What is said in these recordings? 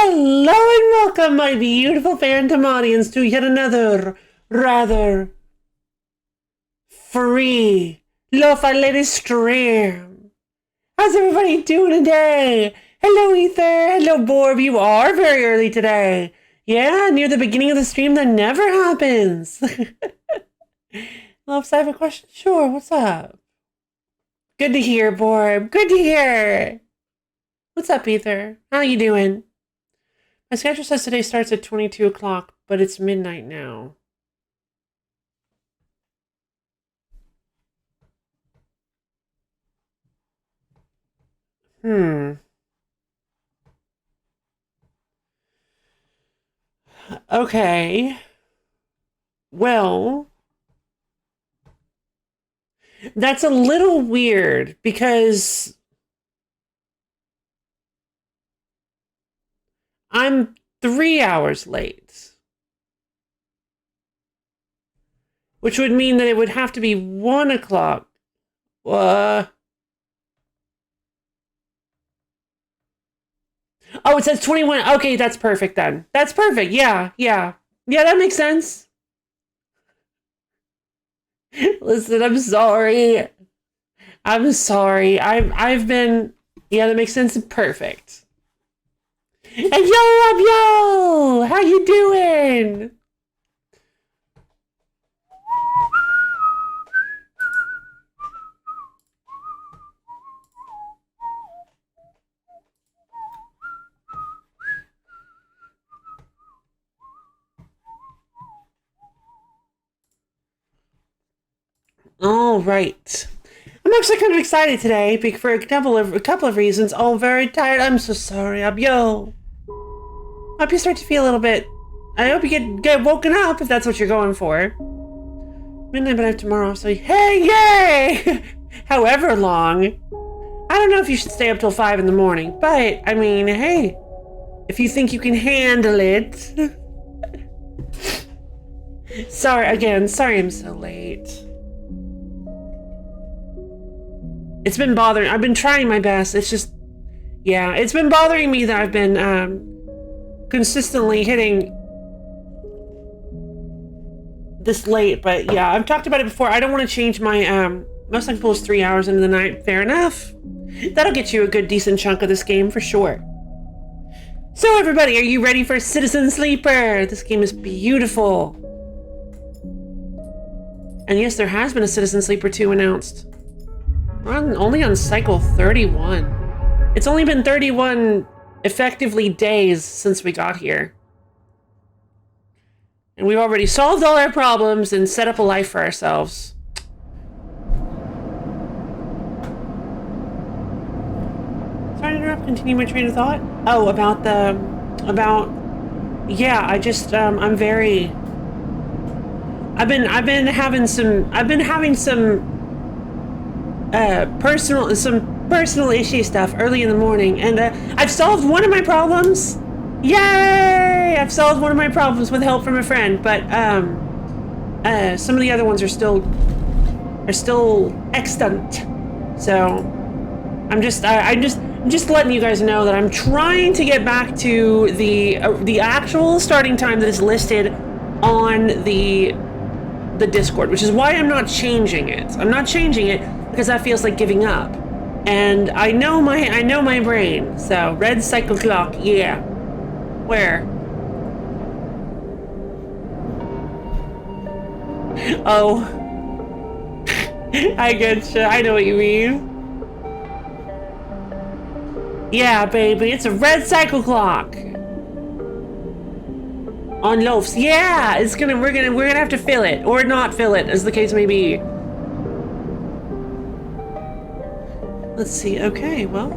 Hello and welcome, my beautiful phantom audience, to yet another rather free lo-fi latest stream. How's everybody doing today? Hello, Ether. Hello, Borb. You are very early today. Yeah, near the beginning of the stream that never happens. Love, I have a question? Sure, what's up? Good to hear, Borb. Good to hear. What's up, Ether? How you doing? My schedule says today starts at 22 o'clock, but it's midnight now. Okay. Well, that's a little weird because I'm 3 hours late. Which would mean that it would have to be 1 o'clock. Oh, it says 21. Okay, that's perfect then. That's perfect. Yeah, that makes sense. Listen, I'm sorry. I've been... Yeah, that makes sense. Perfect. And yo, how you doing? All right. I'm actually kind of excited today for a couple of reasons. All very tired. I'm so sorry. Yo. I hope you start to feel a little bit. I hope you get woken up if that's what you're going for. Midnight, but I have tomorrow, so hey, yay! However long. I don't know if you should stay up till 5 in the morning, but I mean, hey, if you think you can handle it. Sorry I'm so late. It's been bothering. I've been trying my best. It's just, yeah, it's been bothering me that I've been consistently hitting this late. But yeah, I've talked about it before. I don't want to change my most likely is 3 hours into the night. Fair enough. That'll get you a good decent chunk of this game for sure. So everybody, are you ready for Citizen Sleeper? This game is beautiful. And yes, there has been a Citizen Sleeper 2 announced. We're only on cycle 31. It's only been 31 effectively days since we got here. And we've already solved all our problems and set up a life for ourselves. Sorry to interrupt, continue my train of thought. Oh, yeah, I just, I'm very... I've been having some personal issue stuff early in the morning, and I've solved one of my problems. Yay! I've solved one of my problems with help from a friend, but some of the other ones are still extant. So I'm just letting you guys know that I'm trying to get back to the actual starting time that is listed on the Discord, which is why I'm not changing it. I'm not changing it because that feels like giving up. And I know my brain. So red cycle clock, yeah. Where? Oh. I getcha. I know what you mean. Yeah, baby, it's a red cycle clock. On loafs. Yeah, we're gonna have to fill it or not fill it, as the case may be. Let's see. Okay, well,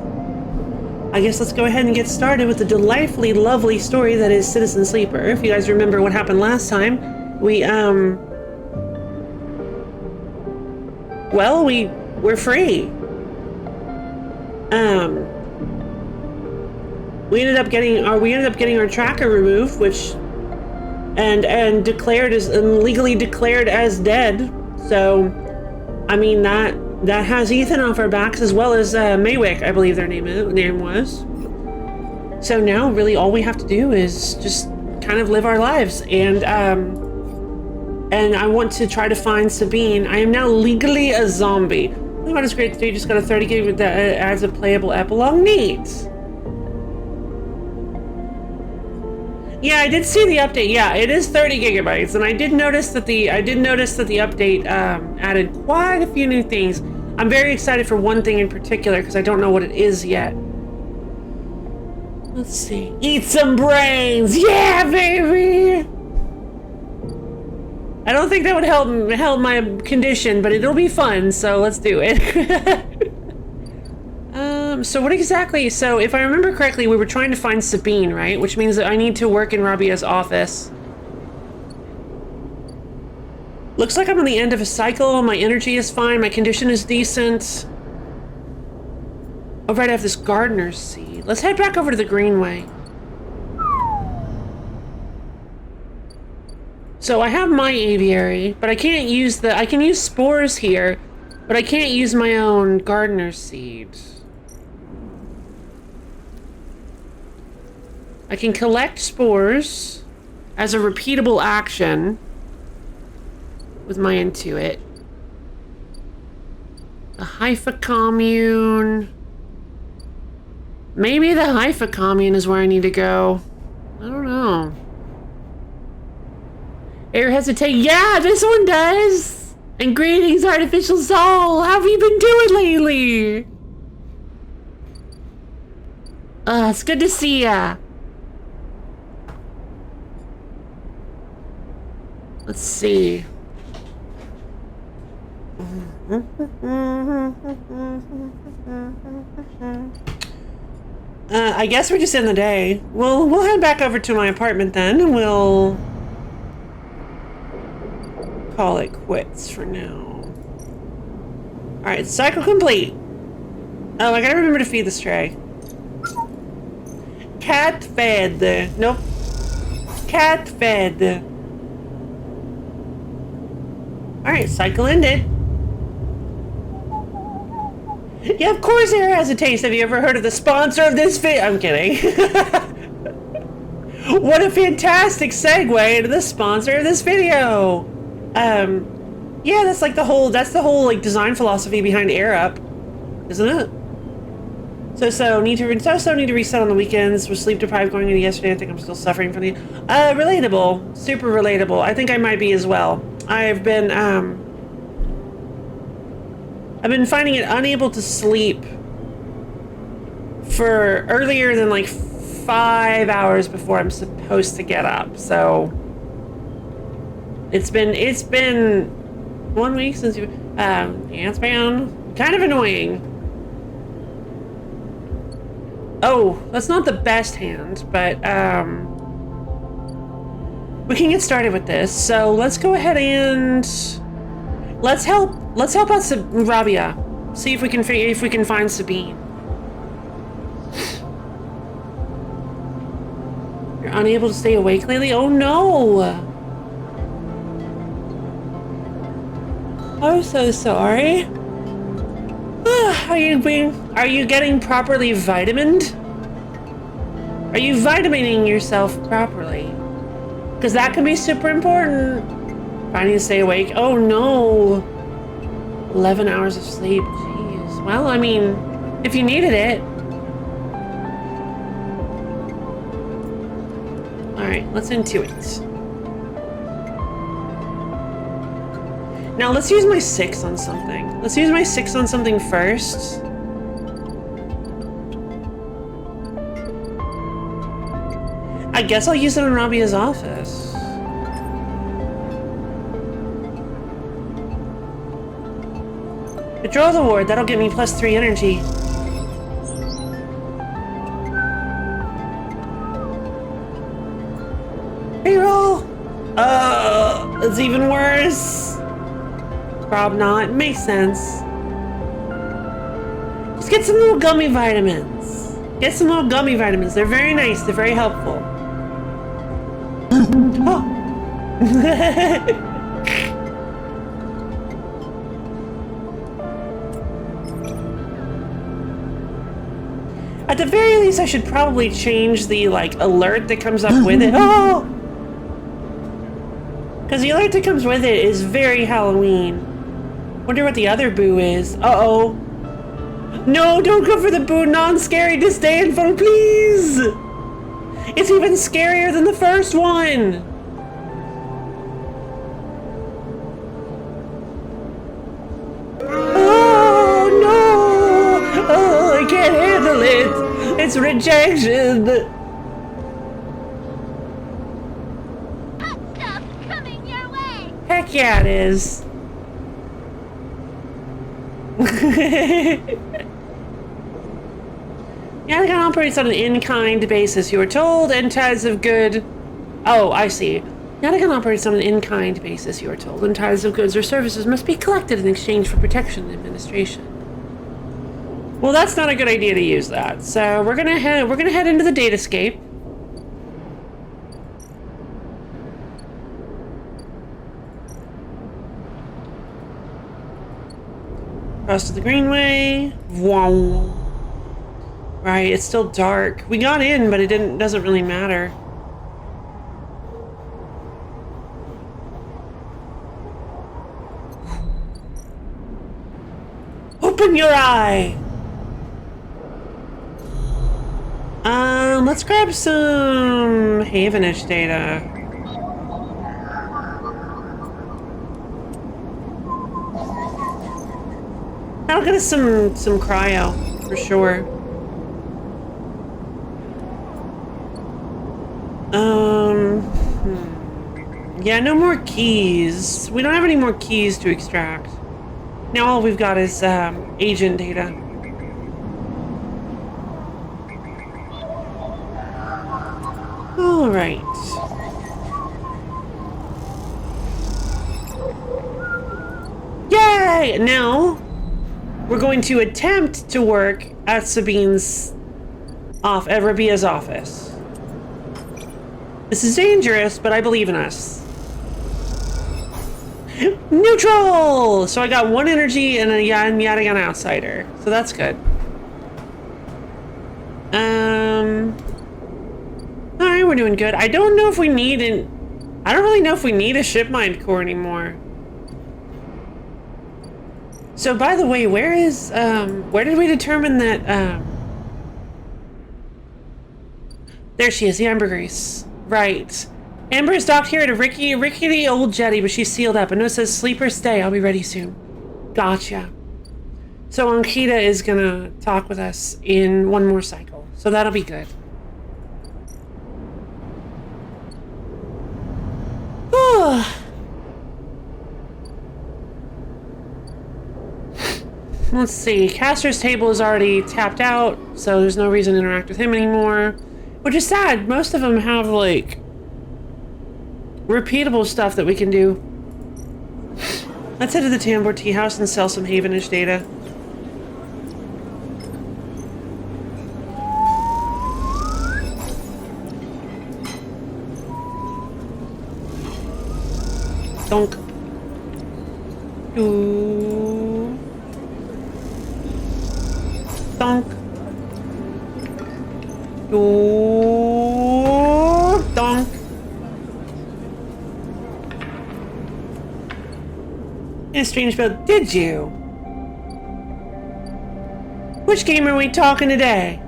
I guess let's go ahead and get started with the delightfully lovely story that is Citizen Sleeper. If you guys remember what happened last time, we're free. We ended up getting our tracker removed, which and declared as legally declared as dead. So, I mean that has Ethan off our backs, as well as Maywick, I believe their name was. So now really all we have to do is just kind of live our lives, and I want to try to find Sabine. I am now legally a zombie. What is great? You just got a 30 gig that adds a playable epilogue. Neat. Yeah, I did see the update. Yeah, it is 30 gigabytes, and I did notice that the update added quite a few new things. I'm very excited for one thing in particular because I don't know what it is yet. Let's see. Eat some brains! Yeah, baby! I don't think that would help my condition, but it'll be fun, so let's do it. So what exactly... So, if I remember correctly, we were trying to find Sabine, right? Which means that I need to work in Rabia's office. Looks like I'm on the end of a cycle. My energy is fine. My condition is decent. Oh, right, I have this gardener's seed. Let's head back over to the Greenway. So I have my aviary, but I can't use I can use spores here, but I can't use my own gardener's seed. I can collect spores as a repeatable action with my Intuit. The Haifa commune. Maybe the Haifa commune is where I need to go. I don't know. Air hesitate. Yeah, this one does. And greetings, artificial soul. How have you been doing lately? It's good to see ya. Let's see. I guess we're just in the day. We'll head back over to my apartment then, and we'll call it quits for now. Alright, cycle complete. Oh, I gotta remember to feed the stray. Cat fed. Nope. Cat fed. Alright, cycle ended. Yeah, of course Air has a taste. Have you ever heard of the sponsor of this video? I'm kidding. What a fantastic segue into the sponsor of this video. Yeah, that's like the whole like design philosophy behind AirUp, isn't it? So need to reset on the weekends. Was sleep deprived going into yesterday. I think I'm still suffering from the relatable, super relatable. I think I might be as well. I've been finding it unable to sleep for earlier than like 5 hours before I'm supposed to get up. So it's been 1 week since you yeah, it's been kind of annoying. Oh, that's not the best hand, but we can get started with this. So let's go ahead and let's help out Rabia. See if we can find Sabine. You're unable to stay awake lately? Oh no! I'm so sorry. Are you getting properly vitamined? Are you vitamining yourself properly? Because that can be super important. Finding to stay awake. Oh no. 11 hours of sleep. Jeez. Well, I mean, if you needed it. Alright, let's Intuit. Now let's use my 6 on something. Let's use my 6 on something first. I guess I'll use it in Rabia's office. Betrothed award, that'll give me +3 energy. Reroll! It's even worse. Prob not. Makes sense. Just get some little gummy vitamins. Get some little gummy vitamins. They're very nice. They're very helpful. Oh. At the very least, I should probably change the, like, alert that comes up with it. Oh! Because the alert that comes with it is very Halloween. Wonder what the other boo is. Uh-oh. No, don't go for the boo non-scary disdain phone, please! It's even scarier than the first one! Oh, no! Oh, I can't handle it! It's rejection! Hot stuff coming your way! Heck yeah, it is. Yanagan operates on an in-kind basis, you were told, and ties of good... Oh, I see. Yanagan operates on an in-kind basis, you are told, and ties of goods or services must be collected in exchange for protection and administration. Well, that's not a good idea to use that. So we're gonna head into the datascape. Cross to the Greenway. Wow. Right, it's still dark. We got in, but it doesn't really matter. Open your eye! Let's grab some Havenish data. That'll get us some cryo, for sure. Yeah, no more keys. We don't have any more keys to extract. Now all we've got is, agent data. All right. Yay! Now, we're going to attempt to work at Sabine's at Rabia's office. This is dangerous, but I believe in us. Neutral! So I got 1 energy and a Yanagan outsider. So that's good. Alright, we're doing good. I don't know if we need I don't really know if we need a shipmind core anymore. So by the way, where did we determine that, there she is, the ambergris. Right. Amber is docked here at a rickety old jetty, but she's sealed up. A note says, sleeper stay, I'll be ready soon. Gotcha. So Ankita is gonna talk with us in one more cycle. So that'll be good. Let's see. Castor's table is already tapped out, so there's no reason to interact with him anymore. Which is sad. Most of them have, like, repeatable stuff that we can do. Let's head to the Tambor Tea House and sell some Havenish data. Donk. Doo. Donk. Doo. Donk. In a strange boat, did you? Which game are we talking today?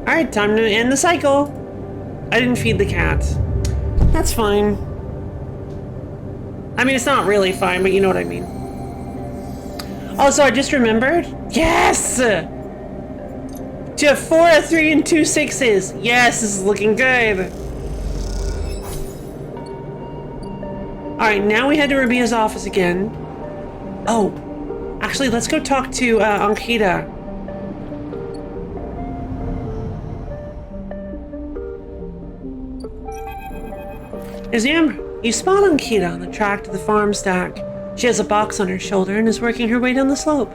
Alright, time to end the cycle. I didn't feed the cat. That's fine. I mean, it's not really fine, but you know what I mean. Also, I just remembered. Yes! 4, 3, and 2 6s. Yes, this is looking good. Alright, now we head to Rabia's office again. Oh, actually, let's go talk to Ankita. There's Amber. You spot Ankita on the track to the farm stack. She has a box on her shoulder and is working her way down the slope.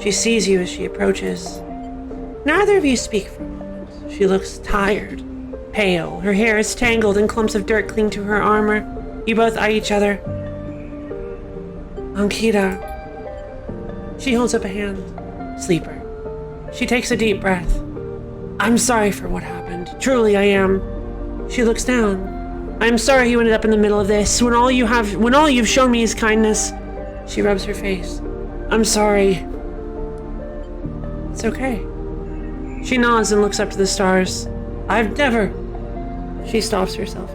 She sees you as she approaches. Neither of you speak for a moment. She looks tired, pale. Her hair is tangled and clumps of dirt cling to her armor. You both eye each other. Ankita. She holds up a hand. Sleeper. She takes a deep breath. I'm sorry for what happened. Truly, I am. She looks down. I'm sorry you ended up in the middle of this, when all you've shown me is kindness. She rubs her face. I'm sorry. It's okay. She nods and looks up to the stars. I've never... She stops herself.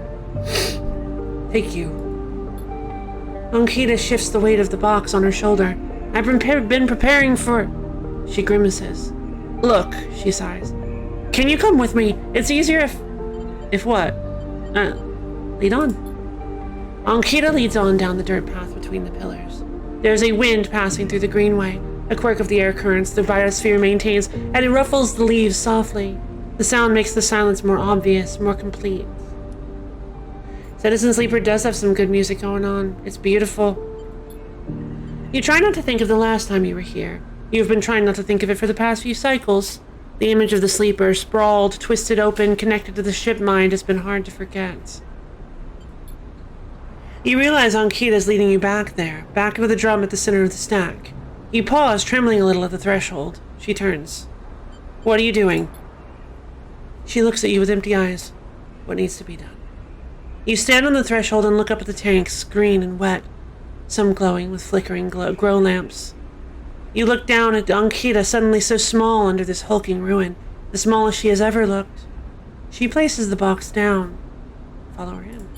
Thank you. Ankita shifts the weight of the box on her shoulder. I've been preparing for... She grimaces. Look, she sighs. Can you come with me? It's easier if... If what? Lead on. Ankita leads on down the dirt path between the pillars. There's a wind passing through the greenway, a quirk of the air currents the biosphere maintains, and it ruffles the leaves softly. The sound makes the silence more obvious, more complete. Citizen Sleeper does have some good music going on. It's beautiful. You try not to think of the last time you were here. You've been trying not to think of it for the past few cycles. The image of the Sleeper, sprawled, twisted open, connected to the ship mind, has been hard to forget. You realize Ankita's leading you back there, back to the drum at the center of the stack. You pause, trembling a little at the threshold. She turns. What are you doing? She looks at you with empty eyes. What needs to be done? You stand on the threshold and look up at the tanks, green and wet, some glowing with flickering grow lamps. You look down at Ankita, suddenly so small under this hulking ruin, the smallest she has ever looked. She places the box down. Follow her in.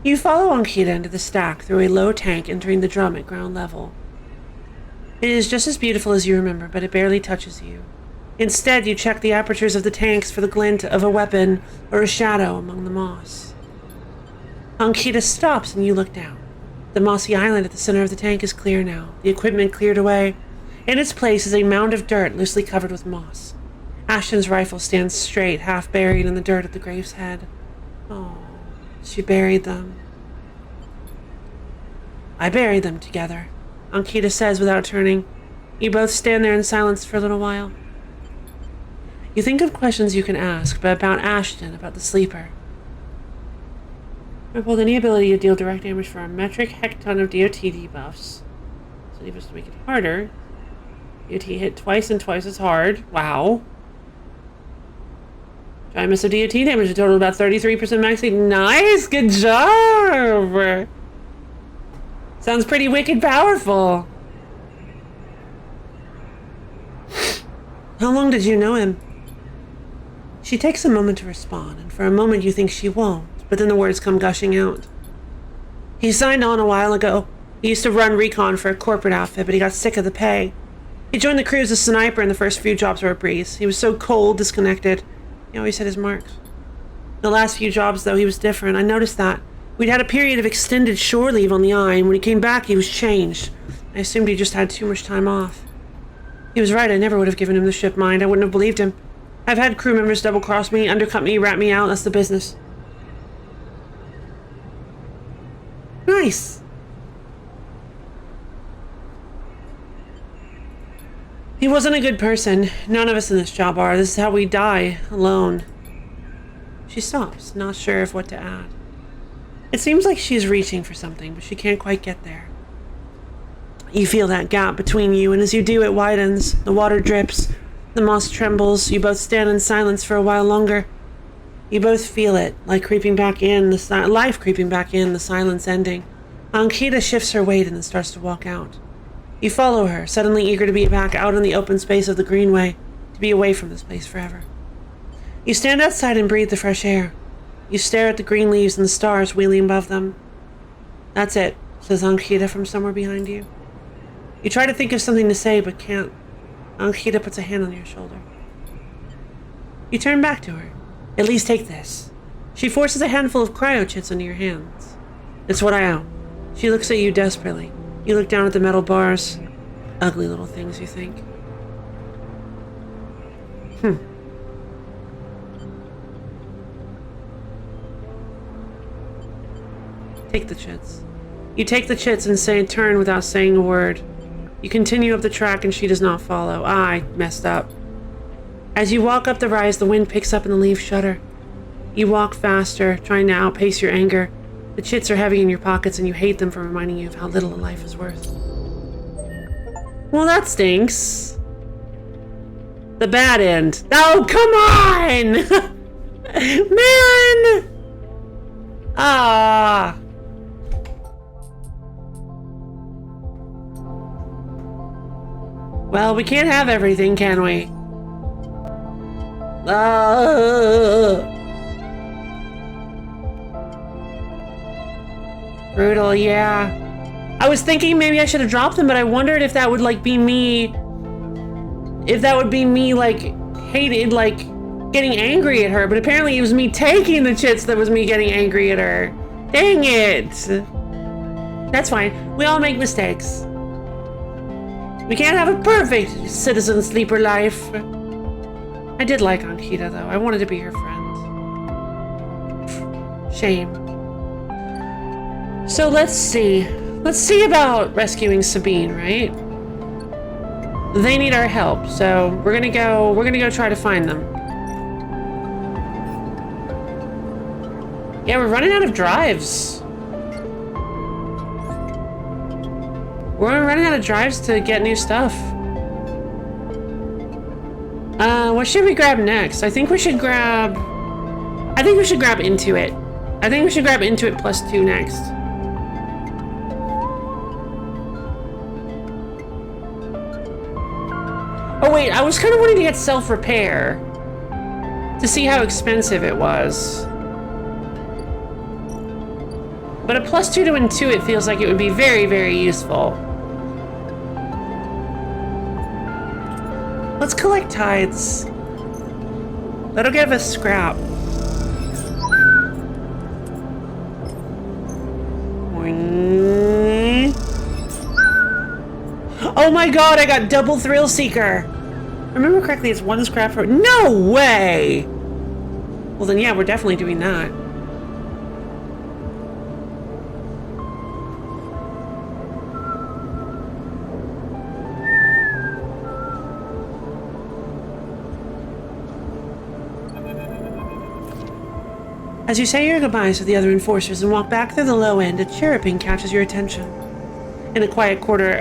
You follow Ankita into the stack through a low tank entering the drum at ground level. It is just as beautiful as you remember, but it barely touches you. Instead, you check the apertures of the tanks for the glint of a weapon or a shadow among the moss. Ankita stops and you look down. The mossy island at the center of the tank is clear now, the equipment cleared away. In its place is a mound of dirt loosely covered with moss. Ashton's rifle stands straight, half buried in the dirt at the grave's head. Oh, she buried them. I buried them together, Ankita says without turning. You both stand there in silence for a little while. You think of questions you can ask, but about Ashton, about the Sleeper. Hold any ability to deal direct damage for a metric hecton of DOT debuffs. So debuffs to make it harder. DOT hit twice and twice as hard. Wow. Try miss of DOT damage, a total of about 33% max. Nice! Good job! Sounds pretty wicked powerful. How long did you know him? She takes a moment to respond, and for a moment you think she won't. But then the words come gushing out. He signed on a while ago. He used to run recon for a corporate outfit, but he got sick of the pay. He joined the crew as a sniper, and the first few jobs were a breeze. He was so cold, disconnected. He always hit his marks. The last few jobs, though, he was different. I noticed that. We'd had a period of extended shore leave on the Eye, and when he came back, he was changed. I assumed he just had too much time off. He was right. I never would have given him the ship mind. I wouldn't have believed him. I've had crew members double-cross me, undercut me, rat me out. That's the business. Nice. He wasn't a good person. None of us in this job are. This is how we die, alone. She stops, not sure of what to add. It seems like she's reaching for something, but she can't quite get there. You feel that gap between you, and as you do, it widens. The water drips. The moss trembles. You both stand in silence for a while longer. You both feel it, like creeping back in, life creeping back in, the silence ending. Ankita shifts her weight and then starts to walk out. You follow her, suddenly eager to be back out in the open space of the greenway, to be away from this place forever. You stand outside and breathe the fresh air. You stare at the green leaves and the stars wheeling above them. That's it, says Ankita from somewhere behind you. You try to think of something to say, but can't. Ankita puts a hand on your shoulder. You turn back to her. At least take this. She forces a handful of cryo-chits into your hands. It's what I own. She looks at you desperately. You look down at the metal bars. Ugly little things, you think. Take the chits. You take the chits and turn without saying a word. You continue up the track and she does not follow. I messed up. As you walk up the rise, the wind picks up and the leaves shudder. You walk faster, trying to outpace your anger. The chits are heavy in your pockets and you hate them for reminding you of how little a life is worth. Well, that stinks. The bad end. Oh, come on! Man! Ah. Well, we can't have everything, can we? Brutal, yeah. I was thinking maybe I should have dropped them, but I wondered if that would, like, be me... If that would be me, like, hated, like, getting angry at her. But apparently it was me taking the chits that was me getting angry at her. Dang it! That's fine. We all make mistakes. We can't have a perfect citizen sleeper life. I did like Ankita, though. I wanted to be her friend. Shame. So let's see. Let's see about rescuing Sabine, right? They need our help, so we're gonna go try to find them. Yeah, we're running out of drives. We're running out of drives to get new stuff. What should we grab next? I think we should grab Intuit. I think we should grab Intuit +2 next. Oh wait, I was kind of wanting to get self-repair to see how expensive it was. But a +2 to Intuit feels like it would be very, very useful. Let's collect tides. That'll give us scrap. Oh my god, I got double Thrill Seeker! Remember correctly, it's 1 scrap for— No way! Well then yeah, we're definitely doing that. As you say your goodbyes to the other enforcers and walk back through the low end, a chirruping catches your attention. In a quiet corridor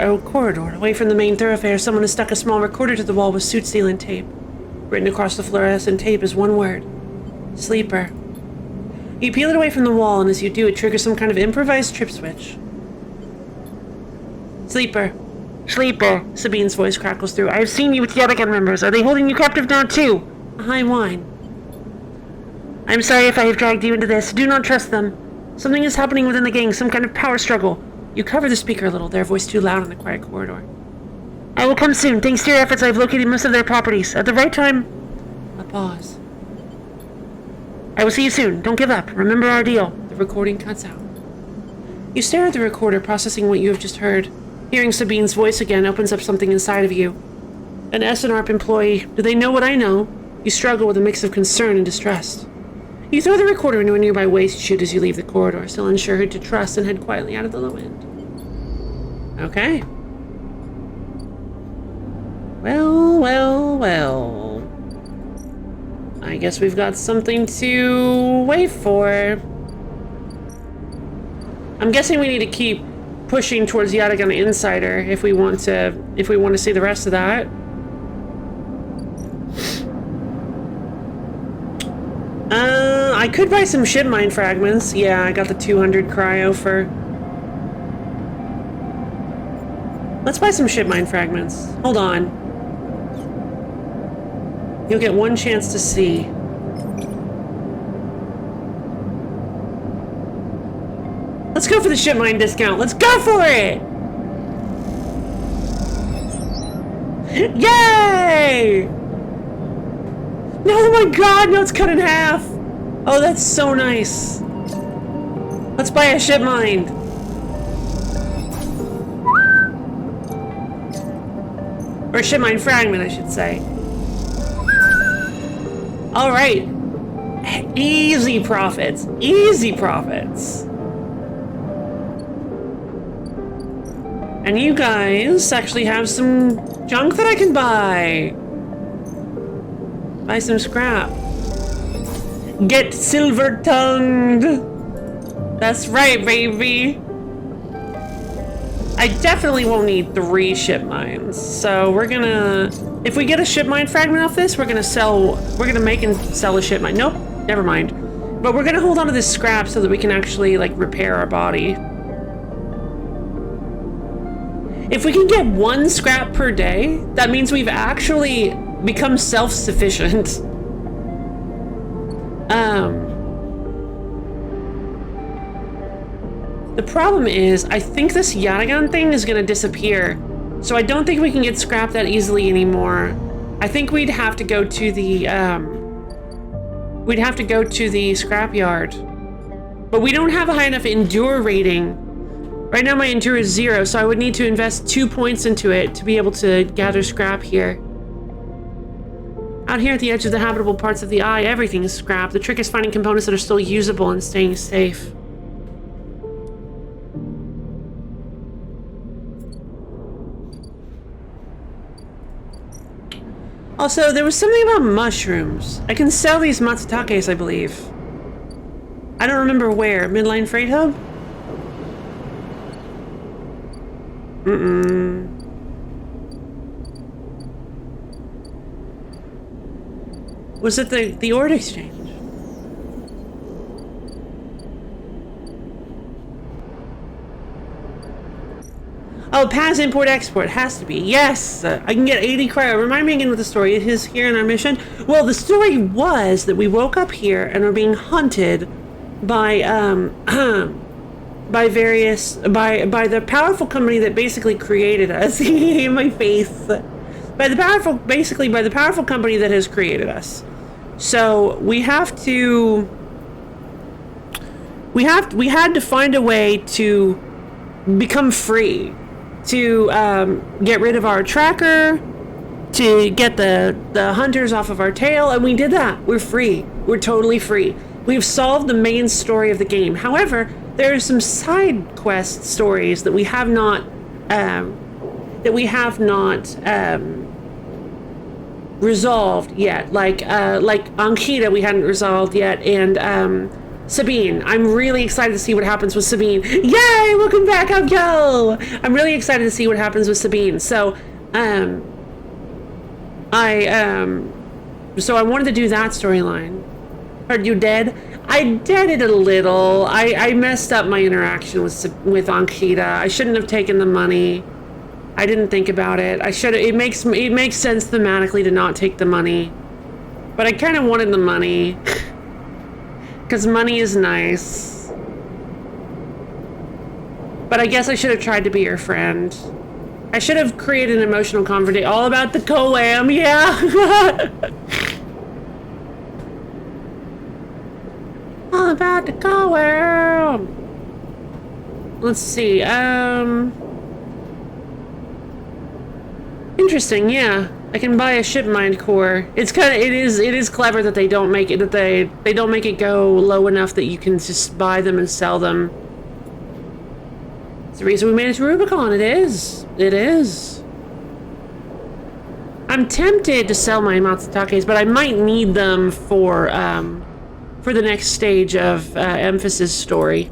away from the main thoroughfare, someone has stuck a small recorder to the wall with suit sealant tape. Written across the fluorescent tape is one word: Sleeper. You peel it away from the wall, and as you do, it triggers some kind of improvised trip switch. Sleeper. Sleeper, Sabine's voice crackles through. I have seen you with the Yatagan members. Are they holding you captive now, too? A high whine. I'm sorry if I have dragged you into this. Do not trust them. Something is happening within the gang, some kind of power struggle. You cover the speaker a little, their voice too loud in the quiet corridor. I will come soon. Thanks to your efforts, I have located most of their properties. At the right time... A pause. I will see you soon. Don't give up. Remember our deal. The recording cuts out. You stare at the recorder, processing what you have just heard. Hearing Sabine's voice again opens up something inside of you. An SNARP employee. Do they know what I know? You struggle with a mix of concern and distrust. You throw the recorder into a nearby waste chute as you leave the corridor, still unsure who to trust, and head quietly out of the low end. Okay. Well, well, well. I guess we've got something to wait for. I'm guessing we need to keep pushing towards the Yatagan Insider if we want to see the rest of that. I could buy some ship mine fragments. Yeah, I got the 200 cryo for... Let's buy some ship mine fragments. Hold on. You'll get one chance to see. Let's go for the ship mine discount. Let's go for it! Yay! No, oh my god, no, it's cut in half! Oh, that's so nice. Let's buy a ship mine. Or a ship mine fragment, I should say. Alright. Easy profits. Easy profits. And you guys actually have some junk that I can buy. Buy some scrap. Get silver-tongued. That's right, baby. I definitely won't need 3 ship mines. So we're gonna, if we get a ship mine fragment off this, we're gonna make and sell a ship mine. Nope, never mind. But we're gonna hold on to this scrap so that we can actually like repair our body. If we can get 1 scrap per day, that means we've actually become self-sufficient. The problem is, I think this Yatagan thing is gonna disappear. So I don't think we can get scrap that easily anymore. I think we'd have to go to the, scrapyard. But we don't have a high enough endure rating. Right now my endure is 0, so I would need to invest 2 points into it to be able to gather scrap here. Out here at the edge of the habitable parts of the eye, everything is scrap. The trick is finding components that are still usable and staying safe. Also, there was something about mushrooms. I can sell these matsutakes, I believe. I don't remember where. Midline Freight Hub? Was it the Ord Exchange? Oh, Paz Import Export has to be. Yes! I can get 80 cryo. Remind me again what the story is here in our mission. Well, the story was that we woke up here and were being hunted by by the powerful company that basically created us. In my face. By the powerful company that has created us. So we had to find a way to become free, to get rid of our tracker, to get the hunters off of our tail, and we did that. We're free. We're totally free. We've solved the main story of the game. However, there are some side quest stories that we have not resolved yet. Like Ankhita we hadn't resolved yet, and Sabine. I'm really excited to see what happens with Sabine. Yay! Welcome back, Abyo! I'm really excited to see what happens with Sabine. So, I wanted to do that storyline. Are you dead? I did it a little. I messed up my interaction with Ankhita. I shouldn't have taken the money. I didn't think about it. I should. It makes sense thematically to not take the money, but I kind of wanted the money. Because money is nice. But I guess I should have tried to be your friend. I should have created an emotional conversation all about the Coam, yeah! All about the Coam! Let's see, interesting, yeah. I can buy a ship mind core. It is clever that they don't make it they don't make it go low enough that you can just buy them and sell them. It's the reason we made it to Rubicon. It is. I'm tempted to sell my Matsutakes, but I might need them for the next stage of Emphasis story.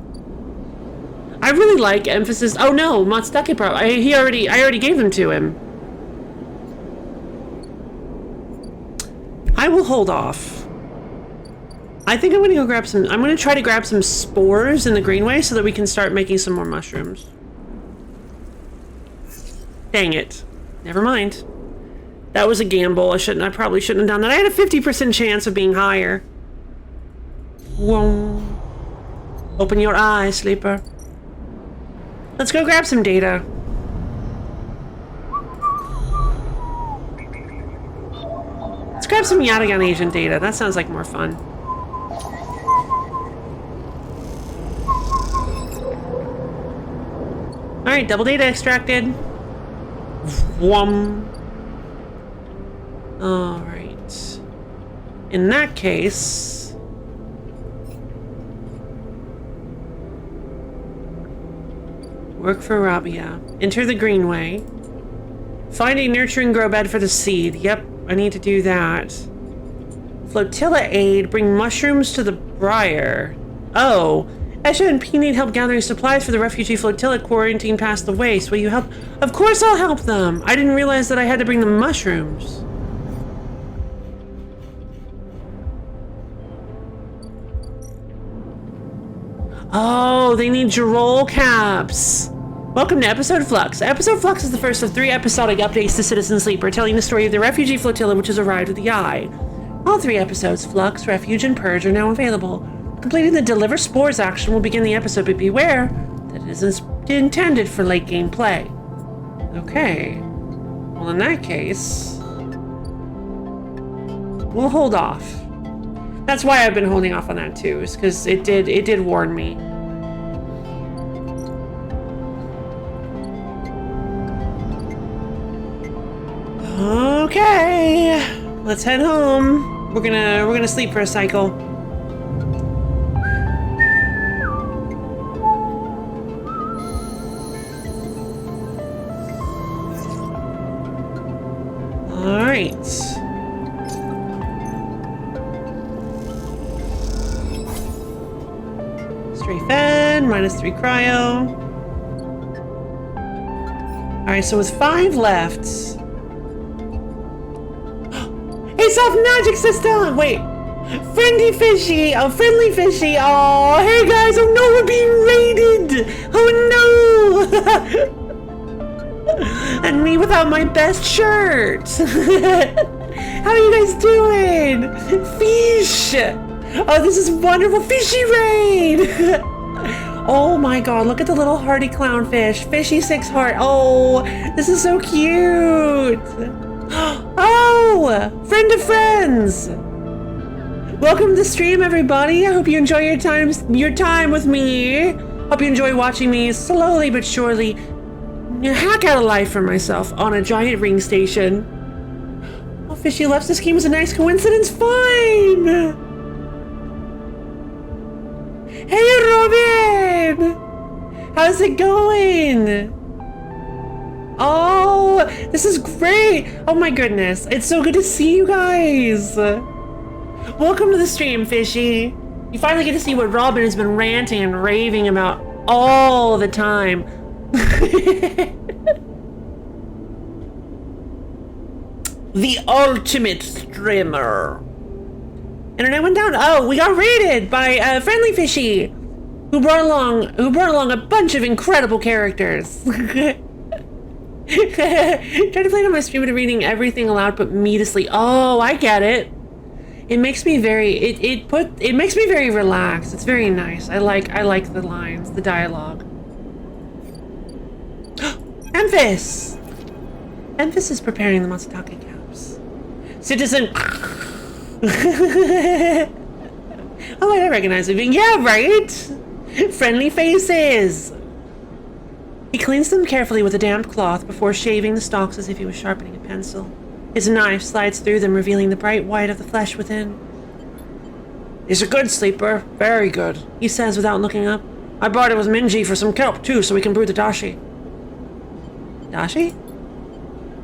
I really like Emphasis. Oh no, Matsutake I already gave them to him. I will hold off. I think I'm gonna go grab some. I'm gonna try to grab some spores in the Greenway so that we can start making some more mushrooms. Dang it. Never mind. That was a gamble. I probably shouldn't have done that. I had a 50% chance of being higher. Whoa. Open your eyes, sleeper. Let's go grab some data. Let's grab some Yatagan agent data. That sounds like more fun. Alright, double data extracted. Whum. Alright. In that case... work for Rabia. Enter the Greenway. Find a nurturing grow bed for the seed. Yep, I need to do that. Flotilla aid. Bring mushrooms to the Briar. Oh, Esha and P need help gathering supplies for the refugee flotilla quarantine past the waste. Will you help? Of course I'll help them. I didn't realize that I had to bring them mushrooms. Oh, they need Jarol caps. Welcome to Episode Flux. Episode Flux is the first of 3 episodic updates to Citizen Sleeper, telling the story of the refugee flotilla which has arrived at the Eye. All 3 episodes, Flux, Refuge, and Purge, are now available. Completing the Deliver Spores action will begin the episode, but beware that it is intended for late game play. Okay. Well, in that case, we'll hold off. That's why I've been holding off on that too, is because it did warn me. Okay, let's head home. We're gonna sleep for a cycle. All right. Stray fed, -3 cryo. All right, so with 5 left. Hey, soft magic system! Wait. Friendly fishy! Oh, friendly fishy! Oh, hey guys! Oh no, we're being raided! Oh no! And me without my best shirt! How are you guys doing? Fish! Oh, this is wonderful! Fishy raid! Oh my god, look at the little hardy clownfish. Fishy 6 heart. Oh, this is so cute! Oh! Friend of friends! Welcome to the stream, everybody. I hope you enjoy your time with me. Hope you enjoy watching me slowly but surely hack out a life for myself on a giant ring station. Oh, Fishy left this game was a nice coincidence. Fine! Hey, Robin! How's it going? Oh, this is great! Oh my goodness, it's so good to see you guys! Welcome to the stream, Fishy. You finally get to see what Robin has been ranting and raving about all the time. The ultimate streamer. Internet went down. Oh, we got raided by Friendly Fishy, who brought along a bunch of incredible characters. Try to play it on my stream and reading everything aloud, put me to sleep. Oh, I get it. It makes me very it makes me very relaxed. It's very nice. I like the lines, the dialogue. Emphis! Emphis is preparing the Matsutake caps. Citizen. Oh, I recognize it. Yeah, right. Friendly faces. He cleans them carefully with a damp cloth before shaving the stalks as if he was sharpening a pencil. His knife slides through them, revealing the bright white of the flesh within. He's a good sleeper. Very good, he says without looking up. I bought it with Minji for some kelp, too, so we can brew the dashi. Dashi?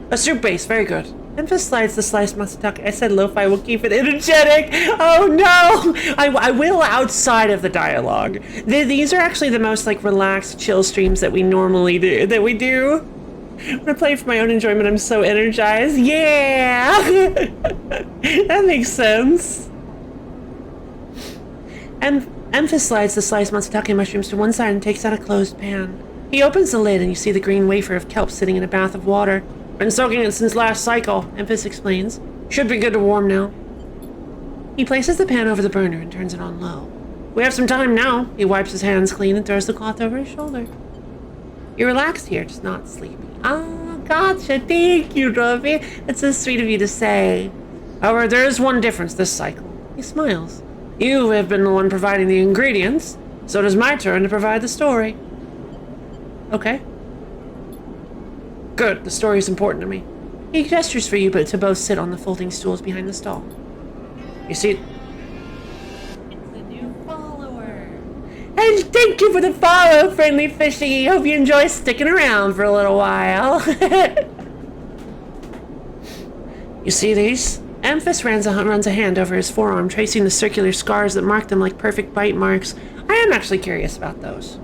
A soup base. Very good. Emphis slides the sliced matsutake. I said lo-fi will keep it energetic. Oh no! I will outside of the dialogue. These are actually the most like relaxed, chill streams that we normally do. When I play for my own enjoyment, I'm so energized. Yeah! That makes sense. Emphis slides the sliced matsutake mushrooms to one side and takes out a closed pan. He opens the lid and you see the green wafer of kelp sitting in a bath of water. Been soaking it since last cycle, Emphis explains. Should be good to warm now. He places the pan over the burner and turns it on low. We have some time now. He wipes his hands clean and throws the cloth over his shoulder. You're relaxed here, just not sleepy. Ah, gotcha. Thank you, Ruby. That's so sweet of you to say. However, there is one difference this cycle. He smiles. You have been the one providing the ingredients, so it is my turn to provide the story. Okay. Good, the story is important to me. He gestures for you but to both sit on the folding stools behind the stall. You see... It's a new follower. And thank you for the follow, Friendly Fishy. Hope you enjoy sticking around for a little while. You see these? Emphis runs a hand over his forearm, tracing the circular scars that mark them like perfect bite marks. I am actually curious about those.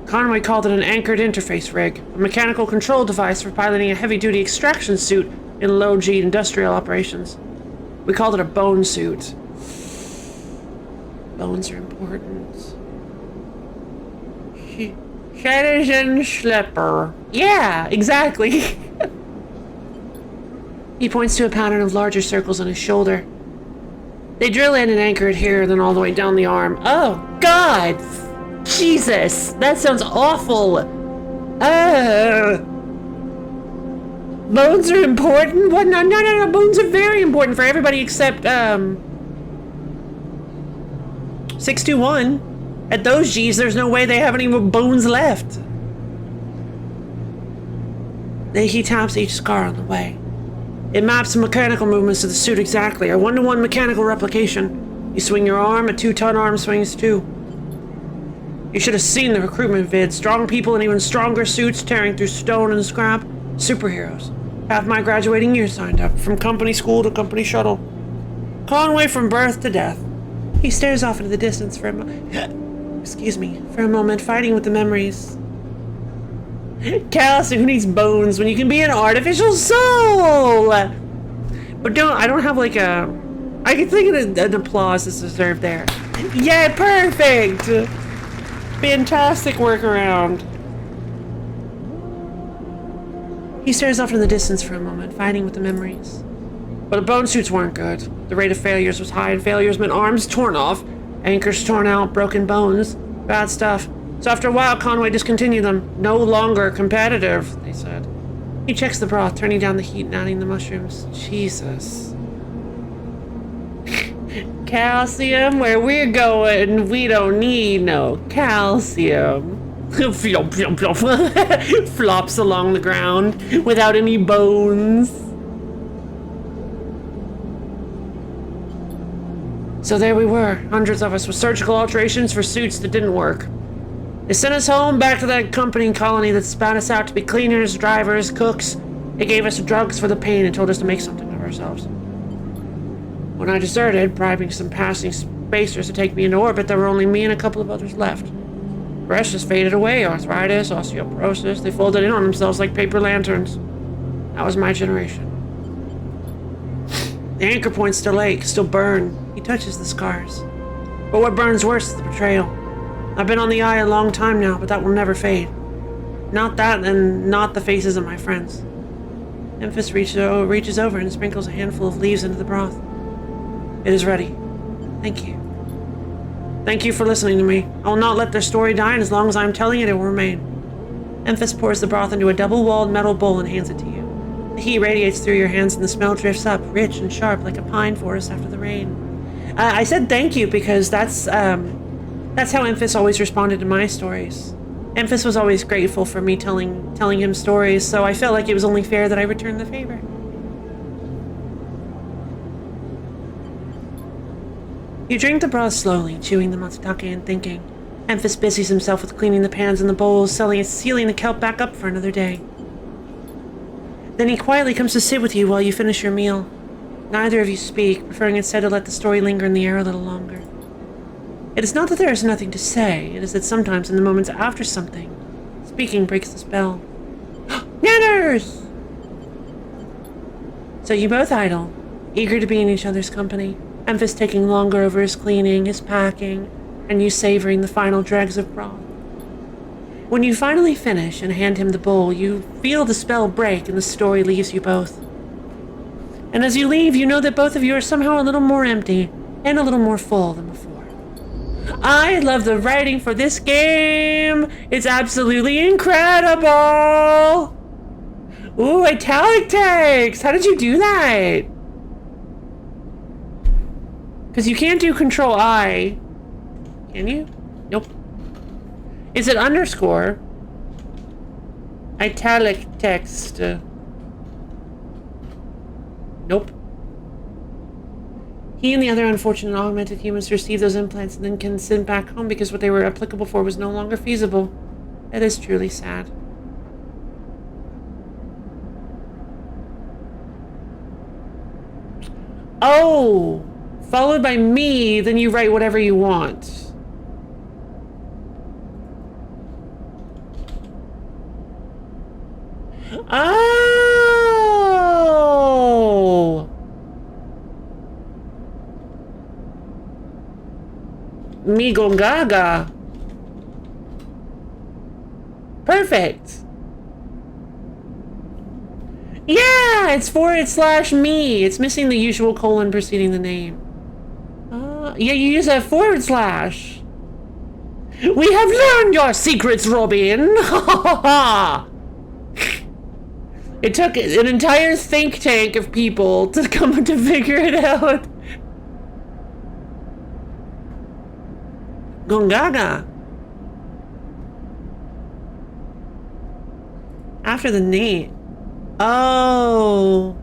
Conway called it an anchored interface rig, a mechanical control device for piloting a heavy-duty extraction suit in low-G industrial operations. We called it a bone suit. Bones are important. Citizen Slipper. Yeah, exactly. He points to a pattern of larger circles on his shoulder. They drill in and anchor it here, then all the way down the arm. Oh, God! Jesus! That sounds awful! Bones are important? What? No. Bones are very important for everybody except, 621. At those G's, there's no way they have any more bones left. Then he taps each scar on the way. It maps the mechanical movements of the suit exactly, a 1-to-1 mechanical replication. You swing your arm, a 2-ton arm swings too. You should have seen the recruitment vid. Strong people in even stronger suits tearing through stone and scrap. Superheroes. Half my graduating year signed up, from company school to company shuttle. Conway from birth to death. He stares off into the distance for a moment, fighting with the memories. Callus, who needs bones when you can be an artificial soul? But I don't have like a... I can think of an applause that's deserved there. Yeah, perfect! Fantastic workaround. He stares off in the distance for a moment, fighting with the memories. But the bone suits weren't good. The rate of failures was high, and failures meant arms torn off, anchors torn out, broken bones. Bad stuff. So after a while, Conway discontinued them. No longer competitive, they said. He checks the broth, turning down the heat and adding the mushrooms. Jesus. Calcium, where we're going, we don't need no calcium. Flops along the ground without any bones. So there we were, hundreds of us, with surgical alterations for suits that didn't work. They sent us home, back to that company colony that spat us out to be cleaners, drivers, cooks. They gave us drugs for the pain and told us to make something of ourselves. When I deserted, bribing some passing spacers to take me into orbit, there were only me and a couple of others left. The rest just faded away. Arthritis, osteoporosis. They folded in on themselves like paper lanterns. That was my generation. The anchor points still ache, still burn. He touches the scars. But what burns worse is the betrayal. I've been on the eye a long time now, but that will never fade. Not that, and not the faces of my friends. Memphis reaches over and sprinkles a handful of leaves into the broth. It is ready. Thank you. Thank you for listening to me. I will not let their story die, and as long as I am telling it, it will remain. Memphis pours the broth into a double-walled metal bowl and hands it to you. The heat radiates through your hands and the smell drifts up, rich and sharp like a pine forest after the rain. I said thank you because that's how Memphis always responded to my stories. Memphis was always grateful for me telling him stories, so I felt like it was only fair that I returned the favor. You drink the broth slowly, chewing the matsutake and thinking. Memphis busies himself with cleaning the pans and the bowls, sealing the kelp back up for another day. Then he quietly comes to sit with you while you finish your meal. Neither of you speak, preferring instead to let the story linger in the air a little longer. It is not that there is nothing to say, it is that sometimes in the moments after something, speaking breaks the spell. Nanners! So you both idle, eager to be in each other's company, Memphis taking longer over his cleaning, his packing, and you savoring the final dregs of broth. When you finally finish and hand him the bowl, you feel the spell break and the story leaves you both. And as you leave, you know that both of you are somehow a little more empty and a little more full than before. I love the writing for this game. It's absolutely incredible. Ooh, italic text. How did you do that? Because you can't do Control I. Can you? Nope. Is it underscore? Italic text. Nope. He and the other unfortunate augmented humans receive those implants and then can send back home because what they were applicable for was no longer feasible. That is truly sad. Oh! Followed by me, then you write whatever you want. Oh! Migo Gaga. Perfect. Yeah, it's /me. It's missing the usual colon preceding the name. Yeah, you use a /. We have learned your secrets, Robin. It took an entire think tank of people to come to figure it out. Gongaga. After the name. Oh.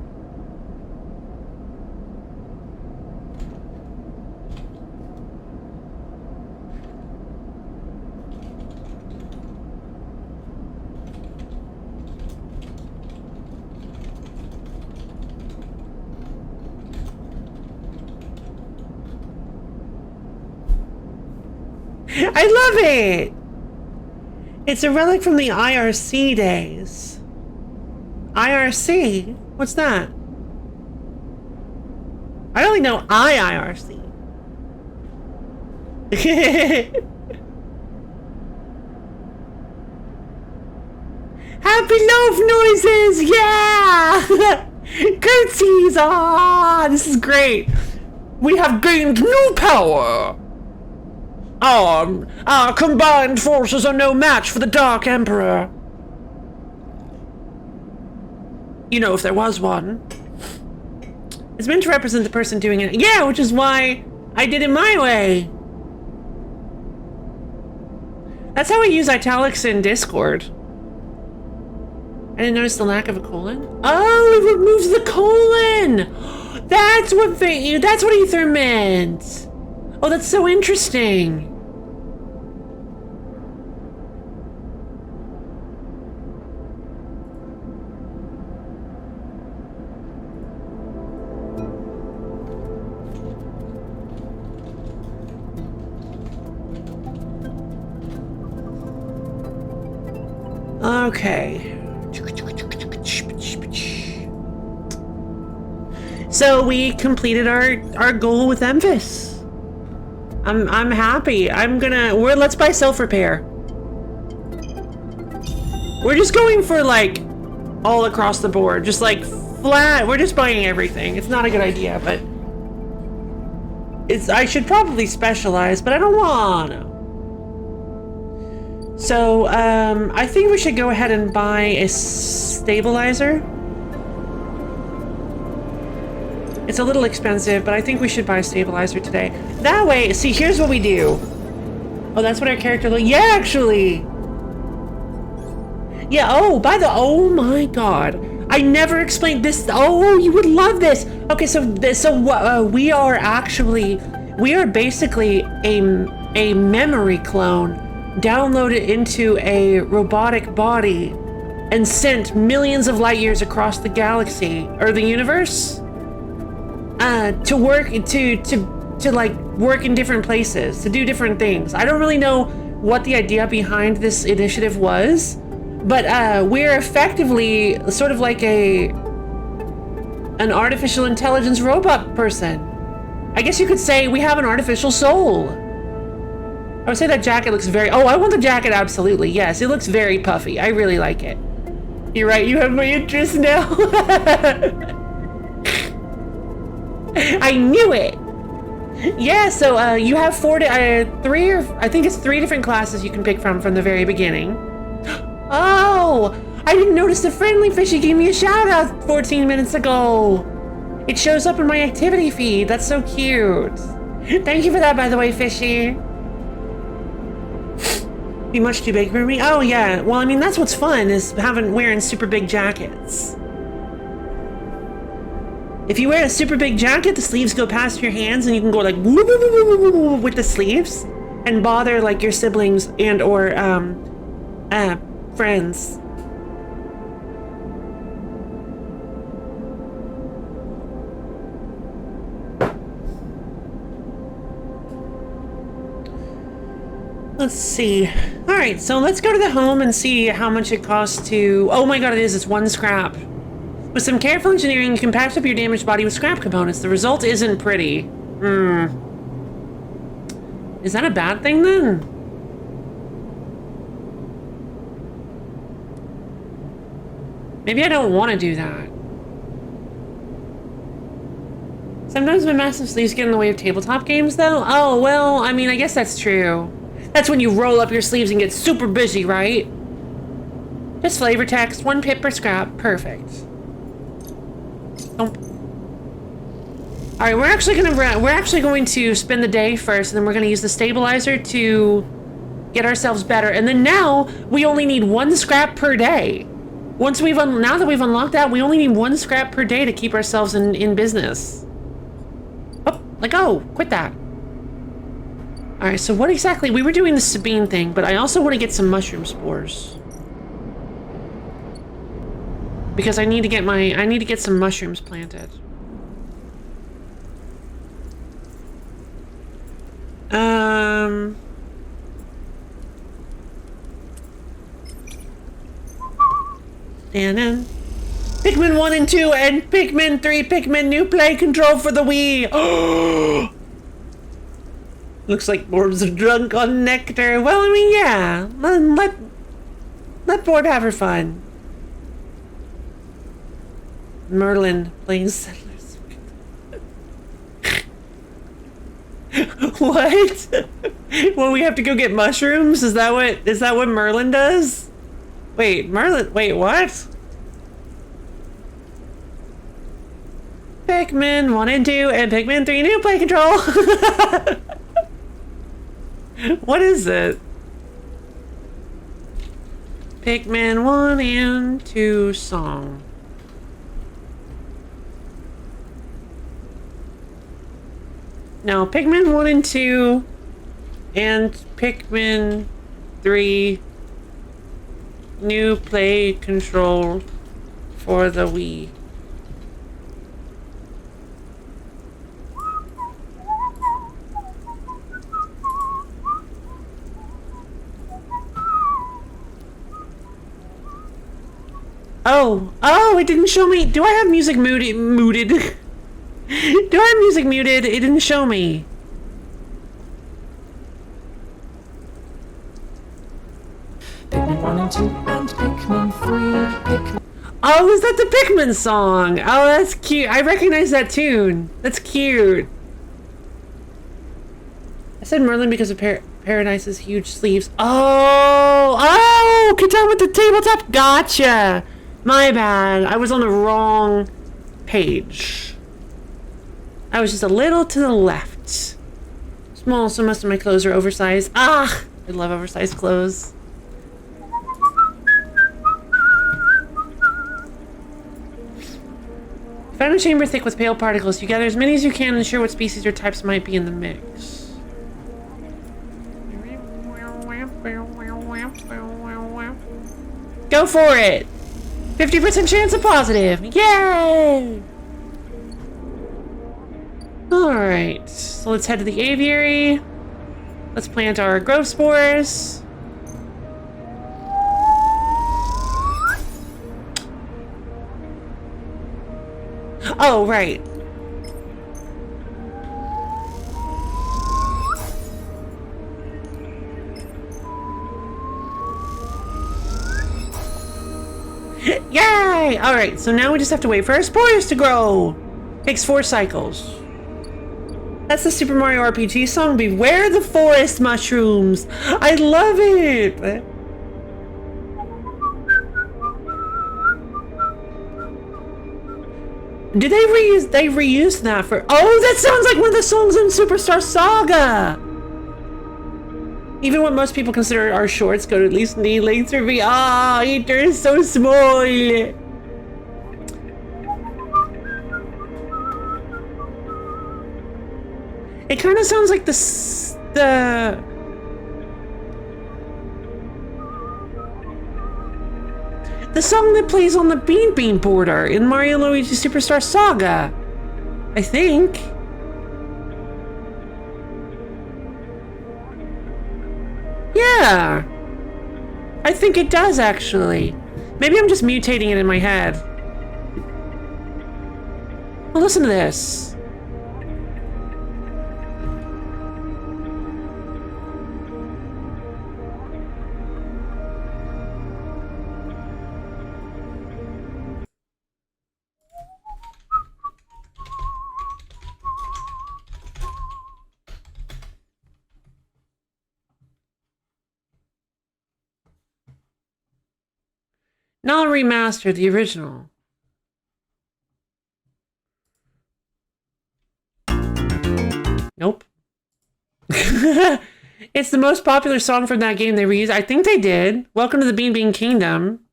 I love it! It's a relic from the IRC days. IRC? What's that? I only know IRC. Happy loaf noises! Yeah! Curtsies! Ah, this is great. We have gained new power. Our combined forces are no match for the Dark Emperor. You know, if there was one. It's meant to represent the person doing it. Yeah, which is why I did it my way. That's how I use italics in Discord. I didn't notice the lack of a colon. Oh, it removes the colon! That's what Ether meant! Oh, that's so interesting. Okay. So we completed our goal with Emphis. I'm happy. Let's buy self-repair. We're just going for like all across the board, just like flat. We're just buying everything. It's not a good idea, but I should probably specialize, but I don't wanna. So, I think we should go ahead and buy a stabilizer. It's a little expensive, but I think we should buy a stabilizer today. That way, see, here's what we do. Oh, that's what our character looks. Yeah, actually. Yeah, oh my god. I never explained this. Oh, you would love this. Okay, we are basically a memory clone downloaded into a robotic body and sent millions of light years across the galaxy or the universe to work to like work in different places, to do different things. I don't really know what the idea behind this initiative was, but we're effectively sort of like an artificial intelligence robot person. I guess you could say we have an artificial soul. I would say that jacket looks very... Oh, I want the jacket, absolutely. Yes, it looks very puffy. I really like it. You're right, you have my interest now. I knew it. Yeah, so you have three different classes you can pick from the very beginning. Oh, I didn't notice the friendly fishy gave me a shout out 14 minutes ago. It shows up in my activity feed. That's so cute. Thank you for that, by the way, fishy. Be much too big for me? Oh yeah, well I mean that's what's fun, is wearing super big jackets. If you wear a super big jacket, the sleeves go past your hands and you can go like woo woo woo woo woo woo with the sleeves and bother like your siblings and or friends. Let's see. All right, so let's go to the home and see how much it costs to... Oh my god, it's 1 scrap. With some careful engineering, you can patch up your damaged body with scrap components. The result isn't pretty. Is that a bad thing then? Maybe I don't want to do that. Sometimes my massive sleeves get in the way of tabletop games, though. Oh, well, I mean, I guess that's true. That's when you roll up your sleeves and get super busy, right? Just flavor text, 1 pip per scrap. Perfect. Nope. All right, we're actually going to spend the day first, and then we're going to use the stabilizer to get ourselves better. And then now we only need 1 scrap per day. Now that we've unlocked that, we only need 1 scrap per day to keep ourselves in business. Oh, let go! Quit that. All right, so what exactly? We were doing the Sabine thing, but I also want to get some mushroom spores because I need to get some mushrooms planted. And Pikmin 1 and 2 and Pikmin 3 Pikmin new play control for the Wii. Oh, looks like Borbs are drunk on nectar. Well, I mean, yeah. Let Borb have her fun. Merlin playing Settlers. What? Well, we have to go get mushrooms? Is that what Merlin does? Wait, what? Pikmin 1 and 2 and Pikmin 3 new play control. What is it? Pikmin 1 and 2 song. No, Pikmin 1 and 2 and Pikmin 3 new play control for the Wii. Oh, it didn't show me. Do I have music muted? Do I have music muted? It didn't show me. Pikmin 1 and 2 and Pikmin 3. Oh, is that the Pikmin song? Oh, that's cute. I recognize that tune. That's cute. I said Merlin because of Paradise's huge sleeves. Oh, get down with the tabletop. Gotcha. My bad. I was on the wrong page. I was just a little to the left. Small, so most of my clothes are oversized. Ah, I love oversized clothes. Found a chamber thick with pale particles. You gather as many as you can and ensure what species or types might be in the mix. Go for it! 50% chance of positive! Yay! Alright, so let's head to the aviary. Let's plant our grove spores. Oh, right. Yay! Alright, so now we just have to wait for our spores to grow. Takes 4 cycles. That's the Super Mario RPG song, Beware the Forest Mushrooms. I love it! Did they reuse? They reused that for. Oh, that sounds like one of the songs in Superstar Saga. Even what most people consider our shorts go to at least knee length for me. Ah, Eater is so small. It kind of sounds like the song that plays on the Bean Bean border in Mario & Luigi Superstar Saga, I think. Yeah! I think it does, actually. Maybe I'm just mutating it in my head. Well, listen to this. Not remastered, the original. Nope. It's the most popular song from that game they reused. I think they did. Welcome to the Bean Bean Kingdom.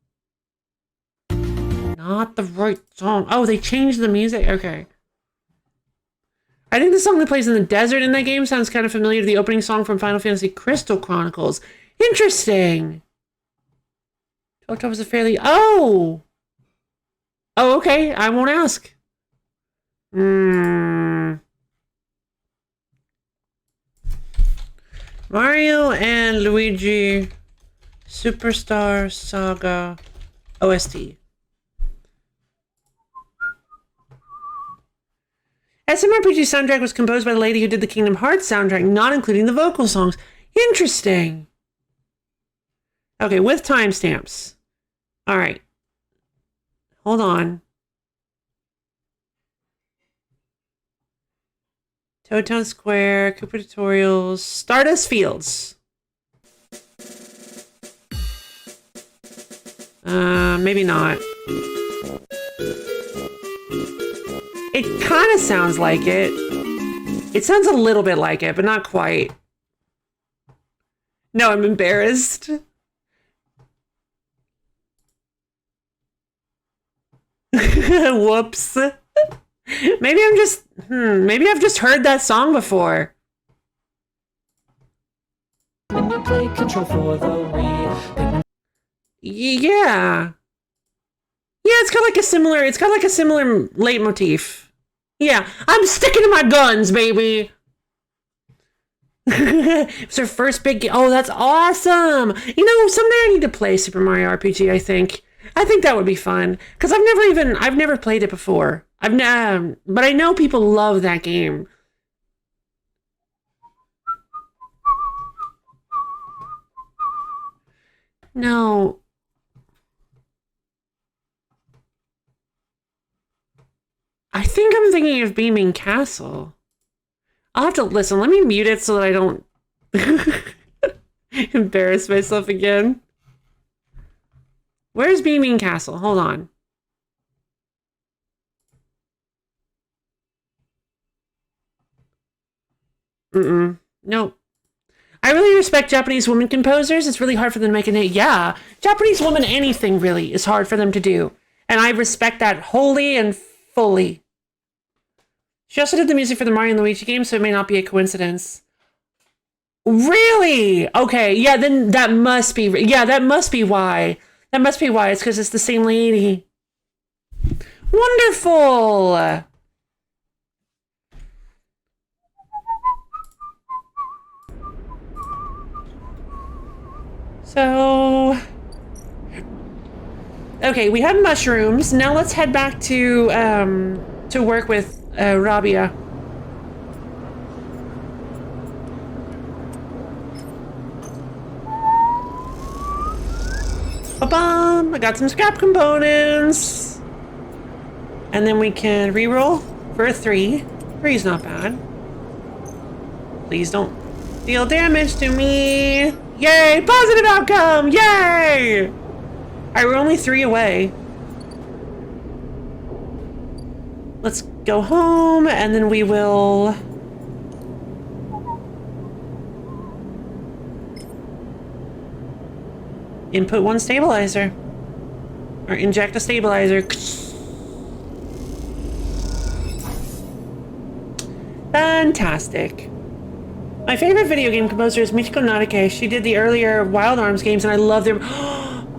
Not the right song. Oh, they changed the music? Okay. I think the song that plays in the desert in that game sounds kind of familiar to the opening song from Final Fantasy Crystal Chronicles. Interesting. October's a fairly... Oh! Oh, okay. I won't ask. Mario and Luigi Superstar Saga OST. SMRPG soundtrack was composed by the lady who did the Kingdom Hearts soundtrack, not including the vocal songs. Interesting. Okay, with timestamps. All right. Hold on. Toad Town Square, Cooper Tutorials, Stardust Fields. Maybe not. It kind of sounds like it. It sounds a little bit like it, but not quite. No, I'm embarrassed. Whoops. Maybe I'm just, maybe I've just heard that song before. When you play Control for the Wii. Yeah. Yeah, it's got like a similar, leitmotif. Yeah, I'm sticking to my guns, baby. It's her first big game. Oh, that's awesome. You know, someday I need to play Super Mario RPG, I think. I think that would be fun. Because I've never played it before. But I know people love that game. No. I think I'm thinking of Beaming Castle. I'll have to listen. Let me mute it so that I don't embarrass myself again. Where's Beaming Castle? Hold on. Nope. I really respect Japanese women composers. It's really hard for them to make a name. Yeah, Japanese woman anything really is hard for them to do. And I respect that wholly and fully. She also did the music for the Mario and Luigi game, so it may not be a coincidence. Really? Okay, yeah, then that must be... Yeah, that must be why. That must be why. It's because it's the same lady. Wonderful! So... Okay, we have mushrooms. Now let's head back to work with Rabia. Ba-bum! I got some scrap components. And then we can reroll for a 3. 3's not bad. Please don't deal damage to me. Yay! Positive outcome! Yay! Alright, we're only 3 away. Let's go home, and then we will... input 1 stabilizer. Or inject a stabilizer. Fantastic. My favorite video game composer is Michiko Narike. She did the earlier Wild Arms games, and I love them.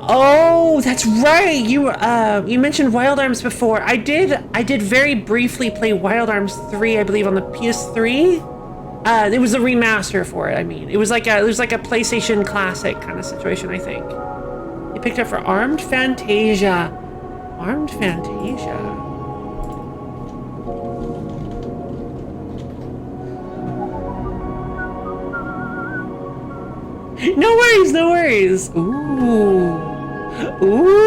Oh, that's right. You mentioned Wild Arms before. I did very briefly play Wild Arms 3, I believe, on the PS3. It was a remaster for it, I mean. It was like a PlayStation Classic kind of situation, I think. You picked up for Armed Fantasia. Armed Fantasia. No worries, no worries. Ooh. Ooh.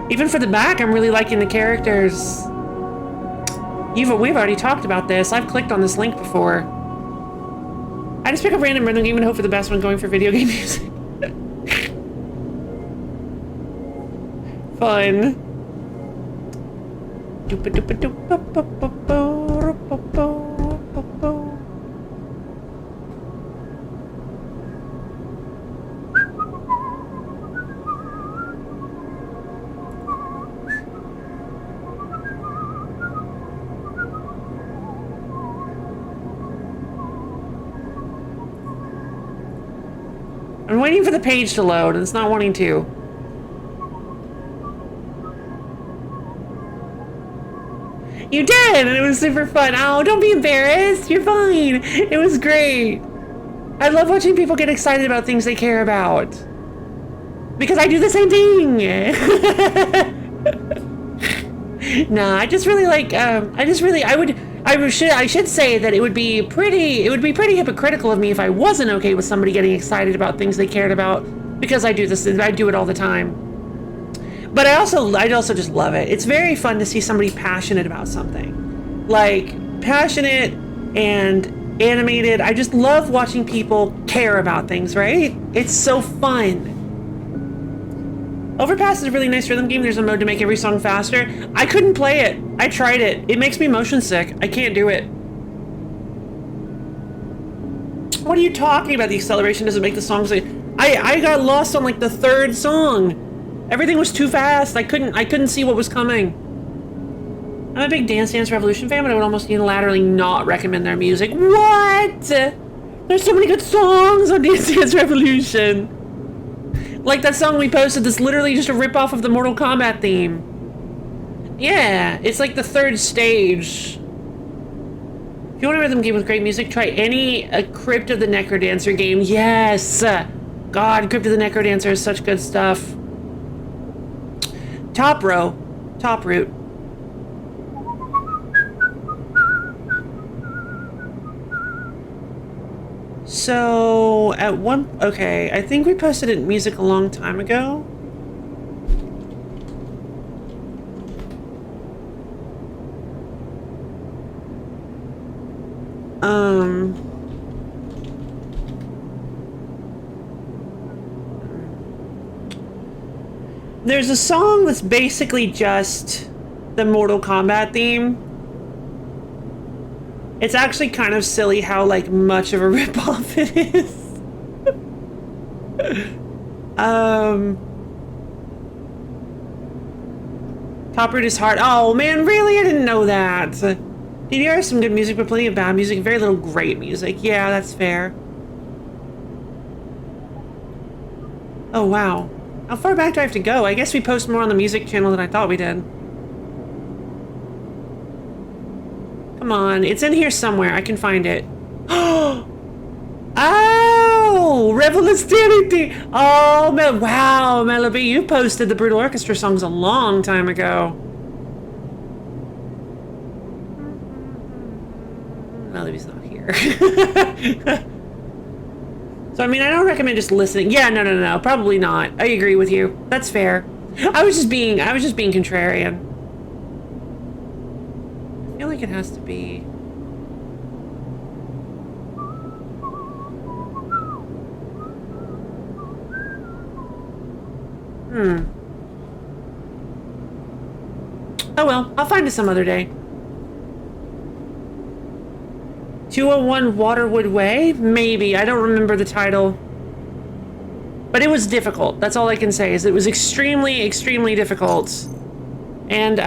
Even for the back, I'm really liking the characters. We've already talked about this. I've clicked on this link before. I just pick up random game and hope for the best when going for video game music. Fun. I'm waiting for the page to load, and it's not wanting to. You did, and it was super fun. Oh, don't be embarrassed. You're fine. It was great. I love watching people get excited about things they care about. Because I do the same thing. Nah, I just really like, I should say that it would be pretty hypocritical of me if I wasn't okay with somebody getting excited about things they cared about, because I do it all the time. But I also just love it. It's very fun to see somebody passionate about something. Like, passionate and animated. I just love watching people care about things, right? It's so fun. Overpass is a really nice rhythm game. There's a mode to make every song faster. I couldn't play it. I tried it. It makes me motion sick. I can't do it. What are you talking about? The acceleration doesn't make the songs. I got lost on like the third song. Everything was too fast. I couldn't see what was coming. I'm a big Dance Dance Revolution fan, but I would almost unilaterally not recommend their music. What? There's so many good songs on Dance Dance Revolution. Like that song we posted that's literally just a ripoff of the Mortal Kombat theme. Yeah, it's like the third stage. If you want a rhythm game with great music, try any Crypt of the Necrodancer game. Yes! God, Crypt of the Necrodancer is such good stuff. Top row. Top root. So, okay, I think we posted it music a long time ago. There's a song that's basically just the Mortal Kombat theme. It's actually kind of silly how, like, much of a ripoff it is. Top Root is hard. Oh, man, really? I didn't know that. DDR has some good music, but plenty of bad music. Very little great music. Yeah, that's fair. Oh, wow. How far back do I have to go? I guess we post more on the music channel than I thought we did. Come on, it's in here somewhere. I can find it. Oh! Revolutionary! Oh, wow, Melody, you posted the Brutal Orchestra songs a long time ago. Melody's not here. So, I mean, I don't recommend just listening. Yeah, no, probably not. I agree with you. That's fair. I was just being contrarian. I feel like it has to be. Oh well, I'll find it some other day. 201 Waterwood Way? Maybe. I don't remember the title. But it was difficult. That's all I can say, is it was extremely, extremely difficult. And,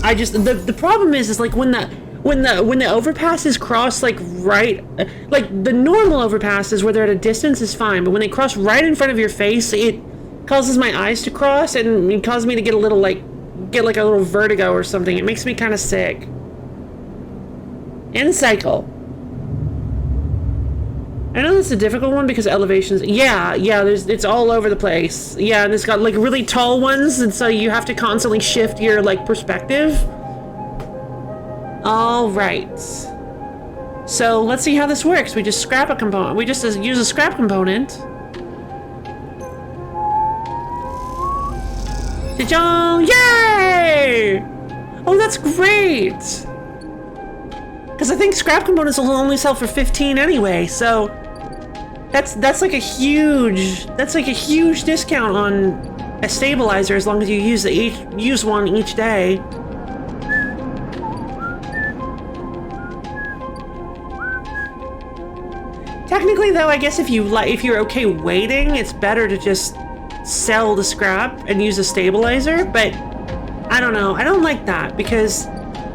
I just, the problem is like when the overpasses cross like right, like the normal overpasses where they're at a distance is fine, but when they cross right in front of your face, it causes my eyes to cross and it causes me to get a little like, a little vertigo or something. It makes me kind of sick. And cycle. I know that's a difficult one because elevations. Yeah, it's all over the place. Yeah, and it's got like really tall ones, and so you have to constantly shift your like perspective. All right. So let's see how this works. We just scrap a component. We just use a scrap component. Ta-da! Yay! Oh, that's great! Because I think scrap components will only sell for 15 anyway, so that's like a huge discount on a stabilizer as long as you use one each day. Technically, though, I guess if you're okay waiting, it's better to just sell the scrap and use a stabilizer, but I don't know. I don't like that because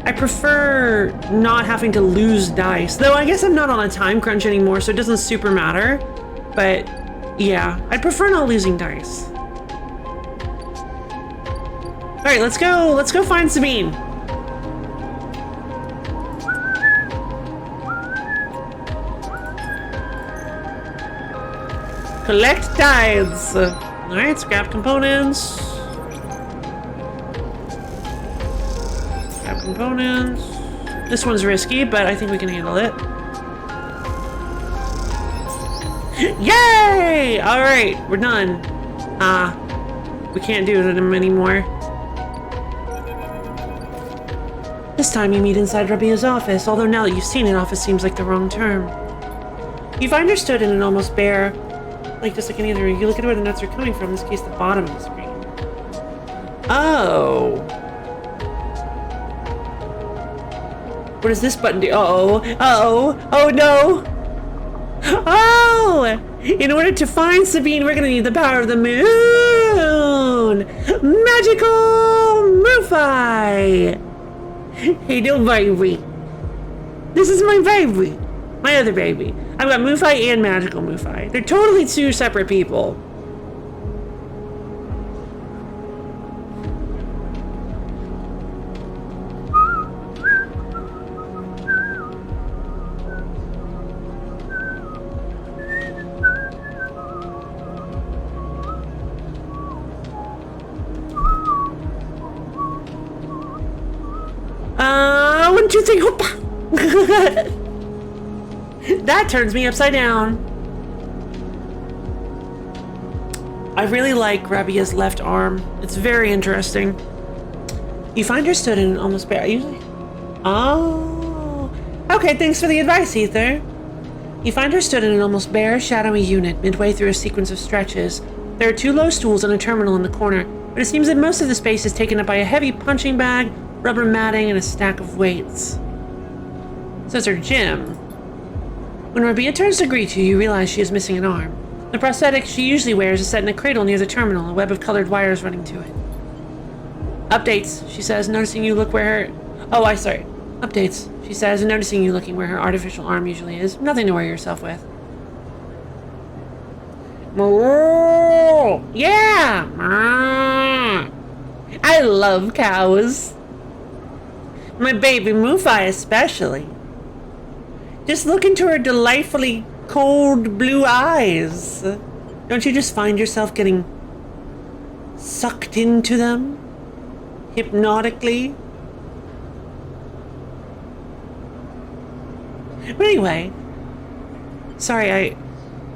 I prefer not having to lose dice. Though I guess I'm not on a time crunch anymore, so it doesn't super matter. But yeah, I'd prefer not losing dice. All right, let's go find Sabine. Collect tithes. All right, scrap components. Components. This one's risky, but I think we can handle it. Yay! All right, we're done. We can't do them anymore. This time you meet inside Rabia's office, although now that you've seen it, office seems like the wrong term. You find her stood in an almost bare, like just like any other room. You look at where the notes are coming from, in this case the bottom of the screen. Oh. What does this button do? Uh-oh. Uh-oh. Oh, no. Oh! In order to find Sabine, we're gonna need the power of the moon! Magical Moofy! Hey, no baby. This is my baby. My other baby. I've got Moofy and Magical Moofy. They're totally two separate people. One, two, three, hoppa! That turns me upside down. I really like Rabia's left arm. It's very interesting. You find her stood in almost bare. Usually. Oh. Okay, thanks for the advice, Ether. You find her stood in an almost bare, shadowy unit midway through a sequence of stretches. There are two low stools and a terminal in the corner, but it seems that most of the space is taken up by a heavy punching bag, rubber matting, and a stack of weights. So it's her gym. When Rabia turns to greet you, you realize she is missing an arm. The prosthetic she usually wears is set in a cradle near the terminal, a web of colored wires running to it. Updates, she says, noticing you look where her... Updates, she says, noticing you looking where her artificial arm usually is. Nothing to worry yourself with. Yeah! I love cows. My baby Moofy especially. Just look into her delightfully cold blue eyes. Don't you just find yourself getting sucked into them? Hypnotically? But anyway, sorry,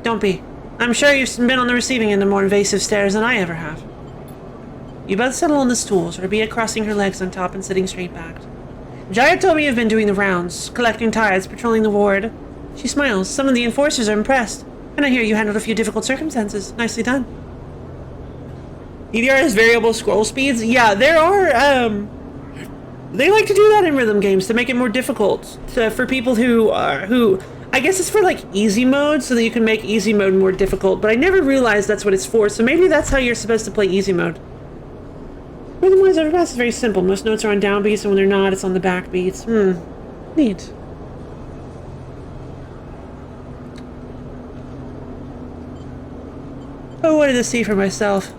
don't be. I'm sure you've been on the receiving end of more invasive stares than I ever have. You both settle on the stools, Rabia crossing her legs on top and sitting straight backed. Jaya told me you've been doing the rounds, collecting tithes, patrolling the ward. She smiles. Some of the enforcers are impressed. And I hear you handled a few difficult circumstances. Nicely done. EDR has variable scroll speeds? Yeah, there are, they like to do that in rhythm games to make it more difficult for people who I guess it's for like easy mode so that you can make easy mode more difficult, but I never realized that's what it's for, so maybe that's how you're supposed to play easy mode. Rhythm-wise, Overpass is very simple. Most notes are on downbeats, and when they're not, it's on the backbeats. Neat. Oh, what did I see for myself?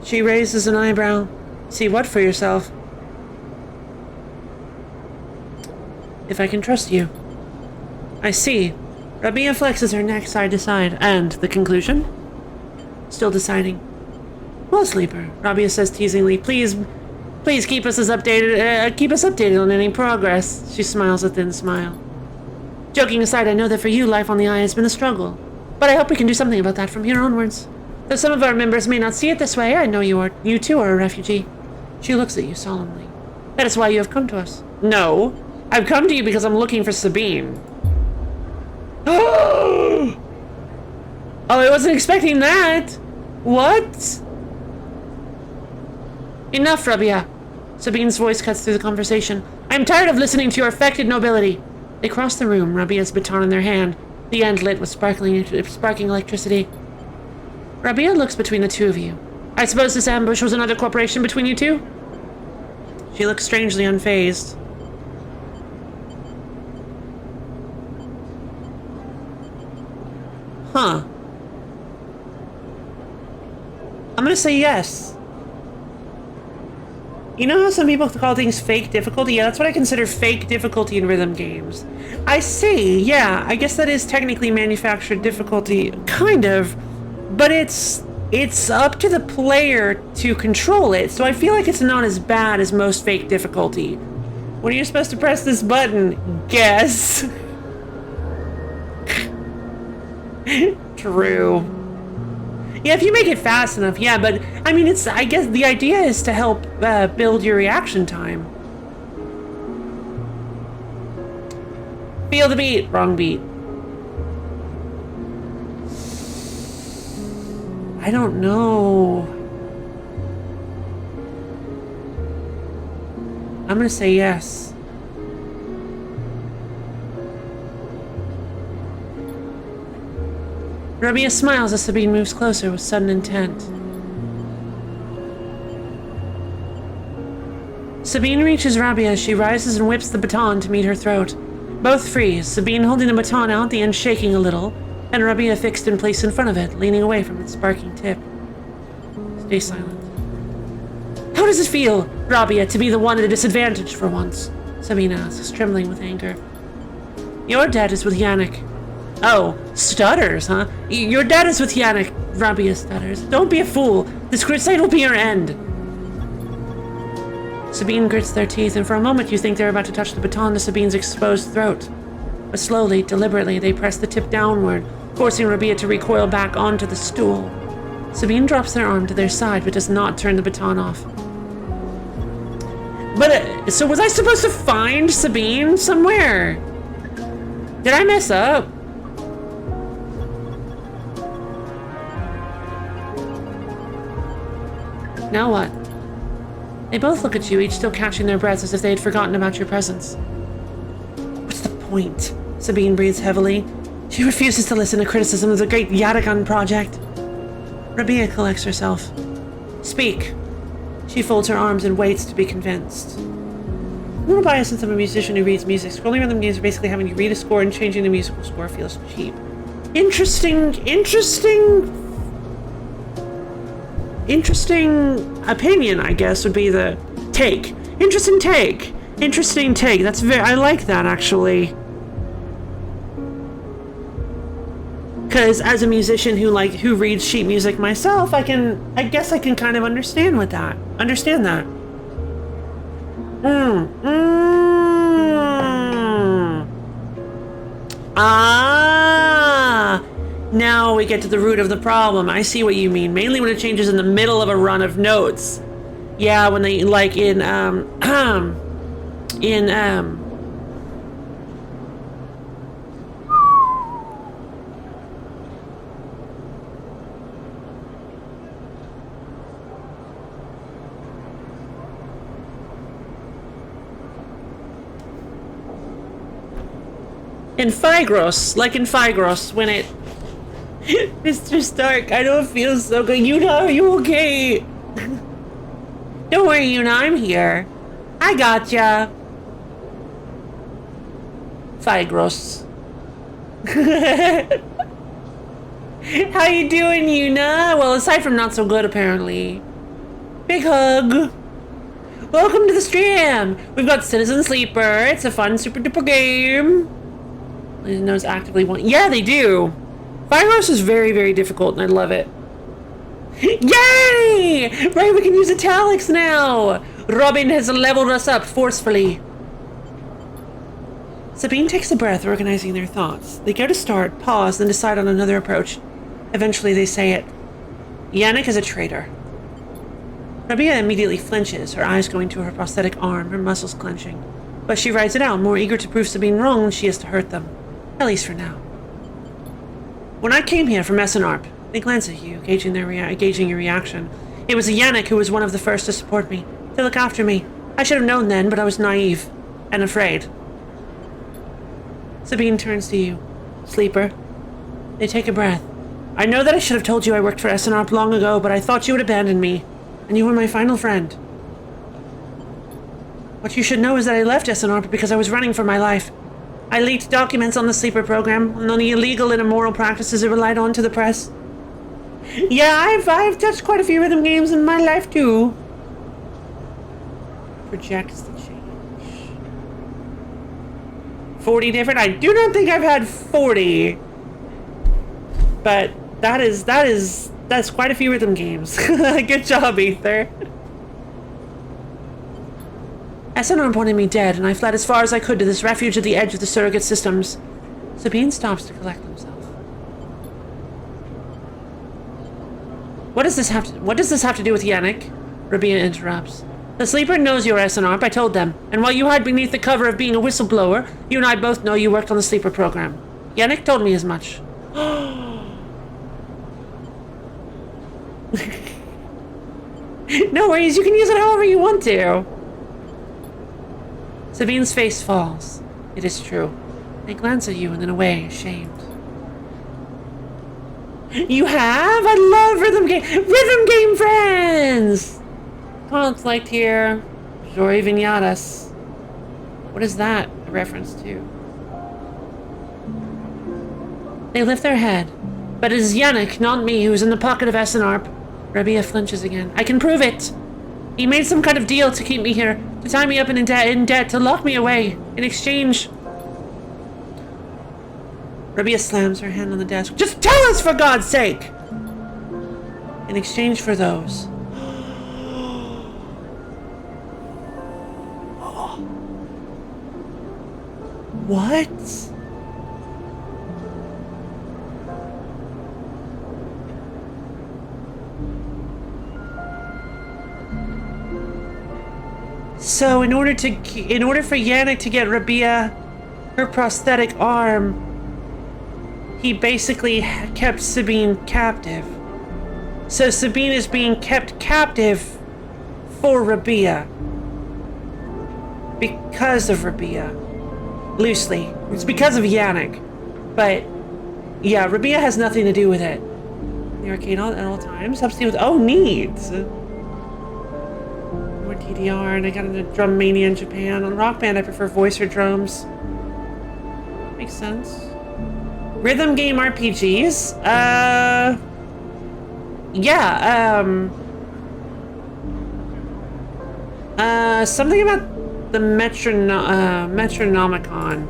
She raises an eyebrow. See what for yourself? if I can trust you. I see. Rabia flexes her neck side to side. And the conclusion? Still deciding. Well, Sleeper, Rabia says teasingly, please keep us updated on any progress. She smiles a thin smile. Joking aside, I know that for you, life on the Eye has been a struggle. But I hope we can do something about that from here onwards. Though some of our members may not see it this way, I know you too are a refugee. She looks at you solemnly. That is why you have come to us. No, I've come to you because I'm looking for Sabine. Oh, I wasn't expecting that. What? Enough, Rabia. Sabine's voice cuts through the conversation. I'm tired of listening to your affected nobility. They cross the room, Rabia's baton in their hand, the end lit with sparking electricity. Rabia looks between the two of you. I suppose this ambush was another cooperation between you two? She looks strangely unfazed. Huh. I'm gonna say yes. You know how some people call things fake difficulty? Yeah, that's what I consider fake difficulty in rhythm games. I see, yeah, I guess that is technically manufactured difficulty, kind of, but it's up to the player to control it, so I feel like it's not as bad as most fake difficulty. When are you supposed to press this button? Guess. True. Yeah, if you make it fast enough, yeah, but I mean, I guess the idea is to help build your reaction time. Feel the beat. Wrong beat. I don't know. I'm gonna say yes. Rabia smiles as Sabine moves closer with sudden intent. Sabine reaches Rabia as she rises and whips the baton to meet her throat. Both freeze, Sabine holding the baton out, the end shaking a little, and Rabia fixed in place in front of it, leaning away from its sparking tip. Stay silent. How does it feel, Rabia, to be the one at a disadvantage for once? Sabine asks, trembling with anger. Your dad is with Yannick. Oh, stutters, huh? Your dad is with Yannick, Rabia stutters. Don't be a fool. This crusade will be your end. Sabine grits their teeth, and for a moment you think they're about to touch the baton to Sabine's exposed throat. But slowly, deliberately, they press the tip downward, forcing Rabia to recoil back onto the stool. Sabine drops their arm to their side, but does not turn the baton off. But, so was I supposed to find Sabine somewhere? Did I mess up? Now what? They both look at you, each still catching their breaths as if they had forgotten about your presence. What's the point? Sabine breathes heavily. She refuses to listen to criticism of the great Yatagan project. Rabia collects herself. Speak. She folds her arms and waits to be convinced. I'm not biased since I'm a musician who reads music. Scrolling around the games are basically having you read a score and changing the musical score feels cheap. Interesting opinion, I guess, would be the take. Interesting take. That's I like that, actually. Because as a musician who reads sheet music myself, I guess I can kind of understand that. Ah! Now we get to the root of the problem. I see what you mean. Mainly when it changes in the middle of a run of notes. Yeah, when they, like in Figros, when it... Mr. Stark, I don't feel so good. Yuna, are you okay? Don't worry, Yuna, I'm here. I gotcha. Figros. How you doing, Yuna? Well, aside from not so good, apparently. Big hug. Welcome to the stream! We've got Citizen Sleeper. It's a fun, super duper game. Knows actively want. Yeah, they do. Fyros is very, very difficult, and I love it. Yay! Right, we can use italics now! Robin has leveled us up forcefully. Sabine takes a breath, organizing their thoughts. They go to start, pause, then decide on another approach. Eventually, they say it. Yannick is a traitor. Rabia immediately flinches, her eyes going to her prosthetic arm, her muscles clenching. But she rides it out, more eager to prove Sabine wrong than she is to hurt them. At least for now. When I came here from Essenarp, they glance at you, gauging your reaction. It was Yannick who was one of the first to support me, to look after me. I should have known then, but I was naive and afraid. Sabine turns to you. Sleeper. They take a breath. I know that I should have told you I worked for Essenarp long ago, but I thought you would abandon me, and you were my final friend. What you should know is that I left Essenarp because I was running for my life. I leaked documents on the Sleeper program, and on the illegal and immoral practices it relied on to the press. Yeah, I've touched quite a few rhythm games in my life too. Projects the change. 40 different? I do not think I've had 40. But that's quite a few rhythm games. Good job, Ether. Essenarp wanted me dead, and I fled as far as I could to this refuge at the edge of the surrogate systems. Sabine stops to collect himself. What does this have to do with Yannick? Rabia interrupts. The Sleeper knows you're Essenarp, I told them. And while you hide beneath the cover of being a whistleblower, you and I both know you worked on the Sleeper program. Yannick told me as much. No worries, you can use it however you want to. Sabine's face falls. It is true. They glance at you and then away, ashamed. You have? I love rhythm game friends! Conflict here. Jory Vignatas. What is that a reference to? They lift their head. But it is Yannick, not me, who's in the pocket of Essenarp. Rabia flinches again. I can prove it! He made some kind of deal to keep me here, to tie me up in debt, to lock me away. In exchange... Rabia slams her hand on the desk. Just tell us, for God's sake! In exchange for those... What? So in order for Yannick to get Rabia her prosthetic arm, he basically kept Sabine captive. So Sabine is being kept captive for Rabia. Because of Rabia. Loosely. It's because of Yannick. But, yeah, Rabia has nothing to do with it. The arcade at all times. Substitute with... Oh, neat! More DDR, and I got into Drum Mania in Japan. On Rock Band, I prefer voice or drums. Makes sense. Rhythm game RPGs? Yeah, something about the Metronomicon.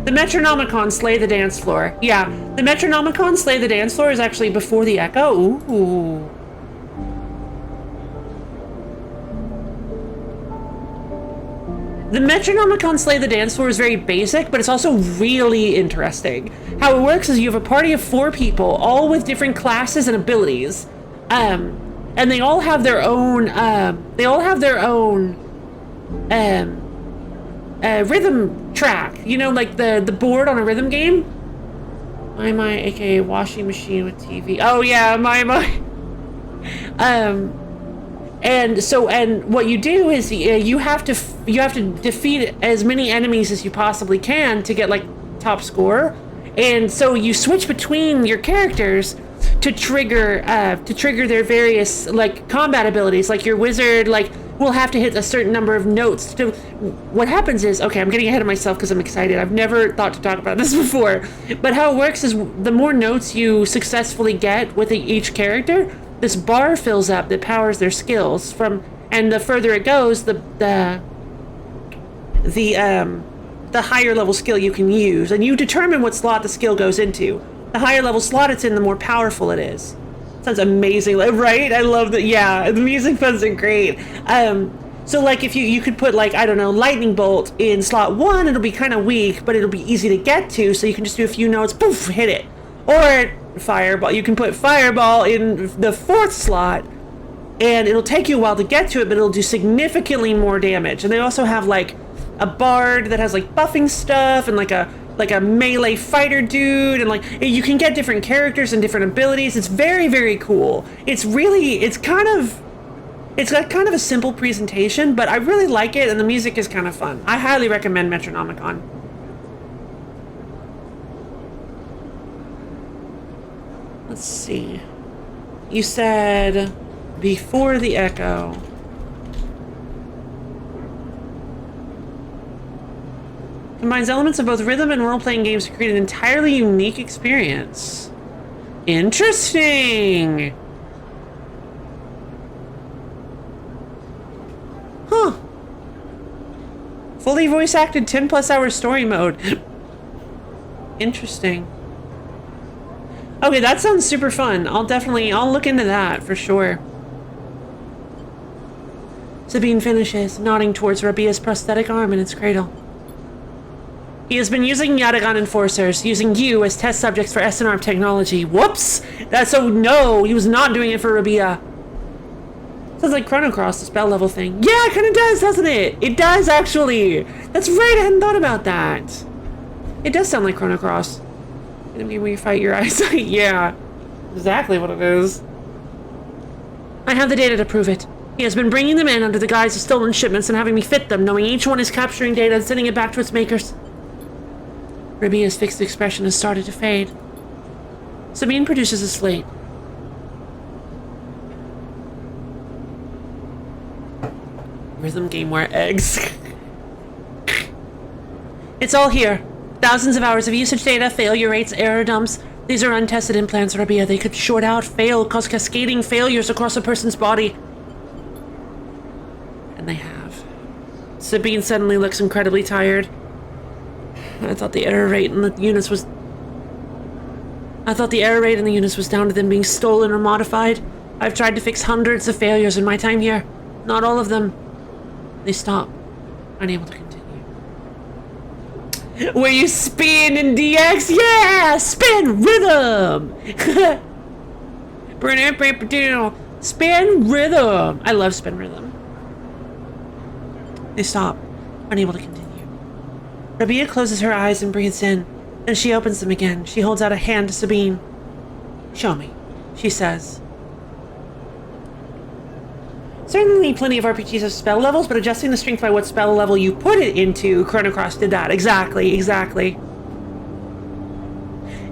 The Metronomicon Slay the Dance Floor. Yeah, the Metronomicon Slay the Dance Floor is actually before the Echo. Ooh. The Metronomicon Slay the Dance Floor is very basic, but it's also really interesting. How it works is you have a party of 4 people, all with different classes and abilities. And they all have their own, rhythm track. You know, like the board on a rhythm game? My, aka washing machine with TV. Oh yeah, my. And what you do is you have to defeat as many enemies as you possibly can to get like top score. And so you switch between your characters to trigger their various like combat abilities. Like your wizard like will have to hit a certain number of notes to... What happens is... Okay, I'm getting ahead of myself because I'm excited. I've never thought to talk about this before. But how it works is the more notes you successfully get with each character, this bar fills up that powers their skills from... And the further it goes, the higher level skill you can use. And you determine what slot the skill goes into. The higher level slot it's in, the more powerful it is. Sounds amazing, right? I love that. Yeah, the music wasn't great. So like if you could put like, I don't know, lightning bolt in slot 1, it'll be kind of weak, but it'll be easy to get to, so you can just do a few notes, poof, hit it. Or fireball, you can put fireball in the 4th slot, and it'll take you a while to get to it, but it'll do significantly more damage. And they also have like a bard that has like buffing stuff, and like a melee fighter dude, and like you can get different characters and different abilities. It's very, very cool. It's got kind of a simple presentation, but I really like it, and the music is kind of fun. I highly recommend Metronomicon. Let's see. You said before the echo. Combines elements of both rhythm and role-playing games to create an entirely unique experience. Interesting! Huh. Fully voice-acted 10+ hour story mode. Interesting. Okay, that sounds super fun. I'll look into that for sure. Sabine finishes, nodding towards Rabia's prosthetic arm in its cradle. He has been using Yatagan enforcers, using you as test subjects for SNR technology. Whoops! No, he was not doing it for Rabia. Sounds like Chrono Cross, the spell level thing. Yeah, it kind of does, doesn't it? It does, actually. That's right, I hadn't thought about that. It does sound like Chrono Cross. When you fight your eyesight. Yeah, exactly what it is. I have the data to prove it. He has been bringing them in under the guise of stolen shipments and having me fit them, knowing each one is capturing data and sending it back to its makers. Rabia's fixed expression has started to fade. Sabine produces a slate. Rhythm gameware eggs. It's all here. Thousands of hours of usage data, failure rates, error dumps. These are untested implants, Rabia. They could short out, fail, cause cascading failures across a person's body. And they have. Sabine suddenly looks incredibly tired. I thought the error rate in the units was down to them being stolen or modified. I've tried to fix hundreds of failures in my time here. Not all of them. They stop. Unable to continue. Where you spin in DX? Yeah! Spin rhythm! Spin rhythm! I love spin rhythm. They stop. Unable to continue. Rabia closes her eyes and breathes in. Then she opens them again. She holds out a hand to Sabine. Show me, she says. Certainly plenty of RPGs have spell levels, but adjusting the strength by what spell level you put it into, Chrono Cross did that. Exactly.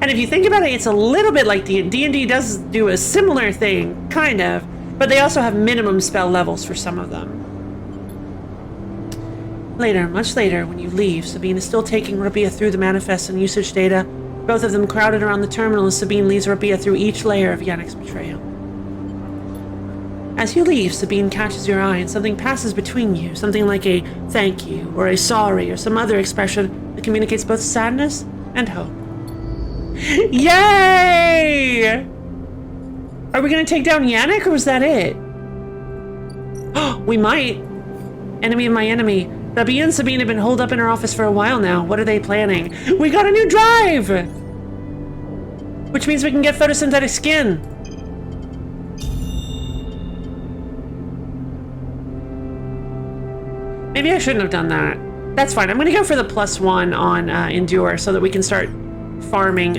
And if you think about it, it's a little bit like D&D does do a similar thing, kind of, but they also have minimum spell levels for some of them. Later, much later, when you leave, Sabine is still taking Rabia through the manifest and usage data, both of them crowded around the terminal as Sabine leads Rabia through each layer of Yannick's betrayal. As you leave, Sabine catches your eye and something passes between you, something like a thank you, or a sorry, or some other expression that communicates both sadness and hope. Yay! Are we gonna take down Yannick, or was that it? We might. Enemy of my enemy. Rabia and Sabine have been holed up in her office for a while now. What are they planning? We got a new drive! Which means we can get photosynthetic skin. Maybe I shouldn't have done that. That's fine. I'm gonna go for the +1 on Endure so that we can start farming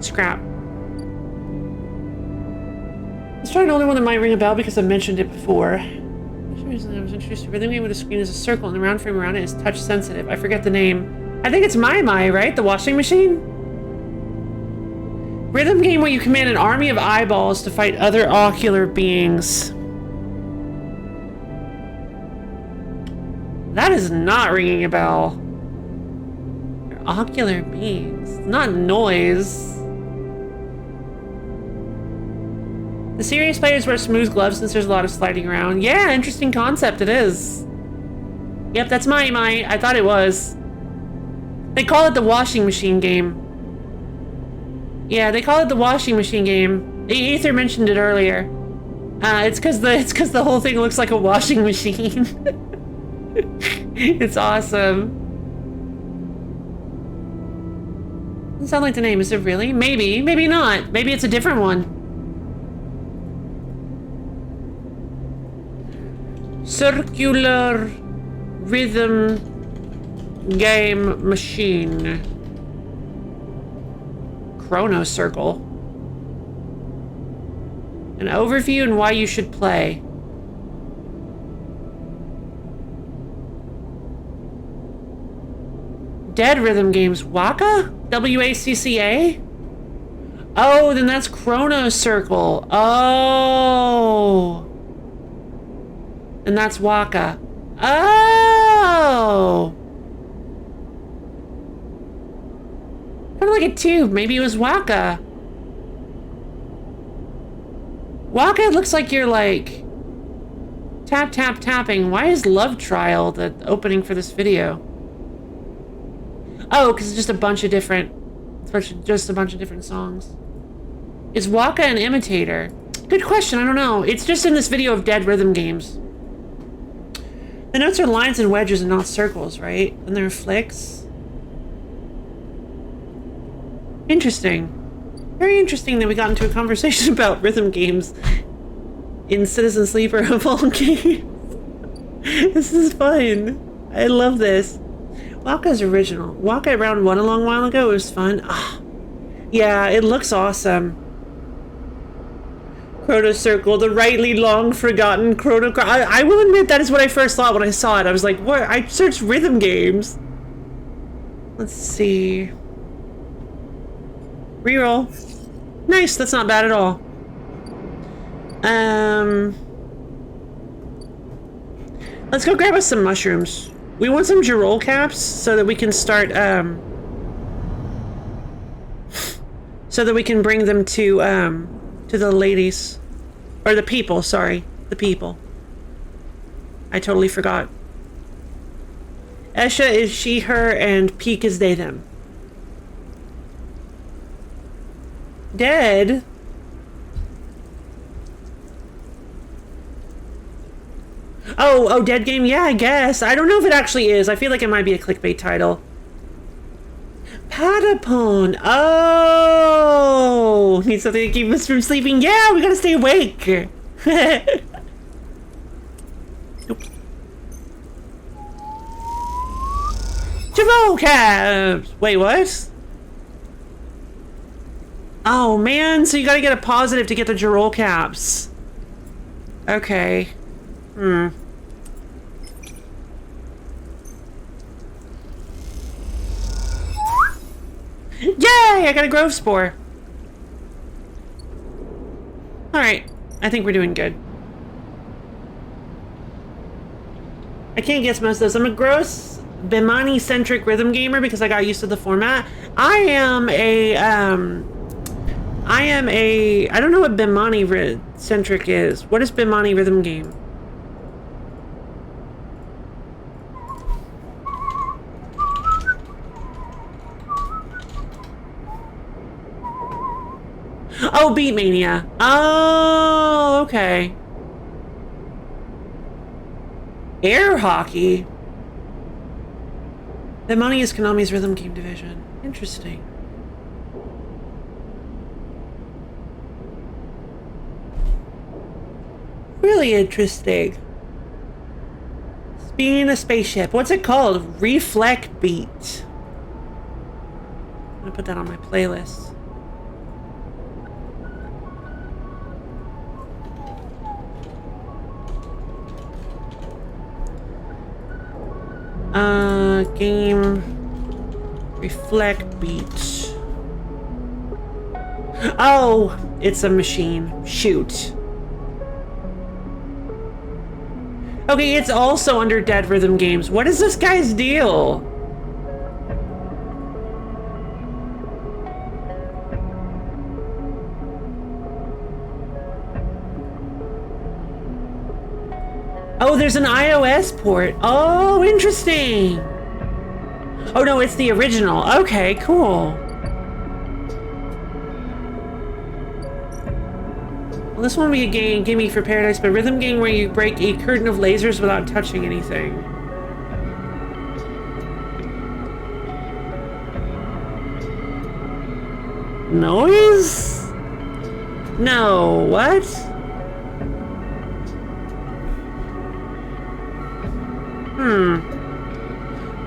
scrap. Let's try another one that might ring a bell because I mentioned it before. Recently I was introduced to a rhythm game with a screen as a circle and the round frame around it is touch sensitive. I forget the name. I think it's My, right? The washing machine? Rhythm game where you command an army of eyeballs to fight other ocular beings. That is not ringing a bell. They're ocular beings, not noise. The serious players wear smooth gloves since there's a lot of sliding around. Yeah, interesting concept it is. Yep, that's my I thought it was. They call it the washing machine game. Yeah, they call it the washing machine game. Aether mentioned it earlier. It's because the whole thing looks like a washing machine. It's awesome. Doesn't sound like the name. Is it really? Maybe. Maybe not. Maybe it's a different one. Circular rhythm game machine. Chrono Circle. An overview and why you should play. Dead rhythm games. Waka? W-A-C-C-A? Oh, then that's Chrono Circle. Oh. And that's Waka. Oh. Kind of like a tube. Maybe it was Waka. Waka looks like you're like tap, tap, tapping. Why is Love Trial the opening for this video? Oh, because it's just a bunch of different, just a bunch of different songs. Is Waka an imitator? Good question. I don't know. It's just in this video of dead rhythm games. The notes are lines and wedges and not circles, right? And they're flicks. Interesting. Very interesting that we got into a conversation about rhythm games in Citizen Sleeper of all games. This is fun. I love this. Waka's original. Waka round one a long while ago. It was fun. Ah, yeah, it looks awesome. Chrono Circle, the rightly long forgotten Chrono. I will admit that is what I first thought when I saw it. I was like, what? I searched rhythm games. Let's see. Reroll. Nice, that's not bad at all. Let's go grab us some mushrooms. We want some Girol caps so that we can start, so that we can bring them to the ladies. Or the people, sorry. The people. I totally forgot. Esha is she, her, and Peek is they, them. Dead? Oh, dead game? Yeah, I guess. I don't know if it actually is. I feel like it might be a clickbait title. Patapon. Oh, need something to keep us from sleeping. Yeah, we gotta stay awake. Nope. Girol caps. Wait, what? Oh man, so you gotta get a positive to get the Girol caps. Okay. Yay! I got a Grove Spore. Alright. I think we're doing good. I can't guess most of those. I'm a gross Bemani-centric rhythm gamer because I got used to the format. I am a, I don't know what Bemani-centric is. What is Bemani rhythm game? Oh, Beatmania. Oh, okay. Air hockey. Bemani is Konami's rhythm game division. Interesting. Really interesting. Being in a spaceship. What's it called? Reflect Beat. I'm gonna put that on my playlist. Game Reflect Beat. Oh, it's a machine. Shoot. Okay, it's also under Dead Rhythm Games. What is this guy's deal? Oh, there's an iOS port. Oh, interesting. Oh no, it's the original. Okay, cool. Well, this won't be a game, Gimme for Paradise, but a rhythm game where you break a curtain of lasers without touching anything. Noise? No, what?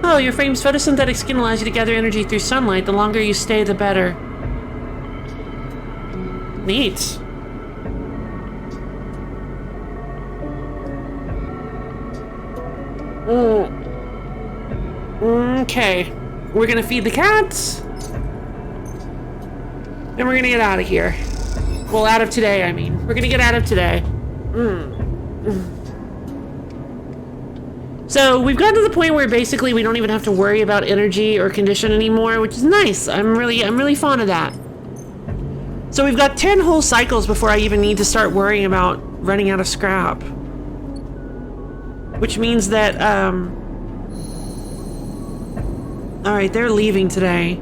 Oh, your frame's photosynthetic skin allows you to gather energy through sunlight. The longer you stay, the better. Neat. Okay. We're gonna feed the cats. And we're gonna get out of here. Well, out of today, I mean. We're gonna get out of today. So we've gotten to the point where basically we don't even have to worry about energy or condition anymore, which is nice. I'm really fond of that. So we've got 10 whole cycles before I even need to start worrying about running out of scrap. Which means that, alright, they're leaving today.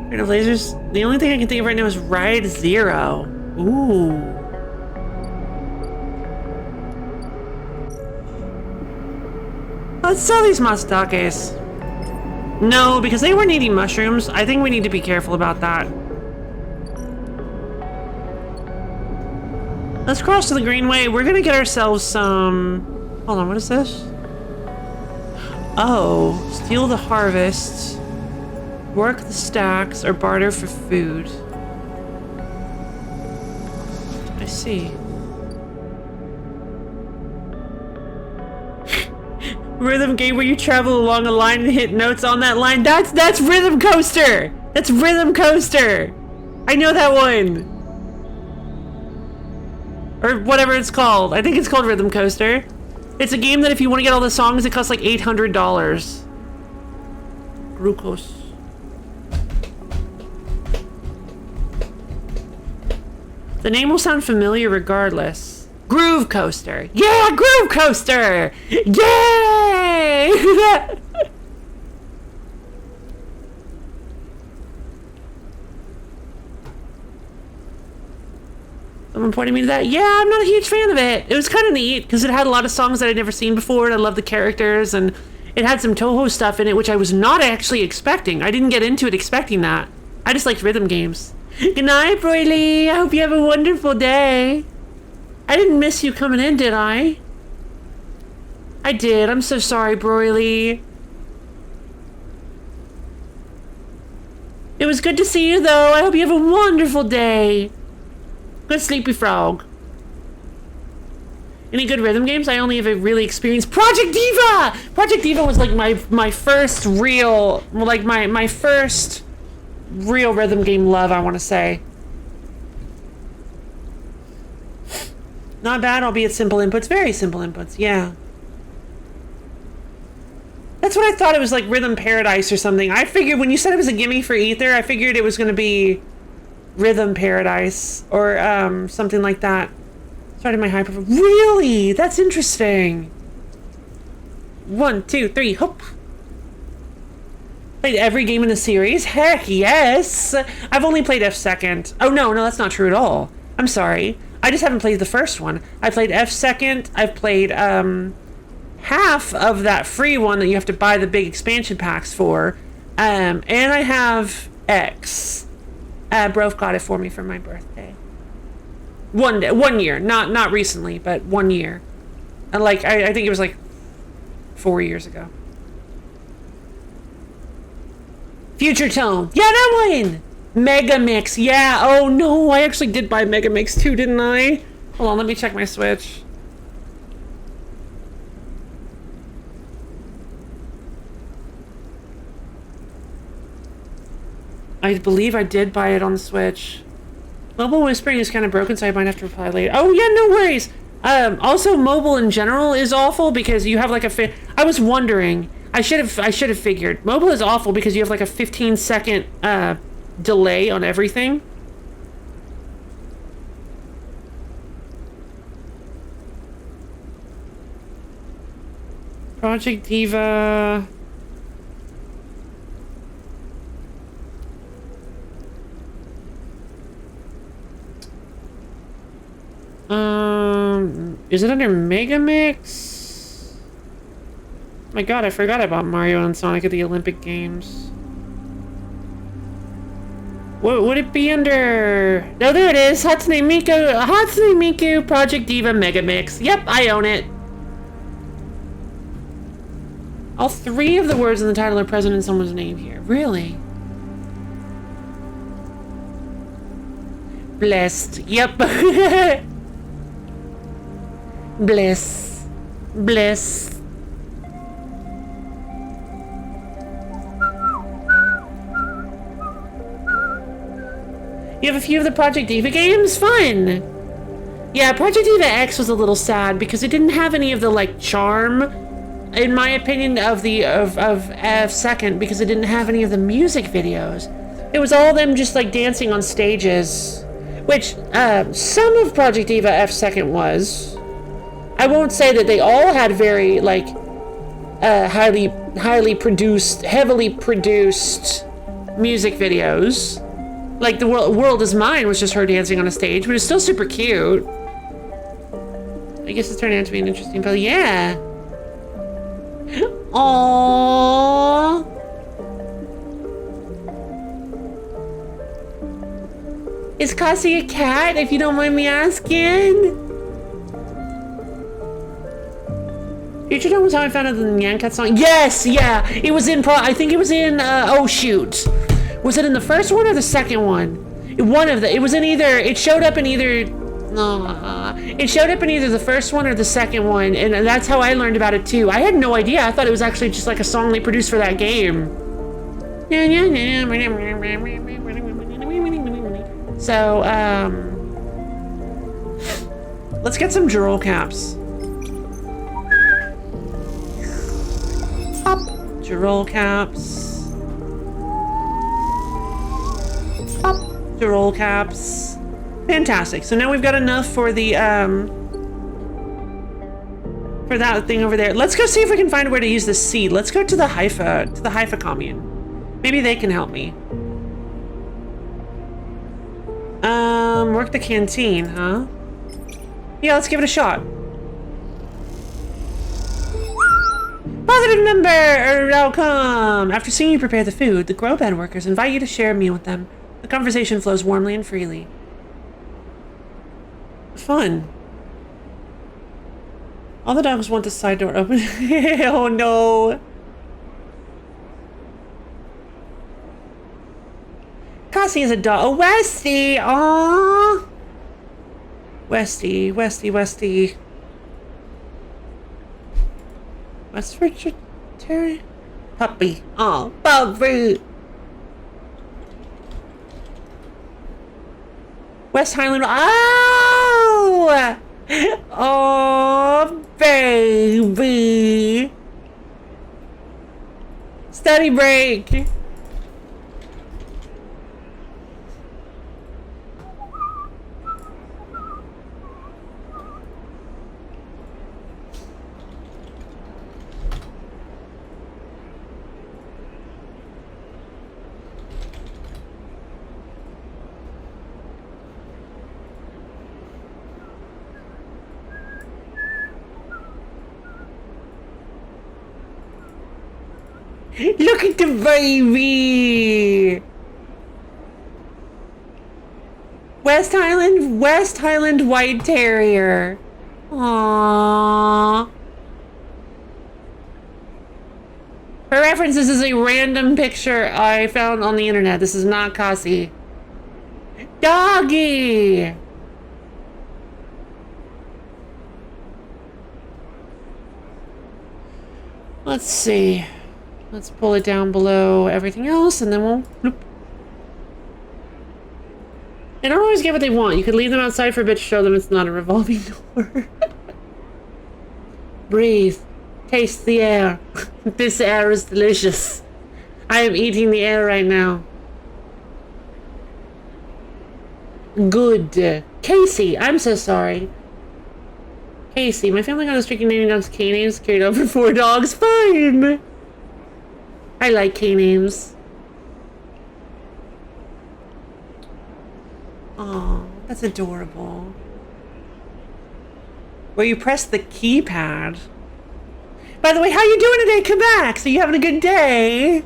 Curtain of lasers. The only thing I can think of right now is Ride Zero. Ooh. Let's sell these mastaques. No, because they weren't eating mushrooms. I think we need to be careful about that. Let's cross to the Greenway. We're gonna get ourselves some... Hold on, what is this? Oh, steal the harvests, work the stacks, or barter for food. I see. Rhythm game where you travel along a line and hit notes on that line. That's Rhythm Coaster! That's Rhythm Coaster! I know that one! Or whatever it's called. I think it's called Rhythm Coaster. It's a game that if you want to get all the songs, it costs like $800. Glucose. The name will sound familiar regardless. Groove Coaster. Yeah, Groove Coaster! Yay! Someone pointed me to that. Yeah, I'm not a huge fan of it. It was kind of neat because it had a lot of songs that I'd never seen before, and I love the characters, and it had some Toho stuff in it, which I was not actually expecting. I didn't get into it expecting that. I just liked rhythm games. Good night, Broily. I hope you have a wonderful day. I didn't miss you coming in, did I? I did. I'm so sorry, Broily. It was good to see you, though. I hope you have a wonderful day. Good sleepy frog. Any good rhythm games? I only have really experienced Project Diva! Project Diva was like my first real, like my first real rhythm game love, I want to say. Not bad, albeit simple inputs. Very simple inputs, yeah. That's what I thought it was, like Rhythm Paradise or something. I figured when you said it was a gimme for Ether, I figured it was going to be Rhythm Paradise or something like that. Started my hyper. Really? That's interesting. 1, 2, 3, hop. Played every game in the series? Heck yes! I've only played F2nd. Oh no, that's not true at all. I'm sorry. I just haven't played the first one. I played F2nd. I've played half of that free one that you have to buy the big expansion packs for. And I have X. Brof got it for me for my birthday. 1 year, not recently, but 1 year. And like I think it was like 4 years ago. Future Tone. Yeah, that one! Mega Mix. Yeah. Oh no, I actually did buy Mega Mix too, didn't I? Hold on, let me check my Switch. I believe I did buy it on the Switch. Mobile Whispering is kind of broken, so I might have to reply later. Oh yeah, no worries. Also, mobile in general is awful because you have like I was wondering. I should have figured. Mobile is awful because you have like a 15-second delay on everything. Project Diva. Is it under Megamix? My god, I forgot about Mario and Sonic at the Olympic Games. What would it be under? No, there it is. Hatsune Miku Project Diva Megamix. Yep, I own it. All 3 of the words in the title are present in someone's name here. Really? Blessed. Yep. Bliss. Bliss. You have a few of the Project Diva games? Fun! Yeah, Project Diva X was a little sad because it didn't have any of the, like, charm, in my opinion, of F2, because it didn't have any of the music videos. It was all them just, like, dancing on stages, which, some of Project Diva F2 was. I won't say that they all had very, like, heavily produced music videos. Like, the world is mine was just her dancing on a stage, but it's still super cute. I guess it's turning out to be an interesting film. Yeah. Aww. Is Cassie a cat, if you don't mind me asking? Future Dawn was how I found out the Nyan Cat song. Yes, yeah. It was in I think it was in, oh shoot. Was it in the first one or the second one? One of the, it was in either, it showed up in either, it showed up in either the first one or the second one, and that's how I learned about it too. I had no idea. I thought it was actually just like a song they produced for that game. So, let's get some Droll caps. Droll caps. Droll caps. Fantastic. So now we've got enough for the, for that thing over there. Let's go see if we can find where to use this seed. Let's go to the Haifa commune. Maybe they can help me. Work the canteen, huh? Yeah, let's give it a shot. Positive number or outcome. After seeing you prepare the food, the grow bed workers invite you to share a meal with them. The conversation flows warmly and freely. Fun. All the dogs want the side door open. Oh no. Cassie is a dog. Oh, Westy. Aww. Westy. West Richard Terry? Puppy. Oh, puppy. West Highland. Oh! Oh, baby. Study break. Look at the baby! West Highland White Terrier. Aww. For reference, this is a random picture I found on the internet. This is not Cassie. Doggy! Let's see. Let's pull it down below everything else, and then we'll bloop. They don't always get what they want. You could leave them outside for a bit to show them it's not a revolving door. Breathe. Taste the air. This air is delicious. I am eating the air right now. Good. Casey, I'm so sorry. Casey, my family got a streak of naming dogs K-names carried over 4 dogs. Fine. I like K-names. Oh, that's adorable. Where you press the keypad. By the way, how you doing today? Come back. So you having a good day?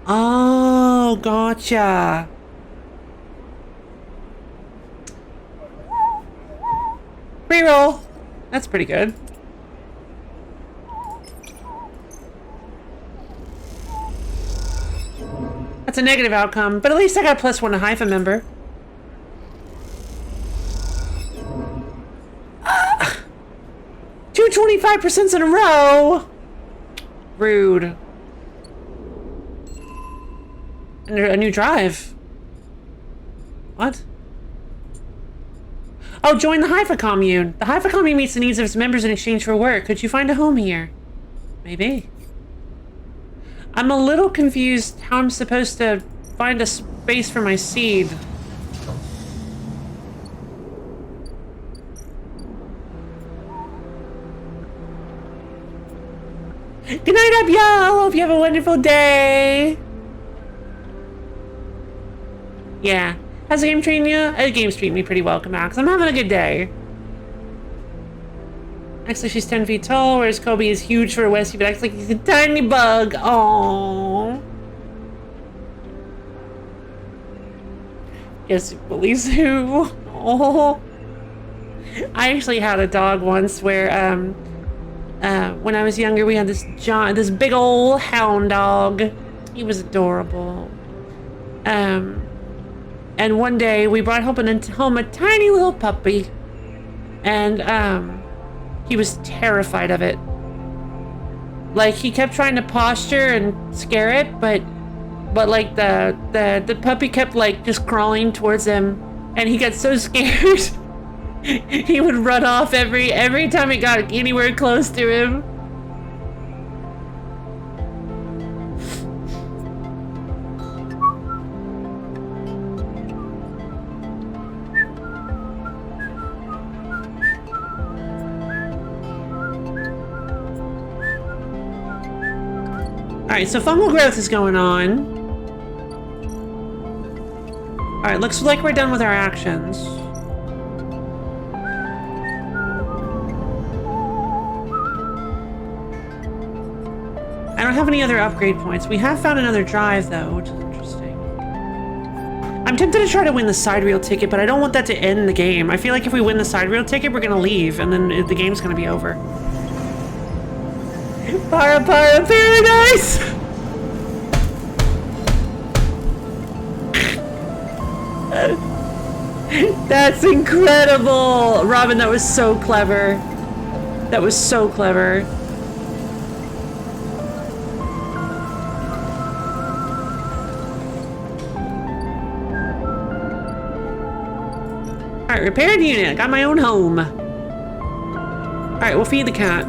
Oh, gotcha. Reroll. That's pretty good. That's a negative outcome, but at least I got +1 to Haifa member. 225% in a row. Rude. And a new drive. What? Oh, join the Haifa commune. The Haifa commune meets the needs of its members in exchange for work. Could you find a home here? Maybe. I'm a little confused how I'm supposed to find a space for my seed. Good night, up, y'all. Hope you have a wonderful day. Yeah. How's the game treating you? The game's treating me pretty well, Max. I'm having a good day. Actually, she's 10 feet tall, whereas Kobe is huge for a Westie, but acts like he's a tiny bug. Aww. Guess who bullies who? Oh. I actually had a dog once where, when I was younger, we had this big old hound dog. He was adorable. And one day we brought home a tiny little puppy, and he was terrified of it. Like, he kept trying to posture and scare it, but like the puppy kept like just crawling towards him, and he got so scared he would run off every time it got anywhere close to him. Alright, so fungal growth is going on. Alright, looks like we're done with our actions. I don't have any other upgrade points. We have found another drive, though, which is interesting. I'm tempted to try to win the side reel ticket, but I don't want that to end the game. I feel like if we win the side reel ticket, we're gonna leave, and then the game's gonna be over. Para Paradise! That's incredible! Robin, that was so clever. That was so clever. Alright, repaired unit. Got my own home. Alright, we'll feed the cat.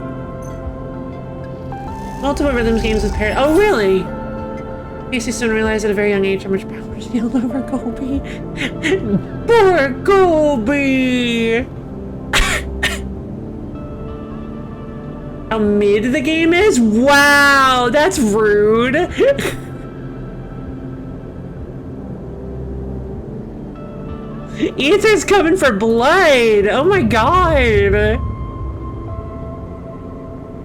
Multiple rhythms games with parrot. Oh, really? Casey soon realized at a very young age how much power she held over Colby. Poor Colby! How mid the game is? Wow, that's rude. Ether's coming for blood. Oh my god.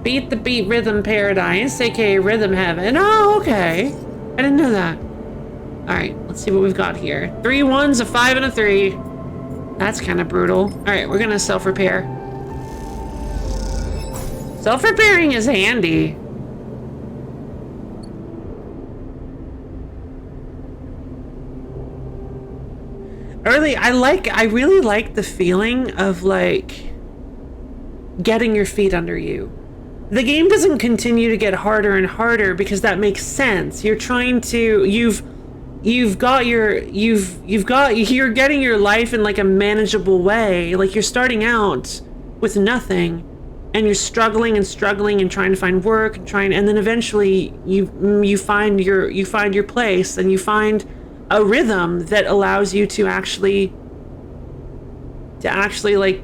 Beat the Beat Rhythm Paradise, aka Rhythm Heaven. Oh, okay. I didn't know that. Alright, let's see what we've got here. 3 1s, a 5, and a 3. That's kind of brutal. Alright, we're gonna self-repair. Self-repairing is handy. I really like the feeling of, like, getting your feet under you. The game doesn't continue to get harder and harder because that makes sense. You're trying to, you're getting your life in like a manageable way. Like you're starting out with nothing and you're struggling and trying to find work and then eventually you find your place and you find a rhythm that allows you to actually like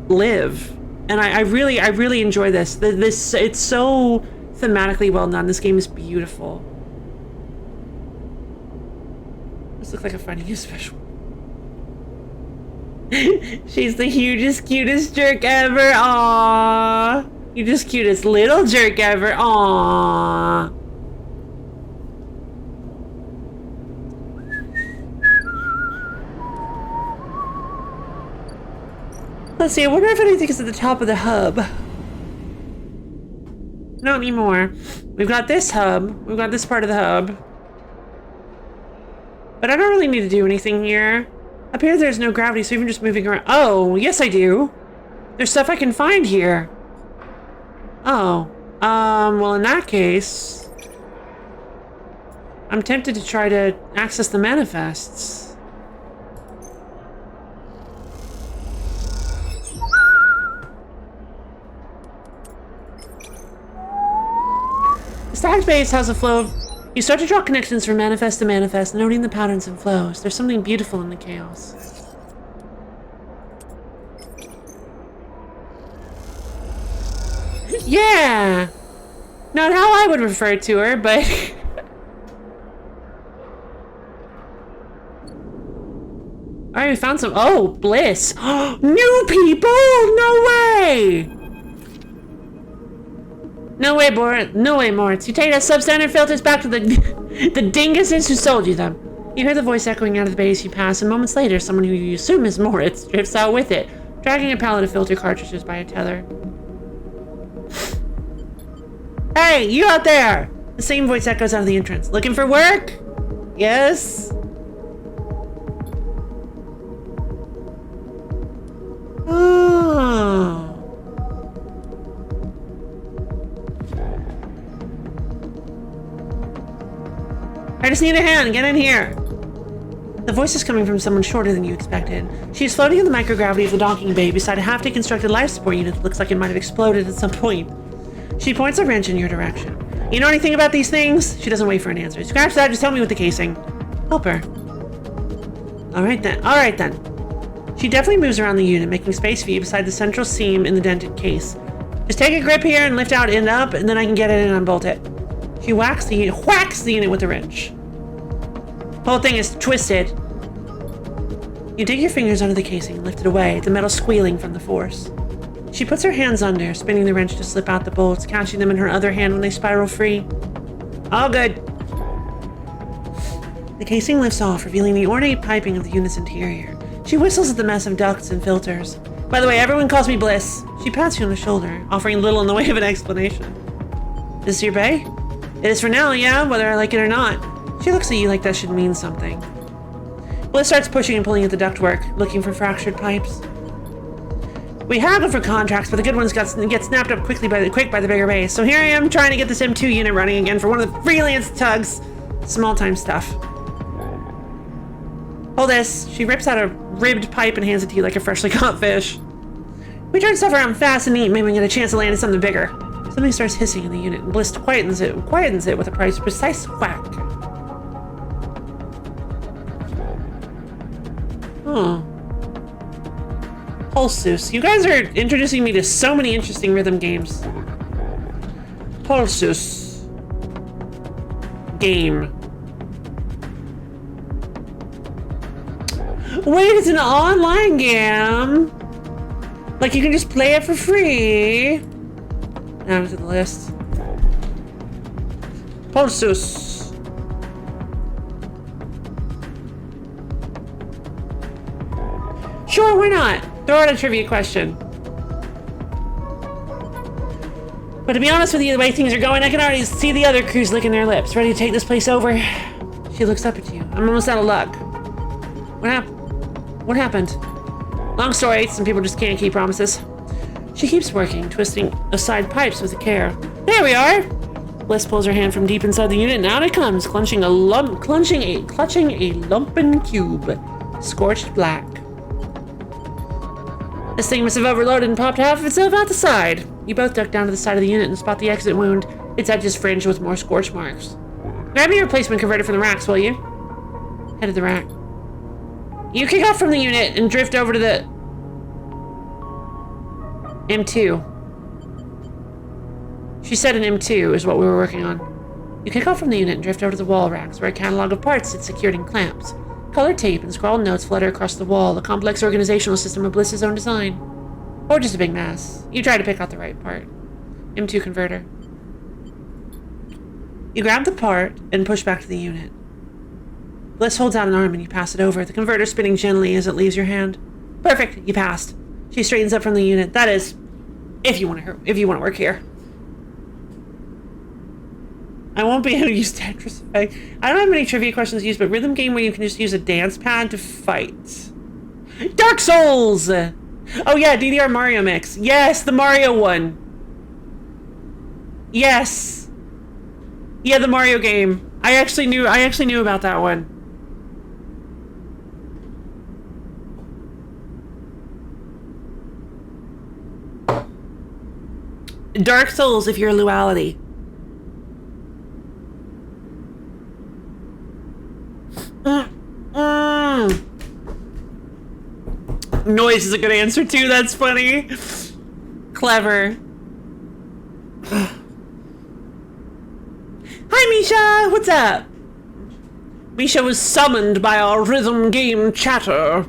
live. And I really enjoy this. It's so thematically well done. This game is beautiful. This looks like a Finding You special. She's the hugest, cutest jerk ever. Aww. Hugest, cutest little jerk ever. Aww. Let's see, I wonder if anything is at the top of the hub. Not anymore. We've got this hub. We've got this part of the hub. But I don't really need to do anything here. Up here there's no gravity, so even just moving around. Oh, yes I do. There's stuff I can find here. Oh. Well in that case, I'm tempted to try to access the manifests. The stacked base has a flow of... You start to draw connections from manifest to manifest, noting the patterns and flows. There's something beautiful in the chaos. Yeah! Not how I would refer to her, but... Alright, we found some... Oh, bliss! New people! No way! No way, Moritz. You take that substandard filters back to the dinguses who sold you them. You hear the voice echoing out of the base you pass, and moments later, someone who you assume is Moritz drifts out with it, dragging a pallet of filter cartridges by a tether. Hey, you out there! The same voice echoes out of the entrance. Looking for work? Yes? Oh... I just need a hand. Get in here. The voice is coming from someone shorter than you expected. She is floating in the microgravity of the docking bay beside a half-deconstructed life support unit that looks like it might have exploded at some point. She points a wrench in your direction. You know anything about these things? She doesn't wait for an answer. Scratch that. Just help me with the casing. Help her. All right then. She definitely moves around the unit, making space for you beside the central seam in the dented case. Just take a grip here and lift out end up, and then I can get it and unbolt it. She whacks the unit with a wrench. The whole thing is twisted. You dig your fingers under the casing and lift it away, the metal squealing from the force. She puts her hands under, spinning the wrench to slip out the bolts, catching them in her other hand when they spiral free. All good. The casing lifts off, revealing the ornate piping of the unit's interior. She whistles at the mess of ducts and filters. By the way, everyone calls me Bliss. She pats you on the shoulder, offering little in the way of an explanation. This is your bay? It is for now, yeah, whether I like it or not. She looks at you like that should mean something. Bliss starts pushing and pulling at the ductwork, looking for fractured pipes. We haggled for contracts, but the good ones get snapped up quick by the bigger base. So here I am trying to get this M2 unit running again for one of the freelance tugs. Small-time stuff. Hold this. She rips out a ribbed pipe and hands it to you like a freshly caught fish. We turn stuff around fast and neat, maybe we get a chance to land in something bigger. Something starts hissing in the unit, and Bliss quietens it with a precise whack. Oh. Pulsus. You guys are introducing me to so many interesting rhythm games. Pulsus. Game. Wait, it's an online game? Like you can just play it for free? Now to the list. Pulsus. Sure, why not? Throw out a trivia question. But to be honest with you, the way things are going, I can already see the other crews licking their lips, ready to take this place over. She looks up at you. I'm almost out of luck. What happened? Long story, some people just can't keep promises. She keeps working, twisting aside pipes with care. There we are! Bliss pulls her hand from deep inside the unit, and out it comes, clutching a lumpen cube, scorched black. This thing must have overloaded and popped half of itself out the side. You both duck down to the side of the unit and spot the exit wound. Its edges fringed with more scorch marks. Grab me a replacement converter from the racks, will you? Head of the rack. You kick off from the unit and drift over to the M2. She said an M2 is what we were working on. You kick off from the unit and drift over to the wall racks, where a catalog of parts sits secured in clamps. Colored tape and scrawled notes flutter across the wall, a complex organizational system of Bliss's own design. Or just a big mess. You try to pick out the right part. M2 converter. You grab the part and push back to the unit. Bliss holds out an arm and you pass it over, the converter spinning gently as it leaves your hand. Perfect, you passed. She straightens up from the unit. That is, if you want to work here. I won't be able to use Tetris Effect. I don't have many trivia questions to use, but rhythm game where you can just use a dance pad to fight. Dark Souls! Oh yeah, DDR Mario Mix. Yes, the Mario one. Yes. Yeah, the Mario game. I actually knew about that one. Dark Souls if you're a Luality. Noise is a good answer too, that's funny. Clever. Hi Misha, what's up? Misha was summoned by our rhythm game chatter.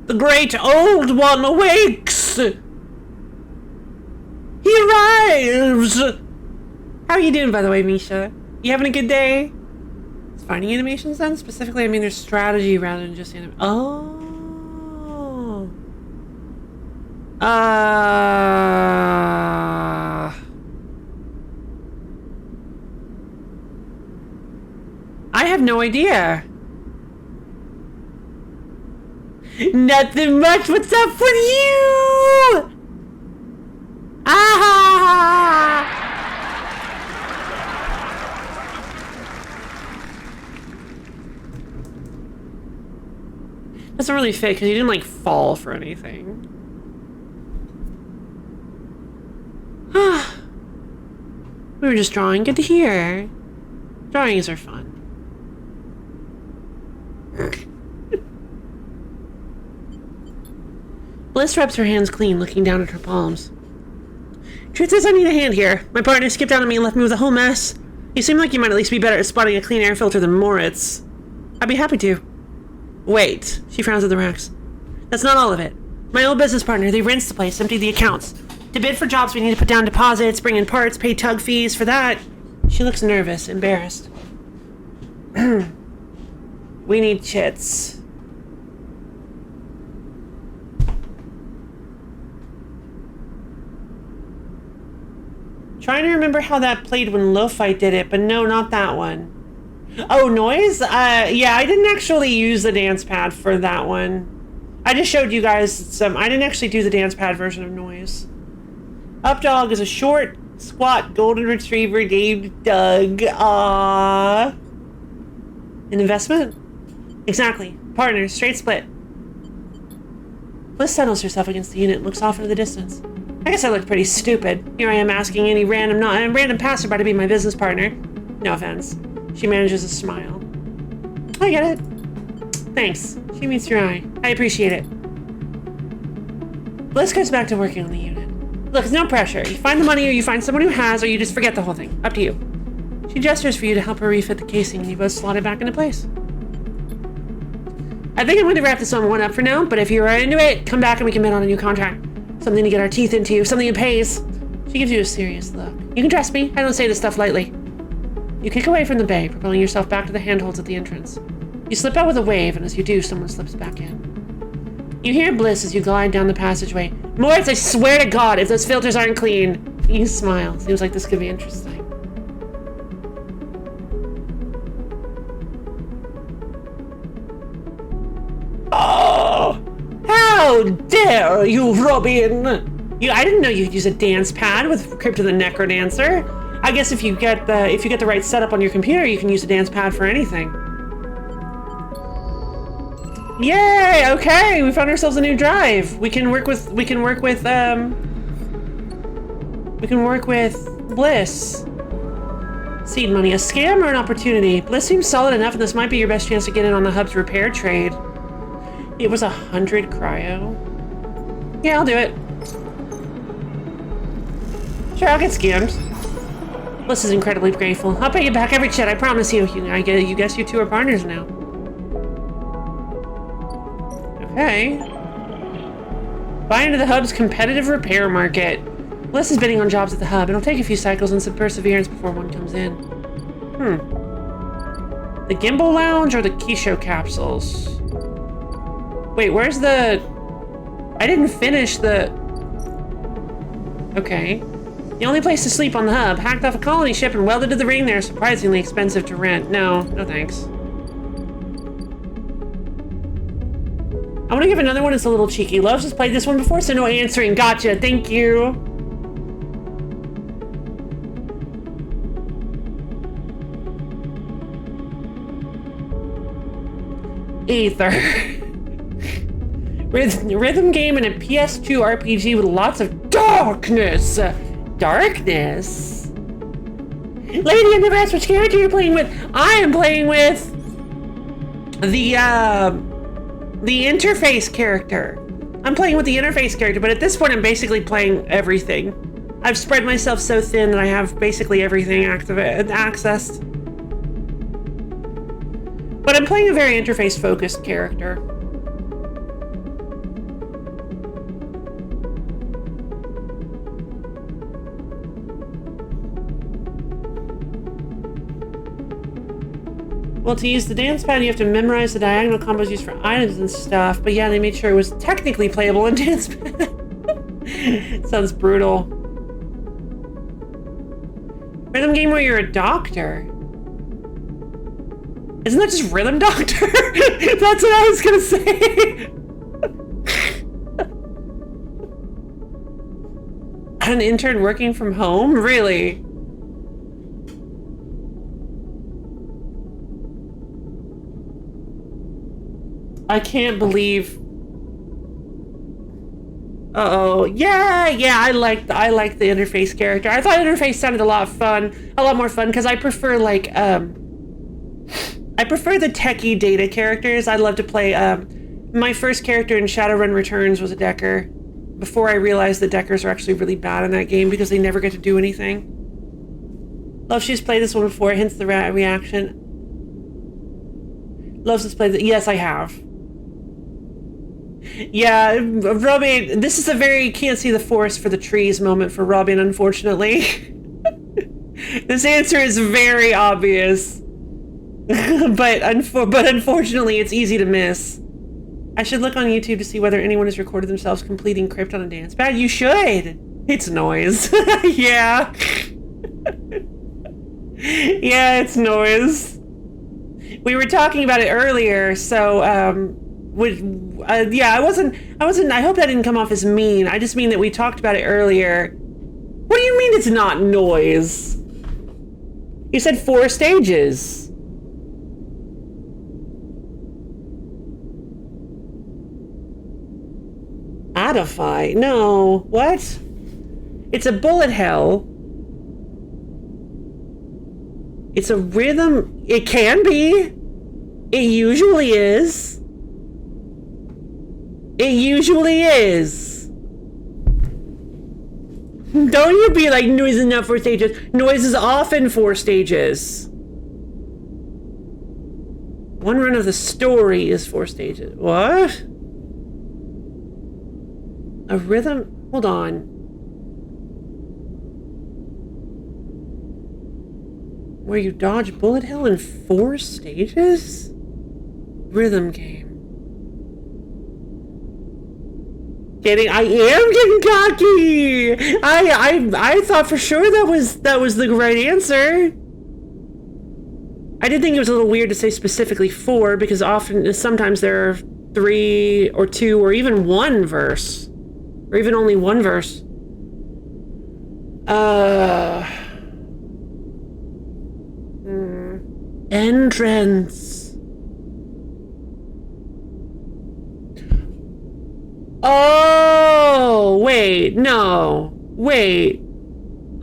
The great old one awakes! He arrives! How are you doing, by the way, Misha? You having a good day? Is finding animations done? Specifically, I mean there's strategy rather than just animation. Oh. I have no idea. Nothing much. What's up with you? Ah! Doesn't really fit because you didn't like fall for anything. We were just drawing. Good to hear. Drawings are fun. Bliss rubs her hands clean, looking down at her palms. Truth is, I need a hand here. My partner skipped out on me and left me with a whole mess. You seem like you might at least be better at spotting a clean air filter than Moritz. I'd be happy to. Wait. She frowns at the racks. That's not all of it. My old business partner, they rinsed the place, emptied the accounts. To bid for jobs, we need to put down deposits, bring in parts, pay tug fees. For that, she looks nervous, embarrassed. We need chits. Trying to remember how that played when Lo-Fi did it, but no, not that one. Oh, Noise? Yeah, I didn't actually use the dance pad for that one. I just showed you guys some. I didn't actually do the dance pad version of Noise. Updog is a short, squat golden retriever named Doug. Aww. An investment? Exactly. Partners, straight split. Bliss settles herself against the unit and looks off into the distance. I guess I look pretty stupid. Here I am asking any random passerby to be my business partner. No offense. She manages a smile. I get it. Thanks. She meets your eye. I appreciate it. Bliss goes back to working on the unit. Look, it's no pressure. You find the money or you find someone who has, or you just forget the whole thing. Up to you. She gestures for you to help her refit the casing and you both slot it back into place. I think I'm going to wrap this one up for now, but if you are into it, come back and we can bid on a new contract. Something to get our teeth into, something that pays. She gives you a serious look. You can trust me, I don't say this stuff lightly. You kick away from the bay, propelling yourself back to the handholds at the entrance. You slip out with a wave, and as you do, someone slips back in. You hear Bliss as you glide down the passageway. Moritz, I swear to God, if those filters aren't clean. You smile. Seems like this could be interesting. Oh! How dare you, Robin! I didn't know you could use a dance pad with Crypt of the Necrodancer. I guess if you get the right setup on your computer, you can use a dance pad for anything. Yay! Okay, we found ourselves a new drive. We can work with Bliss. Seed money, a scam or an opportunity? Bliss seems solid enough, and this might be your best chance to get in on the hub's repair trade. It was 100 cryo. Yeah, I'll do it. Sure, I'll get scammed. Bliss is incredibly grateful. I'll pay you back every shit, I promise you. I guess you two are partners now. Okay. Buy into the hub's competitive repair market. Bliss is bidding on jobs at the hub. It'll take a few cycles and some perseverance before one comes in. The Gimbal Lounge or the Kisho capsules? Wait, where's the... I didn't finish the... Okay. The only place to sleep on the hub. Hacked off a colony ship and welded to the ring there. Surprisingly expensive to rent. No thanks. I want to give another one. It's a little cheeky. Loves has played this one before, so no answering. Gotcha. Thank you. Aether. Rhythm game and a PS2 RPG with lots of darkness. Darkness? Lady, I never asked which character you're playing with. I am playing with the interface character. I'm playing with the interface character, but at this point I'm basically playing everything. I've spread myself so thin that I have basically everything accessed. But I'm playing a very interface-focused character. Well, to use the dance pad, you have to memorize the diagonal combos used for items and stuff. But yeah, they made sure it was technically playable in dance pad. Sounds brutal. Rhythm game where you're a doctor. Isn't that just Rhythm Doctor? That's what I was gonna say. An intern working from home? Really? I can't believe. Uh-oh. Yeah, I like the interface character. I thought interface sounded a lot more fun, because I prefer like I prefer the techie data characters. I'd love to play my first character in Shadowrun Returns was a Decker, before I realized that Deckers are actually really bad in that game because they never get to do anything. Love she's played this one before, hence the reaction. Loves has played it. Yes, I have. Yeah, Robin, this is a very can't see the forest for the trees moment for Robin, unfortunately. This answer is very obvious. but unfortunately, it's easy to miss. I should look on YouTube to see whether anyone has recorded themselves completing Crypt on a dance pad. You should! It's noise. Yeah. Yeah, it's noise. We were talking about it earlier, so, yeah, I wasn't, I hope that didn't come off as mean. I just mean that we talked about it earlier. What do you mean it's not noise? You said 4 stages. Adify? No. What? It's a bullet hell. It's a rhythm. It can be. It usually is. It usually is. Don't you be like, noise is not 4 stages. Noise is often 4 stages. One run of the story is 4 stages. What? A rhythm? Hold on. Where you dodge bullet hell in 4 stages? Rhythm game. Kidding. I am getting cocky. I thought for sure that was the right answer. I did think it was a little weird to say specifically 4 because sometimes there are 3 or 2 or even 1 verse. Or even only 1 verse. Entrance. Oh, wait, no. Wait.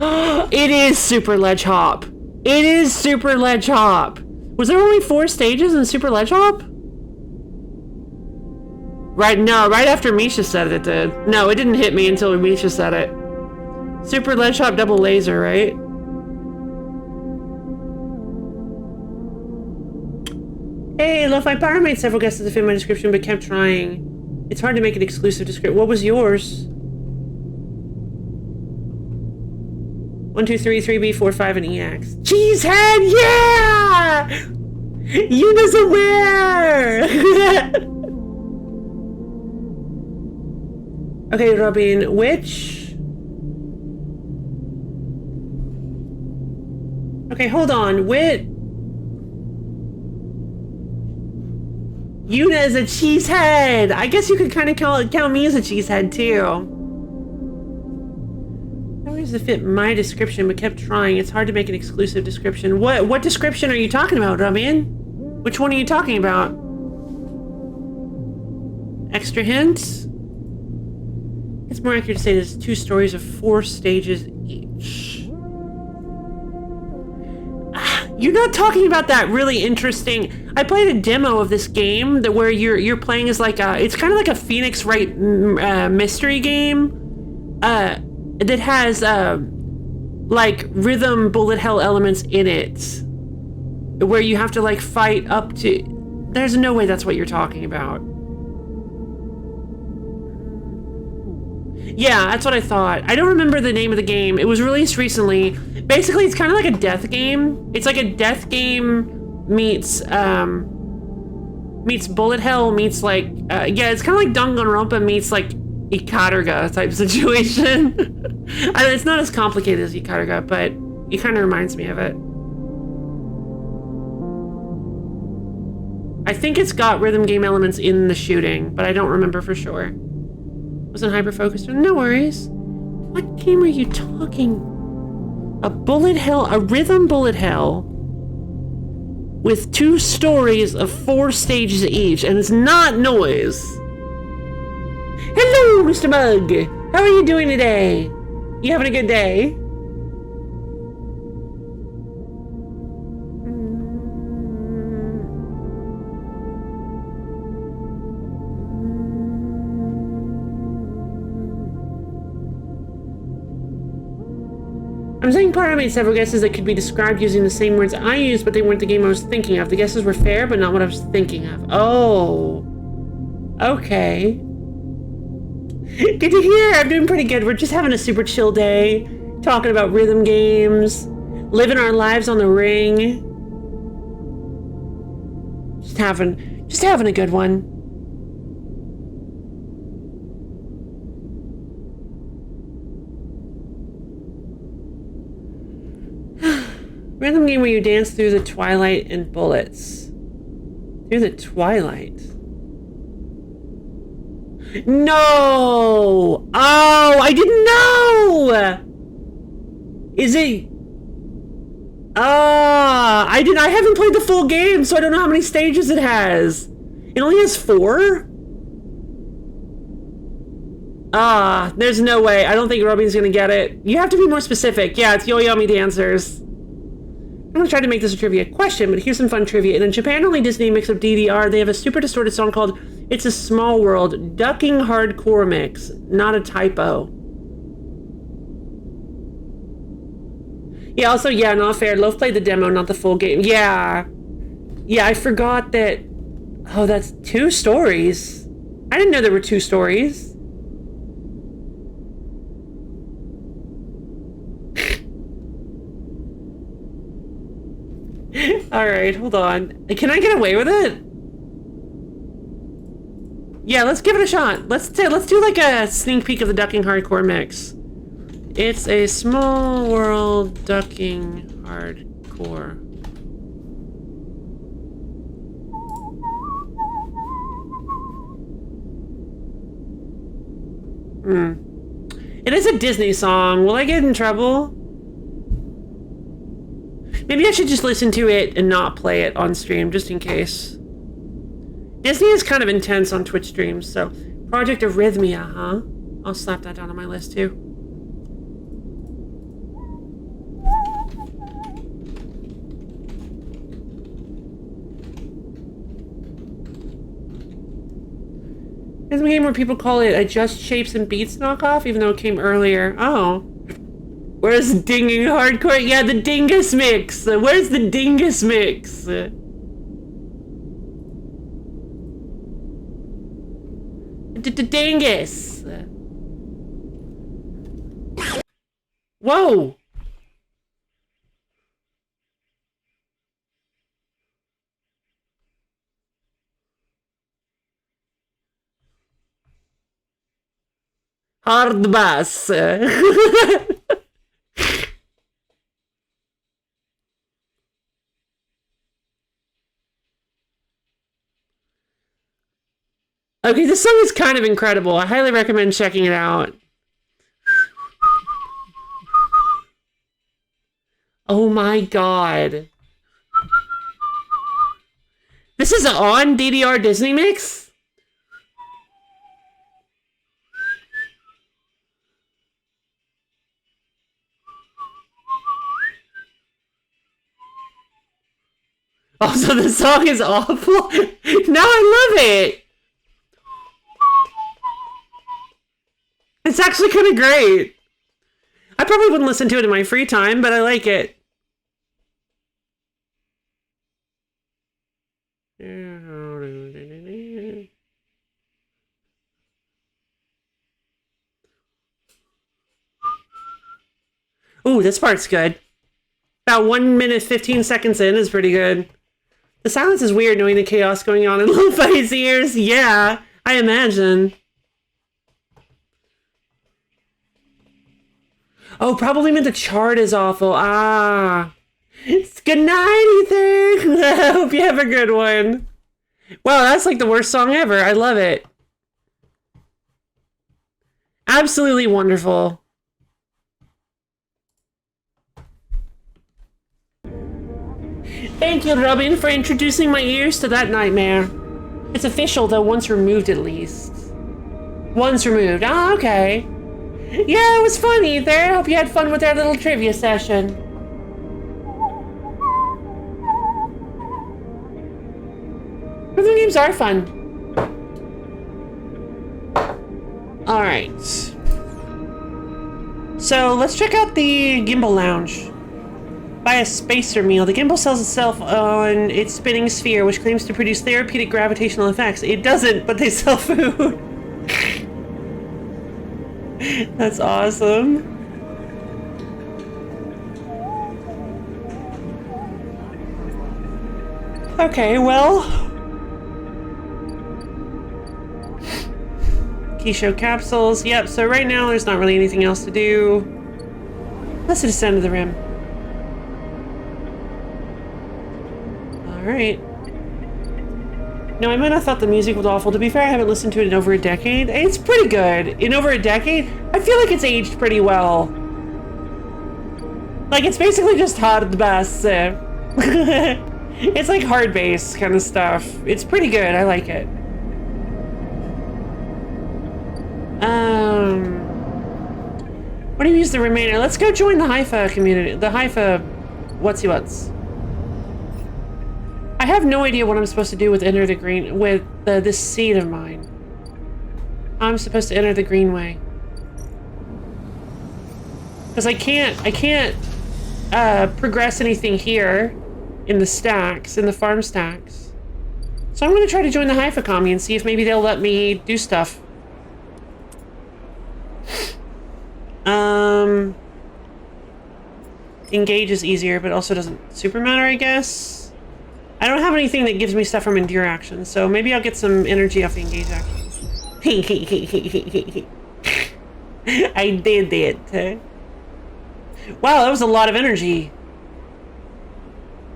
It is Super Ledge Hop. It is Super Ledge Hop. Was there only 4 stages in Super Ledge Hop? Right, no, right after Misha said it did. No, it didn't hit me until Misha said it. Super Ledge Hop double laser, right? Hey, Lo-Fi Power made several guesses to fit my description, but kept trying. It's hard to make an exclusive description. What was yours? 1, 2, 3, 3B, 4, 5, and EX. Cheesehead, yeah! Yuna's aware! Okay, Robin, which? Okay, hold on. Which? Yuna is a cheesehead. I guess you could kind of count me as a cheesehead too. That ways to fit my description, but kept trying. It's hard to make an exclusive description. What description are you talking about, Robin? Which one are you talking about? Extra hints? It's more accurate to say there's 2 stories of 4 stages each. You're not talking about that really interesting. I played a demo of this game that where you're playing as like it's kind of like a Phoenix Wright mystery game that has like rhythm bullet hell elements in it, where you have to like fight up to. There's no way that's what you're talking about. Yeah, that's what I thought. I don't remember the name of the game. It was released recently. Basically, it's kind of like a death game. It's like a death game meets bullet hell meets like yeah, it's kind of like Danganronpa meets like Ikaruga type situation. I mean, it's not as complicated as Ikaruga, but it kind of reminds me of it. I think it's got rhythm game elements in the shooting, but I don't remember for sure. Wasn't hyper-focused. No worries. What game are you talking? A bullet hell, a rhythm bullet hell with 2 stories of 4 stages each, and it's not noise. Hello, Mr. Mug. How are you doing today? You having a good day? I'm saying part of made several guesses that could be described using the same words I used, but they weren't the game I was thinking of. The guesses were fair, but not what I was thinking of. Oh. Okay. Good to hear. I'm doing pretty good. We're just having a super chill day, talking about rhythm games, living our lives on the ring. Just having a good one. Rhythm game where you dance through the twilight and bullets. Through the twilight. No! Oh, I didn't know! Is it... I haven't played the full game, so I don't know how many stages it has. It only has 4? There's no way. I don't think Robin's gonna get it. You have to be more specific. Yeah, it's Yoyomi Dancers. I'm gonna try to make this a trivia question, but here's some fun trivia. In a Japan-only Disney mix of DDR, they have a super distorted song called It's a Small World, ducking hardcore mix. Not a typo. Yeah, also, yeah, not fair. Loaf played the demo, not the full game. Yeah. Yeah, I forgot that... Oh, that's 2 stories. I didn't know there were 2 stories. Alright, hold on. Can I get away with it? Yeah, let's give it a shot. Let's do like a sneak peek of the ducking hardcore mix. It's a small world ducking hardcore. It is a Disney song. Will I get in trouble? Maybe I should just listen to it and not play it on stream, just in case. Disney is kind of intense on Twitch streams, so... Project Arrhythmia, huh? I'll slap that down on my list, too. There's a game where people call it a Just Shapes and Beats knockoff, even though it came earlier. Oh. Where's Dinging Hardcore? Yeah, the Dingus Mix! Where's the Dingus Mix? Dingus! Whoa! Hard bass. Okay, this song is kind of incredible. I highly recommend checking it out. Oh my god. This is on DDR Disney Mix? Also, the song is awful. No, I love it. It's actually kind of great. I probably wouldn't listen to it in my free time, but I like it. Ooh, this part's good. About 1 minute, 15 seconds in is pretty good. The silence is weird knowing the chaos going on in Lo-Fi's ears. Yeah, I imagine. Oh, probably meant the chart is awful. Ah. Good night, Ethan. I hope you have a good one. Wow, that's like the worst song ever. I love it. Absolutely wonderful. Thank you, Robin, for introducing my ears to that nightmare. It's official, though, once removed at least. Once removed. Ah, okay. Yeah, it was funny there. Hope you had fun with our little trivia session. Rhythm games are fun. Alright. So, let's check out the Gimbal Lounge. Buy a spacer meal. The gimbal sells itself on its spinning sphere, which claims to produce therapeutic gravitational effects. It doesn't, but they sell food. That's awesome. Okay, well. Keyshow capsules. Yep, so right now there's not really anything else to do. Let's descend to the rim. Alright. No, I might have thought the music was awful. To be fair, I haven't listened to it in over a decade. It's pretty good. In over a decade, I feel like it's aged pretty well. Like, it's basically just hard bass. It's like hard bass kind of stuff. It's pretty good. I like it. What do you use the remainder? Let's go join the Haifa community. The Haifa what's. I have no idea what I'm supposed to do with enter the green with this seed of mine. I'm supposed to enter the greenway because I can't progress anything here in the stacks, in the farm stacks. So I'm going to try to join the Haifa commune and see if maybe they'll let me do stuff. Engage is easier, but also doesn't super matter, I guess. I don't have anything that gives me stuff from endure actions, so maybe I'll get some energy off the engage actions. I did it. Wow, that was a lot of energy.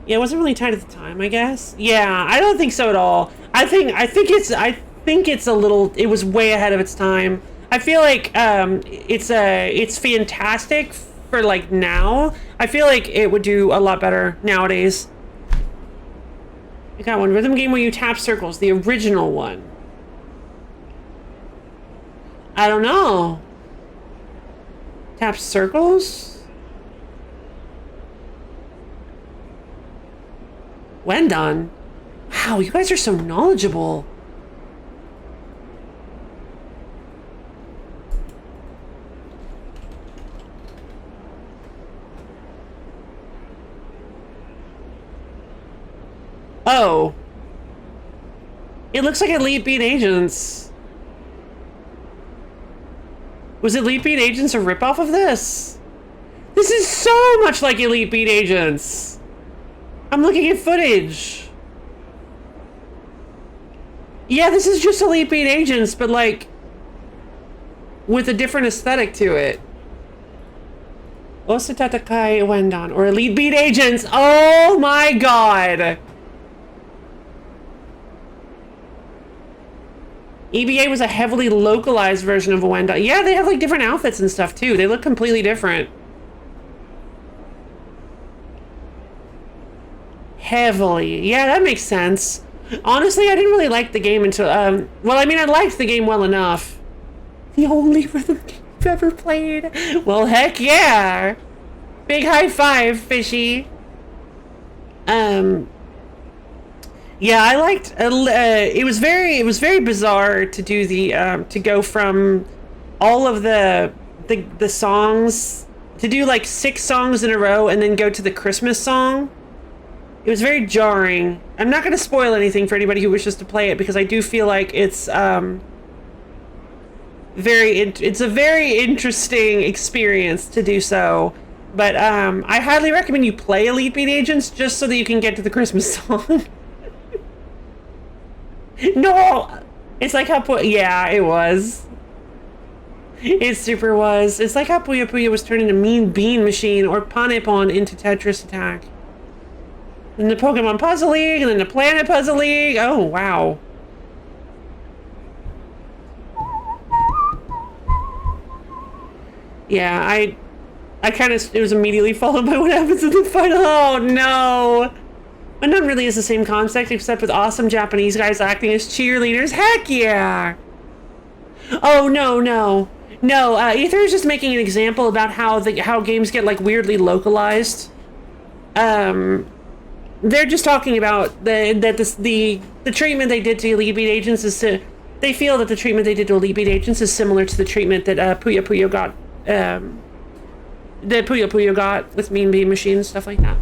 Yeah, it wasn't really tight at the time, I guess. Yeah, I don't think so at all. I think it's a little. It was way ahead of its time. I feel like it's fantastic for like now. I feel like it would do a lot better nowadays. I got one rhythm game where you tap circles, the original one. I don't know. Tap circles? Wendon. Wow, you guys are so knowledgeable. Oh. It looks like Elite Beat Agents. Was Elite Beat Agents a ripoff of this? This is so much like Elite Beat Agents. I'm looking at footage. Yeah, this is just Elite Beat Agents, but like with a different aesthetic to it. Osatatakai Wendon or Elite Beat Agents. Oh my god. EBA was a heavily localized version of a Wendon. Yeah, they have like different outfits and stuff too. They look completely different. Heavily. Yeah, that makes sense. Honestly, I didn't really like the game until, well, I mean, I liked the game well enough. The only rhythm game I've ever played. Well, heck yeah. Big high five, Fishy. Yeah, I liked, it was very bizarre to do the, to go from all of the songs, to do like 6 songs in a row and then go to the Christmas song. It was very jarring. I'm not going to spoil anything for anybody who wishes to play it because I do feel like it's a very interesting experience to do so. But I highly recommend you play Elite Beat Agents just so that you can get to the Christmas song. No! It's like how yeah, it was. It super was. It's like how Puyo Puyo was turned into Mean Bean Machine or Panepon into Tetris Attack. Then the Pokemon Puzzle League, and then the Planet Puzzle League. Oh, wow. Yeah, I kind of, it was immediately followed by what happens in the final. Oh, no. But none really is the same concept, except with awesome Japanese guys acting as cheerleaders. Heck yeah. Oh, no, no. No, Ether is just making an example about how games get, like, weirdly localized. They're just talking about the treatment they did to Elite Beat Agents is they feel that the treatment they did to Elite Beat Agents is similar to the treatment that Puyo Puyo got with Mean Bean Machine and stuff like that.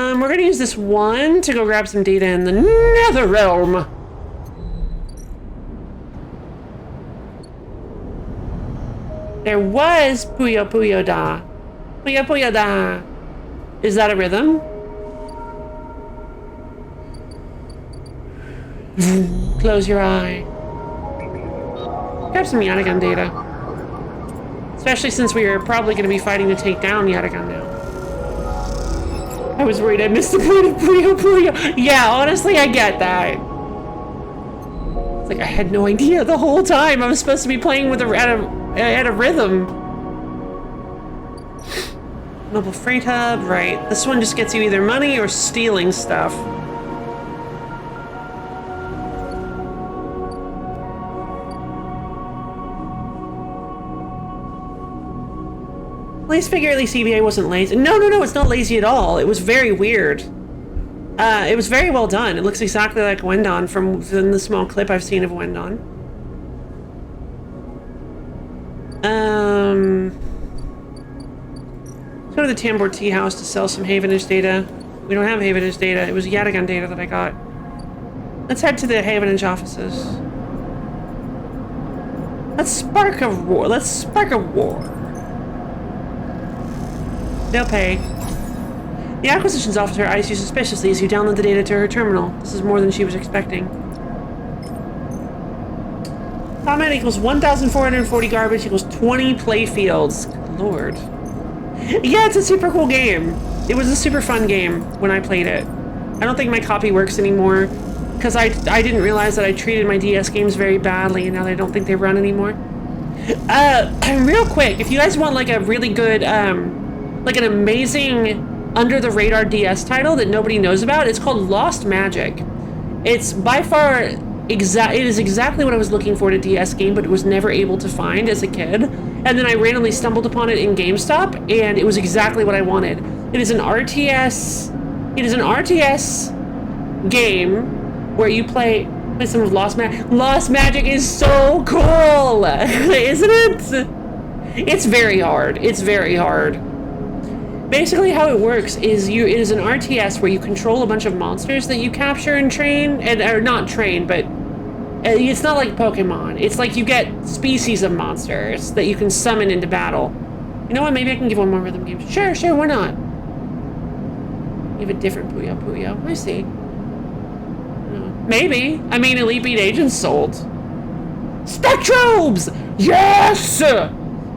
We're gonna use this one to go grab some data in the Nether Realm. There was Puyo Puyo Da. Puyo Puyo Da. Is that a rhythm? Close your eye. Grab some Yatagan data. Especially since we are probably going to be fighting to take down Yatagan now. I was worried I missed the point of Puyo Puyo. Yeah, honestly, I get that. It's like I had no idea the whole time I was supposed to be playing with at a rhythm. Mobile Freight Hub, right. This one just gets you either money or stealing stuff. Police figure at least EBA wasn't lazy. No, it's not lazy at all. It was very weird. It was very well done. It looks exactly like Wendon from the small clip I've seen of Wendon. Let's go to the Tambor Tea House to sell some Havenage data. We don't have Havenage data. It was Yatagan data that I got. Let's head to the Havenage offices. Let's spark a war. Let's spark a war. They'll pay. The acquisitions officer eyes you suspiciously as you download the data to her terminal. This is more than she was expecting. Comment equals 1,440 garbage equals 20 playfields. Good lord. Yeah, it's a super cool game. It was a super fun game when I played it. I don't think my copy works anymore. because I didn't realize that I treated my DS games very badly, and now I don't think they run anymore. Real quick, if you guys want like a really good, like an amazing under the radar DS title that nobody knows about, it's called Lost Magic. It's by far it is exactly what I was looking for in a DS game, but was never able to find as a kid. And then I randomly stumbled upon it in GameStop, and it was exactly what I wanted. It is an RTS. It is an RTS game where you play some of Lost Magic. Lost Magic is so cool, isn't it? It's very hard. It's very hard. Basically, how it works is it is an RTS where you control a bunch of monsters that you capture and train, or not train, but it's not like Pokemon. It's like you get species of monsters that you can summon into battle. You know what? Maybe I can give one more rhythm game. Sure, why not? Give a different Puyo. I see. Maybe. I mean, Elite Beat Agents sold. Spectrobes! Yes!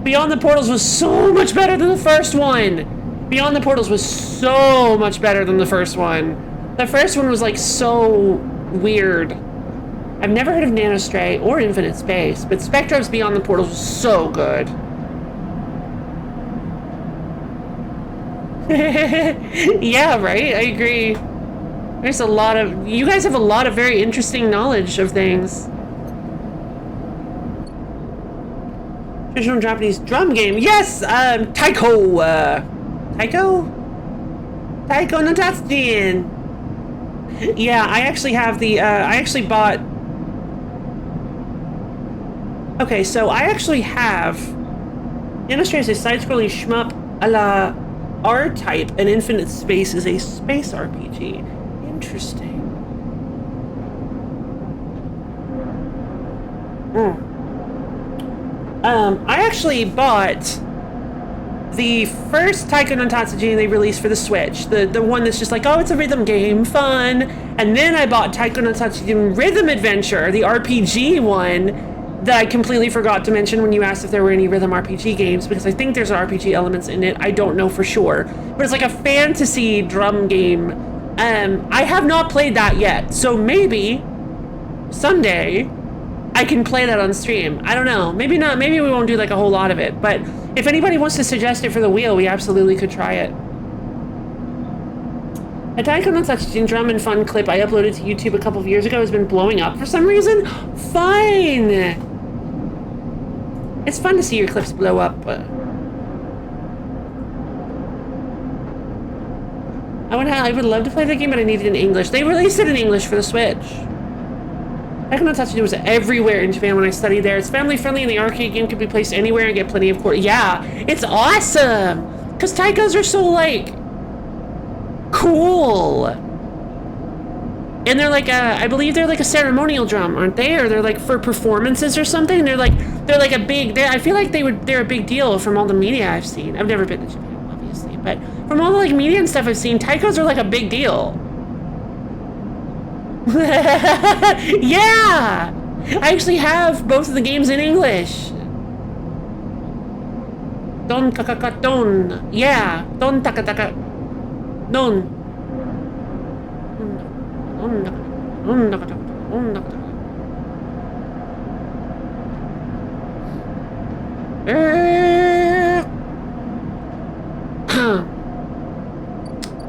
Beyond the Portals was so much better than the first one. Beyond the Portals was so much better than the first one. The first one was like so weird. I've never heard of Nanostray or Infinite Space, but Spectrobes Beyond the Portals was so good. Yeah, right? I agree. There's a lot of... You guys have a lot of very interesting knowledge of things. Traditional Japanese drum game. Yes! Taiko! Taiko no Tatsujin! Yeah, I actually have the... I actually bought... Okay, so I actually have... Nanostray is a side-scrolling shmup a la R-Type, and Infinite Space is a space RPG. Interesting. I actually bought the first Taiko no Tatsujin they released for the Switch, the one that's just like, oh, it's a rhythm game, fun. And then I bought Taiko no Tatsujin Rhythm Adventure, the RPG one that I completely forgot to mention when you asked if there were any rhythm RPG games, because I think there's RPG elements in it. I don't know for sure, but it's like a fantasy drum game. I have not played that yet, so maybe someday I can play that on stream. I don't know. Maybe not. Maybe we won't do like a whole lot of it, but if anybody wants to suggest it for the wheel, we absolutely could try it. A Taiko no Tatsujin drum and fun clip I uploaded to YouTube a couple of years ago has been blowing up for some reason. Fine. It's fun to see your clips blow up. I would love to play the game, but I need it in English. They released it in English for the Switch. Taiko no Tatsujin was everywhere in Japan when I studied there. It's family friendly and the arcade game can be placed anywhere and get plenty of court. Yeah, it's awesome! Because Taikos are so, like, cool. And they're like I believe they're like a ceremonial drum, aren't they? Or they're like for performances or something. They're like a big, I feel like they're a big deal from all the media I've seen. I've never been to Japan, obviously, but from all the like media and stuff I've seen, Taikos are like a big deal. Yeah! I actually have both of the games in English. Don kakaka don. Yeah. Don takataka. Don.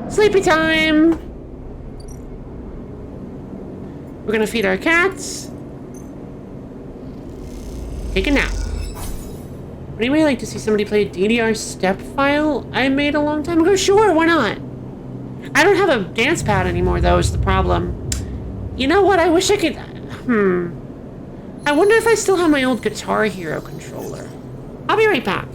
Sleepy time. We're gonna feed our cats. Take a nap. Would anybody like to see somebody play a DDR step file I made a long time ago? Sure, why not? I don't have a dance pad anymore, though, is the problem. You know what? I wish I could... I wonder if I still have my old Guitar Hero controller. I'll be right back.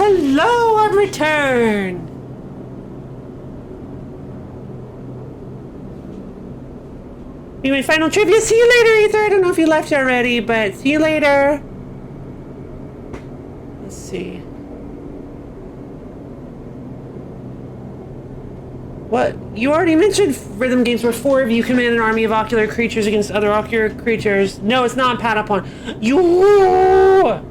Hello, I'm returned. Anyway, final trivia. See you later, Ether. I don't know if you left already, but see you later. Let's see. What? You already mentioned rhythm games where 4 of you command an army of ocular creatures against other ocular creatures. No, it's not Patapon. You.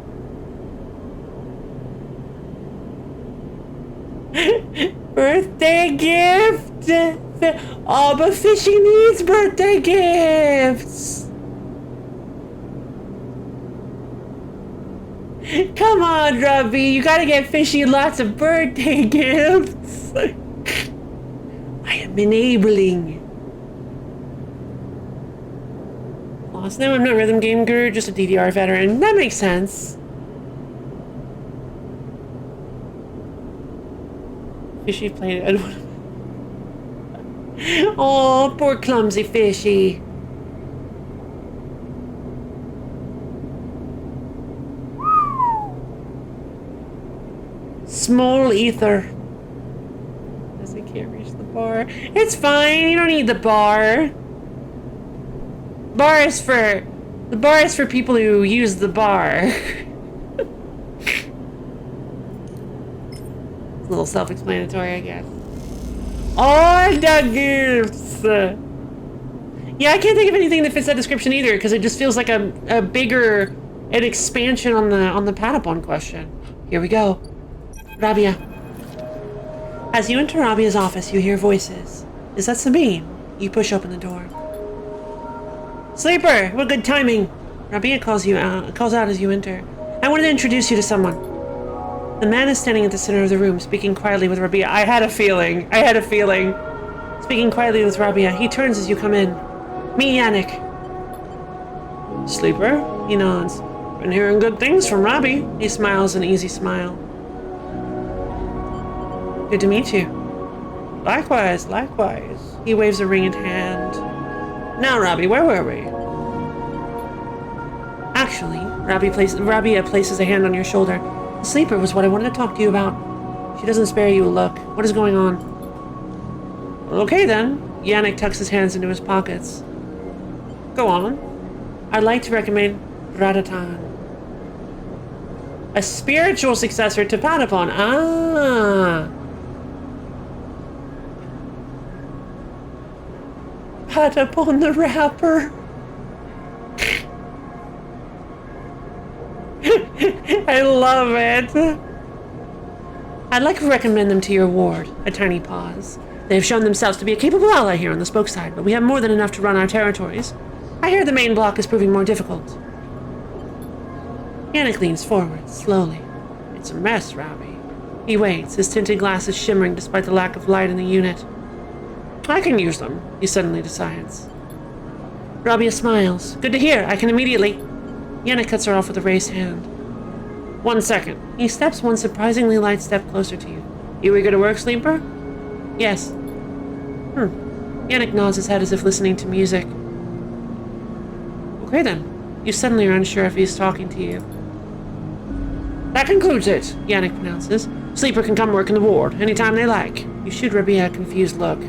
Birthday gift. Oh, but Fishy needs birthday gifts. Come on, Robbie. You gotta get Fishy lots of birthday gifts. I am enabling. Lost name, I'm not Rhythm Game Guru, just a DDR veteran. That makes sense. Fishy played it. Oh, poor clumsy Fishy. Small Ether. As I can't reach the bar. It's fine, you don't need the bar. The bar is for people who use the bar. It's a little self-explanatory, I guess. Oh, the gifts! Yeah, I can't think of anything that fits that description either, because it just feels like a bigger an expansion on the Patapon question. Here we go. Rabia. As you enter Rabia's office, you hear voices. Is that Sabine? You push open the door. Sleeper! What good timing! Rabia calls out as you enter. I wanted to introduce you to someone. The man is standing at the center of the room, speaking quietly with Rabia. I had a feeling. Speaking quietly with Rabia, he turns as you come in. Meet Yannick. Sleeper? He nods. Been hearing good things from Robbie. He smiles an easy smile. Good to meet you. Likewise. He waves a ringed hand. Now, Robbie, where were we? Actually, Rabia places a hand on your shoulder. The sleeper was what I wanted to talk to you about. She doesn't spare you a look. What is going on? Well, okay then. Yannick tucks his hands into his pockets. Go on. I'd like to recommend Ratatan. A spiritual successor to Patapon. Ah. Patapon the rapper. I love it. I'd like to recommend them to your ward. A tiny pause. They have shown themselves to be a capable ally here on the spoke side, but we have more than enough to run our territories. I hear the main block is proving more difficult. Yannick leans forward, slowly. It's a mess, Robbie. He waits, his tinted glasses shimmering despite the lack of light in the unit. I can use them, he suddenly decides. Rabia smiles. Good to hear, I can immediately... Yannick cuts her off with a raised hand. 1 second. He steps one surprisingly light step closer to you. You eager to work, Sleeper? Yes. Yannick nods his head as if listening to music. Okay then. You suddenly are unsure if he's talking to you. That concludes it, Yannick pronounces. Sleeper can come work in the ward anytime they like. You shoot Rabia a confused look.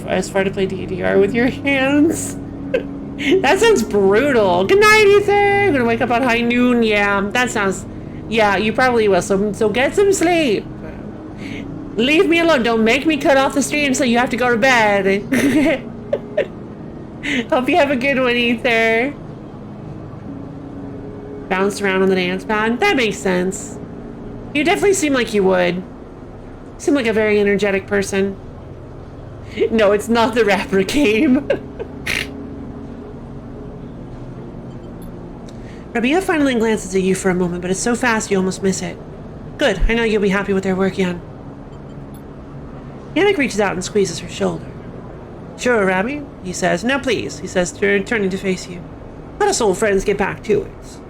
As far to play DDR with your hands? That sounds brutal. Good night, Ether. I'm gonna wake up on high noon. Yeah, that sounds... Yeah, you probably will. So get some sleep. Leave me alone. Don't make me cut off the stream so you have to go to bed. Hope you have a good one, Ether. Bounce around on the dance pad. That makes sense. You definitely seem like you would. Seem like a very energetic person. No, it's not the rapper game. Rabia finally glances at you for a moment, but it's so fast you almost miss it. Good, I know you'll be happy with their work, Yan. Yannick reaches out and squeezes her shoulder. Sure, Rabbi, he says. Now please, he says, turning to face you. Let us old friends get back to it.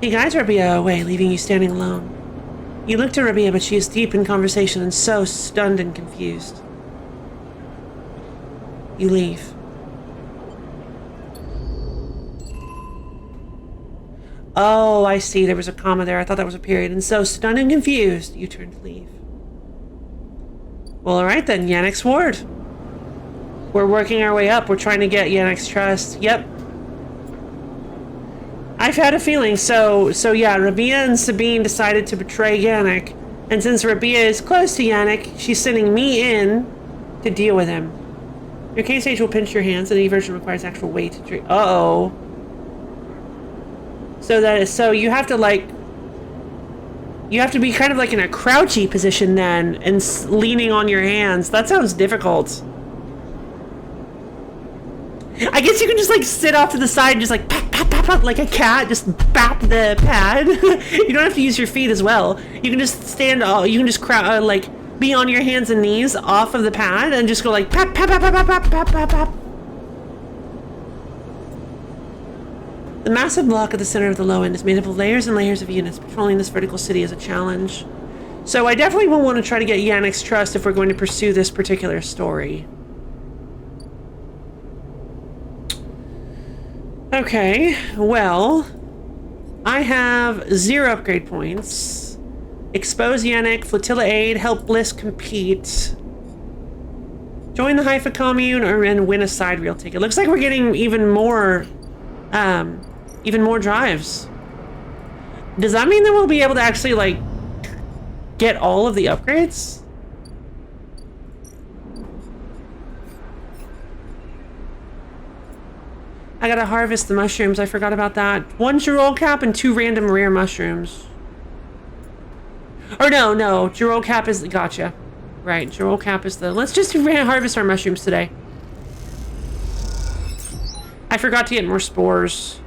He guides Rabia away, leaving you standing alone. You look to Rabia, but she is deep in conversation and so stunned and confused. You leave. Oh, I see. There was a comma there. I thought that was a period. And so, stunned and confused, you turned to leave. Well, all right then. Yannick's ward. We're working our way up. We're trying to get Yannick's trust. Yep. I've had a feeling. So yeah, Rabia and Sabine decided to betray Yannick. And since Rabia is close to Yannick, she's sending me in to deal with him. Your case stage will pinch your hands, and any version requires actual weight to drink. Uh-oh. So you have to be kind of like in a crouchy position then, and leaning on your hands. That sounds difficult. I guess you can just like sit off to the side and just like pat, pat, pat, pat, like a cat, just bap the pad. You don't have to use your feet as well. You can just stand, you can just like be on your hands and knees off of the pad and just go like pat, pat, pat, pat, pat, pat, pat, pat, pat. The massive block at the center of the low end is made up of layers and layers of units. Patrolling this vertical city is a challenge. So I definitely will want to try to get Yannick's trust if we're going to pursue this particular story. Okay, well, I have 0 upgrade points. Expose Yannick, Flotilla Aid, help Bliss compete. Join the Haifa commune and win a side reel ticket. Looks like we're getting even more drives. Does that mean that we'll be able to actually, like, get all of the upgrades? I gotta harvest the mushrooms. I forgot about that. 1 Girol cap and 2 random rare mushrooms. Or no. Girol cap is... Gotcha. Right, Girol cap is the... Let's just harvest our mushrooms today. I forgot to get more spores.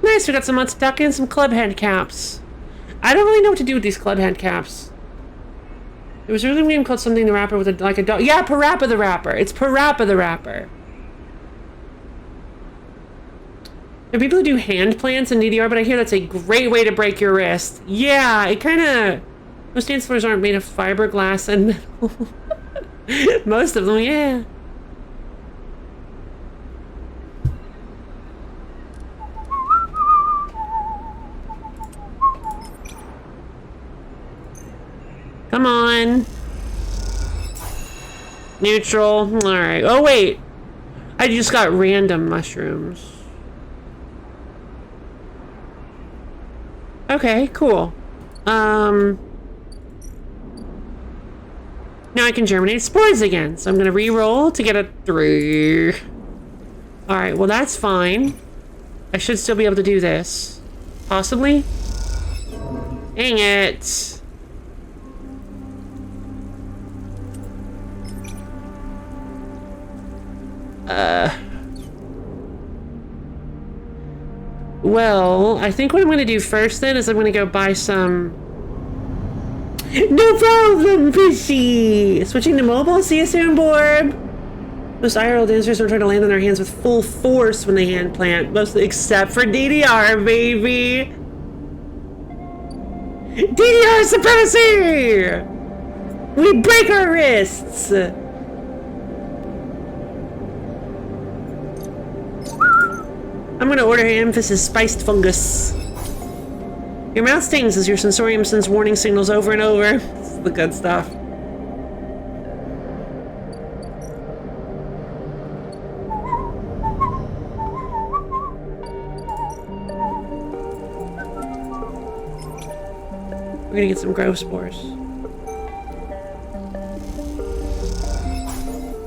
Nice, we got some Matsuduck and some club head caps. I don't really know what to do with these club head caps. It was really weird called something the rapper with like a dog. Yeah, Parappa the Rapper. It's Parappa the Rapper. There are people who do hand plants in DDR, but I hear that's a great way to break your wrist. Yeah, it kind of... Most dance floors aren't made of fiberglass and metal. Most of them, yeah. Come on. Neutral. Alright. Oh, wait. I just got random mushrooms. Okay, cool. Now I can germinate spores again. So I'm gonna re-roll to get a 3. Alright, well that's fine. I should still be able to do this. Possibly? Dang it. Well, I think what I'm going to do first then is I'm going to go buy some... No problem, Fishy! Switching to mobile, see you soon, Borb! Most IRL dancers are trying to land on their hands with full force when they hand plant, mostly except for DDR, baby! DDR supremacy! We break our wrists! I'm gonna order Emphasis Spiced Fungus. Your mouth stings as your sensorium sends warning signals over and over. This is the good stuff. We're gonna get some growth spores.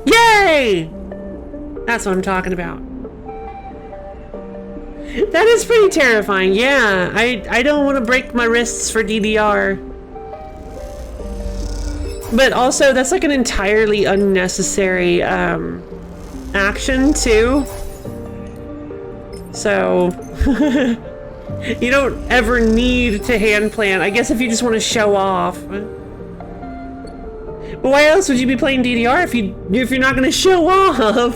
Yay! That's what I'm talking about. That is pretty terrifying, yeah. I don't want to break my wrists for DDR. But also, that's like an entirely unnecessary action, too. So, you don't ever need to hand plant. I guess if you just want to show off. But why else would you be playing DDR if you're not going to show off?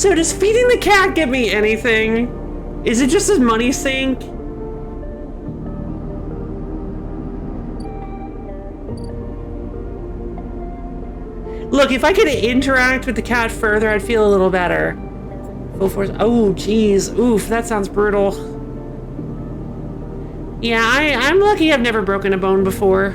So does feeding the cat get me anything? Is it just a money sink? Look, if I could interact with the cat further, I'd feel a little better. Full force. Oh, geez. Oof, that sounds brutal. Yeah, I'm lucky I've never broken a bone before.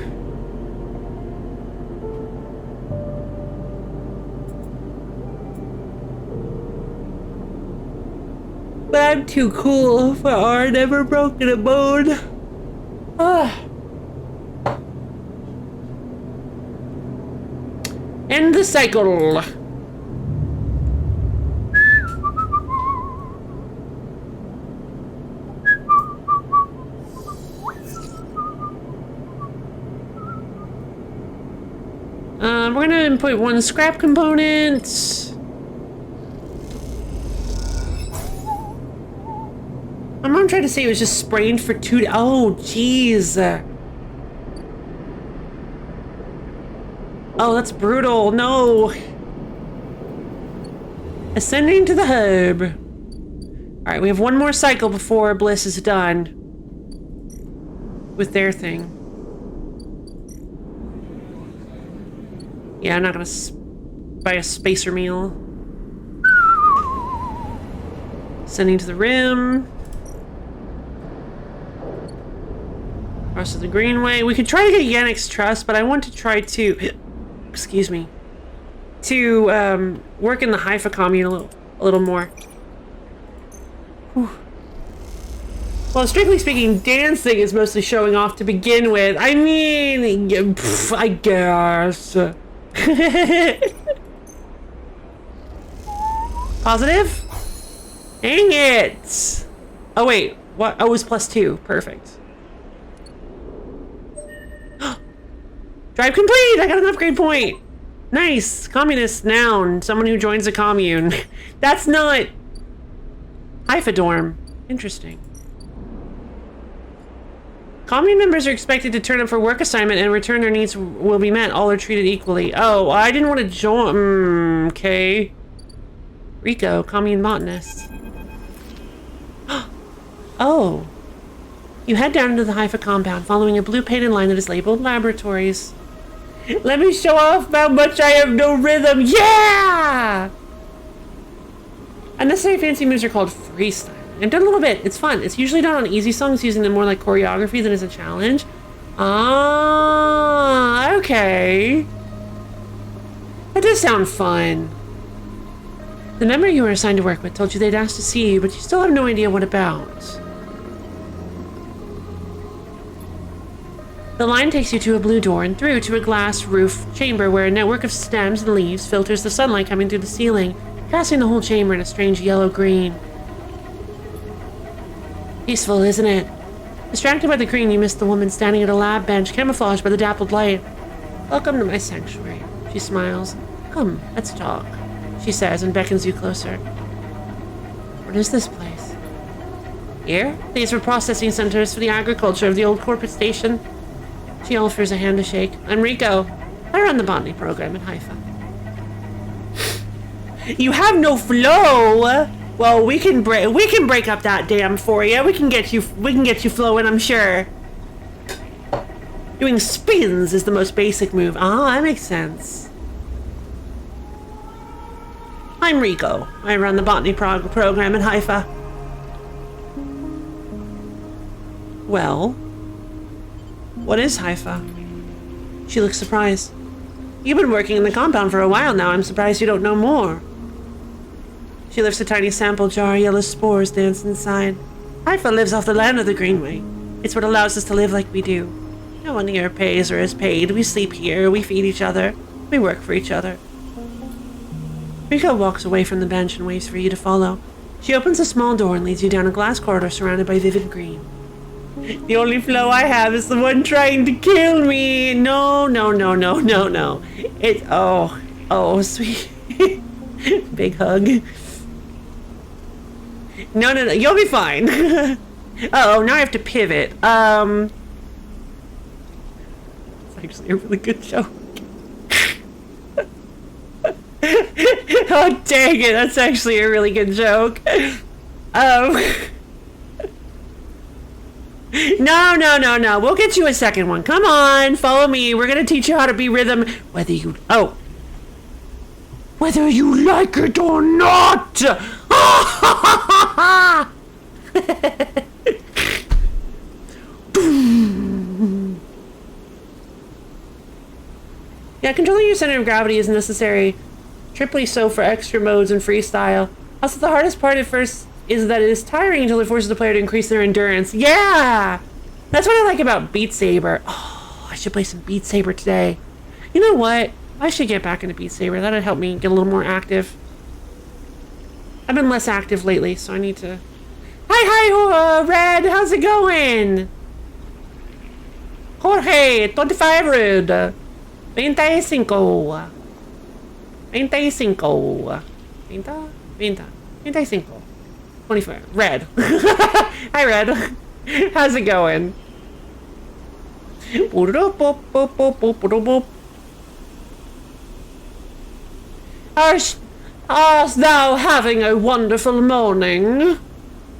But I'm too cool for our never broken a bone. Ah. End the cycle. We're gonna input one scrap component. My mom tried to say it was just sprained for 2 days. Oh, jeez. Oh, that's brutal. No. Ascending to the hub. All right, we have one more cycle before Bliss is done with their thing. Yeah, I'm not gonna buy a spacer meal. Ascending to the rim. Cross to the Greenway. We could try to get Yannick's trust, but I want to try to... Excuse me. To work in the Haifa commune a little more. Whew. Well, strictly speaking, dancing is mostly showing off to begin with. I mean, I guess. Positive? Dang it! Oh wait, what? Oh, it was +2. Perfect. Drive complete! I got an upgrade point! Nice! Communist noun. Someone who joins a commune. That's not... Haifa dorm. Interesting. Commune members are expected to turn up for work assignment and return their needs will be met. All are treated equally. Oh, I didn't want to join... okay. Rico, commune botanist. Oh. You head down into the Haifa compound, following a blue painted line that is labeled laboratories. Let me show off how much I have no rhythm. Yeah! Unnecessary fancy moves are called freestyle. I've done a little bit. It's fun. It's usually done on easy songs, using them more like choreography than as a challenge. Ah, okay. That does sound fun. The member you were assigned to work with told you they'd asked to see you, but you still have no idea what about. The line takes you to a blue door and through to a glass roof chamber where a network of stems and leaves filters the sunlight coming through the ceiling, casting the whole chamber in a strange yellow-green. Peaceful, isn't it? Distracted by the green, you miss the woman standing at a lab bench, camouflaged by the dappled light. Welcome to my sanctuary, she smiles. Come, let's talk, she says and beckons you closer. What is this place? Here? These were processing centers for the agriculture of the old corporate station. She offers a hand to shake. I'm Rico. I run the botany program in Haifa. You have no flow. Well, we can break up that dam for you. We can get you flowing, I'm sure. Doing spins is the most basic move. Ah, that makes sense. I'm Rico. I run the botany program in Haifa. Well, what is Haifa? She looks surprised. You've been working in the compound for a while now. I'm surprised you don't know more. She lifts a tiny sample jar. Yellow spores dance inside. Haifa lives off the land of the Greenway. It's what allows us to live like we do. No one here pays or is paid. We sleep here. We feed each other. We work for each other. Rico walks away from the bench and waits for you to follow. She opens a small door and leads you down a glass corridor surrounded by vivid green. The only flow I have is the one trying to kill me. No. It's, oh, sweet. Big hug. No, you'll be fine. Uh-oh, now I have to pivot. It's actually a really good joke. Oh, dang it. That's actually a really good joke. No. We'll get you a second one. Come on, follow me. We're going to teach you how to be rhythm, whether you like it or not. Yeah, controlling your center of gravity is necessary. Triply so for extra modes and freestyle. Also, the hardest part at first is that it is tiring until it forces the player to increase their endurance. Yeah! That's what I like about Beat Saber. Oh, I should play some Beat Saber today. You know what? I should get back into Beat Saber. That'd help me get a little more active. I've been less active lately, so I need to... Hi, Red! How's it going? Jorge, 25 Red. 25. 24. Red. Hi, Red. How's it going? Art thou having a wonderful morning?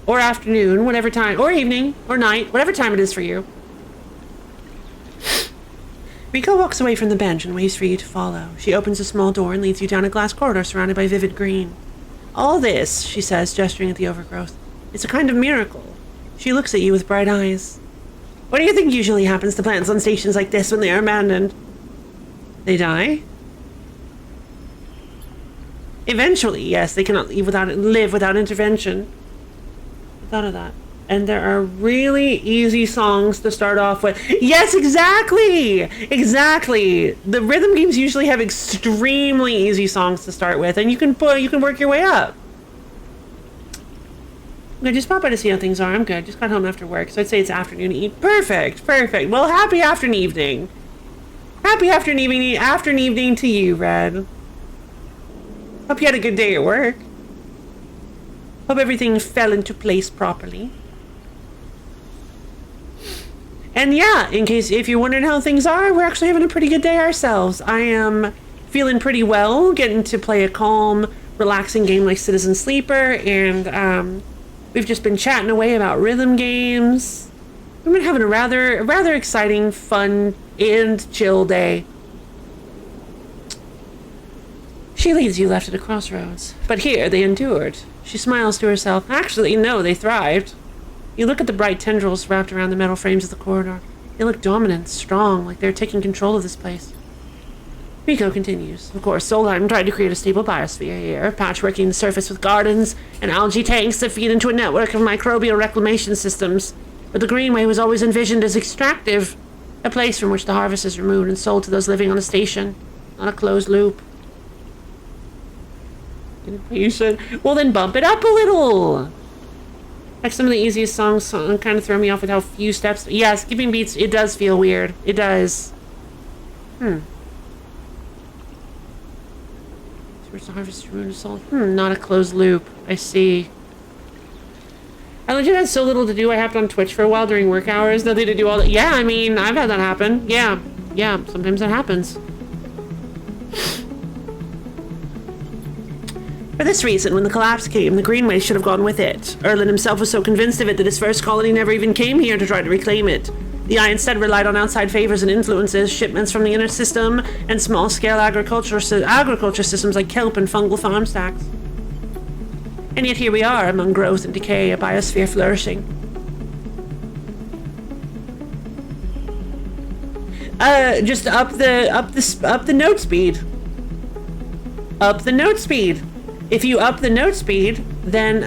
Or afternoon, whatever time, or evening, or night, whatever time it is for you. Riko walks away from the bench and waits for you to follow. She opens a small door and leads you down a glass corridor surrounded by vivid green. All this, she says, gesturing at the overgrowth, it's a kind of miracle. She looks at you with bright eyes. What do you think usually happens to plants on stations like this when they are abandoned? They die? Eventually, yes, they cannot live without intervention. I thought of that. And there are really easy songs to start off with. Yes, exactly! Exactly! The rhythm games usually have extremely easy songs to start with, and you can work your way up. I just pop by to see how things are. I'm good. Just got home after work, so I'd say it's afternoon to eat. Perfect! Well, happy afternoon evening. Happy afternoon evening to you, Red. Hope you had a good day at work. Hope everything fell into place properly. And yeah, if you're wondering how things are, we're actually having a pretty good day ourselves. I am feeling pretty well, getting to play a calm, relaxing game like Citizen Sleeper, and we've just been chatting away about rhythm games. We've been having a rather exciting, fun, and chill day. She leads you left at a crossroads, but here they endured. She smiles to herself. Actually, no, they thrived. You look at the bright tendrils wrapped around the metal frames of the corridor. They look dominant, strong, like they're taking control of this place. Riko continues. Of course, Solheim tried to create a stable biosphere here, patchworking the surface with gardens and algae tanks that feed into a network of microbial reclamation systems. But the Greenway was always envisioned as extractive, a place from which the harvest is removed and sold to those living on the station, not a closed loop. You said, well then bump it up a little. Like some of the easiest songs kind of throw me off with how few steps. Yeah, skipping beats, it does feel weird. It does. Towards the harvest ruin assault. Not a closed loop. I see. I legit had so little to do. I hopped on Twitch for a while during work hours. Nothing to do all that. Yeah, I mean, I've had that happen. Yeah, sometimes that happens. For this reason, when the collapse came, the Greenway should have gone with it. Erlen himself was so convinced of it that his first colony never even came here to try to reclaim it. The Eye instead relied on outside favors and influences, shipments from the inner system, and small-scale agriculture systems like kelp and fungal farm stacks. And yet here we are, among growth and decay, a biosphere flourishing. Just up the note speed. Up the note speed. If you up the note speed, then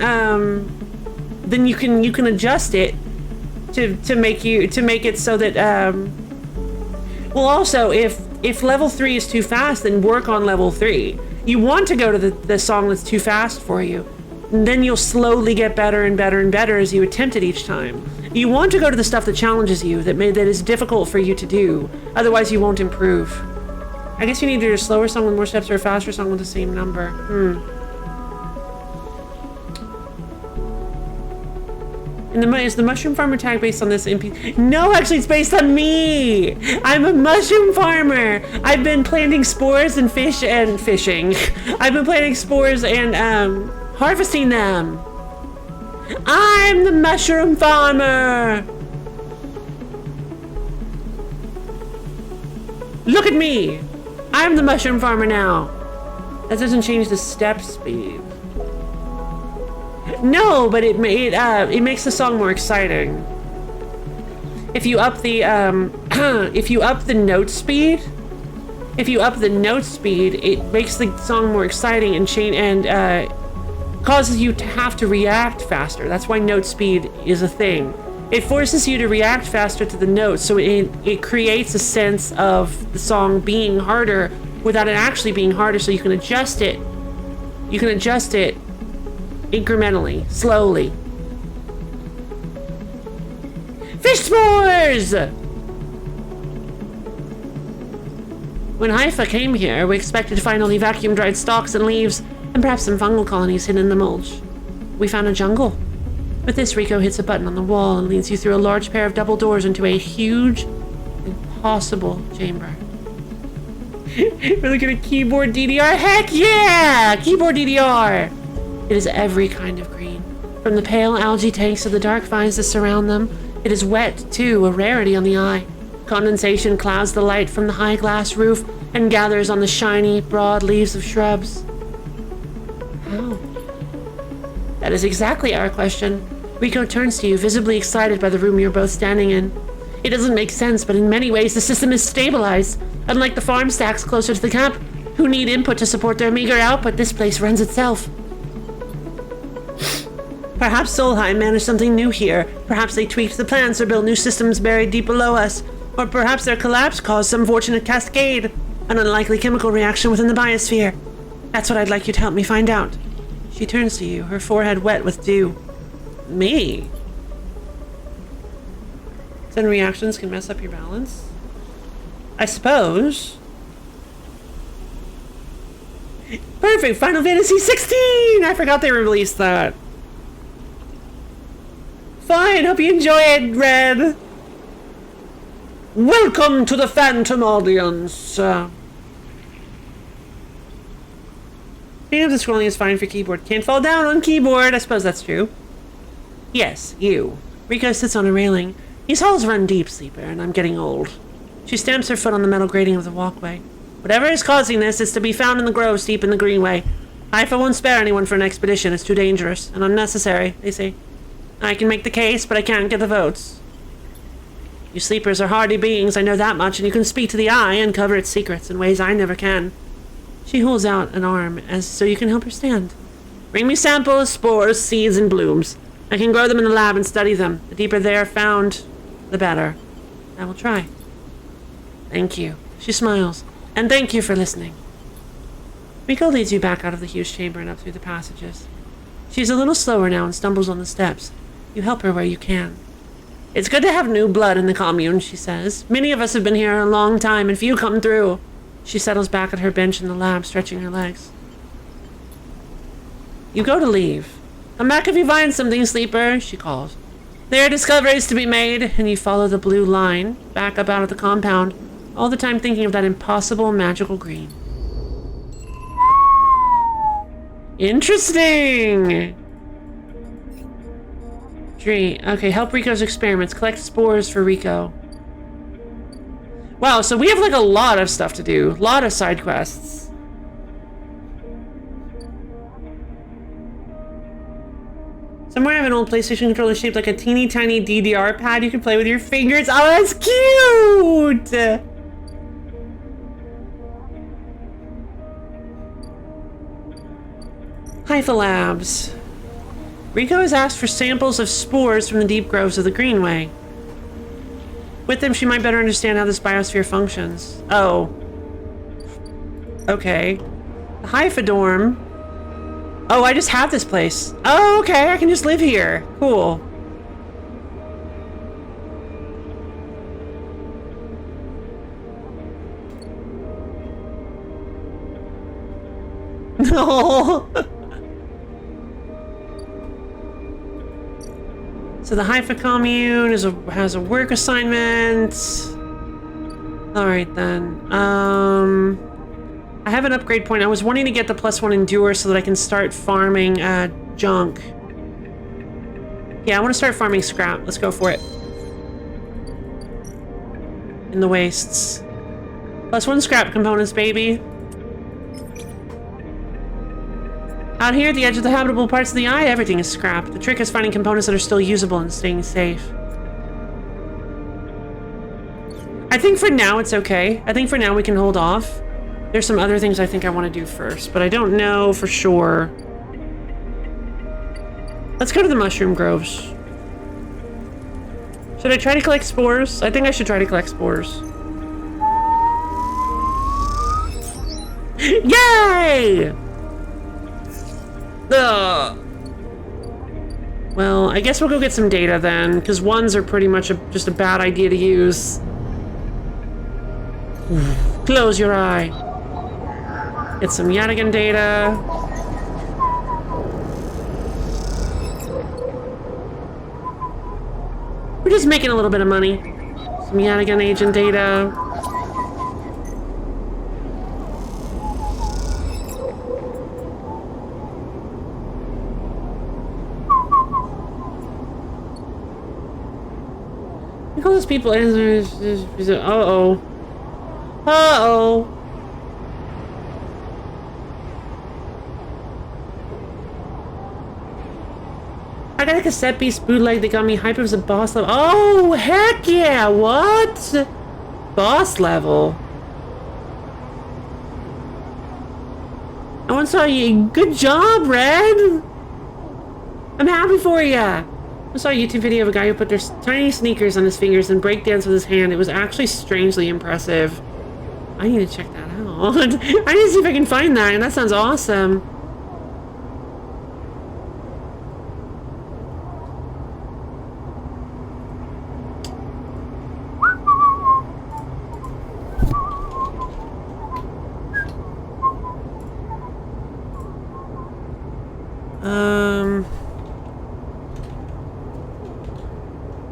you can adjust it to make it so that well, also if level 3 is too fast, then work on level 3. You want to go to the song that's too fast for you, and then you'll slowly get better and better and better as you attempt it each time. You want to go to the stuff that challenges you, that is difficult for you to do, otherwise you won't improve. I guess you need either a slower song with more steps or a faster song with the same number. And is the mushroom farmer tag based on this NPC? No, actually, it's based on me. I'm a mushroom farmer. I've been planting spores and fishing. I've been planting spores and harvesting them. I'm the mushroom farmer. Look at me. I'm the mushroom farmer now. That doesn't change the step speed. No, but it makes the song more exciting. If you up the if you up the note speed, it makes the song more exciting and causes you to have to react faster. That's why note speed is a thing. It forces you to react faster to the notes, so it creates a sense of the song being harder without it actually being harder, so you can adjust it. You can adjust it incrementally, slowly. Fish spores! When Haifa came here, we expected to find only vacuum-dried stalks and leaves, and perhaps some fungal colonies hidden in the mulch. We found a jungle. With this, Rico hits a button on the wall and leads you through a large pair of double doors into a huge, impossible chamber. We're looking at keyboard DDR. Heck yeah! Keyboard DDR! It is every kind of green. From the pale algae tanks to the dark vines that surround them. It is wet, too, a rarity on the eye. Condensation clouds the light from the high glass roof and gathers on the shiny, broad leaves of shrubs. How? That is exactly our question. Rico turns to you, visibly excited by the room you're both standing in. It doesn't make sense, but in many ways the system is stabilized. Unlike the farm stacks closer to the camp, who need input to support their meager output, this place runs itself. Perhaps Solheim managed something new here. Perhaps they tweaked the plans or built new systems buried deep below us. Or perhaps their collapse caused some fortunate cascade, an unlikely chemical reaction within the biosphere. That's what I'd like you to help me find out. She turns to you, her forehead wet with dew. Me? Sudden reactions can mess up your balance? I suppose. Perfect! Final Fantasy 16! I forgot they released that. Fine, hope you enjoy it, Red. Welcome to the Phantom Audience. Speaking of the scrolling is fine for keyboard. Can't fall down on keyboard. I suppose that's true. Yes, you. Rico sits on a railing. These halls run deep, Sleeper, and I'm getting old. She stamps her foot on the metal grating of the walkway. Whatever is causing this is to be found in the groves deep in the Greenway. Haifa won't spare anyone for an expedition. It's too dangerous and unnecessary, they say. I can make the case, but I can't get the votes. You sleepers are hardy beings, I know that much, and you can speak to the eye and cover its secrets in ways I never can. She holds out an arm as so you can help her stand. Bring me samples, spores, seeds, and blooms. I can grow them in the lab and study them. The deeper they are found, the better. I will try. Thank you. She smiles. And thank you for listening. Rico leads you back out of the huge chamber and up through the passages. She's a little slower now and stumbles on the steps. You help her where you can. It's good to have new blood in the commune, she says. Many of us have been here a long time, and few come through. She settles back at her bench in the lab, stretching her legs. You go to leave. Come back if you find something, Sleeper, she calls. There are discoveries to be made, and you follow the blue line back up out of the compound, all the time thinking of that impossible magical green. Interesting! Tree. Okay, help Rico's experiments. Collect spores for Rico. Wow, so we have like a lot of stuff to do. A lot of side quests. Somewhere I have an old PlayStation controller shaped like a teeny tiny DDR pad you can play with your fingers. Oh, that's cute! Haifa Labs. Rico has asked for samples of spores from the deep groves of the Greenway. With them, she might better understand how this biosphere functions. Oh. Okay. The Haifa dorm. Oh, I just have this place. Oh, okay, I can just live here. Cool. No. So the Haifa commune has a work assignment. All right then. I have an upgrade point. I was wanting to get the +1 endure so that I can start farming junk. Yeah, I want to start farming scrap. Let's go for it. In the wastes. +1 scrap components, baby. Out here at the edge of the habitable parts of the eye, everything is scrap. The trick is finding components that are still usable and staying safe. I think for now it's okay. I think for now we can hold off. There's some other things I think I want to do first, but I don't know for sure. Let's go to the mushroom groves. Should I try to collect spores? I think I should try to collect spores. Yay! Ugh. Well, I guess we'll go get some data then, because ones are pretty much just a bad idea to use. Close your eye. Get some Yadigan data. We're just making a little bit of money. Some Yadigan agent data. Look at all those people. Uh-oh. Uh-oh. I got a cassette piece bootleg that got me hype as a boss level. Oh, heck yeah! What? Boss level? I once saw you. Good job, Red! I'm happy for ya! I saw a YouTube video of a guy who put their tiny sneakers on his fingers and breakdanced with his hand. It was actually strangely impressive. I need to check that out. I need to see if I can find that, and that sounds awesome.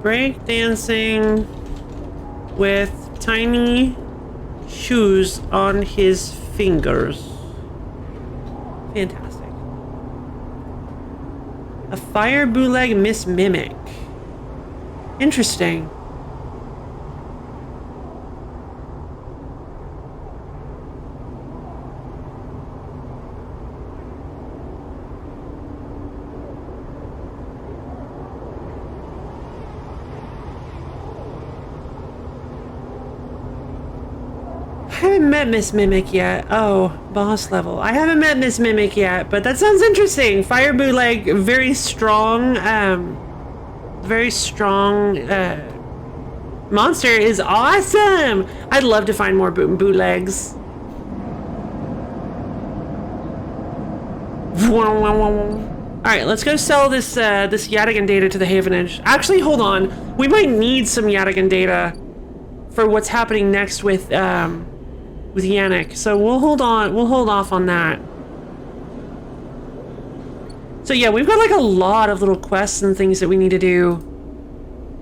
Break dancing with tiny shoes on his fingers. Fantastic. A fire bootleg Miss Mimic. Interesting. I haven't met Miss Mimic yet. Oh, boss level. I haven't met Miss Mimic yet, but that sounds interesting. Fire bootleg, very strong monster is awesome. I'd love to find more bootlegs. All right, let's go sell this this Yadigan data to the Havenage. Actually, hold on. We might need some Yadigan data for what's happening next with Yannick. So we'll hold on. We'll hold off on that. So yeah, we've got like a lot of little quests and things that we need to do.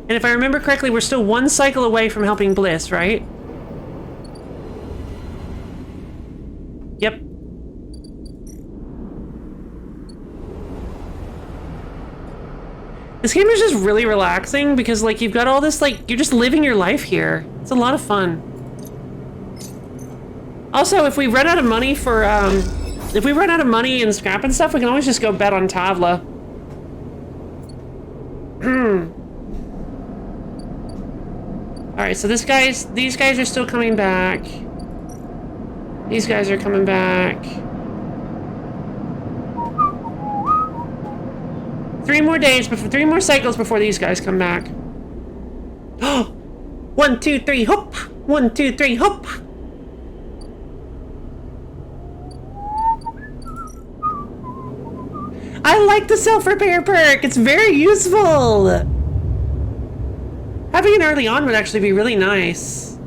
And if I remember correctly, we're still one cycle away from helping Bliss, right? Yep. This game is just really relaxing because like you've got all this, like you're just living your life here. It's a lot of fun. Also, if we run out of money for if we run out of money and scrap and stuff, we can always just go bet on Tavla. Alright, so these guys are still coming back. These guys are coming back. 3 more days before 3 more cycles before these guys come back. 1, 2, 3, hop! 1, 2, 3, hop! I like the self-repair perk. It's very useful. Having it early on would actually be really nice.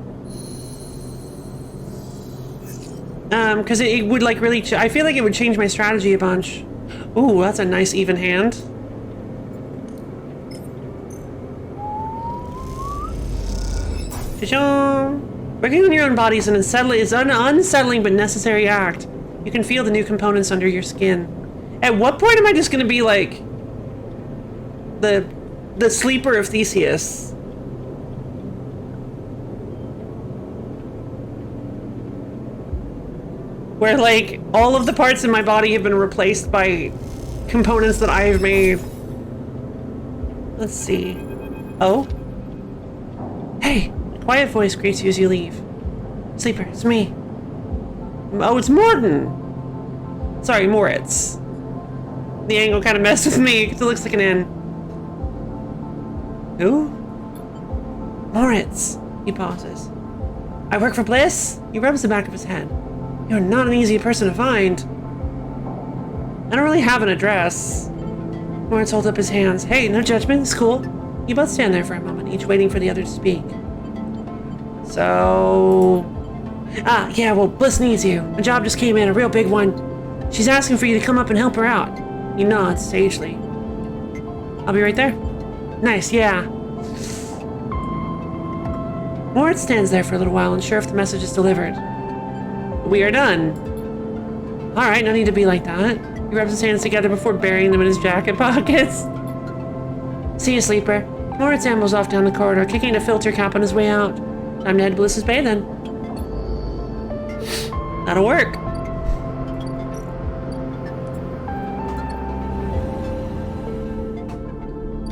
Because it would like really, I feel like it would change my strategy a bunch. Ooh, that's a nice even hand. Working on your own body is an unsettling but necessary act. You can feel the new components under your skin. At what point am I just going to be like the sleeper of Theseus? Where like all of the parts in my body have been replaced by components that I have made. Let's see. Oh? Hey! A quiet voice greets you as you leave. Sleeper, it's me. Oh, it's Morton! Sorry, Moritz. The angle kind of messed with me because it looks like an N. Who? Moritz. He pauses. I work for Bliss? He rubs the back of his head. You're not an easy person to find. I don't really have an address. Moritz holds up his hands. Hey, no judgment, it's cool. You both stand there for a moment, each waiting for the other to speak. So... Ah, yeah, well, Bliss needs you. A job just came in, a real big one. She's asking for you to come up and help her out. He nods sagely. I'll be right there. Nice, yeah. Moritz stands there for a little while, unsure if the message is delivered. We are done. Alright, no need to be like that. He rubs his hands together before burying them in his jacket pockets. See you, Sleeper. Moritz ambles off down the corridor, kicking a filter cap on his way out. Time to head to Bliss's Bay, then. That'll work.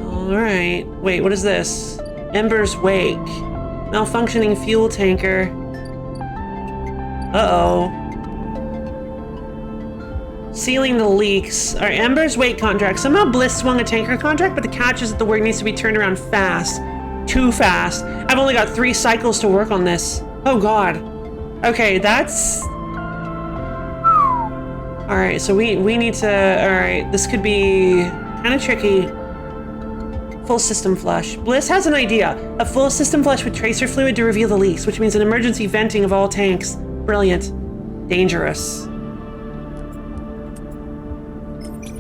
Alright. Wait, what is this? Ember's Wake. Malfunctioning fuel tanker. Uh-oh. Sealing the leaks. Our Ember's Wake contract. Somehow Bliss swung a tanker contract, but the catch is that the work needs to be turned around fast. Too fast. I've only got 3 cycles to work on this. Oh god. Okay, that's... Alright, so we need to... Alright, this could be kind of tricky. Full system flush. Bliss has an idea. A full system flush with tracer fluid to reveal the leaks, which means an emergency venting of all tanks. Brilliant. Dangerous.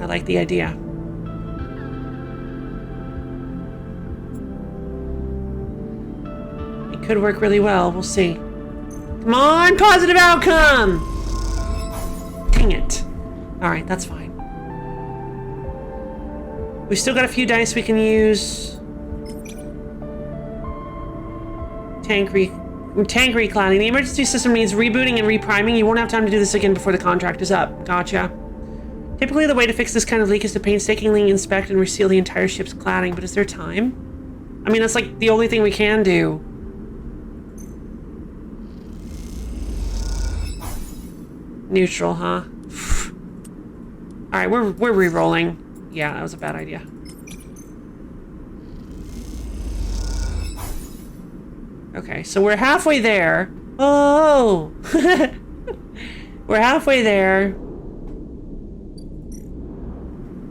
I like the idea. It could work really well. We'll see. Come on, positive outcome! Dang it. Alright, that's fine. We've still got a few dice we can use. Tank recladding. The emergency system needs rebooting and repriming. You won't have time to do this again before the contract is up. Gotcha. Typically, the way to fix this kind of leak is to painstakingly inspect and reseal the entire ship's cladding, but is there time? I mean, that's like the only thing we can do. Neutral, huh? Alright, we're re-rolling. Yeah, that was a bad idea. Okay, so we're halfway there. Oh! We're halfway there.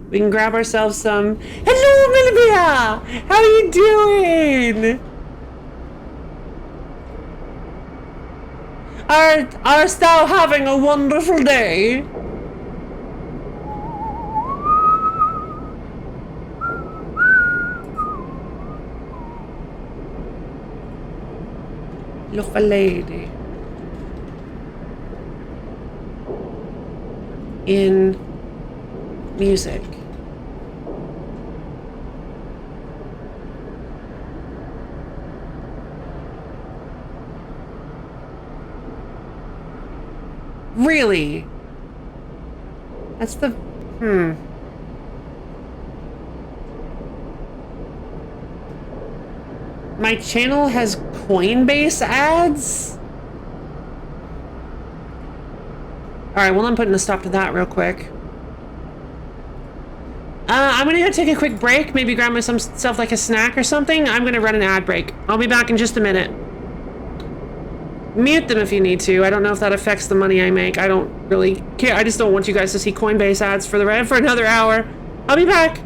We can grab ourselves some... Hello, Melibea! How are you doing? Art thou having a wonderful day? Look a lady. In music. Really? That's the... My channel has Coinbase ads? Alright, well I'm putting a stop to that real quick. I'm gonna go take a quick break, maybe grab myself like a snack or something. I'm gonna run an ad break. I'll be back in just a minute. Mute them if you need to. I don't know if that affects the money I make. I don't really care. I just don't want you guys to see Coinbase ads for another hour. I'll be back.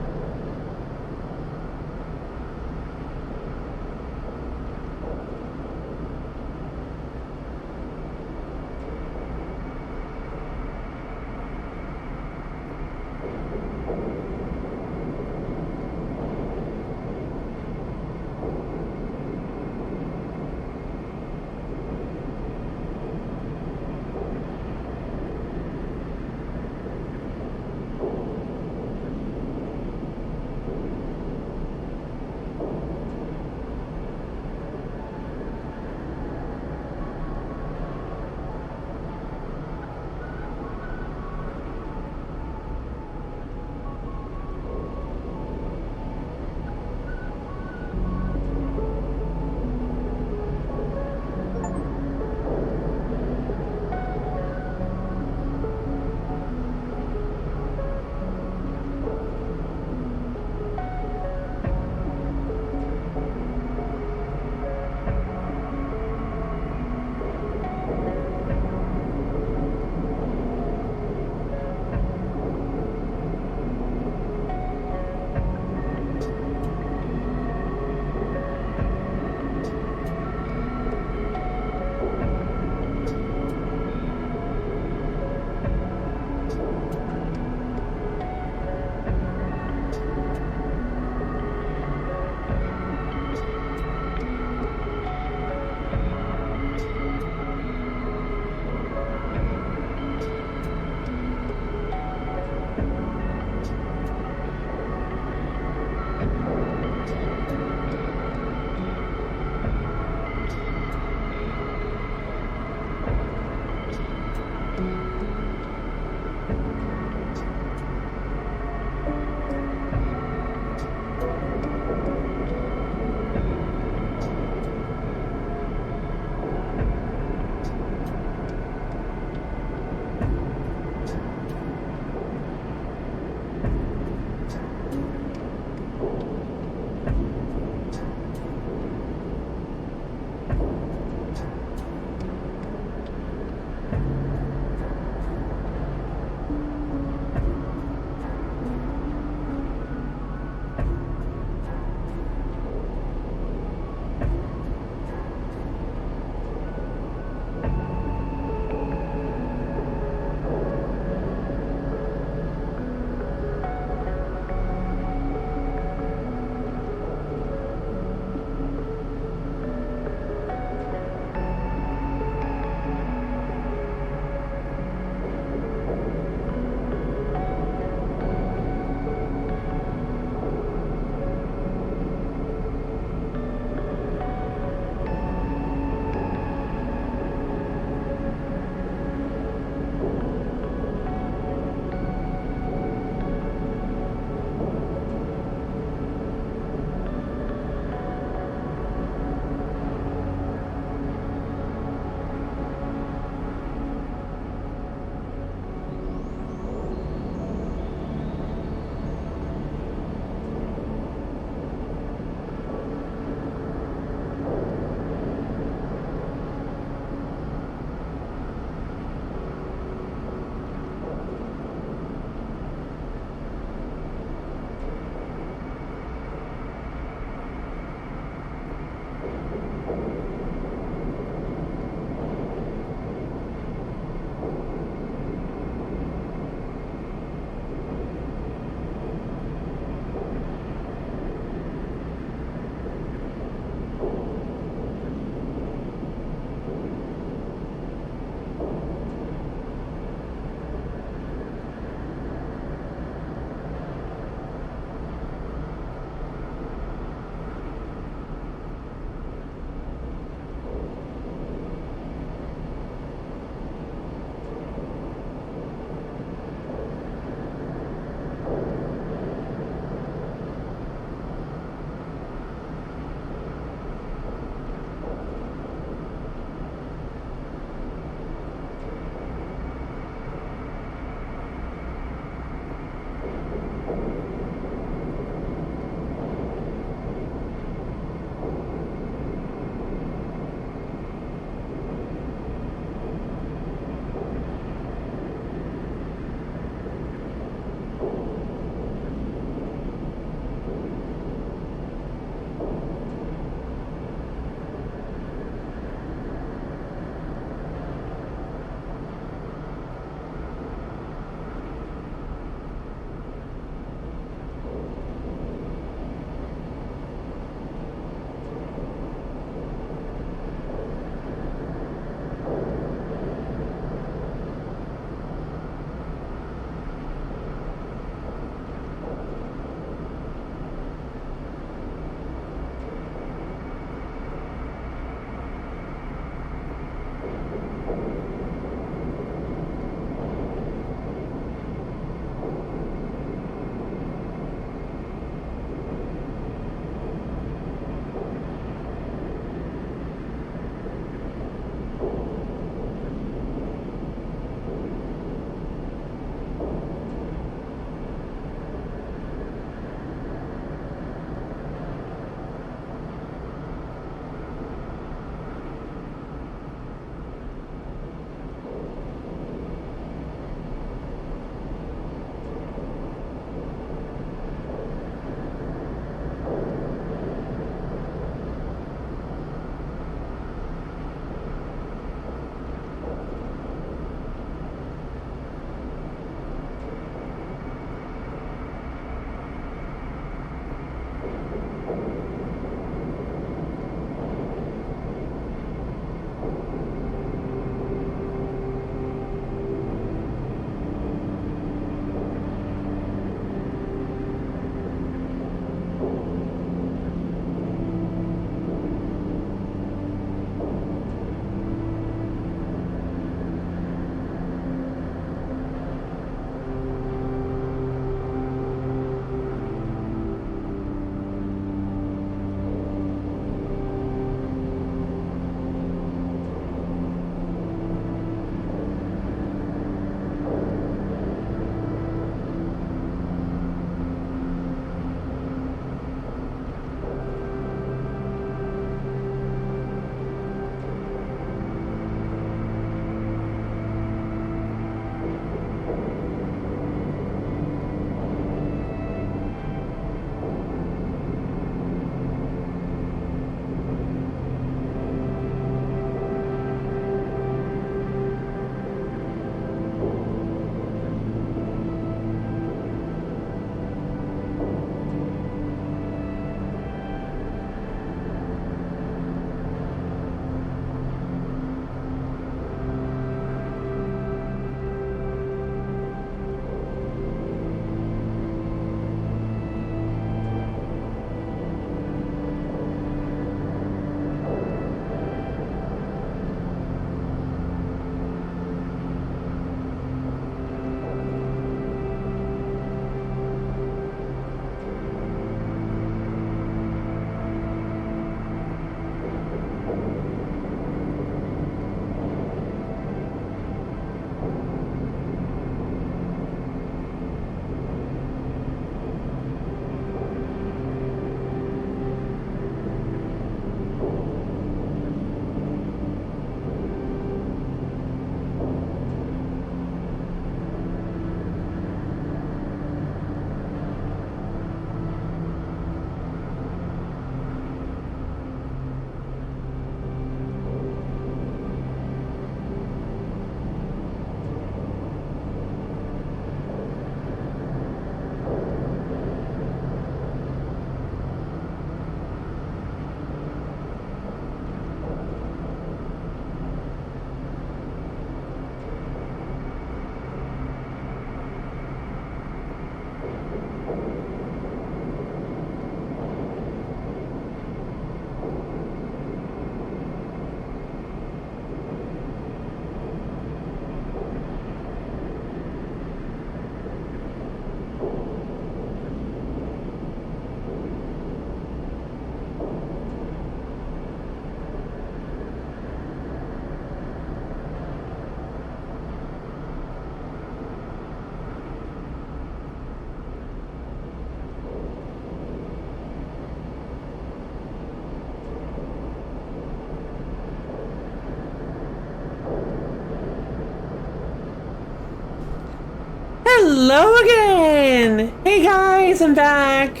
Hello again! Hey guys, I'm back.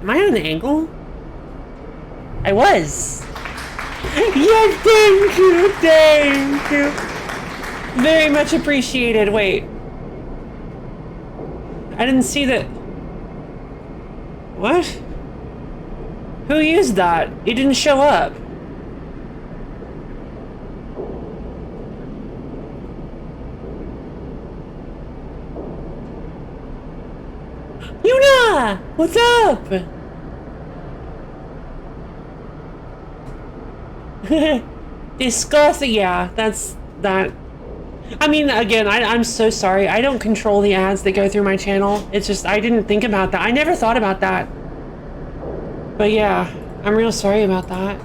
Am I on an angle? I was. Yes, thank you. Very much appreciated. Wait. I didn't see that. What? Who used that? It didn't show up. Yuna! What's up? Disgusting. Yeah, that's that. I mean, again, I'm so sorry. I don't control the ads that go through my channel. It's just, I didn't think about that. I never thought about that. But yeah, I'm real sorry about that.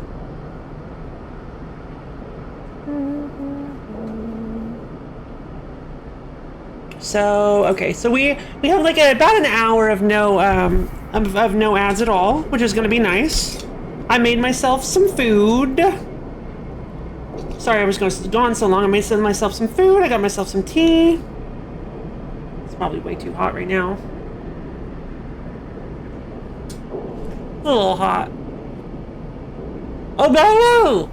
So, okay, so we have like about an hour of no ads at all, which is gonna be nice. I made myself some food. Sorry, I was gone so long. I made myself some food. I got myself some tea. It's probably way too hot right now. A little hot. Oh, no!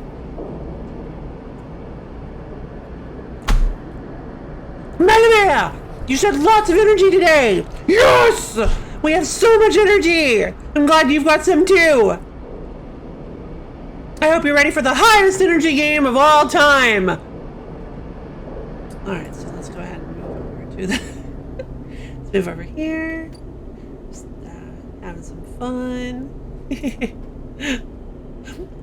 Melamere! You said lots of energy today! Yes! We have so much energy! I'm glad you've got some too! I hope you're ready for the highest energy game of all time! Alright, so let's go ahead and move over to the... Let's move over here. Just having some fun.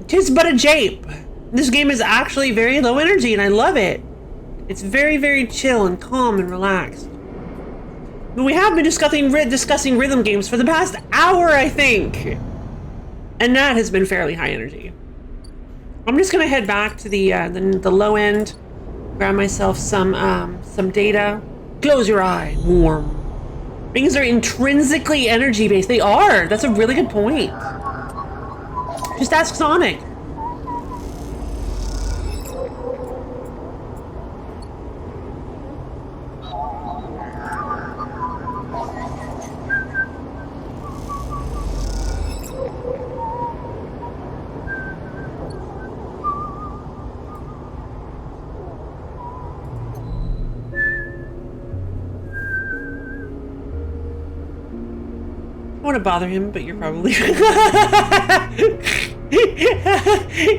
'Tis but a jape! This game is actually very low energy and I love it. It's very, very chill and calm and relaxed. But we have been discussing rhythm games for the past hour, I think. And that has been fairly high energy. I'm just gonna head back to the low end, grab myself some data. Close your eye, warm. Things are intrinsically energy based. They are. That's a really good point. Just ask Sonic. I want to bother him, but you're probably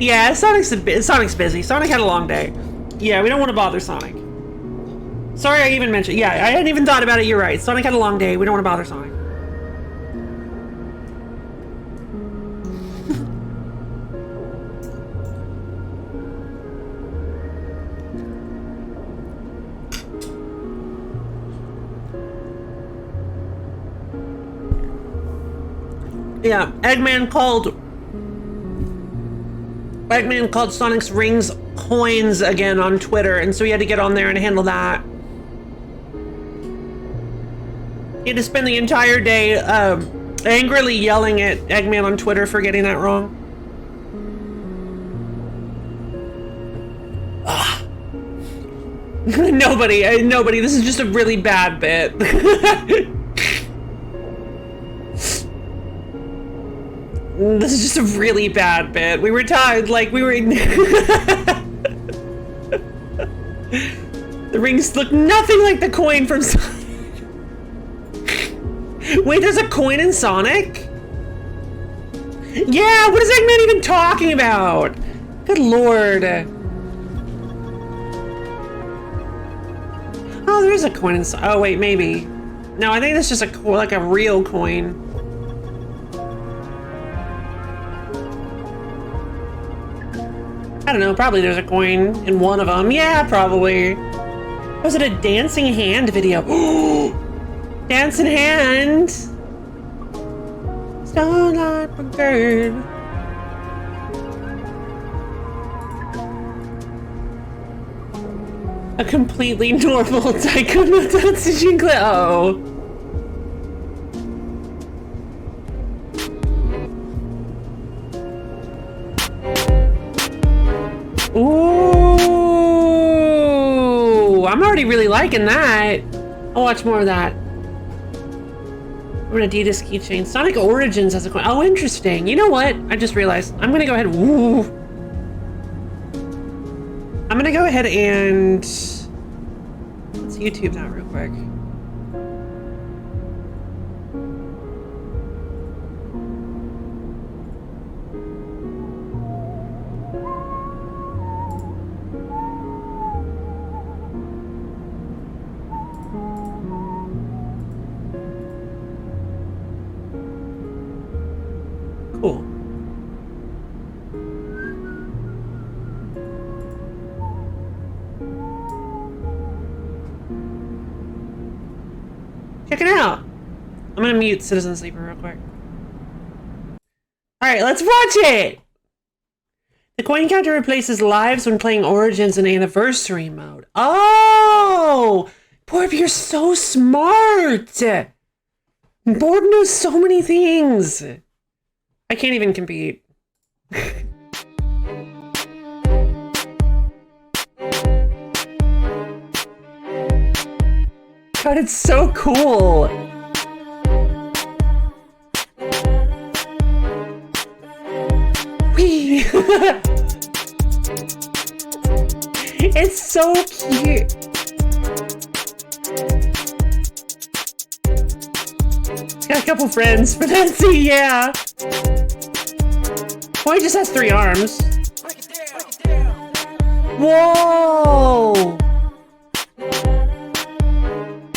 yeah, Sonic's busy. Sonic had a long day. Yeah, we don't want to bother Sonic. Sorry I even mentioned. Yeah, I hadn't even thought about it. You're right. Sonic had a long day. We don't want to bother Sonic. Yeah, Eggman called Sonic's rings coins again on Twitter, and so he had to get on there and handle that. He had to spend the entire day angrily yelling at Eggman on Twitter for getting that wrong. Nobody, this is just a really bad bit. This is just a really bad bit. We were tired, like we were in the rings look nothing like the coin from Sonic. Wait, there's a coin in Sonic? Yeah, what is Eggman even talking about? Good lord. Oh, there is a coin in Sonic. Oh wait, maybe. No, I think that's just like a real coin. I don't know, probably there's a coin in one of them. Yeah, probably. Was it a dancing hand video? Dancing hand! Starlight Brigade. A completely normal Tycoon no Tatsujin clip. Uh-oh. Ooh, I'm already really liking that. I'll watch more of that. Or an Adidas keychain. Sonic Origins has a coin. Oh, interesting. You know what? I just realized. I'm gonna go ahead. Ooh. I'm gonna go ahead and let's YouTube that real quick. Cool. Check it out. I'm gonna mute Citizen Sleeper real quick. Alright, let's watch it! The coin counter replaces lives when playing Origins in Anniversary mode. Oh! Borb, you're so smart! Borb knows so many things! I can't even compete. God, it's so cool! Whee! It's so cute! He's got a couple friends, but that's it, yeah! Well, he just has 3 arms. Whoa!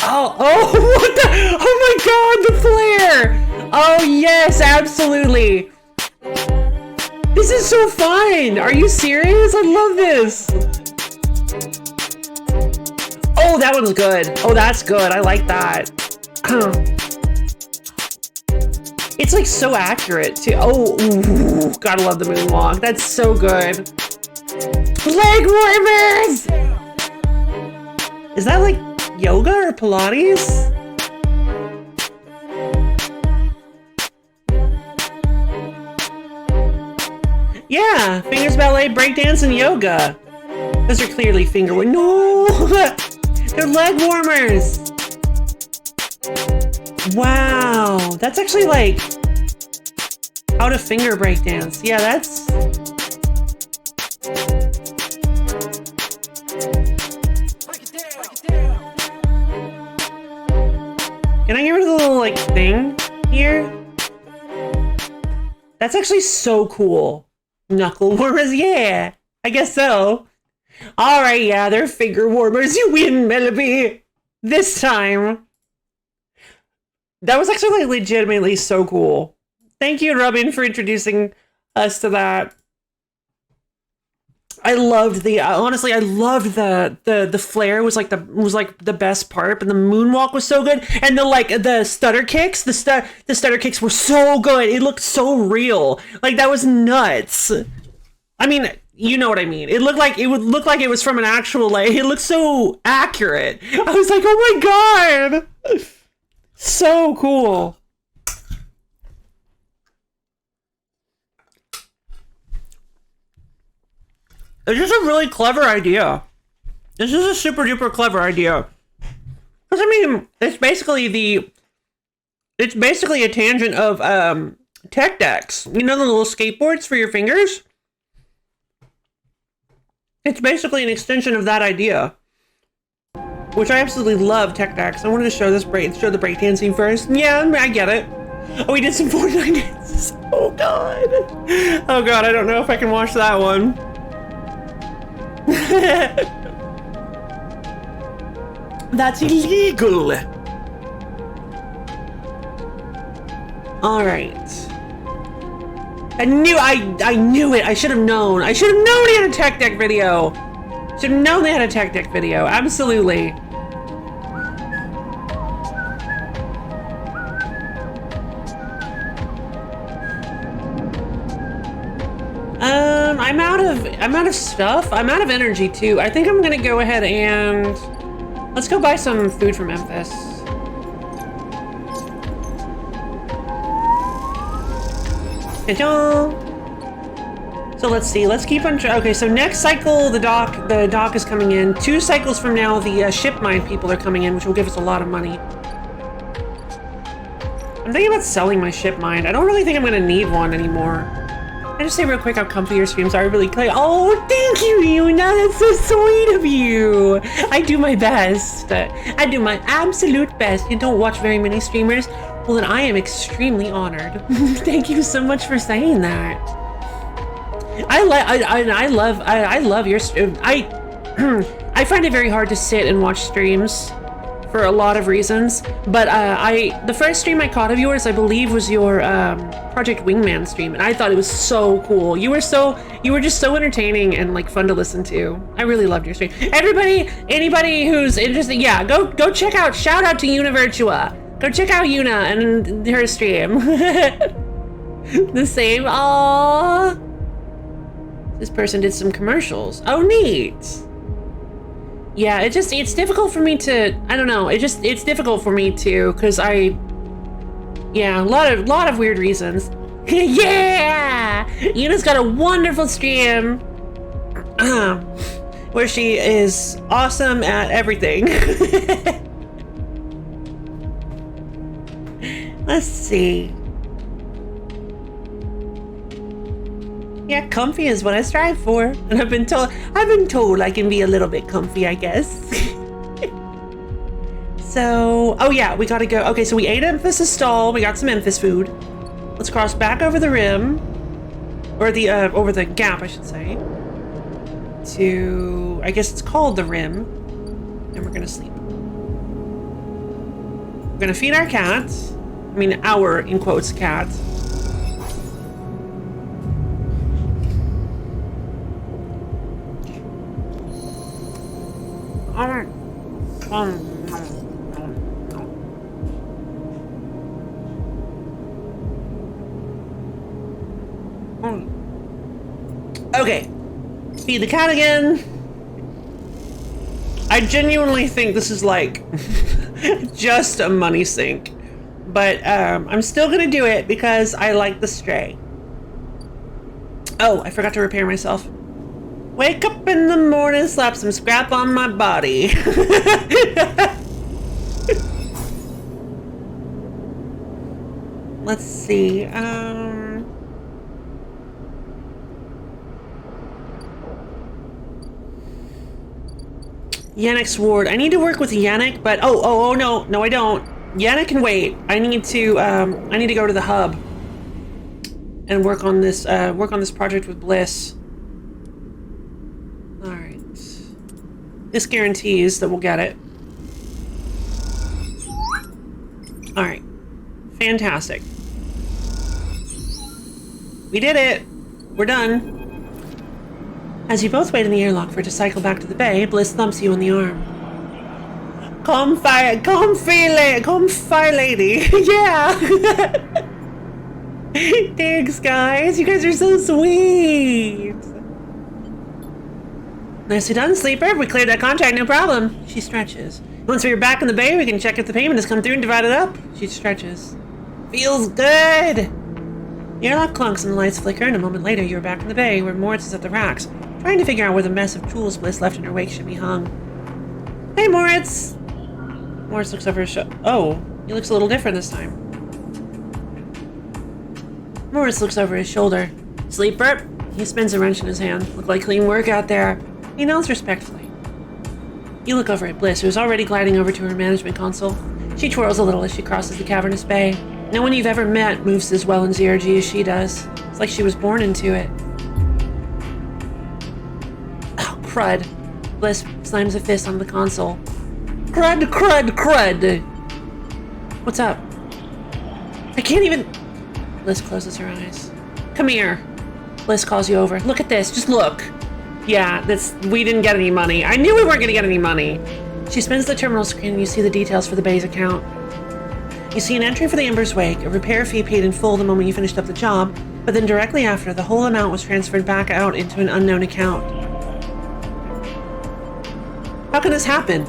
Oh, what the? Oh my god, the flare! Oh yes, absolutely! This is so fun! Are you serious? I love this! Oh, that one's good. Oh, that's good. I like that. It's like so accurate too. Oh, ooh, gotta love the moonwalk. That's so good. Leg warmers! Is that like yoga or Pilates? Yeah, fingers, ballet, breakdance, and yoga. Those are clearly finger warmers. No! They're leg warmers! Wow, that's actually like how to finger breakdance. Yeah, that's... Can I get rid of the little like thing here? That's actually so cool. Knuckle warmers, yeah, I guess so. All right, yeah, they're finger warmers. You win, Mellowby. This time. That was actually like legitimately so cool. Thank you, Robin, for introducing us to that. I loved the honestly, I loved the flare was like the best part, but the moonwalk was so good, and the stutter kicks, the stutter kicks were so good. It looked so real. Like that was nuts. I mean, you know what I mean. It looked like it would look like it was from an actual like. It looked so accurate. I was like, oh my god. So cool. It's just a really clever idea. This is a super duper clever idea. Because I mean, it's basically a tangent of tech decks. You know the little skateboards for your fingers? It's basically an extension of that idea. Which I absolutely love tech decks. I wanted to show the breakdancing first. Yeah, I get it. Oh, we did some Fortnite dances. Oh god. Oh god, I don't know if I can watch that one. That's illegal. All right. I knew it. I should have known. I should have known he had a tech deck video. Should have known they had a tech deck video. Absolutely. I'm out of stuff. I'm out of energy too. I think I'm gonna go ahead and let's go buy some food from Memphis. Ta-da! So let's see. Let's keep on. Okay, so next cycle, the dock is coming in. 2 cycles from now, the ship mine people are coming in, which will give us a lot of money. I'm thinking about selling my ship mine. I don't really think I'm gonna need one anymore. Can I just say real quick how comfy your streams are? Really clear. Oh, thank you, Yuna. That's so sweet of you. I do my best. I do my absolute best. You don't watch very many streamers. Well, then I am extremely honored. Thank you so much for saying that. I love your stream. I find it very hard to sit and watch streams for a lot of reasons, but the first stream I caught of yours, I believe, was your Project Wingman stream, and I thought it was so cool. You were just so entertaining and like fun to listen to. I really loved your stream. Everybody, anybody who's interested, yeah, go check out. Shout out to Univirtua. Go check out Yuna and her stream. The same. Aww. This person did some commercials. Oh, neat. Yeah, it's difficult for me to, I don't know. It's difficult for me to, cause yeah, a lot of weird reasons. Yeah! Yuna's got a wonderful stream where she is awesome at everything. Let's see. Yeah, comfy is what I strive for, and I've been told I can be a little bit comfy, I guess. So, oh yeah, we gotta go. Okay, so we ate at Memphis's stall. We got some Memphis food. Let's cross back over the rim, or the over the gap, I should say. To, I guess it's called the rim, and we're gonna sleep. We're gonna feed our cat. I mean, our in quotes cat. Okay, feed the cat again. I genuinely think this is like just a money sink, but I'm still gonna do it because I like the stray. Oh, I forgot to repair myself. Wake up in the morning, slap some scrap on my body. Let's see. Yannick's ward. I need to work with Yannick, but oh no, I don't. Yannick can wait. I need to go to the hub and work on this project with Bliss. All right. This guarantees that we'll get it. All right. Fantastic. We did it. We're done. As you both wait in the airlock for it to cycle back to the bay, Bliss thumps you on the arm. Come fire lady. Yeah. Thanks, guys. You guys are so sweet. Nicely done, sleeper. We cleared that contract, no problem. She stretches. Once we're back in the bay, we can check if the payment has come through and divide it up. She stretches. Feels good. The airlock clunks and the lights flicker, and a moment later you are back in the bay where Moritz is at the racks, trying to figure out where the mess of tools Bliss left in her wake should be hung. Hey, Moritz! Moritz looks over his shoulder. Oh, he looks a little different this time. Moritz looks over his shoulder. Sleeper? He spins a wrench in his hand. Look like clean work out there. He nods respectfully. You look over at Bliss, who is already gliding over to her management console. She twirls a little as she crosses the cavernous bay. No one you've ever met moves as well in ZRG as she does. It's like she was born into it. Oh, crud. Bliss slams a fist on the console. Crud, crud, crud! What's up? I can't even... Bliss closes her eyes. Come here. Bliss calls you over. Look at this, just look. Yeah, we didn't get any money. I knew we weren't gonna get any money. She spins the terminal screen and you see the details for the bay's account. You see an entry for the Ember's Wake, a repair fee paid in full the moment you finished up the job, but then directly after, the whole amount was transferred back out into an unknown account. How can this happen?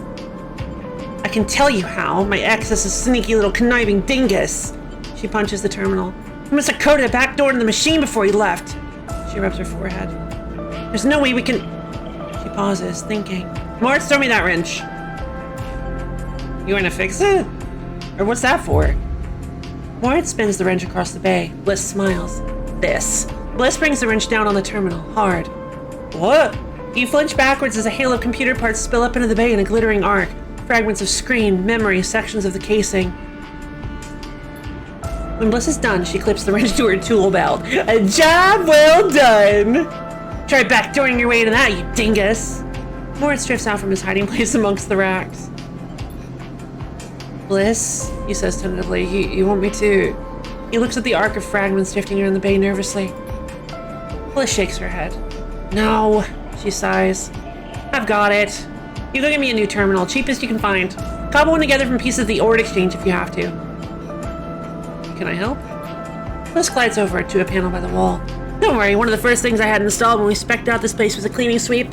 I can tell you how. My ex is a sneaky little conniving dingus. She punches the terminal. He must have coded a back door in the machine before he left. She rubs her forehead. There's no way we can... She pauses, thinking. Moritz, throw me that wrench. You want to fix it? Or what's that for? Moritz spins the wrench across the bay. Bliss smiles. This. Bliss brings the wrench down on the terminal, hard. What? You flinch backwards as a hail of computer parts spill up into the bay in a glittering arc. Fragments of screen, memory, sections of the casing. When Bliss is done, she clips the wrench to her tool belt. A job well done! Try backdooring your way into that, you dingus! Moritz drifts out from his hiding place amongst the racks. Bliss, he says tentatively, you want me to... He looks at the arc of fragments drifting around the bay nervously. Bliss shakes her head. No, she sighs. I've got it. You go get me a new terminal, cheapest you can find. Cobble one together from pieces of the Ord Exchange if you have to. Can I help? Bliss glides over to a panel by the wall. Don't worry, one of the first things I had installed when we spec'd out this place was a cleaning sweep.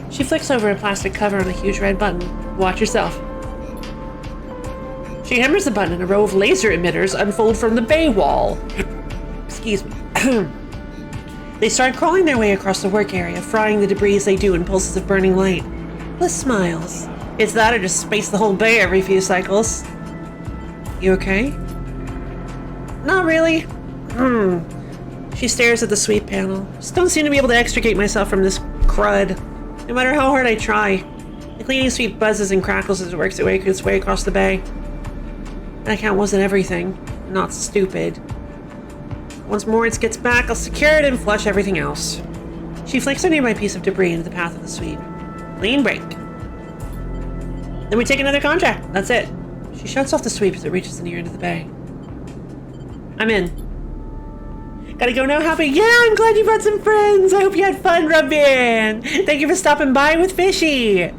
She flicks over a plastic cover on a huge red button. Watch yourself. She hammers the button and a row of laser emitters unfold from the bay wall. Excuse me. They start crawling their way across the work area, frying the debris as they do in pulses of burning light. Bliss smiles. It's that or just space the whole bay every few cycles. You okay? Not really. She stares at the sweep panel. Just don't seem to be able to extricate myself from this crud. No matter how hard I try. The cleaning sweep buzzes and crackles as it works its way across the bay. That count wasn't everything. Not stupid. Once Moritz gets back, I'll secure it and flush everything else. She flicks a nearby piece of debris into the path of the sweep. Clean break. Then we take another contract. That's it. She shuts off the sweep as it reaches the near end of the bay. I'm in. Gotta go now, Happy? Yeah, I'm glad you brought some friends. I hope you had fun, Robin. Thank you for stopping by with Fishy. It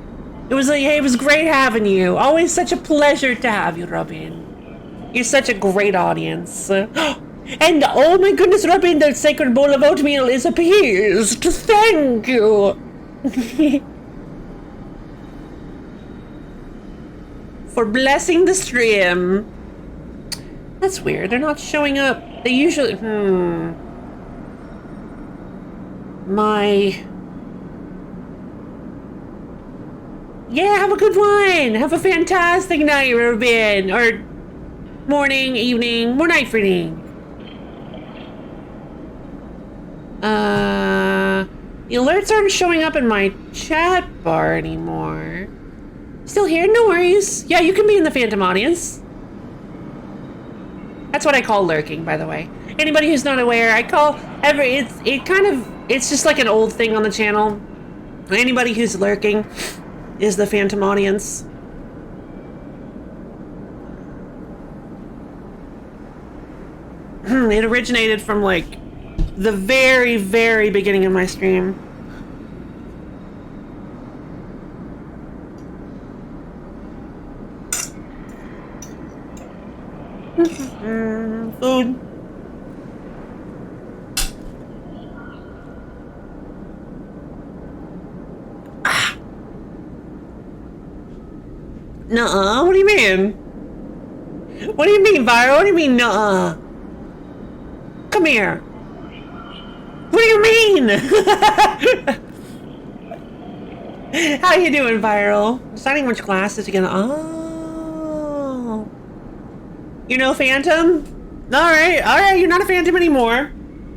was great having you. Always such a pleasure to have you, Robin. You're such a great audience. And oh my goodness, Robin, the sacred bowl of oatmeal is appeased. Thank you. For blessing the stream. That's weird. They're not showing up. They usually... Yeah, have a good one. Have a fantastic night, Ruben. Or morning, evening, more night for me. The alerts aren't showing up in my chat bar anymore. Still here? No worries. Yeah, you can be in the Phantom audience. That's what I call lurking, by the way. Anybody who's not aware, I call it's just like an old thing on the channel. Anybody who's lurking is the Phantom audience. It originated from like the very, very beginning of my stream. Food. Nuh-uh, what do you mean? What do you mean, Viral? What do you mean, nuh-uh? Come here. What do you mean? How you doing, Viral? Deciding which glasses you're gonna... Oh. You know Phantom? Alright, you're not a Phantom anymore.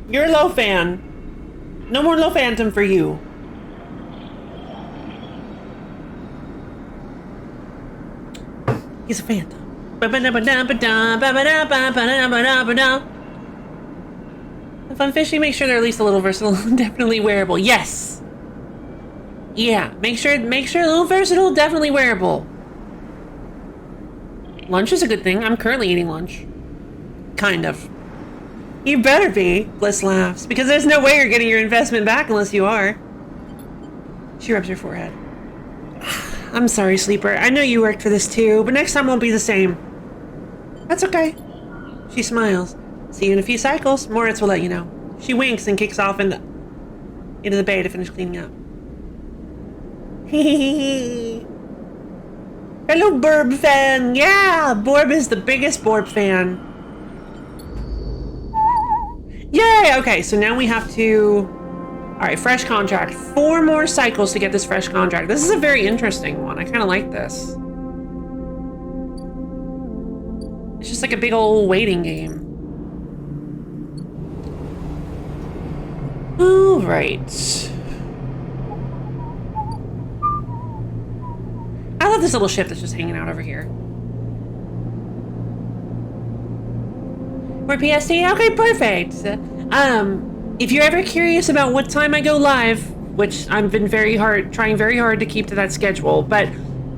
You're a low fan. No more low Phantom for you. He's a Phantom. Fun Fishy, make sure they're at least a little versatile and definitely wearable. Yes! Yeah, make sure a little versatile, definitely wearable. Lunch is a good thing. I'm currently eating lunch. Kind of. You better be, Bliss laughs, because there's no way you're getting your investment back unless you are. She rubs her forehead. I'm sorry, Sleeper. I know you worked for this too, but next time won't be the same. That's okay. She smiles. See you in a few cycles. Moritz will let you know. She winks and kicks off into the bay to finish cleaning up. Hello, Borb fan. Yeah, Borb is the biggest Borb fan. Yay! Okay, so now we have to... All right, fresh contract. 4 more cycles to get this fresh contract. This is a very interesting one. I kind of like this. It's just like a big old waiting game. All right. I love this little ship that's just hanging out over here. We're PST? Okay, perfect. If you're ever curious about what time I go live, which I've been trying very hard to keep to that schedule, but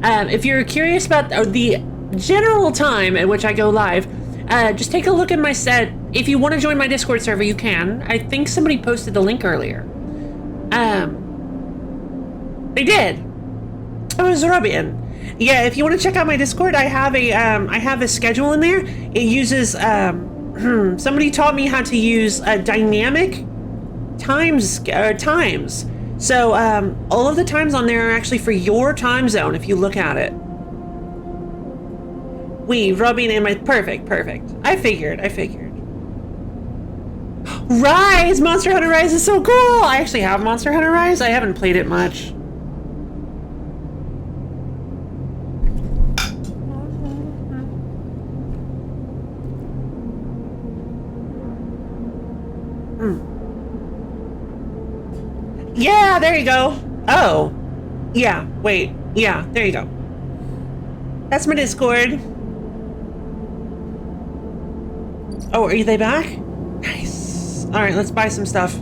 if you're curious about the general time at which I go live, just take a look at my set. If you want to join my Discord server, you can. I think somebody posted the link earlier. They did. It was Robin. Yeah, if you want to check out my Discord, I have a schedule in there. It uses somebody taught me how to use dynamic times. So all of the times on there are actually for your time zone if you look at it. Robin and my perfect. I figured. Rise! Monster Hunter Rise is so cool! I actually have Monster Hunter Rise. I haven't played it much. Yeah, there you go. Oh. Yeah, wait. Yeah, there you go. That's my Discord. Oh, are they back? Nice. All right, let's buy some stuff.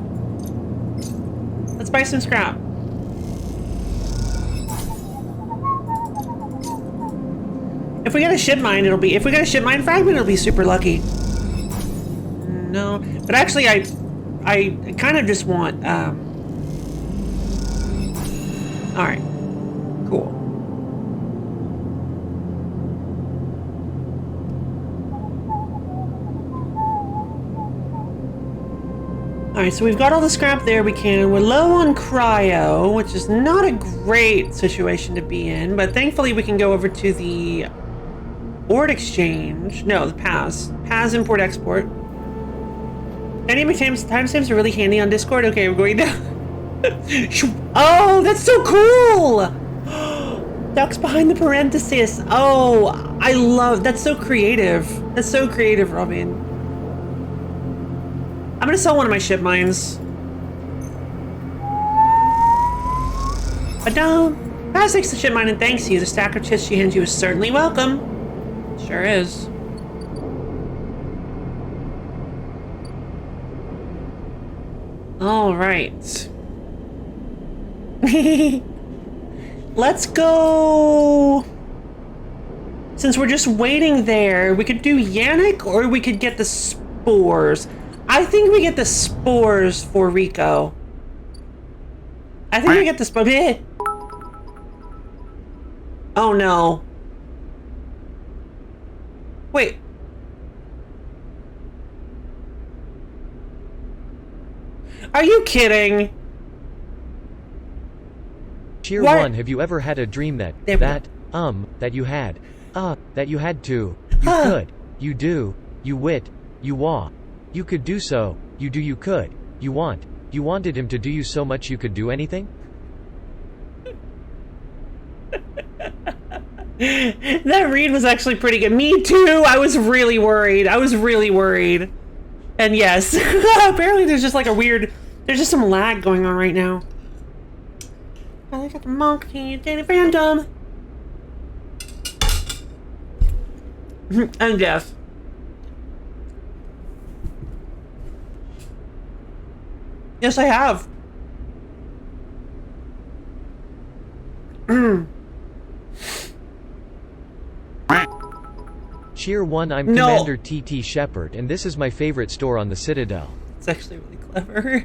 Let's buy some scrap. If we get a ship mine, if we get a ship mine fragment, it'll be super lucky. No, but actually I kind of just want, all right, cool. All right, so we've got all the scrap there we can. We're low on cryo, which is not a great situation to be in, but thankfully we can go over to the Ord Exchange. No, the PAS Import-Export. Dynamic timestamps are really handy on Discord. Okay, we're going down. Oh, that's so cool! Ducks behind the parenthesis. Oh, I love, that's so creative. That's so creative, Robin. I'm gonna sell one of my ship mines. Ba-dum! Pass takes the ship mine and thanks you. The stack of chips she hands you is certainly welcome. Sure is. All right. Let's go. Since we're just waiting there, we could do Yannick or we could get the spores. I think we get the spores for Rico. I think we get the spores. Oh no. Wait. Are you kidding? Tier What? 1, have you ever had a dream that There we that you had to, you could, you do, you wit, you wa, you could do so, you do you could, you wanted him to do you so much you could do anything? That read was actually pretty good. Me too. I was really worried. And yes, apparently there's just like there's just some lag going on right now. I got the monkey, Danny Random. And yes. Yes, I have. Tier 1, I'm No. Commander TT Shepard, and this is my favorite store on the Citadel. It's actually really clever.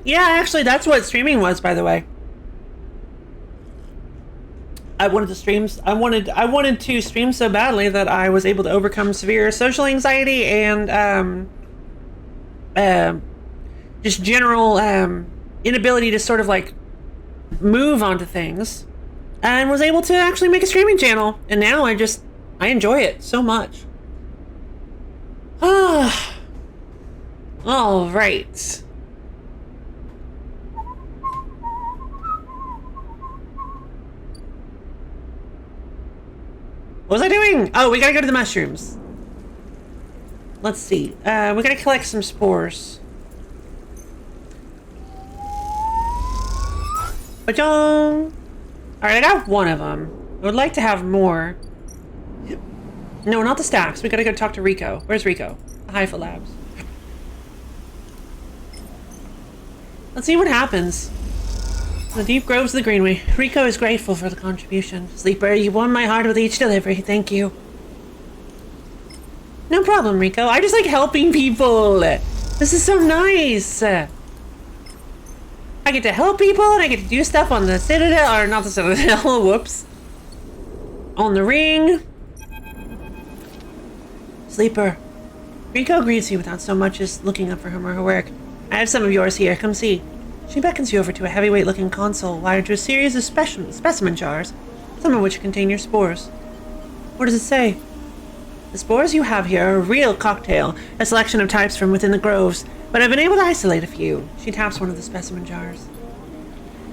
Yeah, actually, that's what streaming was, by the way. I wanted to stream so badly that I was able to overcome severe social anxiety and just general inability to sort of like move onto things, and was able to actually make a streaming channel. And now I enjoy it so much. Ah. All right. What was I doing? Oh, we gotta go to the mushrooms. Let's see. We gotta collect some spores. Ba-dong! Alright, I got one of them. I would like to have more. No, not the stacks. We gotta go talk to Rico. Where's Rico? Hypha Labs. Let's see what happens. The deep groves of the Greenway. Rico is grateful for the contribution. Sleeper, you won my heart with each delivery. Thank you. No problem, Rico. I just like helping people. This is so nice. I get to help people and I get to do stuff on the Citadel, or not the Citadel, whoops. On the ring. Sleeper. Rico greets you without so much as looking up for him or her work. I have some of yours here. Come see. She beckons you over to a heavyweight-looking console wired to a series of specimen jars, some of which contain your spores. What does it say? The spores you have here are a real cocktail, a selection of types from within the groves, but I've been able to isolate a few. She taps one of the specimen jars.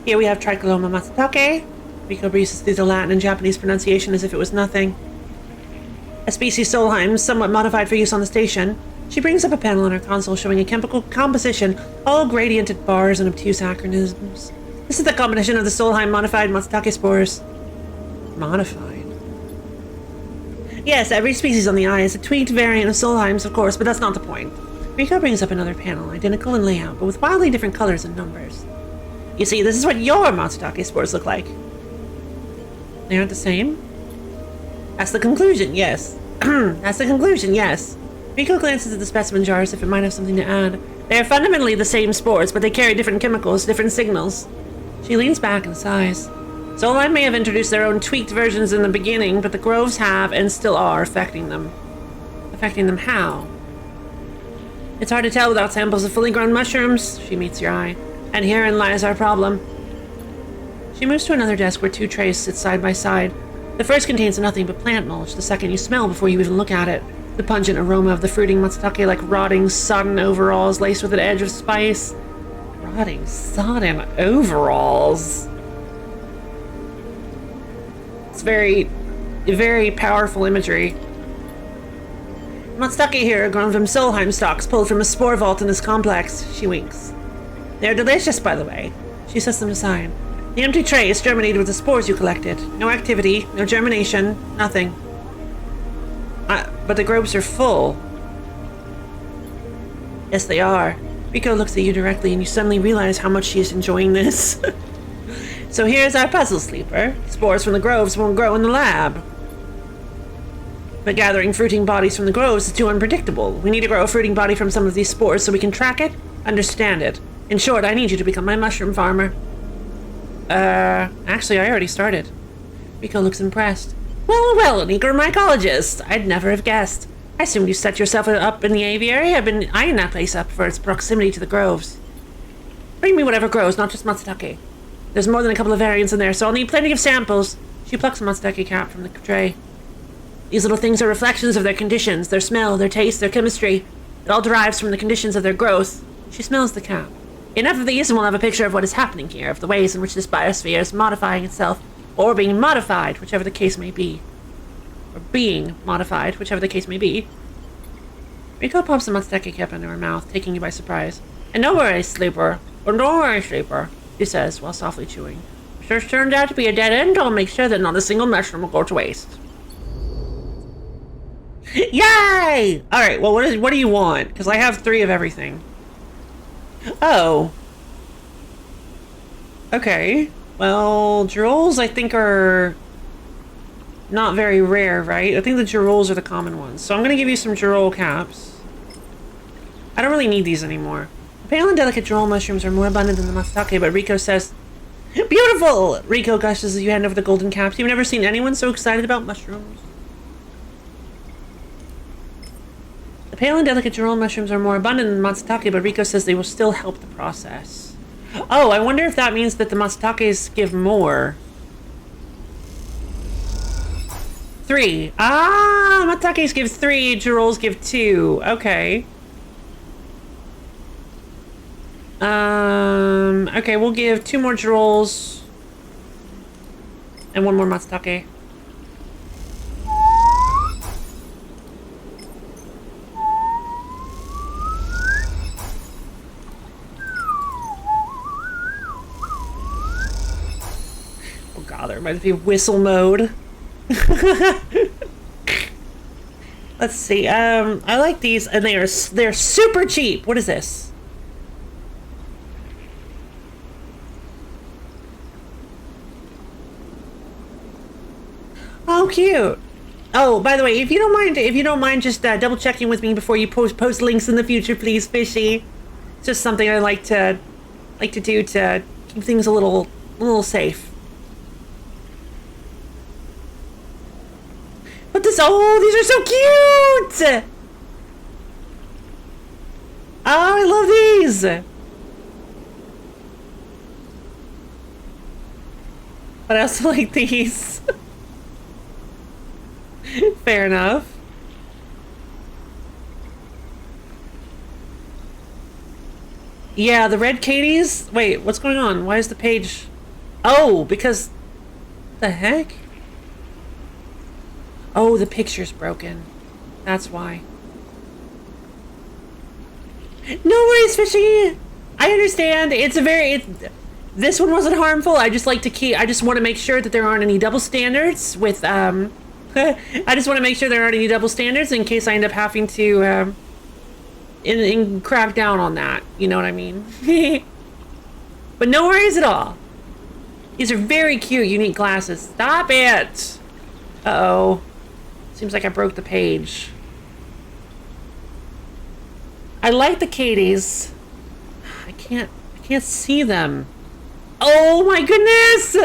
Here we have Tricoloma matsutake. Rico breezes through the Latin and Japanese pronunciation as if it was nothing. A species Solheim, somewhat modified for use on the station. She brings up a panel on her console showing a chemical composition, all gradiented bars and obtuse acronyms. This is the combination of the Solheim modified matsutake spores. Modified? Yes, every species on the eye is a tweaked variant of Solheim's, of course, but that's not the point. Rico brings up another panel, identical in layout, but with wildly different colors and numbers. You see, this is what your matsutake spores look like. They aren't the same? That's the conclusion, yes. That's the conclusion, yes. Rico glances at the specimen jar as if it might have something to add. They are fundamentally the same spores, but they carry different chemicals, different signals. She leans back and sighs. Solheim may have introduced their own tweaked versions in the beginning, but the groves have and still are affecting them. Affecting them how? It's hard to tell without samples of fully grown mushrooms. She meets your eye. And herein lies our problem. She moves to another desk where two trays sit side by side. The first contains nothing but plant mulch, the second you smell before you even look at it. The pungent aroma of the fruiting matsutake like rotting, sodden overalls laced with an edge of spice. Rotting, sodden overalls. It's very, very powerful imagery. Matsutake here are grown from Solheim stalks pulled from a spore vault in this complex. She winks. They're delicious, by the way. She sets them aside. The empty tray is germinated with the spores you collected. No activity, no germination, nothing. But the groves are full. Yes, they are. Rico looks at you directly and you suddenly realize how much she is enjoying this. So here's our puzzle, Sleeper. Spores from the groves won't grow in the lab. But gathering fruiting bodies from the groves is too unpredictable. We need to grow a fruiting body from some of these spores so we can track it, understand it. In short, I need you to become my mushroom farmer. Actually, I already started. Rico looks impressed. Well, an eager mycologist. I'd never have guessed. I assumed you set yourself up in the aviary. I've been eyeing that place up for its proximity to the groves. Bring me whatever grows, not just matsutake. There's more than a couple of variants in there, so I'll need plenty of samples. She plucks a matsutake cap from the tray. These little things are reflections of their conditions, their smell, their taste, their chemistry. It all derives from the conditions of their growth. She smells the cap. Enough of these and we'll have a picture of what is happening here, of the ways in which this biosphere is modifying itself, or being modified, whichever the case may be. Or being modified, whichever the case may be. Rico pops the matsutake cap into her mouth, taking you by surprise. And don't worry, Sleeper. Or don't worry, Sleeper, she says, while softly chewing. If this turns out to be a dead end, I'll make sure that not a single mushroom will go to waste. Yay! Alright, well, what do you want? Because I have 3 of everything. Oh. Okay. Well, Girolles, I think, are not very rare, right? I think the Girolles are the common ones. So I'm going to give you some Girolle caps. I don't really need these anymore. Pale and delicate Girolle mushrooms are more abundant than the matsutake, but Rico says, beautiful! Rico gushes as you hand over the golden caps. You've never seen anyone so excited about mushrooms. The pale and delicate Girolle mushrooms are more abundant than matsutake, but Rico says they will still help the process. Oh, I wonder if that means that the matsutakes give more. 3. Ah, Matakes give 3, Girol's give 2. Okay. Okay, we'll give 2 more Girol's and 1 more Matsutake. Oh god, there reminds me of whistle mode. Let's see. I like these, and they're super cheap. What is this? Oh, cute. Oh, by the way, if you don't mind just double checking with me before you post links in the future, please, Fishy. It's just something I like to do to keep things a little safe. But this, oh, these are so cute! Oh, I love these! But I also like these. Fair enough. Yeah, the red Katies. Wait, what's going on? Why is the page... Oh, because... The heck? Oh, the picture's broken. That's why. No worries, Fishy! I understand. This one wasn't harmful. I just want to make sure that there aren't any double standards with, I just want to make sure there aren't any double standards in case I end up having to, crack down on that. You know what I mean? But no worries at all. These are very cute, unique glasses. Stop it! Uh-oh. Seems like I broke the page. I like the Katies. I can't see them. Oh my goodness!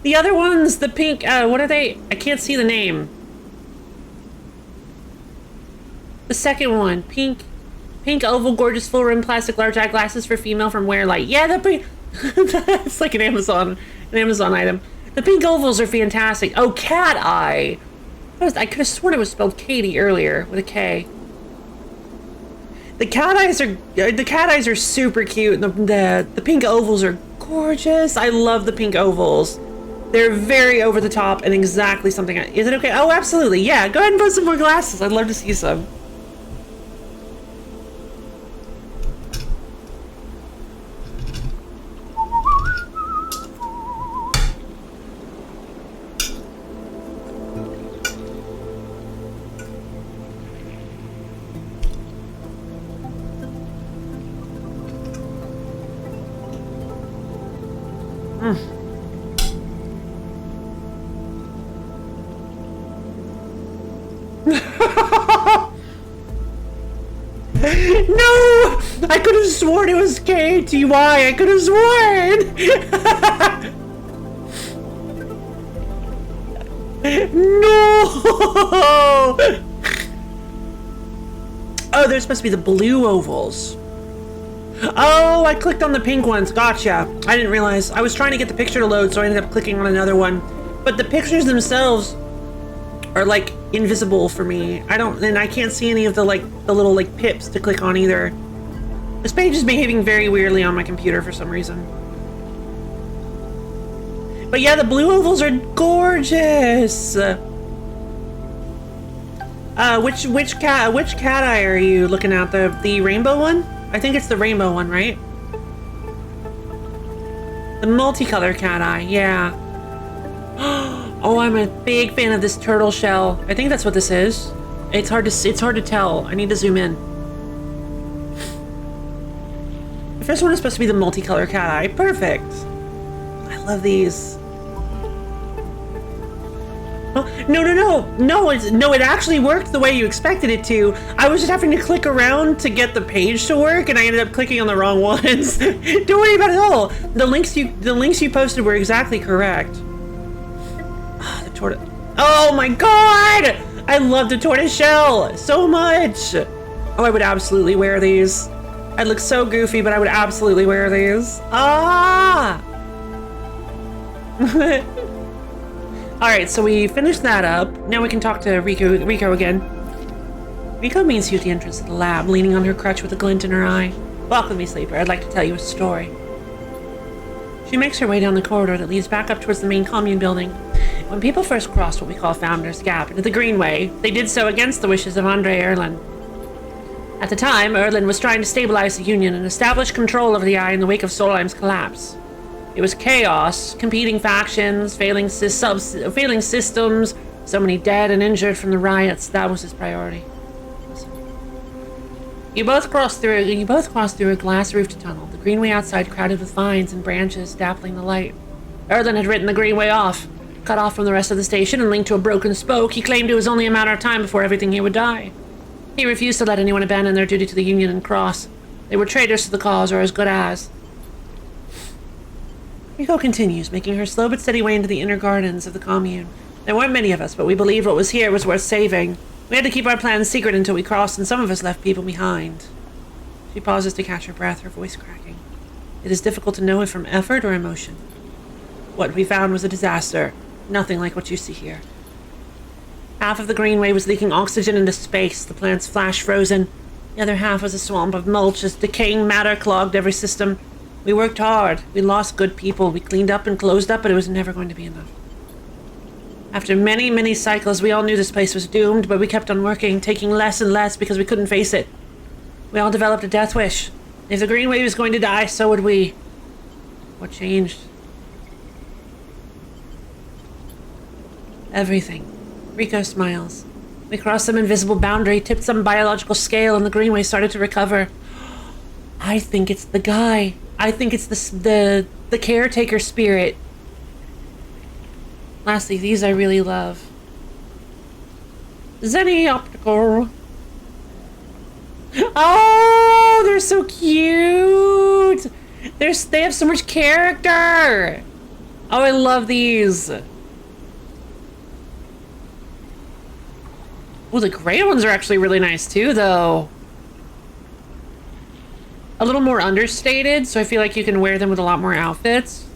The other ones, the pink, what are they? I can't see the name. The second one, pink oval, gorgeous, full rim, plastic, large eye glasses for female from Wearlight. Yeah, it's like an Amazon item. The pink ovals are fantastic. Oh, cat eye. I could have sworn it was spelled Katie earlier with a K. The cat eyes are super cute. The pink ovals are gorgeous. I love the pink ovals. They're very over the top and exactly something. Is it okay? Oh, absolutely. Yeah, go ahead and put some more glasses. I'd love to see some. No! I could have sworn it was KTY. I could have sworn. No! Oh, they're supposed to be the blue ovals. Oh, I clicked on the pink ones. Gotcha. I didn't realize. I was trying to get the picture to load, so I ended up clicking on another one. But the pictures themselves are like invisible for me. And I can't see any of the little pips to click on either. This page is behaving very weirdly on my computer for some reason. But yeah, the blue ovals are gorgeous. Which cat eye are you looking at? The rainbow one? I think it's the rainbow one, right? The multicolor cat eye, yeah. Oh, I'm a big fan of this turtle shell. I think that's what this is. It's hard to tell. I need to zoom in. The first one is supposed to be the multicolor cat eye. Perfect. I love these. No, it actually worked the way you expected it to. I was just having to click around to get the page to work, and I ended up clicking on the wrong ones. Don't worry about it at all. The links you posted were exactly correct. The tortoise. Oh my god! I love the tortoise shell so much. Oh, I would absolutely wear these. I'd look so goofy, but I would absolutely wear these. Ah! Alright, so we finished that up. Now we can talk to Rico again. Rico meets you at the entrance of the lab, leaning on her crutch with a glint in her eye. Walk with me, Sleeper. I'd like to tell you a story. She makes her way down the corridor that leads back up towards the main commune building. When people first crossed what we call Founder's Gap into the Greenway, they did so against the wishes of Andre Erlin. At the time, Erlin was trying to stabilize the Union and establish control over the Eye in the wake of Solheim's collapse. It was chaos, competing factions, failing systems, so many dead and injured from the riots. That was his priority. You both crossed through a glass-roofed tunnel, the Greenway outside crowded with vines and branches dappling the light. Erlin had written the Greenway off, cut off from the rest of the station and linked to a broken spoke. He claimed it was only a matter of time before everything here would die. He refused to let anyone abandon their duty to the Union and cross. They were traitors to the cause, or as good as. Rico continues, making her slow but steady way into the inner gardens of the commune. There weren't many of us, but we believed what was here was worth saving. We had to keep our plans secret until we crossed, and some of us left people behind. She pauses to catch her breath, her voice cracking. It is difficult to know if from effort or emotion. What we found was a disaster, nothing like what you see here. Half of the Greenway was leaking oxygen into space, the plants flash frozen. The other half was a swamp of mulch as decaying matter clogged every system. We worked hard. We lost good people. We cleaned up and closed up, but it was never going to be enough. After many, many cycles, we all knew this place was doomed, but we kept on working, taking less and less because we couldn't face it. We all developed a death wish. If the Greenway was going to die, so would we. What changed? Everything. Rico smiles. We crossed some invisible boundary, tipped some biological scale, and the Greenway started to recover. I think it's the guy. I think it's the caretaker spirit. Lastly, these I really love. Zenny Optical. Oh, they're so cute. They have so much character. Oh, I love these. Oh, the gray ones are actually really nice too, though. A little more understated, so I feel like you can wear them with a lot more outfits.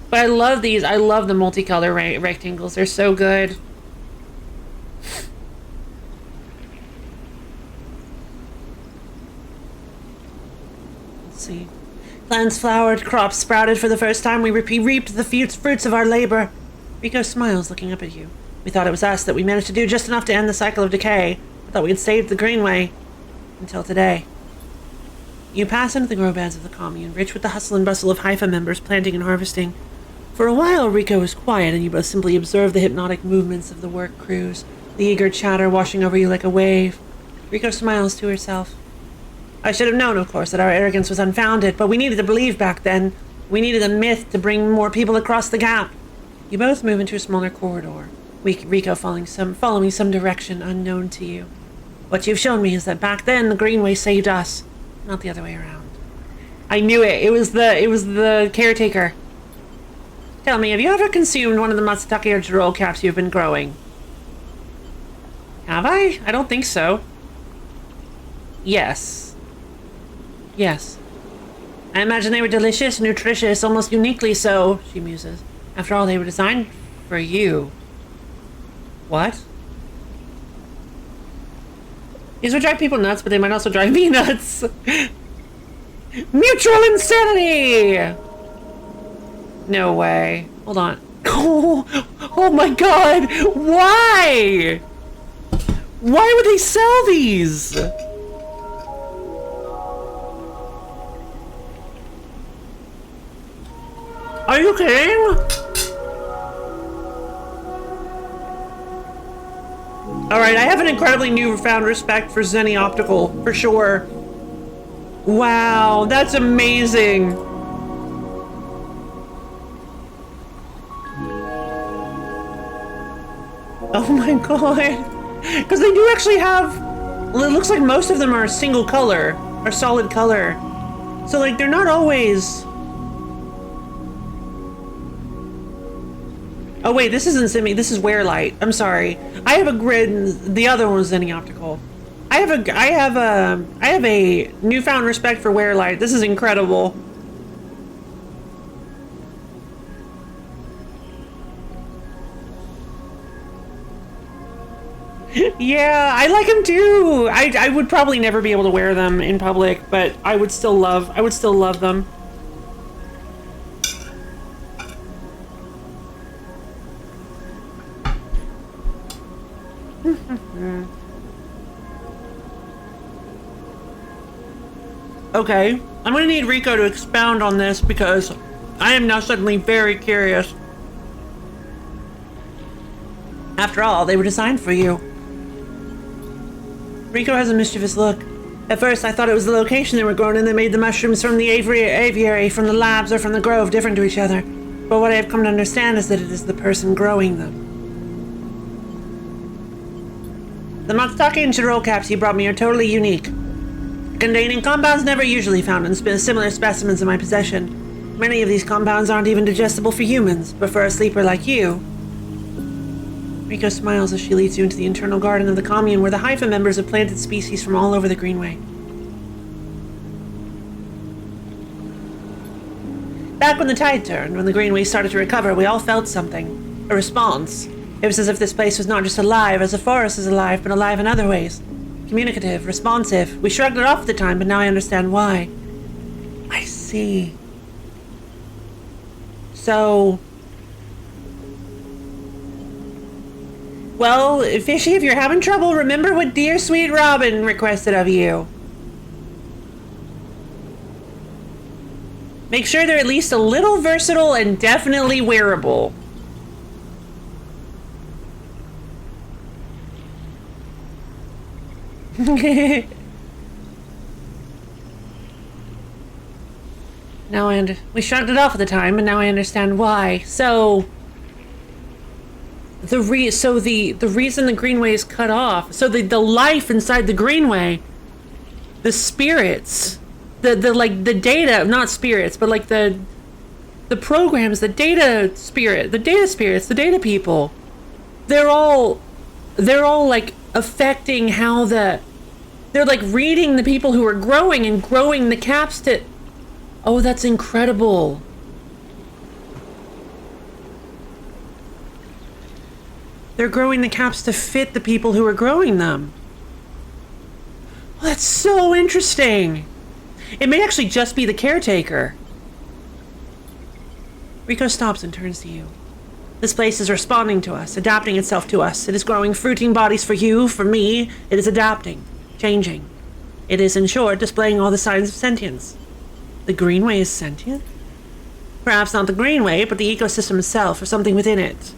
But I love these. I love the multicolor rectangles. They're so good. Let's see. Plants flowered, crops sprouted for the first time. We reaped the fruits of our labor. Rico smiles, looking up at you. We thought it was us, that we managed to do just enough to end the cycle of decay. I thought we had saved the Greenway. Until today. You pass into the grow beds of the commune, rich with the hustle and bustle of Haifa members planting and harvesting. For a while, Rico was quiet, and you both simply observed the hypnotic movements of the work crews, the eager chatter washing over you like a wave. Rico smiles to herself. I should have known, of course, that our arrogance was unfounded, but we needed to believe back then. We needed a myth to bring more people across the gap. You both move into a smaller corridor, Rico following some direction unknown to you. What you've shown me is that back then the Greenway saved us, not the other way around. I knew it. It was the caretaker. Tell me, have you ever consumed one of the Matsutake or Jiro caps you've been growing? Have I? I don't think so. Yes. Yes. I imagine they were delicious, nutritious, almost uniquely so, she muses. After all, they were designed for you. What? These would drive people nuts, but they might also drive me nuts. Mutual insanity! No way. Hold on. Oh my god! Why? Why would they sell these? Are you kidding? Alright, I have an incredibly newfound respect for Zenny Optical, for sure. Wow, that's amazing. Oh my god. Because they do actually have... Well, it looks like most of them are single color, or solid color. So, like, they're not always... Oh wait, this isn't Zenny, this is Wearlight. I'm sorry. I have a grid, the other one's Zenny Optical. I have a newfound respect for Wearlight. This is incredible. Yeah, I like them too. I would probably never be able to wear them in public, but I would still love them. Okay, I'm gonna need Rico to expound on this because I am now suddenly very curious. After all, they were designed for you. Rico has a mischievous look. At first, I thought it was the location they were grown in that made the mushrooms from the aviary, from the labs, or from the grove different to each other. But what I have come to understand is that it is the person growing them. The Matsutake and Chirol caps you brought me are totally unique, containing compounds never usually found in similar specimens in my possession. Many of these compounds aren't even digestible for humans, but for a sleeper like you. Rico smiles as she leads you into the internal garden of the commune where the Haifa members have planted species from all over the Greenway. Back when the tide turned, when the Greenway started to recover, we all felt something. A response. It was as if this place was not just alive as the forest is alive, but alive in other ways. Communicative, responsive. We shrugged it off at the time, but now I understand why. I see. So... Well, Fishy, if you're having trouble, remember what dear sweet Robin requested of you. Make sure they're at least a little versatile and definitely wearable. We shrugged it off at the time, and now I understand why. So... The reason the Greenway is cut off, so the life inside the Greenway, the spirits, the data, not spirits, but like the programs, the data spirits, the data people, they're all like affecting how they're like reading the people who are growing and growing the caps to, oh, that's incredible. They're growing the caps to fit the people who are growing them. Well, that's so interesting. It may actually just be the caretaker. Rico stops and turns to you. This place is responding to us, adapting itself to us. It is growing fruiting bodies for you, for me. It is adapting, changing. It is, in short, displaying all the signs of sentience. The Greenway is sentient? Perhaps not the Greenway, but the ecosystem itself, or something within it.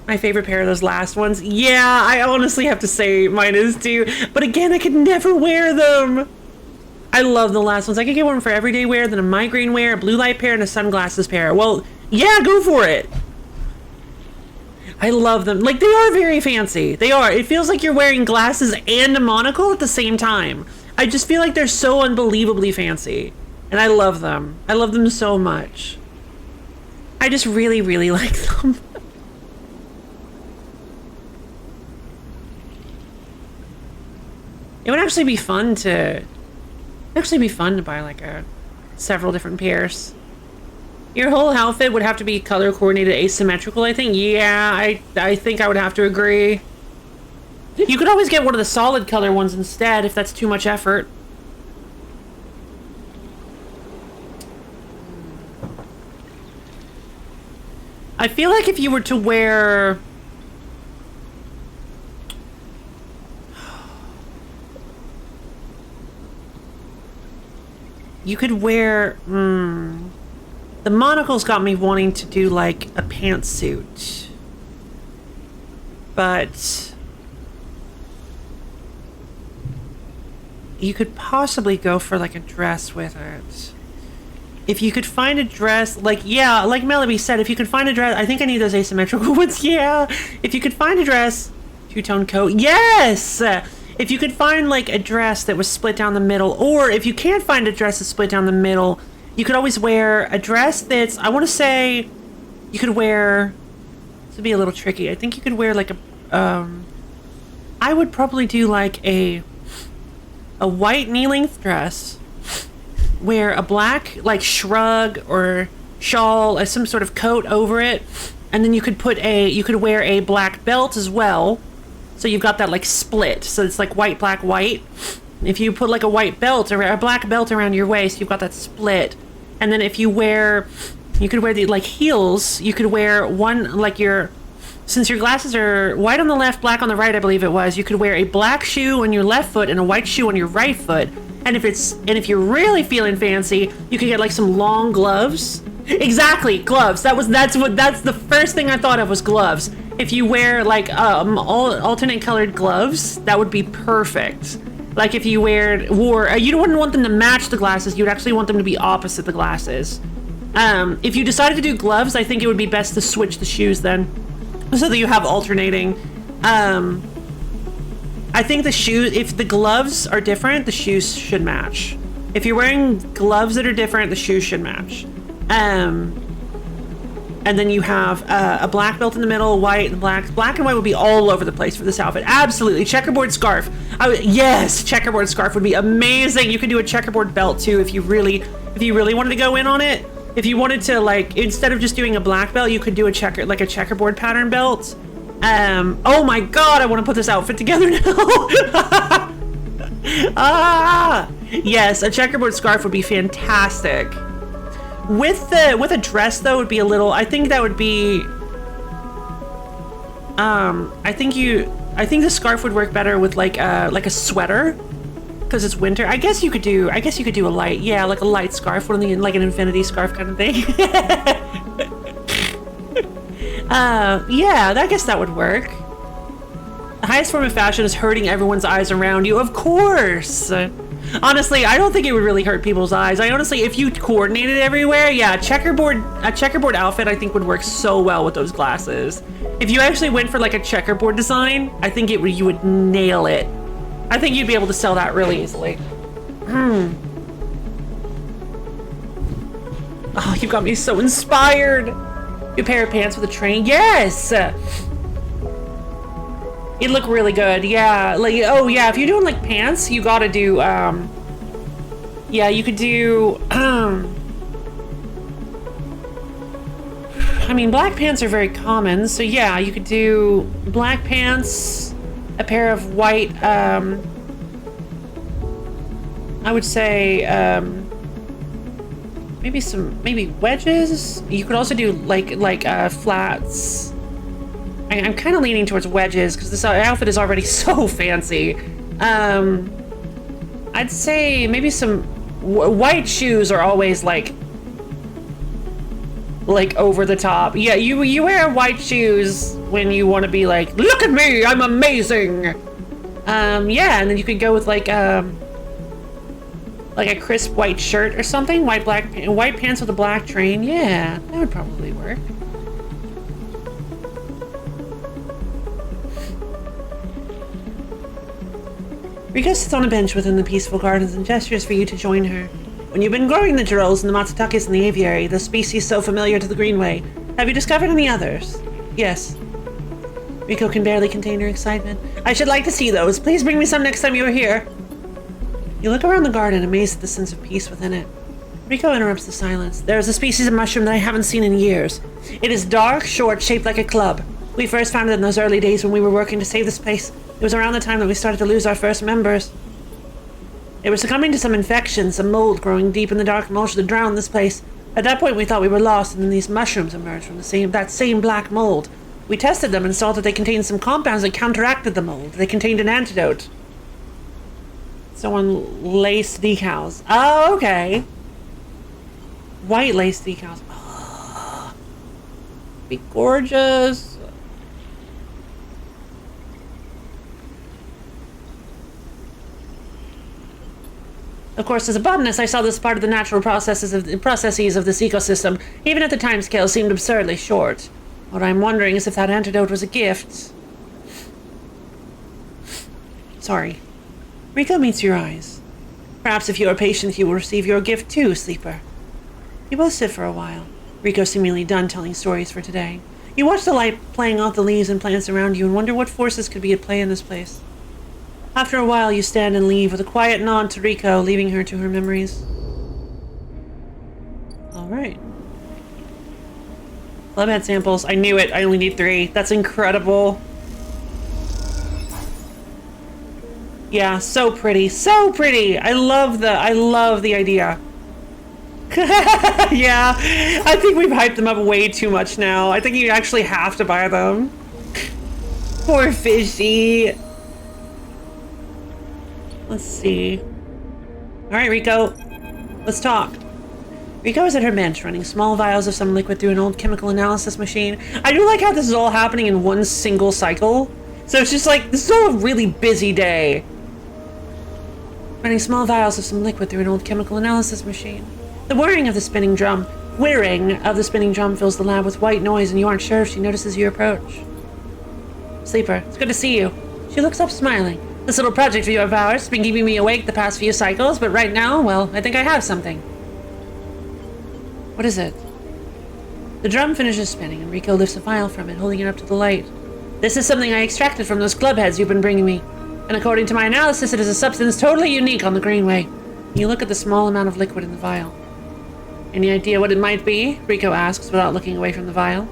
My favorite pair of those last ones. Yeah, I honestly have to say mine is too. But again, I could never wear them. I love the last ones. I could get one for everyday wear, then a migraine wear, a blue light pair, and a sunglasses pair. Well, yeah, go for it. I love them. Like, they are very fancy. They are. It feels like you're wearing glasses and a monocle at the same time. I just feel like they're so unbelievably fancy. And I love them. I love them so much. I just really, really like them. It would actually be fun to buy like several different pairs. Your whole outfit would have to be color coordinated asymmetrical, I think. Yeah, I think I would have to agree. You could always get one of the solid color ones instead if that's too much effort. I feel like if you were to wear... You could wear, the monocle's got me wanting to do like a pantsuit, but you could possibly go for like a dress with it. If you could find a dress, like, yeah, like Melody said, if you could find a dress, I think I need those asymmetrical ones, yeah. If you could find a dress, two-tone coat, yes! If you could find like a dress that was split down the middle, or if you can't find a dress that's split down the middle, you could always wear a dress that's, I want to say, you could wear, this would be a little tricky, I think you could wear like a, I would probably do like a white knee-length dress, wear a black like shrug or shawl as some sort of coat over it, and then you could wear a black belt as well. So you've got that like split. So it's like white, black, white. If you put like a white belt or a black belt around your waist, you've got that split. And then if you could wear the like heels, you could wear one like since your glasses are white on the left, black on the right, I believe it was, you could wear a black shoe on your left foot and a white shoe on your right foot. And if you're really feeling fancy, you could get like some long gloves. Exactly, gloves. That's the first thing I thought of was gloves. If you wear like alternate colored gloves, that would be perfect. Like if you you wouldn't want them to match the glasses, you'd actually want them to be opposite the glasses. If you decided to do gloves, I think it would be best to switch the shoes then, so that you have alternating. I think if the gloves are different, the shoes should match. If you're wearing gloves that are different, the shoes should match. And then you have a black belt in the middle, white and black. Black and white would be all over the place for this outfit. Absolutely. Checkerboard scarf. Yes, checkerboard scarf would be amazing. You could do a checkerboard belt too if you really wanted to go in on it. If you wanted to, like, instead of just doing a black belt, you could do a checkerboard pattern belt. Oh my god, I want to put this outfit together now. Yes, a checkerboard scarf would be fantastic. With a dress though, would be a little. I think that would be. I think the scarf would work better with like a sweater, because it's winter. I guess you could do a light, like a light scarf, like an infinity scarf kind of thing. Yeah, I guess that would work. The highest form of fashion is hurting everyone's eyes around you. Of course. Honestly, I don't think it would really hurt people's eyes. If you coordinated everywhere, yeah, a checkerboard outfit I think would work so well with those glasses. If you actually went for like a checkerboard design, I think you would nail it. I think you'd be able to sell that really easily. Oh, you got me so inspired. A pair of pants with a train. Yes! It'd look really good. Yeah. Like, oh yeah, if you're doing like pants, you gotta do, yeah, you could do, I mean, black pants are very common, so yeah, you could do black pants, a pair of white, I would say, maybe wedges. You could also do like flats. I'm kind of leaning towards wedges because this outfit is already so fancy. I'd say maybe some white shoes are always like over the top. Yeah, you wear white shoes when you want to be like, look at me, I'm amazing. Yeah, and then you could go with like a crisp white shirt or something, white pants with a black train. Yeah, that would probably work. Rika sits on a bench within the peaceful gardens and gestures for you to join her. When you've been growing the girolles and the matsutakis in the aviary, the species so familiar to the Greenway, have you discovered any others? Yes. Riko can barely contain her excitement. I should like to see those. Please bring me some next time you are here. You look around the garden, amazed at the sense of peace within it. Riko interrupts the silence. There is a species of mushroom that I haven't seen in years. It is dark, short, shaped like a club. We first found it in those early days when we were working to save this place. It was around the time that we started to lose our first members. They were succumbing to some infection, some mold growing deep in the dark mulch that drowned this place. At that point we thought we were lost, and then these mushrooms emerged from that same black mold. We tested them and saw that they contained some compounds that counteracted the mold. They contained an antidote. Someone laced decals. Oh, okay. White lace decals. Oh, be gorgeous. Of course, as a botanist, I saw this part of the natural processes of this ecosystem, even at the timescale, seemed absurdly short. What I'm wondering is if that antidote was a gift. Sorry. Riko meets your eyes. Perhaps if you are patient, you will receive your gift too, sleeper. You both sit for a while, Riko seemingly done telling stories for today. You watch the light playing off the leaves and plants around you and wonder what forces could be at play in this place. After a while, you stand and leave with a quiet nod to Riko, leaving her to her memories. Alright. Club head samples. I knew it. I only need 3. That's incredible. Yeah, so pretty. So pretty! I love the idea. Yeah, I think we've hyped them up way too much now. I think you actually have to buy them. Poor fishy. Let's see. Alright, Rico. Let's talk. Rico is at her bench, running small vials of some liquid through an old chemical analysis machine. I do like how this is all happening in one single cycle. So it's just like, this is all a really busy day. Running small vials of some liquid through an old chemical analysis machine. The whirring of the spinning drum fills the lab with white noise, and you aren't sure if she notices your approach. Sleeper, it's good to see you. She looks up, smiling. This little project of your powers has been keeping me awake the past few cycles, but right now, well, I think I have something. What is it? The drum finishes spinning, and Rico lifts a vial from it, holding it up to the light. This is something I extracted from those club heads you've been bringing me, and according to my analysis, it is a substance totally unique on the Greenway. You look at the small amount of liquid in the vial. Any idea what it might be? Rico asks without looking away from the vial.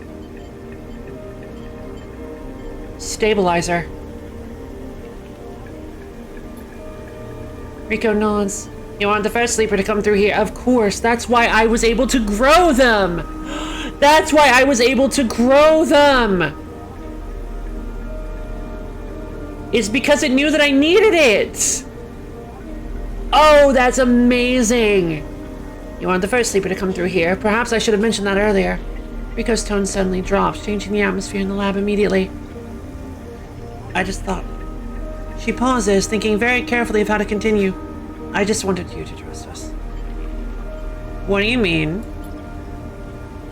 Stabilizer. Rico nods. You want the first sleeper to come through here? Of course. That's why I was able to grow them. That's why I was able to grow them. It's because it knew that I needed it. Oh, that's amazing. You want the first sleeper to come through here. Perhaps I should have mentioned that earlier. Rico's tone suddenly drops, changing the atmosphere in the lab immediately. I just thought. She pauses, thinking very carefully of how to continue. I just wanted you to trust us. What do you mean?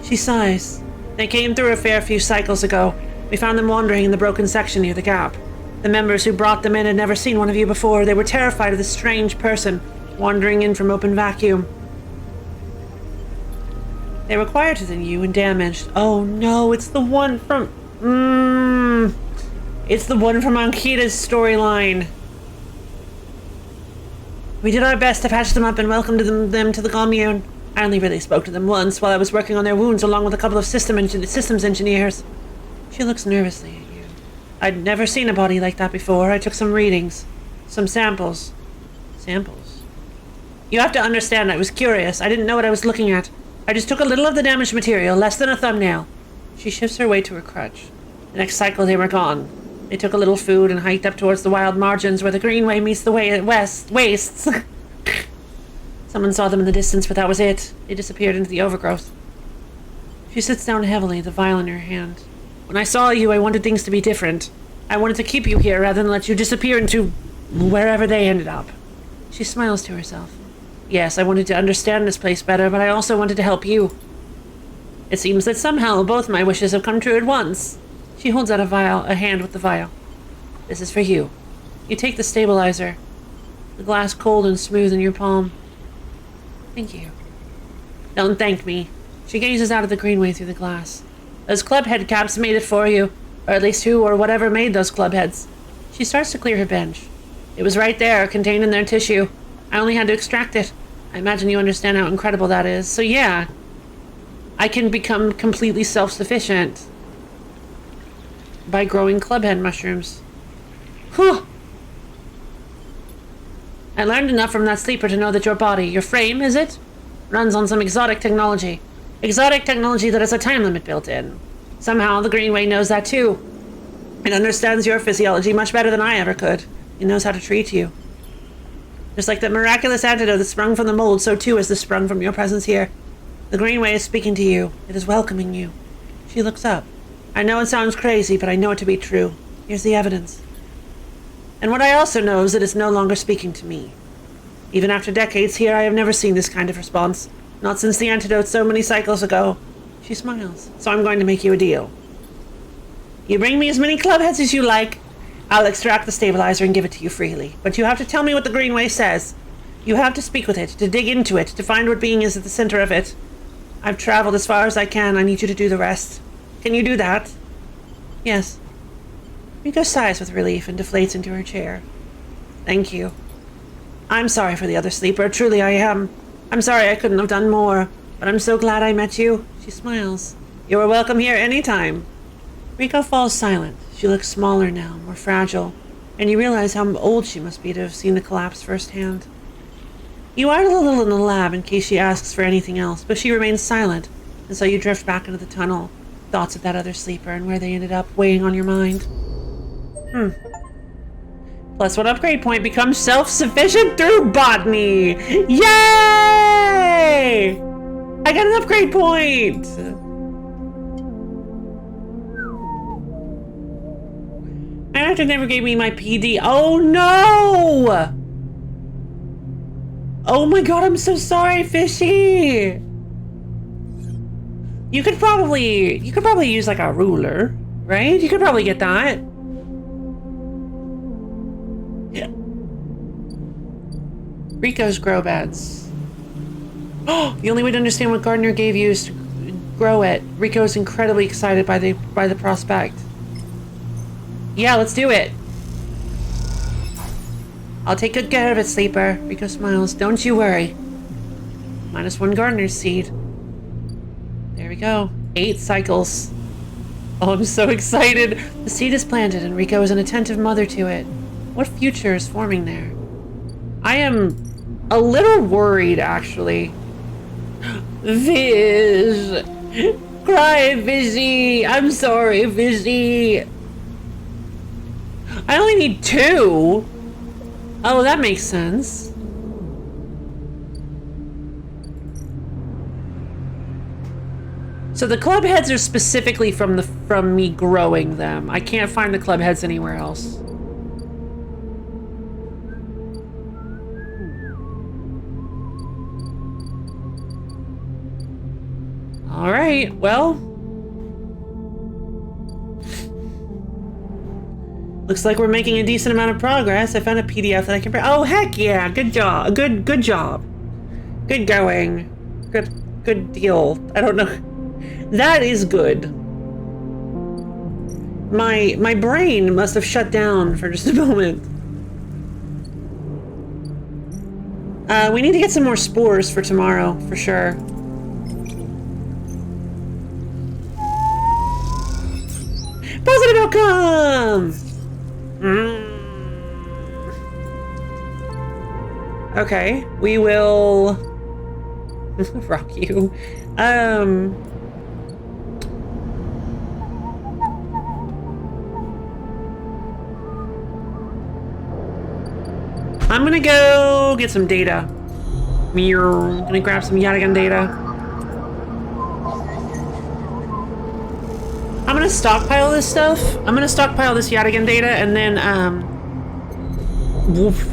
She sighs. They came through a fair few cycles ago. We found them wandering in the broken section near the gap. The members who brought them in had never seen one of you before. They were terrified of this strange person wandering in from open vacuum. They were quieter than you and damaged. Oh no, it's the one from... It's the one from Ankita's storyline. We did our best to patch them up and welcome them to the commune. I only really spoke to them once while I was working on their wounds along with a couple of systems engineers. She looks nervously at you. I'd never seen a body like that before. I took some readings. Some samples. Samples? You have to understand, I was curious. I didn't know what I was looking at. I just took a little of the damaged material, less than a thumbnail. She shifts her weight to her crutch. The next cycle they were gone. They took a little food and hiked up towards the wild margins where the Greenway meets the wastes. Someone saw them in the distance, but that was it. They disappeared into the overgrowth. She sits down heavily, the vial in her hand. When I saw you, I wanted things to be different. I wanted to keep you here rather than let you disappear into wherever they ended up. She smiles to herself. Yes, I wanted to understand this place better, but I also wanted to help you. It seems that somehow both my wishes have come true at once. She holds out a hand with the vial. This is for you. You take the stabilizer. The glass cold and smooth in your palm. Thank you. Don't thank me. She gazes out of the Greenway through the glass. Those club head caps made it for you. Or at least who or whatever made those club heads. She starts to clear her bench. It was right there, contained in their tissue. I only had to extract it. I imagine you understand how incredible that is. So yeah, I can become completely self-sufficient by growing clubhead mushrooms. Whew! I learned enough from that sleeper to know that your body, your frame, is it? Runs on some exotic technology. Exotic technology that has a time limit built in. Somehow the Greenway knows that too. It understands your physiology much better than I ever could. It knows how to treat you. Just like that miraculous antidote that sprung from the mold, so too is this sprung from your presence here. The Greenway is speaking to you. It is welcoming you. She looks up. I know it sounds crazy, but I know it to be true. Here's the evidence. And what I also know is that it's no longer speaking to me. Even after decades here, I have never seen this kind of response. Not since the antidote so many cycles ago. She smiles. So I'm going to make you a deal. You bring me as many clubheads as you like. I'll extract the stabilizer and give it to you freely. But you have to tell me what the Greenway says. You have to speak with it, to dig into it, to find what being is at the center of it. I've traveled as far as I can. I need you to do the rest. Can you do that? Yes. Rico sighs with relief and deflates into her chair. Thank you. I'm sorry for the other sleeper. Truly I am. I'm sorry I couldn't have done more. But I'm so glad I met you. She smiles. You are welcome here any time. Rico falls silent. She looks smaller now, more fragile. and you realize how old she must be to have seen the collapse firsthand. You idle a little in the lab in case she asks for anything else, but she remains silent, and so you drift back into the tunnel, thoughts of that other sleeper and where they ended up weighing on your mind. Plus one upgrade point becomes self-sufficient through botany! Yay! I got an upgrade point! My doctor never gave me my PD. Oh no! Oh my god, I'm so sorry, Fishy! You could probably use like a ruler, right? You could probably get that. Yeah. Rico's grow beds. Oh, the only way to understand what Gardener gave you is to grow it. Rico is incredibly excited by the prospect. Yeah, let's do it. I'll take good care of it, Sleeper. Rico smiles. Don't you worry. -1 Gardener's seed. There we go. 8 cycles. Oh, I'm so excited. The seed is planted and Rico is an attentive mother to it. What future is forming there? I am a little worried, actually. Viz! Cry, Vizzy! I'm sorry, Vizzy! I only need 2! Oh, that makes sense. So the club heads are specifically from me growing them. I can't find the club heads anywhere else. All right, well. Looks like we're making a decent amount of progress. I found a PDF that I can print. Oh, heck yeah, good job. Good job. Good going. Good deal. I don't know. That is good. My brain must have shut down for just a moment. We need to get some more spores for tomorrow, for sure. Positive outcome! Okay, we will rock you. I'm gonna go get some data. I'm gonna grab some Yatagan data. I'm gonna stockpile this stuff. I'm gonna stockpile this Yatagan data and then,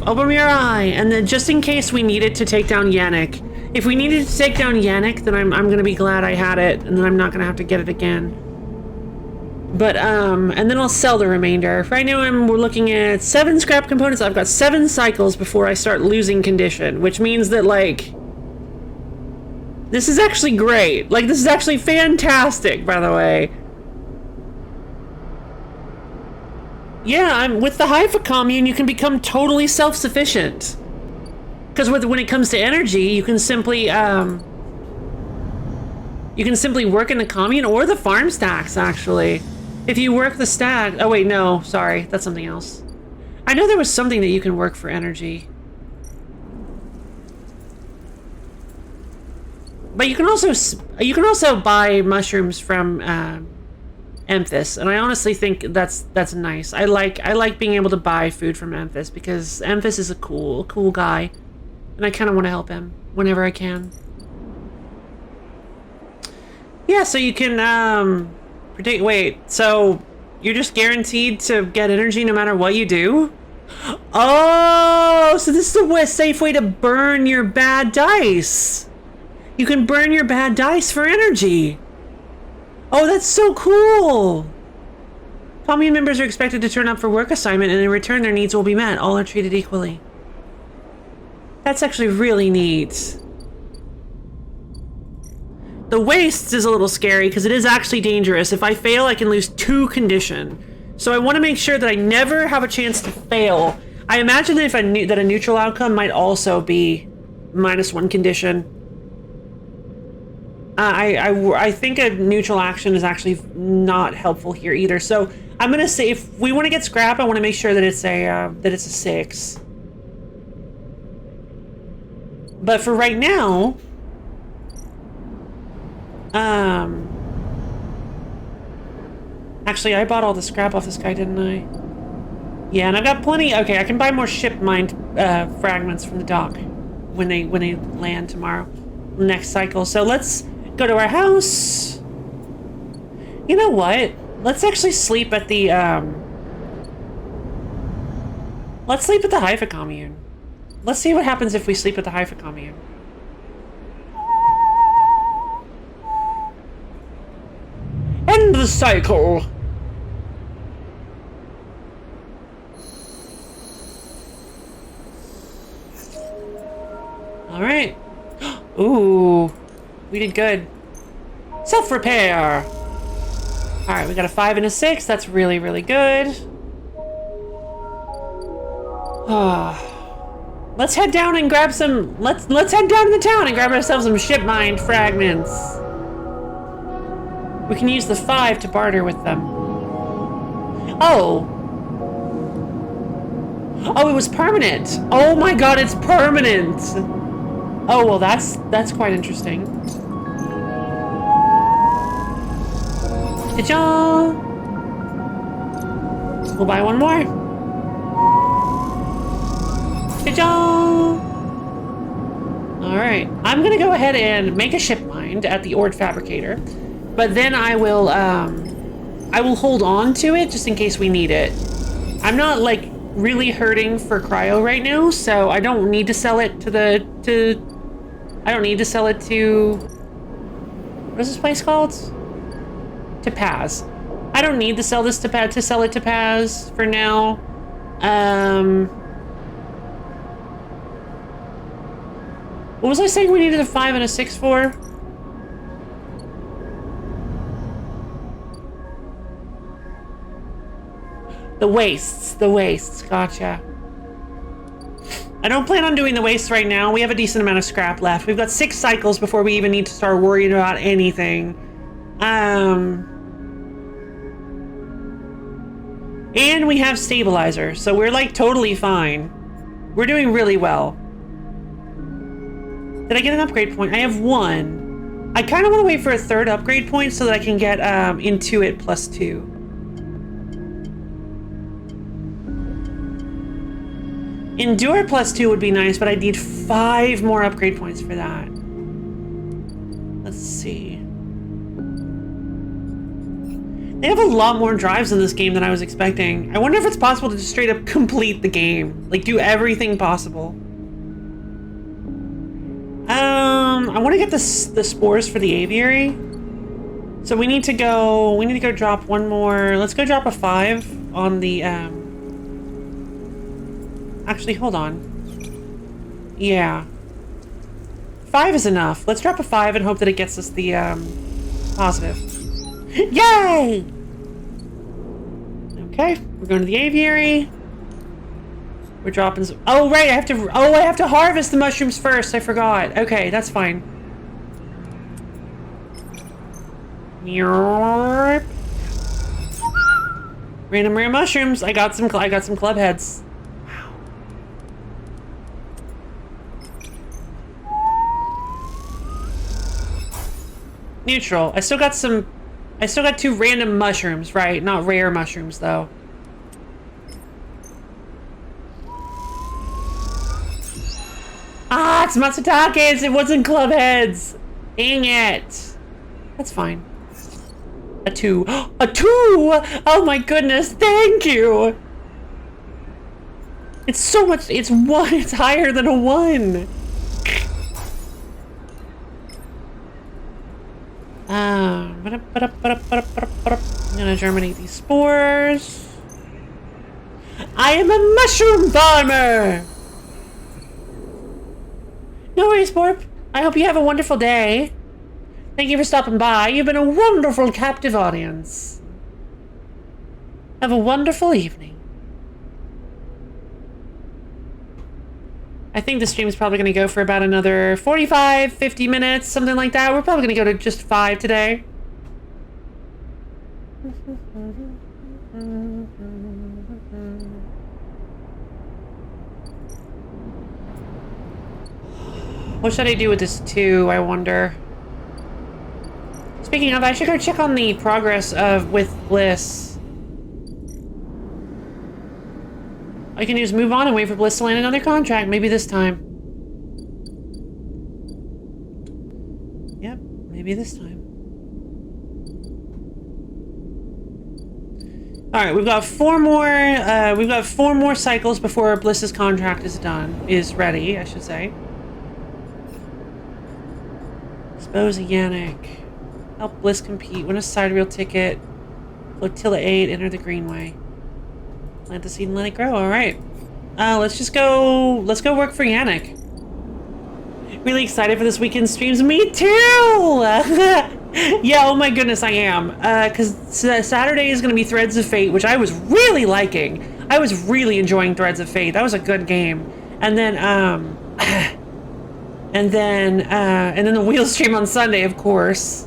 open your eye. And then just in case we needed to take down Yannick. If we needed to take down Yannick, then I'm gonna be glad I had it and then I'm not gonna have to get it again. But, and then I'll sell the remainder. Right now we're looking at 7 scrap components. I've got 7 cycles before I start losing condition, which means that, like, this is actually great. Like, this is actually fantastic, by the way. Yeah, with the Haifa commune, you can become totally self-sufficient. Because when it comes to energy, you can simply work in the commune or the farm stacks, actually. If you work the stack... Oh, wait, no. Sorry. That's something else. I know there was something that you can work for energy. But you can also buy mushrooms from Emphis, and I honestly think that's nice. I like being able to buy food from Emphis because Emphis is a cool guy, and I kind of want to help him whenever I can. Yeah, so you can predict. Wait, so you're just guaranteed to get energy no matter what you do? Oh, so this is a safe way to burn your bad dice. You can burn your bad dice for energy. Oh, that's so cool. Commune members are expected to turn up for work assignment, and in return their needs will be met. All are treated equally. That's actually really neat. The waste is a little scary because it is actually dangerous. If I fail, I can lose 2 condition. So I want to make sure that I never have a chance to fail. I imagine that that a neutral outcome might also be -1 condition. I think a neutral action is actually not helpful here either. So I'm gonna say if we want to get scrap, I want to make sure that it's a 6. But for right now, actually, I bought all the scrap off this guy, didn't I? Yeah, and I've got plenty. Okay, I can buy more ship mined fragments from the dock when they land tomorrow, next cycle. So let's go to our house. You know what? Let's actually sleep at the let's sleep at the Haifa commune. Let's see what happens if we sleep at the Haifa commune. End the cycle. All right. Ooh, we did good. Self-repair. All right, we got a 5 and a 6. That's really, really good. Let's head down and grab some. Let's head down to the town and grab ourselves some ship mined fragments. We can use the 5 to barter with them. Oh. Oh, it was permanent. Oh my god, it's permanent. Oh, well, that's quite interesting. Ta-da! We'll buy one more. Ta-da! Alright, I'm gonna go ahead and make a ship mind at the Ord Fabricator, but then I will hold on to it just in case we need it. I'm not, like, really hurting for cryo right now, so I don't need to sell it I don't need to sell it to... What is this place called? To Paz. I don't need to sell this to sell it to Paz for now. What was I saying we needed a 5 and a 6 for? The wastes, gotcha. I don't plan on doing the wastes right now. We have a decent amount of scrap left. We've got 6 cycles before we even need to start worrying about anything. And we have stabilizer, so we're like totally fine. We're doing really well. Did I get an upgrade point? I have 1. I kind of want to wait for a 3rd upgrade point so that I can get Intuit +2. Endure +2 would be nice, but I need 5 more upgrade points for that. Let's see. They have a lot more drives in this game than I was expecting. I wonder if it's possible to just straight up complete the game. Like, do everything possible. I want to get the spores for the aviary. So we need to go drop one more. Let's go drop a 5 on the, actually, hold on. Yeah. 5 is enough. Let's drop a 5 and hope that it gets us the, positive. Yay! Okay, we're going to the aviary. We're dropping some... Oh, right, I have to harvest the mushrooms first. I forgot. Okay, that's fine. Random rare mushrooms. I got some club heads. Wow. Neutral. I still got 2 random mushrooms, right? Not rare mushrooms, though. Ah, it's Matsutakes! It wasn't club heads! Dang it! That's fine. A 2. A 2! Oh my goodness, thank you! It's so much... It's 1. It's higher than a 1. I'm gonna germinate these spores. I am a mushroom farmer! No worries, Borp. I hope you have a wonderful day. Thank you for stopping by. You've been a wonderful captive audience. Have a wonderful evening. I think the stream is probably going to go for about another 45, 50 minutes, something like that. We're probably going to go to just 5 today. What should I do with this 2, I wonder? Speaking of, I should go check on the progress with Bliss. All I can do is move on and wait for Bliss to land another contract, maybe this time. Yep, maybe this time. Alright, we've got 4 more cycles before Bliss's contract is ready, I should say. Expose Yannick. Help Bliss compete. Win a sidereal ticket. Flotilla 8. Enter the Greenway. Plant the seed and let it grow. Alright. Let's go work for Yannick. Really excited for this weekend's streams. Me too! Yeah, oh my goodness, I am. Because Saturday is going to be Threads of Fate, which I was really liking. I was really enjoying Threads of Fate. That was a good game. And then, and then the wheel stream on Sunday, of course.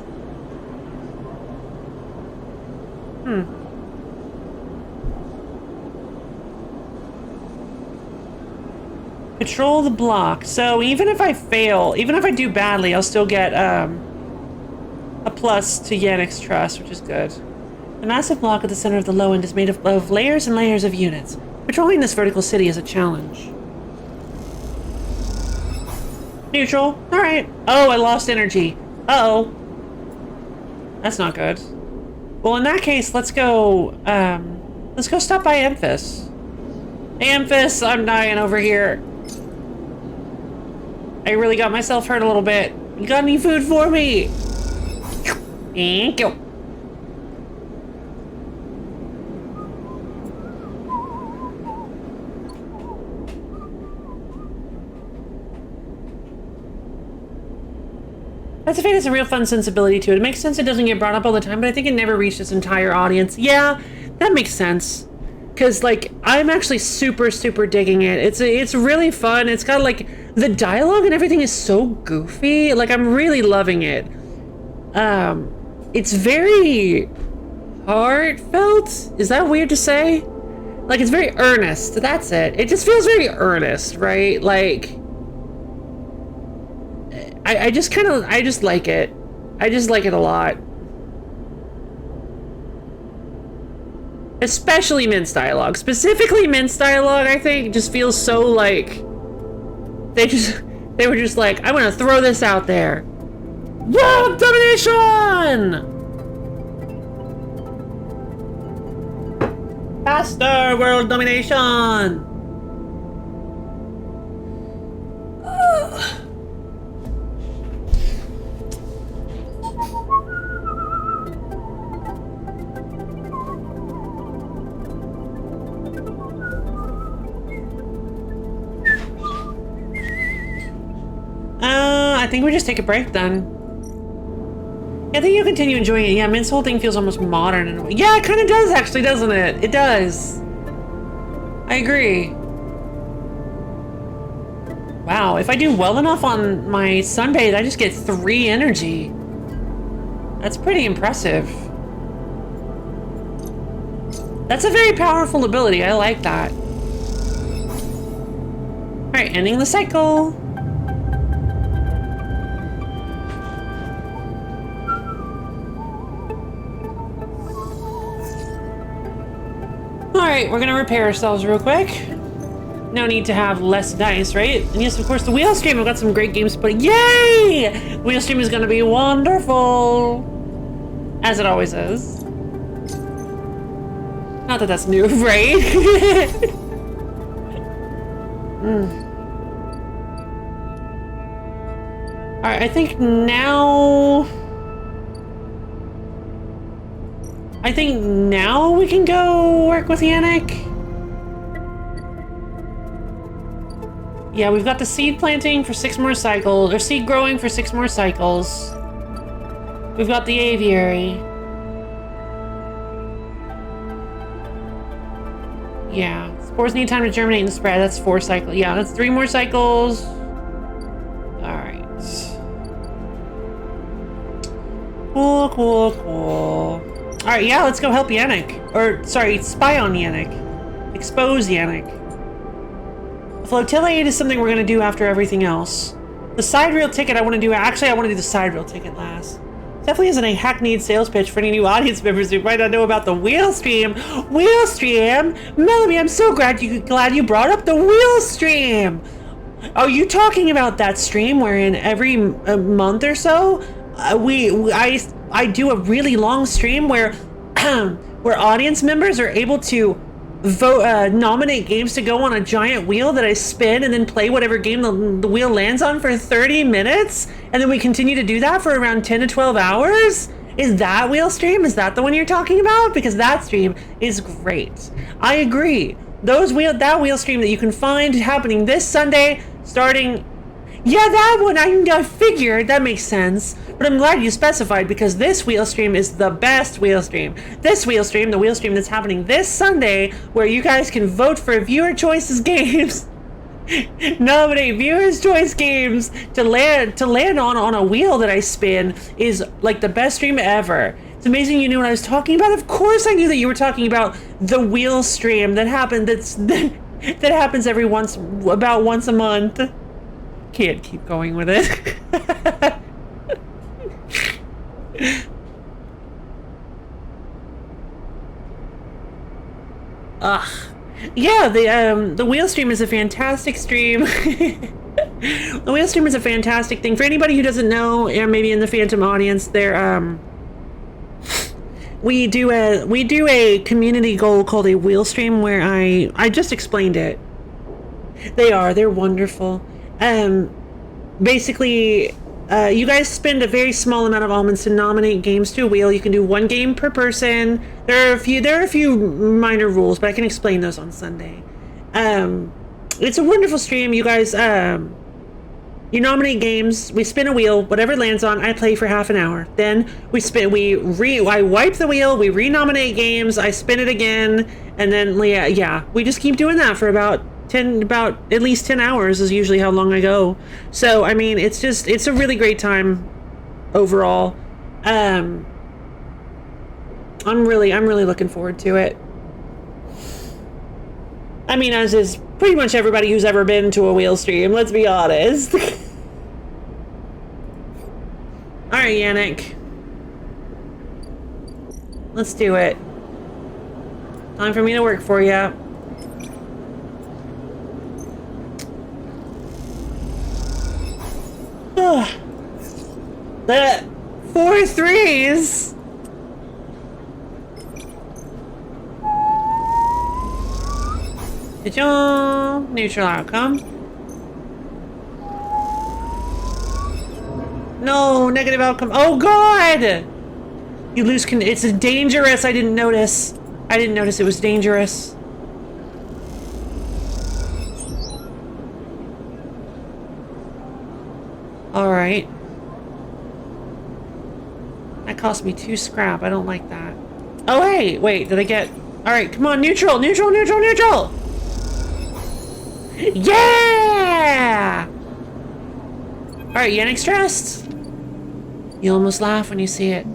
Patrol the block. So even if I fail, even if I do badly, I'll still get a plus to Yannick's trust, which is good. The massive block at the center of the low end is made of layers and layers of units. Patrolling this vertical city is a challenge. Neutral. Alright. Oh, I lost energy. Uh-oh. That's not good. Well, in that case, let's go stop by Emphis. Hey, Emphis, I'm dying over here. I really got myself hurt a little bit. You got any food for me? Thank you. Threads of Fate has a real fun sensibility to it. It makes sense it doesn't get brought up all the time, but I think it never reached its entire audience. Yeah, that makes sense. Because, like, I'm actually super, super digging it. It's really fun. It's got, like, the dialogue and everything is so goofy. Like, I'm really loving it. It's very heartfelt. Is that weird to say? Like, it's very earnest. That's it. It just feels very earnest, right? Like, I just like it. I just like it a lot. Especially Mint's dialogue. Specifically Mint's dialogue, I think, just feels so like... They were just like, I'm gonna throw this out there. World domination! Faster world domination! I think we just take a break then. Yeah, I think you'll continue enjoying it. Yeah, Mint's whole thing feels almost modern in a way. Yeah, it kind of does actually, doesn't it? It does. I agree. Wow, if I do well enough on my sunbathe, I just get 3 energy. That's pretty impressive. That's a very powerful ability. I like that. Alright, ending the cycle. Alright, we're gonna repair ourselves real quick. No need to have less dice, right? And yes, of course, the wheel stream. I've got some great games to play. Yay! Wheel stream is gonna be wonderful! As it always is. Not that that's new, right? Alright, I think now we can go work with Yannick. Yeah, we've got the seed planting for 6 more cycles, or seed growing for 6 more cycles. We've got the aviary. Yeah, spores need time to germinate and spread. That's 4 cycles. Yeah, that's 3 more cycles. Alright. Cool. Alright, yeah, let's go help Yannick. Or, sorry, spy on Yannick. Expose Yannick. The flotilla aid is something we're gonna do after everything else. The side reel ticket I want to do, actually I want to do the side reel ticket last. Definitely isn't a hackneyed sales pitch for any new audience members who might not know about the wheel stream. Wheel stream? Melanie, I'm so glad you brought up the wheel stream. Are you talking about that stream wherein every month or so, I do a really long stream where where audience members are able to vote, nominate games to go on a giant wheel that I spin and then play whatever game the wheel lands on for 30 minutes? And then we continue to do that for around 10 to 12 hours? Is that wheel stream? Is that the one you're talking about? Because that stream is great. I agree. That wheel stream that you can find happening this Sunday, starting... Yeah, that one, I figured, that makes sense. But I'm glad you specified, because this wheel stream is the best wheel stream. This wheel stream, the wheel stream that's happening this Sunday, where you guys can vote for viewer choices games. Nominate viewers choice games to land on a wheel that I spin, is like the best stream ever. It's amazing you knew what I was talking about. Of course I knew that you were talking about the wheel stream that happens about once a month. Can't keep going with it. Yeah, the wheel stream is a fantastic stream. The wheel stream is a fantastic thing. For anybody who doesn't know, or maybe in the Phantom audience, we do a community goal called a wheel stream where I just explained it. They're wonderful. Basically, you guys spend a very small amount of almonds to nominate games to a wheel. You can do one game per person. There are a few minor rules, but I can explain those on Sunday. It's a wonderful stream. You guys, you nominate games. We spin a wheel. Whatever it lands on, I play for half an hour. Then I wipe the wheel. We renominate games. I spin it again, and then we just keep doing that for about at least 10 hours is usually how long I go. So I mean, it's a really great time overall. I'm really looking forward to it. I mean, as is pretty much everybody who's ever been to a wheel stream, let's be honest. Alright, Yannick, let's do it. Time for me to work for you. That 4 3s. Neutral outcome. No, negative outcome. Oh God! You lose it's dangerous. I didn't notice it was dangerous. Alright. That cost me 2 scrap. I don't like that. Oh, hey! Wait, did I get... Alright, come on. Neutral! Neutral! Neutral! Neutral! Yeah! Alright, Yannick's dressed. You almost laugh when you see it.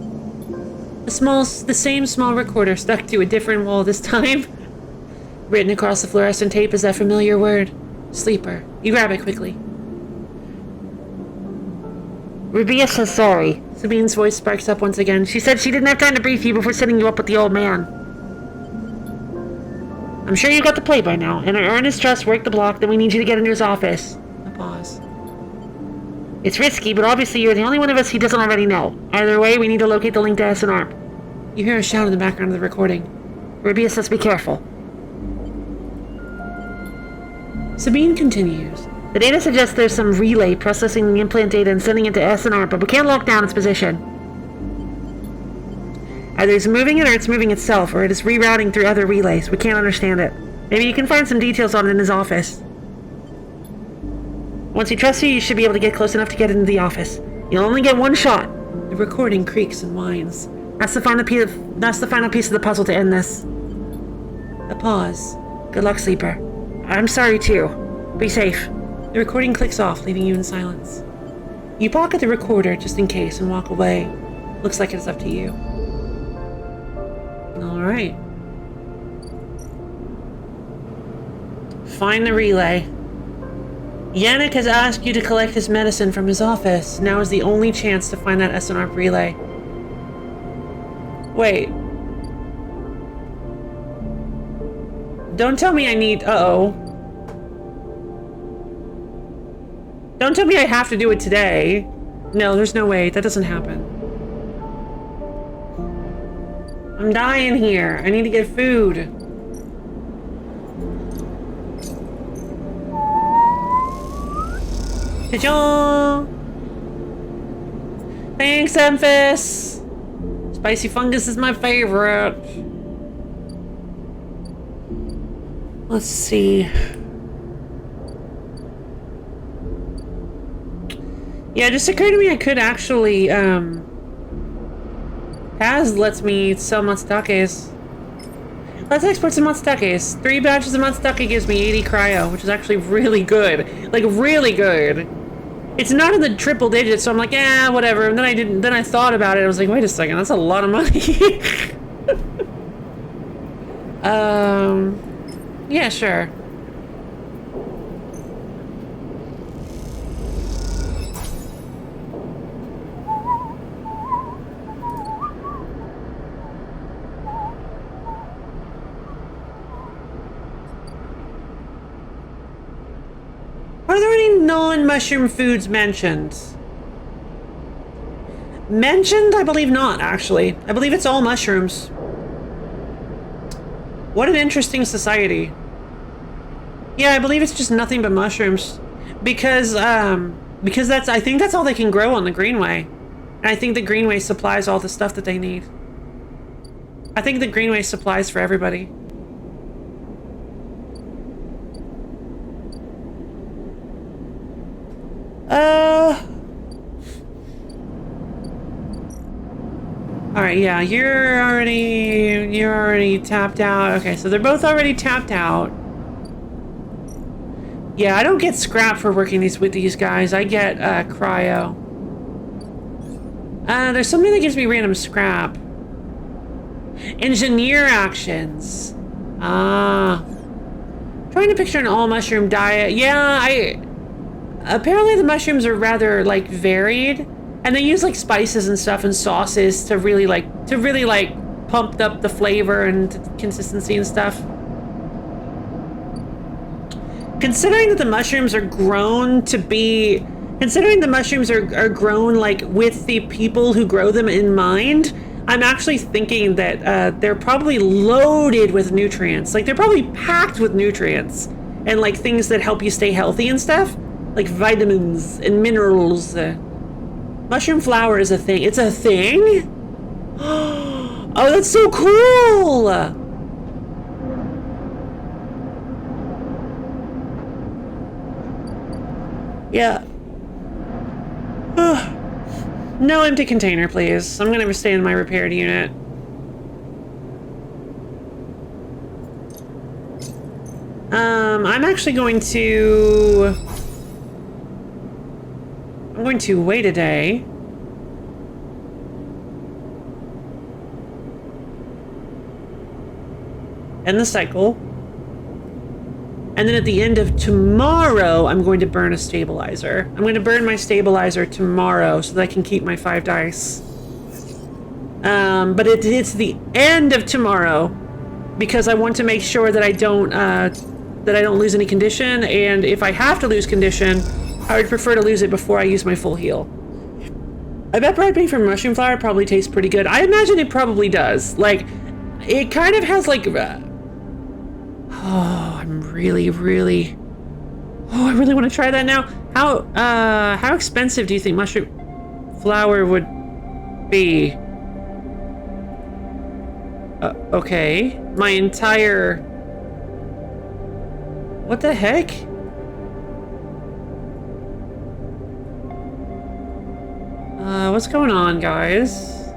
The same small recorder stuck to a different wall this time. Written across the fluorescent tape is that familiar word. Sleeper. You grab it quickly. Rabia says sorry. Sabine's voice sparks up once again. She said she didn't have time to brief you before setting you up with the old man. I'm sure you got the play by now, and to earn his trust, work the block, then we need you to get into his office. A pause. It's risky, but obviously you're the only one of us he doesn't already know. Either way, we need to locate the link to SNARP. You hear a shout in the background of the recording. Rabia says be careful. Sabine continues. The data suggests there's some relay processing the implant data and sending it to SNR, but we can't lock down its position. Either it's moving it or it's moving itself, or it is rerouting through other relays. We can't understand it. Maybe you can find some details on it in his office. Once he trusts you, you should be able to get close enough to get into the office. You'll only get one shot. The recording creaks and whines. That's the final piece of the puzzle to end this. A pause. Good luck, Sleeper. I'm sorry too. Be safe. The recording clicks off, leaving you in silence. You pocket the recorder just in case and walk away. Looks like it's up to you. Alright. Find the relay. Yannick has asked you to collect his medicine from his office. Now is the only chance to find that SNRP relay. Wait. Don't tell me I need... Uh-oh. Don't tell me I have to do it today. No, there's no way. That doesn't happen. I'm dying here. I need to get food. Ta-da! Thanks, Emphas! Spicy fungus is my favorite. Let's see. Yeah, it just occurred to me I could actually, Paz lets me sell Matsutake's. Let's export some Matsutake's. 3 batches of Matsutake gives me 80 cryo, which is actually really good. Like, really good. It's not in the triple digits, so I'm like, yeah, whatever. And then I thought about it. I was like, wait a second, that's a lot of money. Yeah, sure. Are there any non-mushroom foods mentioned? Mentioned? I believe not, actually. I believe it's all mushrooms. What an interesting society. Yeah, I believe it's just nothing but mushrooms. Because that's, I think that's all they can grow on the Greenway. And I think the Greenway supplies all the stuff that they need. I think the Greenway supplies for everybody. Alright, yeah, you're already tapped out. Okay, so they're both already tapped out. Yeah, I don't get scrap for working with these guys. I get cryo. There's something that gives me random scrap. Engineer actions. Trying to picture an all mushroom diet. Yeah, apparently the mushrooms are rather like varied, and they use like spices and stuff and sauces to really pump up the flavor and consistency and stuff. Considering that the mushrooms are grown to be, considering the mushrooms are grown like with the people who grow them in mind, I'm actually thinking that they're probably loaded with nutrients. Like they're probably packed with nutrients and like things that help you stay healthy and stuff. Like vitamins and minerals. Mushroom flour is a thing. It's a thing? Oh, that's so cool! Yeah. No empty container, please. I'm gonna stay in my repaired unit. I'm actually going to... I'm going to wait a day. End the cycle. And then at the end of tomorrow, I'm going to burn a stabilizer. I'm going to burn my stabilizer tomorrow so that I can keep my 5 dice. But it's the end of tomorrow because I want to make sure that I don't lose any condition. And if I have to lose condition, I would prefer to lose it before I use my full heal. I bet bread made from mushroom flour probably tastes pretty good. I imagine it probably does. Like, it kind of has like... Oh, I really want to try that now. How expensive do you think mushroom flour would be? Okay. My entire... What the heck? What's going on, guys?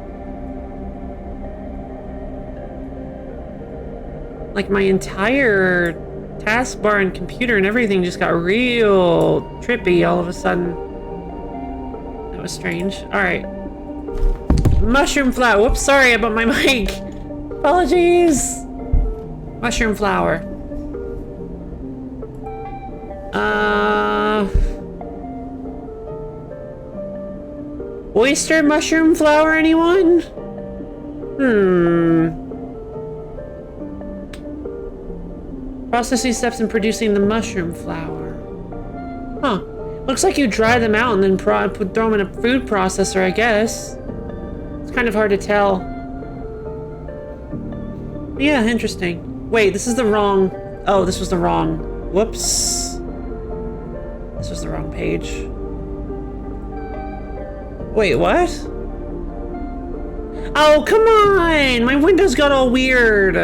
Like, my entire taskbar and computer and everything just got real trippy all of a sudden. That was strange. Alright. Mushroom flour. Whoops, sorry about my mic. Apologies. Mushroom flower. Oyster mushroom flower, anyone? Processing steps in producing the mushroom flower. Huh. Looks like you dry them out and then throw them in a food processor, I guess. It's kind of hard to tell. Yeah, interesting. Wait, this is the wrong... Oh, this was the wrong... Whoops. This was the wrong page. Wait, what? Oh, come on! My windows got all weird.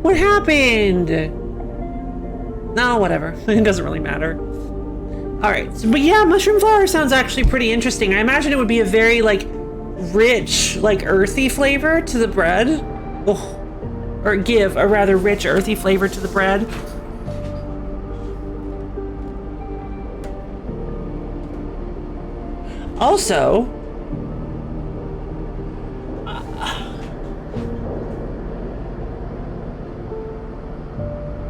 What happened? No, whatever. It doesn't really matter. Alright, so, but yeah, mushroom flower sounds actually pretty interesting. I imagine it would be a very, like, rich, like, earthy flavor to the bread. Oh. Or give a rather rich, earthy flavor to the bread. Also,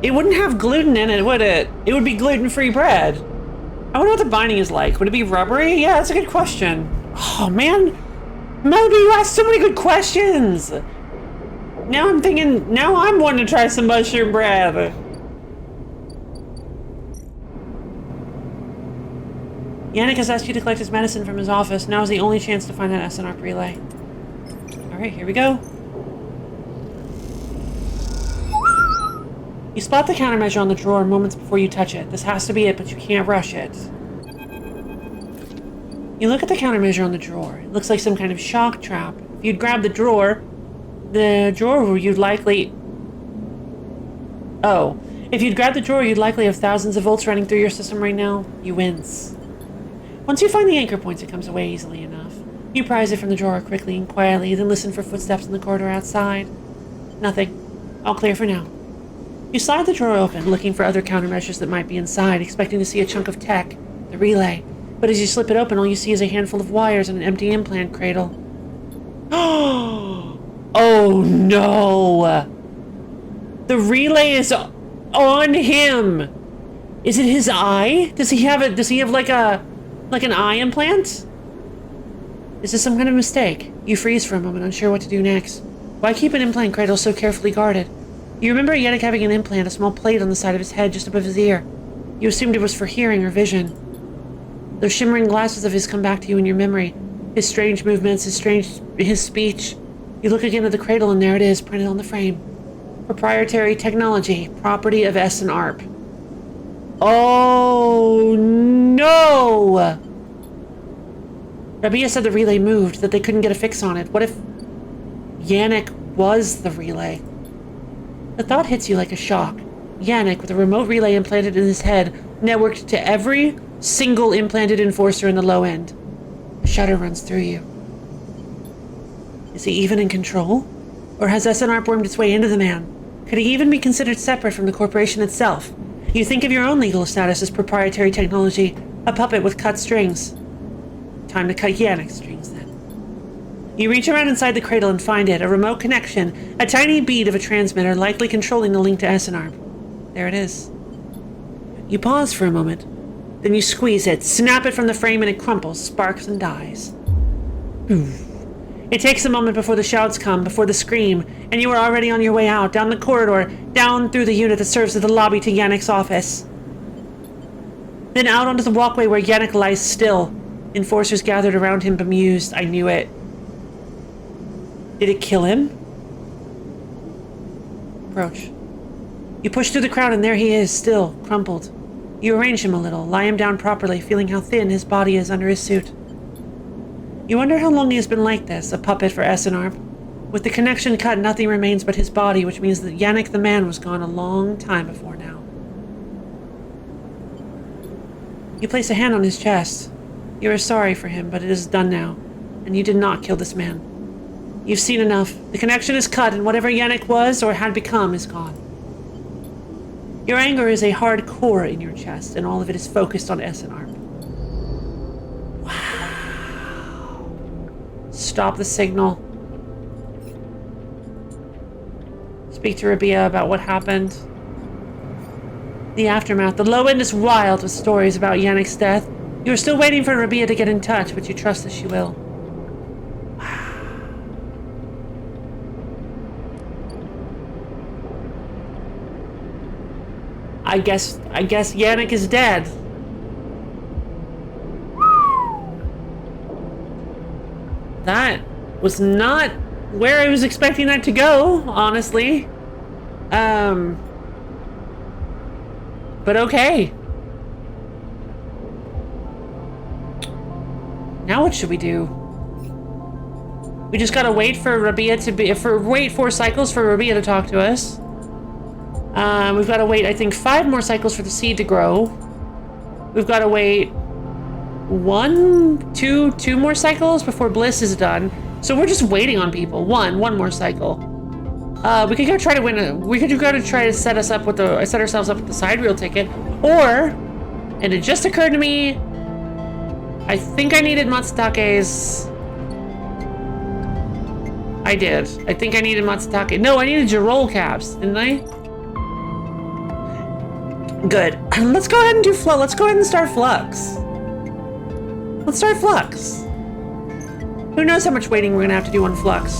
it wouldn't have gluten in it, would it? It would be gluten-free bread. I wonder what the binding is like. Would it be rubbery? Yeah, that's a good question. Oh, man. Melody, you asked so many good questions. Now I'm thinking, now I'm wanting to try some mushroom bread. Yannick has asked you to collect his medicine from his office. Now is the only chance to find that SNRP relay. Alright, here we go. You spot the countermeasure on the drawer moments before you touch it. This has to be it, but you can't rush it. You look at the countermeasure on the drawer. It looks like some kind of shock trap. If you'd grab the drawer you'd likely... Oh. If you'd grab the drawer, you'd likely have thousands of volts running through your system right now. You wince. Once you find the anchor points, it comes away easily enough. You prise it from the drawer quickly and quietly, then listen for footsteps in the corridor outside. Nothing. All clear for now. You slide the drawer open, looking for other countermeasures that might be inside, expecting to see a chunk of tech, the relay. But as you slip it open, all you see is a handful of wires and an empty implant cradle. Oh no! The relay is on him! Is it his eye? Does he have like an eye implant? Is this some kind of mistake? You freeze for a moment, unsure what to do next. Why keep an implant cradle so carefully guarded? You remember Yannick having an implant, a small plate on the side of his head just above his ear. You assumed it was for hearing or vision. Those shimmering glasses of his come back to you in your memory. His strange movements, his speech. You look again at the cradle and there it is, printed on the frame. Proprietary technology, property of SNRP. Oh no! Rabia said the relay moved, that they couldn't get a fix on it. What if Yannick was the relay? The thought hits you like a shock. Yannick, with a remote relay implanted in his head, networked to every single implanted enforcer in the low end. A shudder runs through you. Is he even in control? Or has SNRP wormed its way into the man? Could he even be considered separate from the corporation itself? You think of your own legal status as proprietary technology, a puppet with cut strings. Time to cut Yannick's strings, then. You reach around inside the cradle and find it, a remote connection, a tiny bead of a transmitter likely controlling the link to SNRP. There it is. You pause for a moment, then you squeeze it, snap it from the frame, and it crumples, sparks, and dies. It takes a moment before the shouts come, before the scream, and you are already on your way out, down the corridor, down through the unit that serves as the lobby to Yannick's office. Then out onto the walkway where Yannick lies still. Enforcers gathered around him, bemused. I knew it. Did it kill him? Approach. You push through the crowd and there he is, still, crumpled. You arrange him a little, lie him down properly, feeling how thin his body is under his suit. You wonder how long he has been like this, a puppet for SNRP. With the connection cut, nothing remains but his body, which means that Yannick the man was gone a long time before now. You place a hand on his chest. You are sorry for him, but it is done now, and you did not kill this man. You've seen enough. The connection is cut, and whatever Yannick was or had become is gone. Your anger is a hard core in your chest, and all of it is focused on SNRP. Stop the signal. Speak to Rabia about what happened. The aftermath. The low end is wild with stories about Yannick's death. You are still waiting for Rabia to get in touch, but you trust that she will. I guess Yannick is dead. That was not where I was expecting that to go, honestly. But okay. Now what should we do? We just gotta wait for Rabia to wait 4 cycles for Rabia to talk to us. We've gotta wait, I think, 5 more cycles for the seed to grow. We've gotta wait 2 more cycles before Bliss is done. So we're just waiting on people. One more cycle. We could go try to win. We could go to try to set ourselves up with the side reel ticket, or, and it just occurred to me, I think I needed Matsudake's. I did. I think I needed Matsutake. No, I needed Jirol caps, didn't I? Good. Let's go ahead and do Flux. Let's go ahead and start Flux. Let's start Flux. Who knows how much waiting we're gonna have to do on Flux.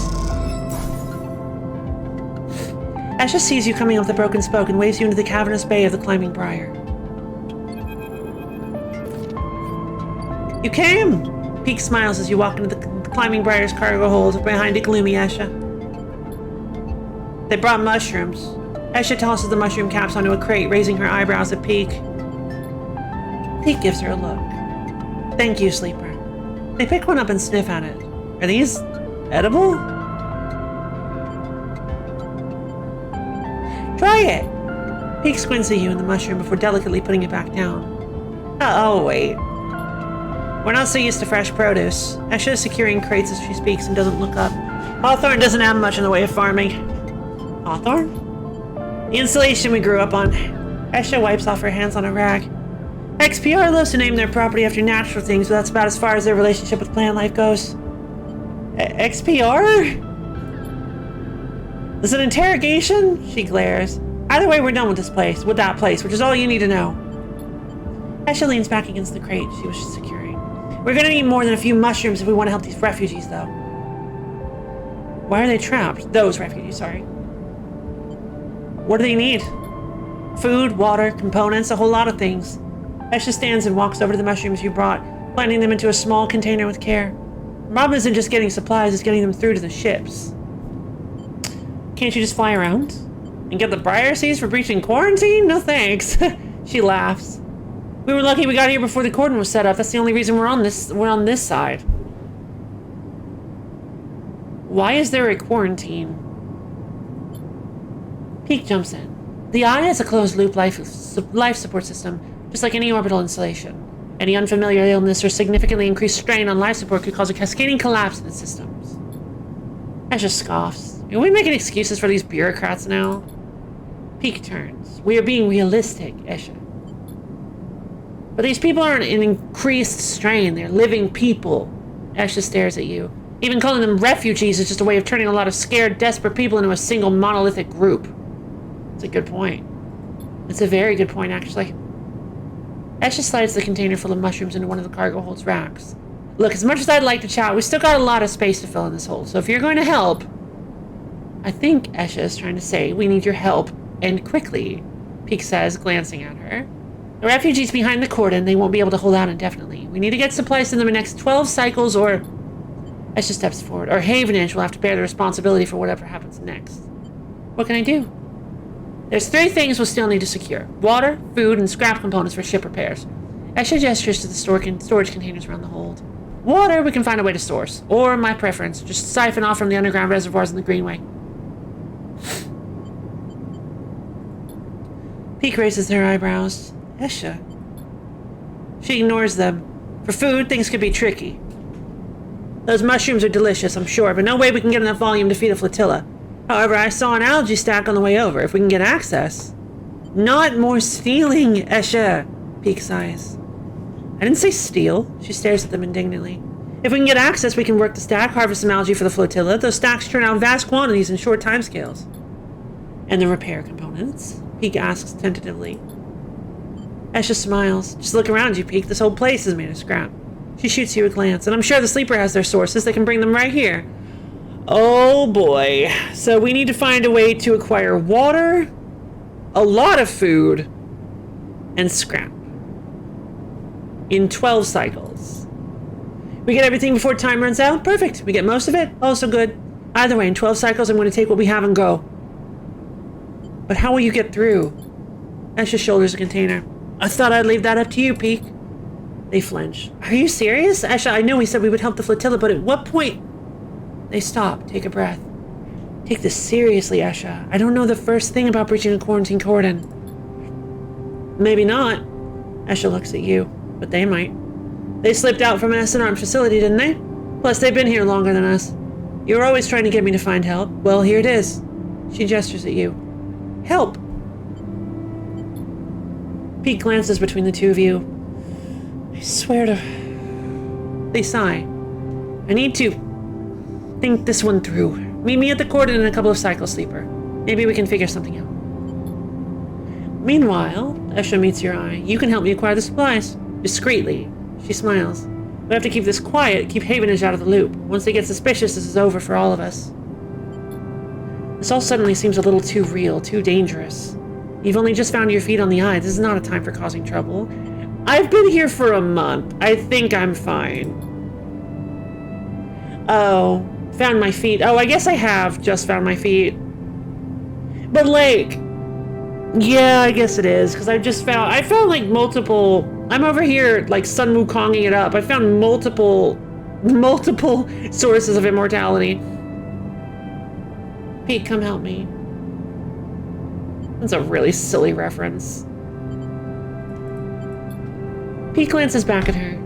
Asha sees you coming up the broken spoke and waves you into the cavernous bay of the Climbing Briar. You came! Peak smiles as you walk into the Climbing Briar's cargo hold behind a gloomy Asha. They brought mushrooms. Asha tosses the mushroom caps onto a crate, raising her eyebrows at Peak. Peak gives her a look. Thank you, Sleeper. They pick one up and sniff at it. Are these edible? Try it! Peek squints at you in the mushroom before delicately putting it back down. Oh, wait. We're not so used to fresh produce. Asha is securing crates as she speaks and doesn't look up. Hawthorne doesn't have much in the way of farming. Hawthorne? The installation we grew up on. Asha wipes off her hands on a rag. XPR loves to name their property after natural things, but that's about as far as their relationship with plant life goes. XPR? Is it an interrogation? She glares. Either way, we're done with that place, which is all you need to know. Asha leans back against the crate she was securing. We're gonna need more than a few mushrooms if we want to help these refugees, though. Why are they trapped? Those refugees, sorry. What do they need? Food, water, components, a whole lot of things. Asha stands and walks over to the mushrooms you brought, planting them into a small container with care. The problem isn't just getting supplies, it's getting them through to the ships. Can't you just fly around? And get the Briar Seeds for breaching quarantine? No thanks. She laughs. We were lucky we got here before the cordon was set up. That's the only reason we're on this side. Why is there a quarantine? Peak jumps in. The Eye has a closed-loop life support system, just like any orbital installation. Any unfamiliar illness or significantly increased strain on life support could cause a cascading collapse in the systems. Asha scoffs. Are we making excuses for these bureaucrats now? Peak turns. We are being realistic, Asha. But these people aren't in increased strain. They're living people. Asha stares at you. Even calling them refugees is just a way of turning a lot of scared, desperate people into a single monolithic group. It's a good point. It's a very good point, actually. Asha slides the container full of mushrooms into one of the cargo hold's racks. Look, as much as I'd like to chat, we still got a lot of space to fill in this hole, so if you're going to help... I think Asha is trying to say, we need your help, and quickly, Peak says, glancing at her. The refugees behind the cordon, they won't be able to hold out indefinitely. We need to get supplies to them in the next 12 cycles, or... Asha steps forward. Or Havenage will have to bear the responsibility for whatever happens next. What can I do? There's 3 things we'll still need to secure. Water, food, and scrap components for ship repairs. Asha gestures to the storage containers around the hold. Water we can find a way to source. Or, my preference, just siphon off from the underground reservoirs in the Greenway. Peak raises her eyebrows. Asha. She ignores them. For food, things could be tricky. Those mushrooms are delicious, I'm sure, but no way we can get enough volume to feed a flotilla. However, I saw an algae stack on the way over, if we can get access. Not more stealing, Asha, Peak sighs. I didn't say steal. She stares at them indignantly. If we can get access, we can work the stack, harvest some algae for the flotilla. Those stacks turn out vast quantities in short timescales. And the repair components? Peek asks tentatively. Esha smiles. Just look around you, Peek. This whole place is made of scrap. She shoots you a glance, and I'm sure the sleeper has their sources. They can bring them right here. Oh boy. So we need to find a way to acquire water, a lot of food, and scrap. In 12 cycles. We get everything before time runs out? Perfect. We get most of it? Also good. Either way, in 12 cycles, I'm going to take what we have and go. But how will you get through? Esha shoulders a container. I thought I'd leave that up to you, Peek. They flinch. Are you serious? Esha, I know we said we would help the flotilla, but at what point? They stop, take a breath. Take this seriously, Esha. I don't know the first thing about breaching a quarantine cordon. Maybe not. Esha looks at you, but they might. They slipped out from an SNR facility, didn't they? Plus, they've been here longer than us. You were always trying to get me to find help. Well, here it is. She gestures at you. Help! Pete glances between the two of you. I swear to... They sigh. I need to think this one through. Meet me at the cordon in a couple of cycles, Sleeper. Maybe we can figure something out. Meanwhile, Esha meets your eye. You can help me acquire the supplies. Discreetly. She smiles. We have to keep this quiet, keep Havenage out of the loop. Once they get suspicious, this is over for all of us. This all suddenly seems a little too real, too dangerous. You've only just found your feet on the eye. This is not a time for causing trouble. I've been here for a month. I think I'm fine. Oh, found my feet. Oh, I guess I have just found my feet. But like, yeah, I guess it is, because I found like multiple, I'm over here like Sun Wukonging it up. I found multiple sources of immortality. Pete, come help me. That's a really silly reference. Pete glances back at her.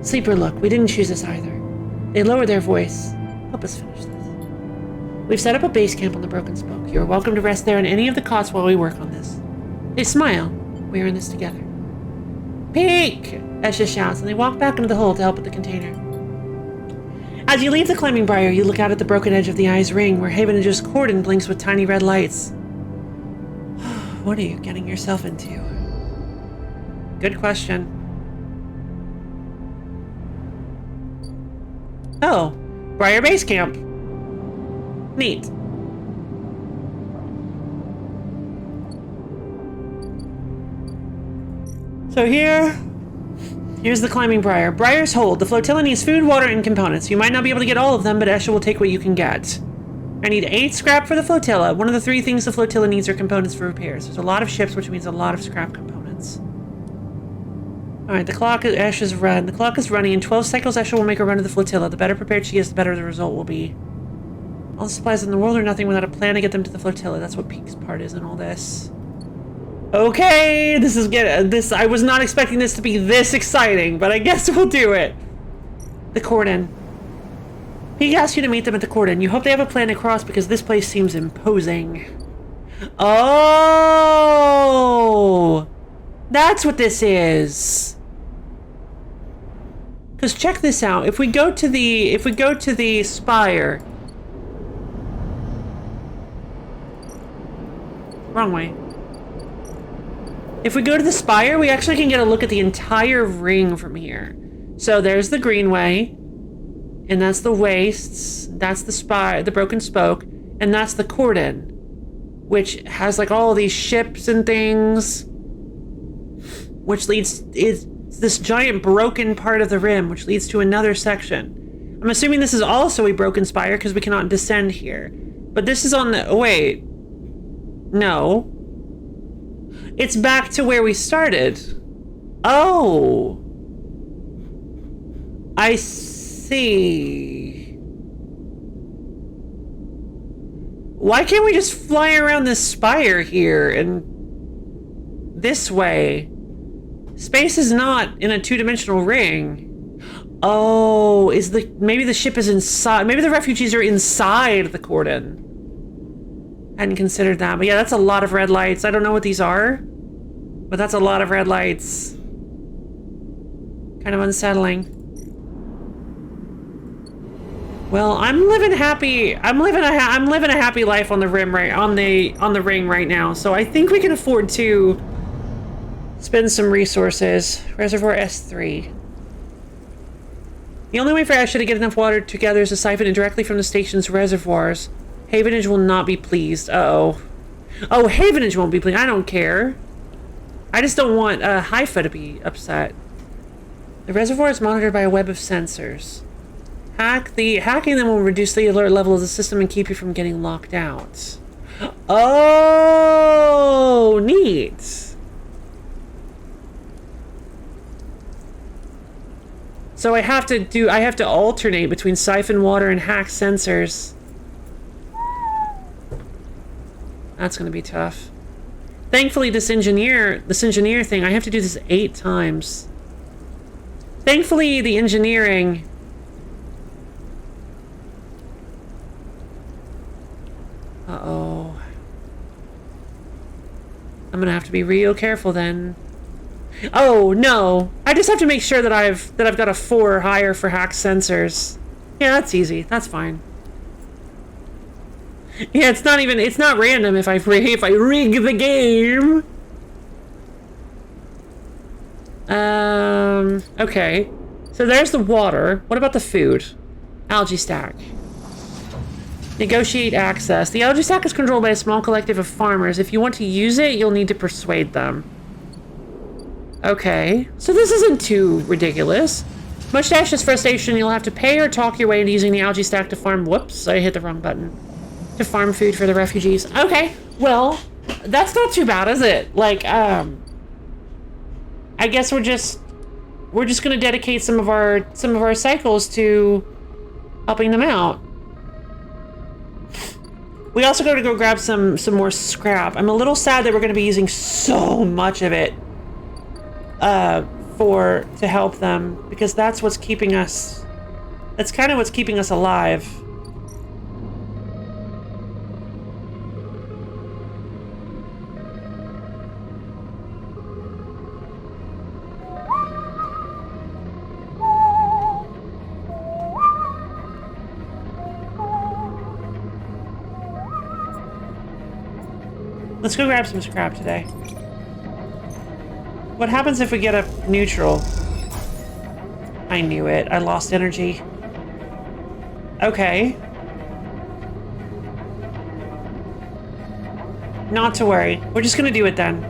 Sleeper, look, we didn't choose this either. They lower their voice. Help us finish this. We've set up a base camp on the Broken Spoke. You are welcome to rest there in any of the cots while we work on this. They smile. We are in this together. Peek! Esha shouts, and they walk back into the hole to help with the container. As you leave the climbing briar, you look out at the broken edge of the eye's ring, where Havenage's cordon blinks with tiny red lights. What are you getting yourself into? Good question. Oh, Briar Base Camp. Neat. So here's the climbing briar. Briar's Hold. The flotilla needs food, water, and components. You might not be able to get all of them, but Esha will take what you can get. I need 8 scrap for the flotilla. One of the 3 things the flotilla needs are components for repairs. There's a lot of ships, which means a lot of scrap components. Alright, the clock is Esha's run. The clock is running. In 12 cycles, Esha will make a run of the flotilla. The better prepared she is, the better the result will be. All the supplies in the world are nothing without a plan to get them to the flotilla. That's what Peek's part is in all this. Okay, this is good. I was not expecting this to be this exciting, but I guess we'll do it. The cordon. He asks you to meet them at the cordon. You hope they have a plan to cross because this place seems imposing. Oh! That's what this is. Because check this out. If we go to the spire. Wrong way. If we go to the spire, we actually can get a look at the entire ring from here. So there's the Greenway. And that's the wastes. That's the spire, the Broken Spoke. And that's the cordon. Which has like all these ships and things. Which leads, is this giant broken part of the rim, which leads to another section. I'm assuming this is also a broken spire because we cannot descend here. But this is on the, oh, wait. No. It's back to where we started. Oh. I see. Why can't we just fly around this spire here and this way? Space is not in a 2-dimensional ring. Oh, maybe the ship is inside. Maybe the refugees are inside the cordon. Hadn't considered that, but yeah, that's a lot of red lights. I don't know what these are, but that's a lot of red lights. Kind of unsettling. Well, I'm living happy. I'm living a happy life on the rim on the ring right now. So I think we can afford to spend some resources. Reservoir S3. The only way for Asha to get enough water together is to siphon it directly from the station's reservoirs. Havenage will not be pleased. Uh-oh. Oh, Havenage won't be pleased. I don't care. I just don't want Haifa to be upset. The reservoir is monitored by a web of sensors. Hacking them will reduce the alert level of the system and keep you from getting locked out. Oh, neat. So I have to alternate between siphon water and hack sensors. That's gonna be tough. Thankfully, this engineer thing, I have to do this 8 times. Thankfully, the engineering... Uh-oh. I'm gonna have to be real careful then. Oh, no. I just have to make sure that I've got a 4 or higher for hack sensors. Yeah, that's easy. That's fine. Yeah, it's not random if I rig the game. Okay. So there's the water. What about the food? Algae stack. Negotiate access. The algae stack is controlled by a small collective of farmers. If you want to use it, you'll need to persuade them. Okay. So this isn't too ridiculous. Much to Ash's frustration, you'll have to pay or talk your way into using the algae stack to farm... Whoops, I hit the wrong button. To farm food for the refugees. Okay. Well, that's not too bad, is it? Like, I guess we're just gonna dedicate some of our cycles to helping them out. We also got to go grab some more scrap. I'm a little sad that we're gonna be using so much of it to help them, because that's what's keeping us. That's kind of what's keeping us alive. Let's go grab some scrap today. What happens if we get a neutral? I knew it. I lost energy. Okay. Not to worry. We're just gonna do it then.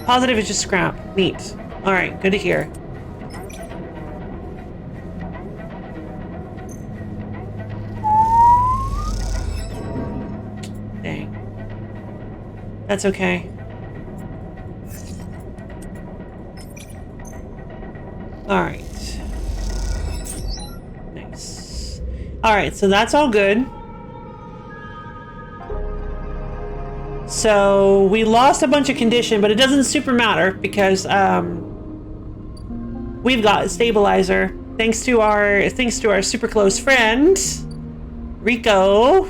Positive is just scrap. Neat. Alright, good to hear. That's okay. Alright. Nice. Alright, so that's all good. So we lost a bunch of condition, but it doesn't super matter because we've got a stabilizer. Thanks to our super close friend, Rico.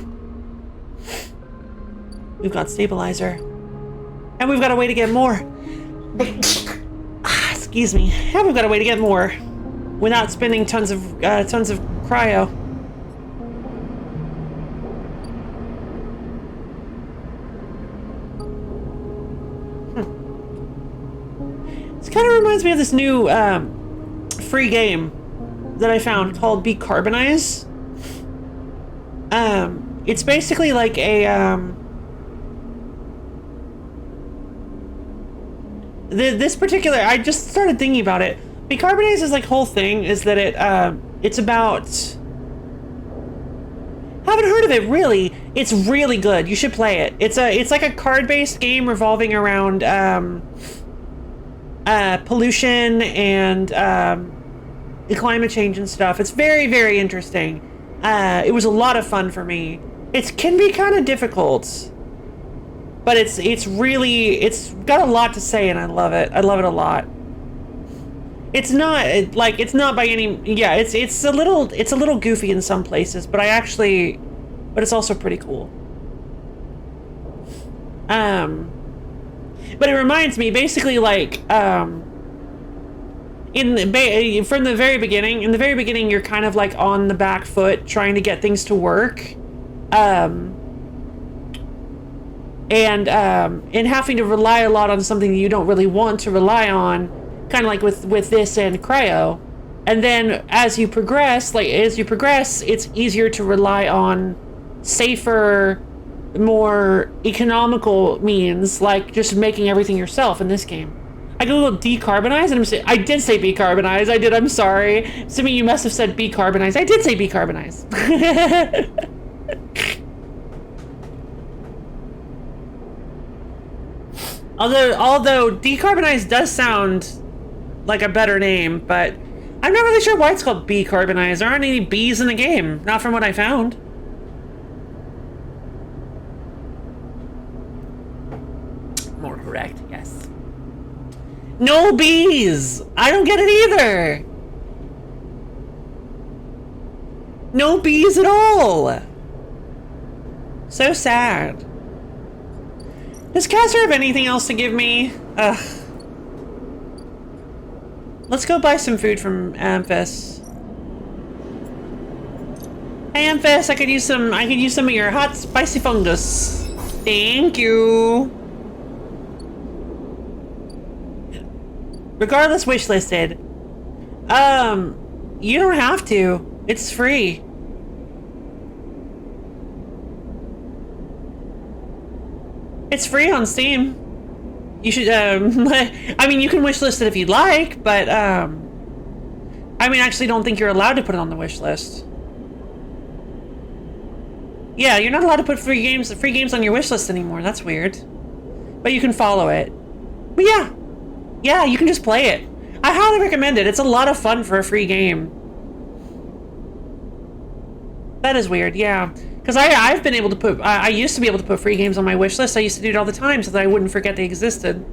We've got stabilizer. And we've got a way to get more. Excuse me. And we've got a way to get more without spending tons of cryo. This kind of reminds me of this new free game that I found called Decarbonize. It's basically like a this particular, I just started thinking about it. Decarbonize is like whole thing is that it's about, haven't heard of it really. It's really good. You should play it. It's like a card-based game revolving around pollution and climate change and stuff. It's very, very interesting. It was a lot of fun for me. It can be kind of difficult, but it's got a lot to say, and I love it. I love it a lot. It's not like, it's not by any, yeah, it's a little goofy in some places, but but it's also pretty cool. But it reminds me basically like, from the very beginning, in the very beginning, you're kind of like on the back foot trying to get things to work. And having to rely a lot on something you don't really want to rely on, kind of like with this and Cryo. And then as you progress, it's easier to rely on safer, more economical means, like just making everything yourself in this game. I googled decarbonize, and I did say decarbonize. I did. I'm sorry. Simi, you must have said decarbonize. I did say decarbonize. Although decarbonize does sound like a better name, but I'm not really sure why it's called decarbonize. There aren't any bees in the game, not from what I found. More correct, yes. No bees! I don't get it either! No bees at all! So sad. Does Castor have anything else to give me? Ugh. Let's go buy some food from Amphis. Hey Amphis, I could use some of your hot spicy fungus. Thank you. Regardless wishlisted. You don't have to. It's free. It's free on Steam. You should, I mean, you can wishlist it if you'd like, but, I mean, I actually don't think you're allowed to put it on the wish list. Yeah, you're not allowed to put free games on your wish list anymore. That's weird. But you can follow it. But yeah. Yeah, you can just play it. I highly recommend it. It's a lot of fun for a free game. That is weird, yeah. Because I've been able to put... I used to be able to put free games on my wish list. I used to do it all the time so that I wouldn't forget they existed.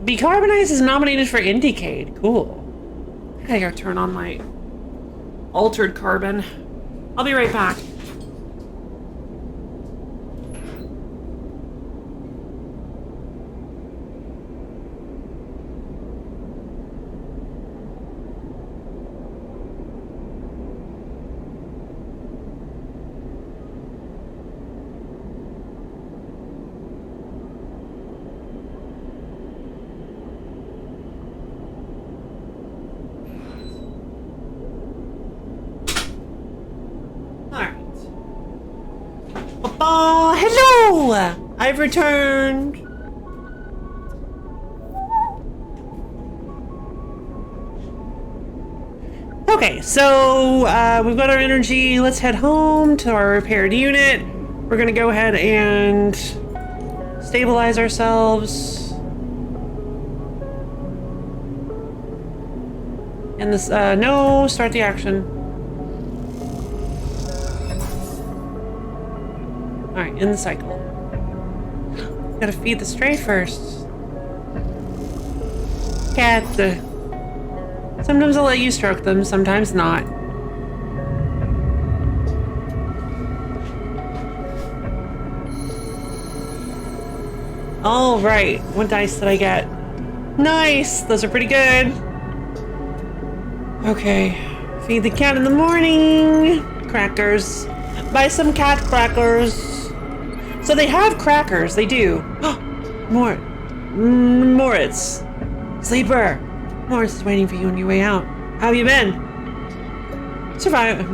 Decarbonize is nominated for Indiecade. Cool. I gotta turn on my altered carbon. I'll be right back. Oh, hello! I've returned. Okay, so we've got our energy. Let's head home to our repaired unit. We're gonna go ahead and stabilize ourselves. And this, no, start the action. Alright, in the cycle. Gotta feed the stray first. Cat. Sometimes I'll let you stroke them, sometimes not. Alright, what dice did I get? Nice! Those are pretty good. Okay. Feed the cat in the morning. Crackers. Buy some cat crackers. So they have crackers, they do. Moritz. Sleeper. Moritz is waiting for you on your way out. How have you been?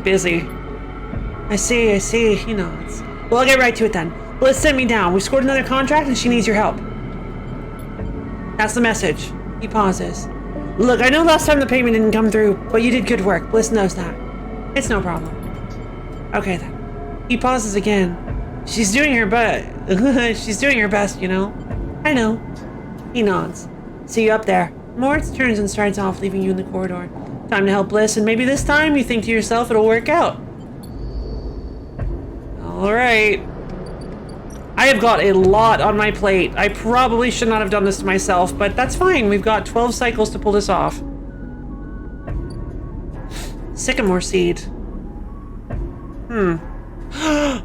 Busy. I see. You know, well, I'll get right to it then. Let's send me down. We scored another contract and she needs your help. That's the message. He pauses. Look, I know last time the payment didn't come through, but you did good work. Bliss knows that. It's no problem. Okay then. He pauses again. She's doing her best. She's doing her best, you know. I know. He nods. See you up there. Moritz turns and strides off, leaving you in the corridor. Time to help Bliss, and maybe this time you think to yourself it'll work out. Alright. I have got a lot on my plate. I probably should not have done this to myself, but that's fine. We've got 12 cycles to pull this off. Sycamore seed.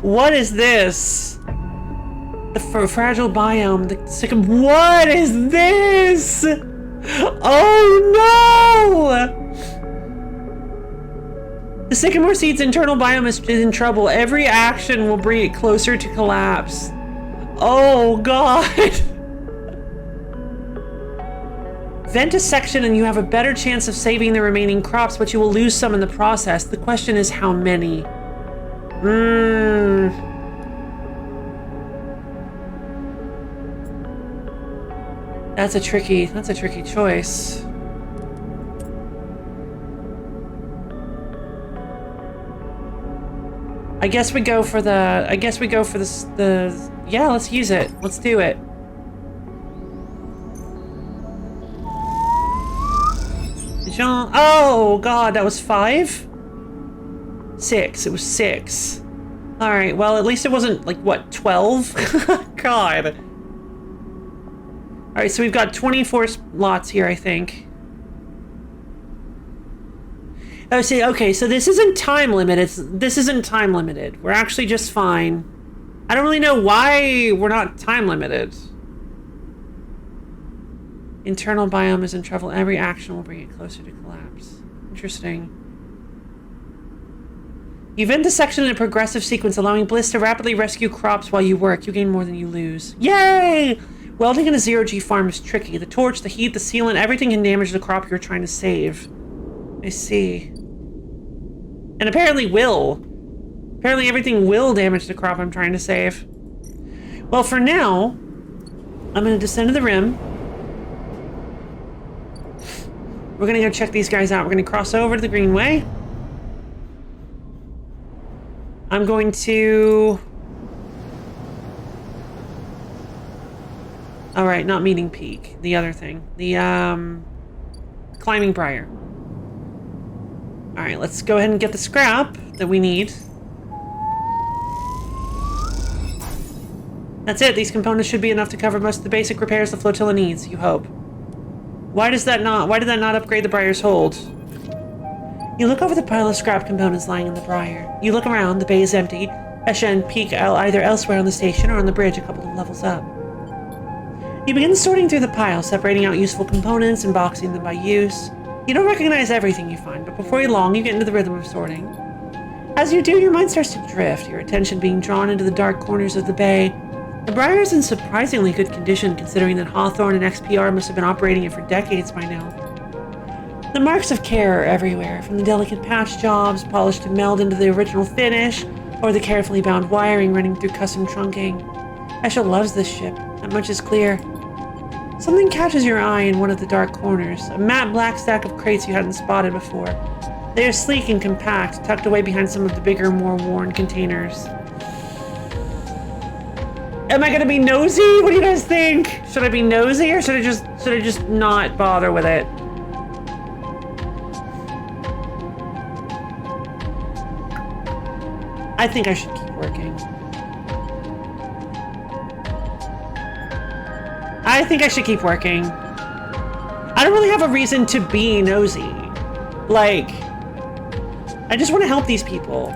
What is this? The fragile biome, the sycamore. What is this? Oh no! The sycamore seed's internal biome is in trouble. Every action will bring it closer to collapse. Oh god! Vent a section and you have a better chance of saving the remaining crops, but you will lose some in the process. The question is how many? That's a tricky choice. I guess we go for the yeah, let's use it. Let's do it. Jean, oh god, that was 5? 6, it was 6. Alright, well at least it wasn't like, what, 12? God. Alright, so we've got 24 lots here, I think. Oh, see, okay, so this isn't time limited. This isn't time limited. We're actually just fine. I don't really know why we're not time limited. Internal biome is in trouble. Every action will bring it closer to collapse. Interesting. You vent the section in a progressive sequence, allowing Bliss to rapidly rescue crops while you work. You gain more than you lose. Yay! Welding in a zero-G farm is tricky. The torch, the heat, the sealant, everything can damage the crop you're trying to save. I see. And apparently will. Apparently everything will damage the crop I'm trying to save. Well, for now, I'm going to descend to the rim. We're going to go check these guys out. We're going to cross over to the Greenway. I'm going to... Alright, not Meeting Peak. The other thing. The, Climbing Briar. Alright, let's go ahead and get the scrap that we need. That's it. These components should be enough to cover most of the basic repairs the flotilla needs, you hope. Why did that not upgrade the Briar's hold? You look over the pile of scrap components lying in the Briar. You look around, the bay is empty. Esha and Peak are either elsewhere on the station or on the bridge a couple of levels up. You begin sorting through the pile, separating out useful components and boxing them by use. You don't recognize everything you find, but before long you get into the rhythm of sorting. As you do, your mind starts to drift, your attention being drawn into the dark corners of the bay. The Briar is in surprisingly good condition, considering that Hawthorne and XPR must have been operating it for decades by now. The marks of care are everywhere, from the delicate patch jobs, polished to meld into the original finish, or the carefully bound wiring running through custom trunking. Esha loves this ship, that much is clear. Something catches your eye in one of the dark corners, a matte black stack of crates you hadn't spotted before. They are sleek and compact, tucked away behind some of the bigger, more worn containers. Am I gonna be nosy? What do you guys think? Should I be nosy or should I just not bother with it? I think I should keep working. I think I should keep working. I don't really have a reason to be nosy. Like, I just want to help these people.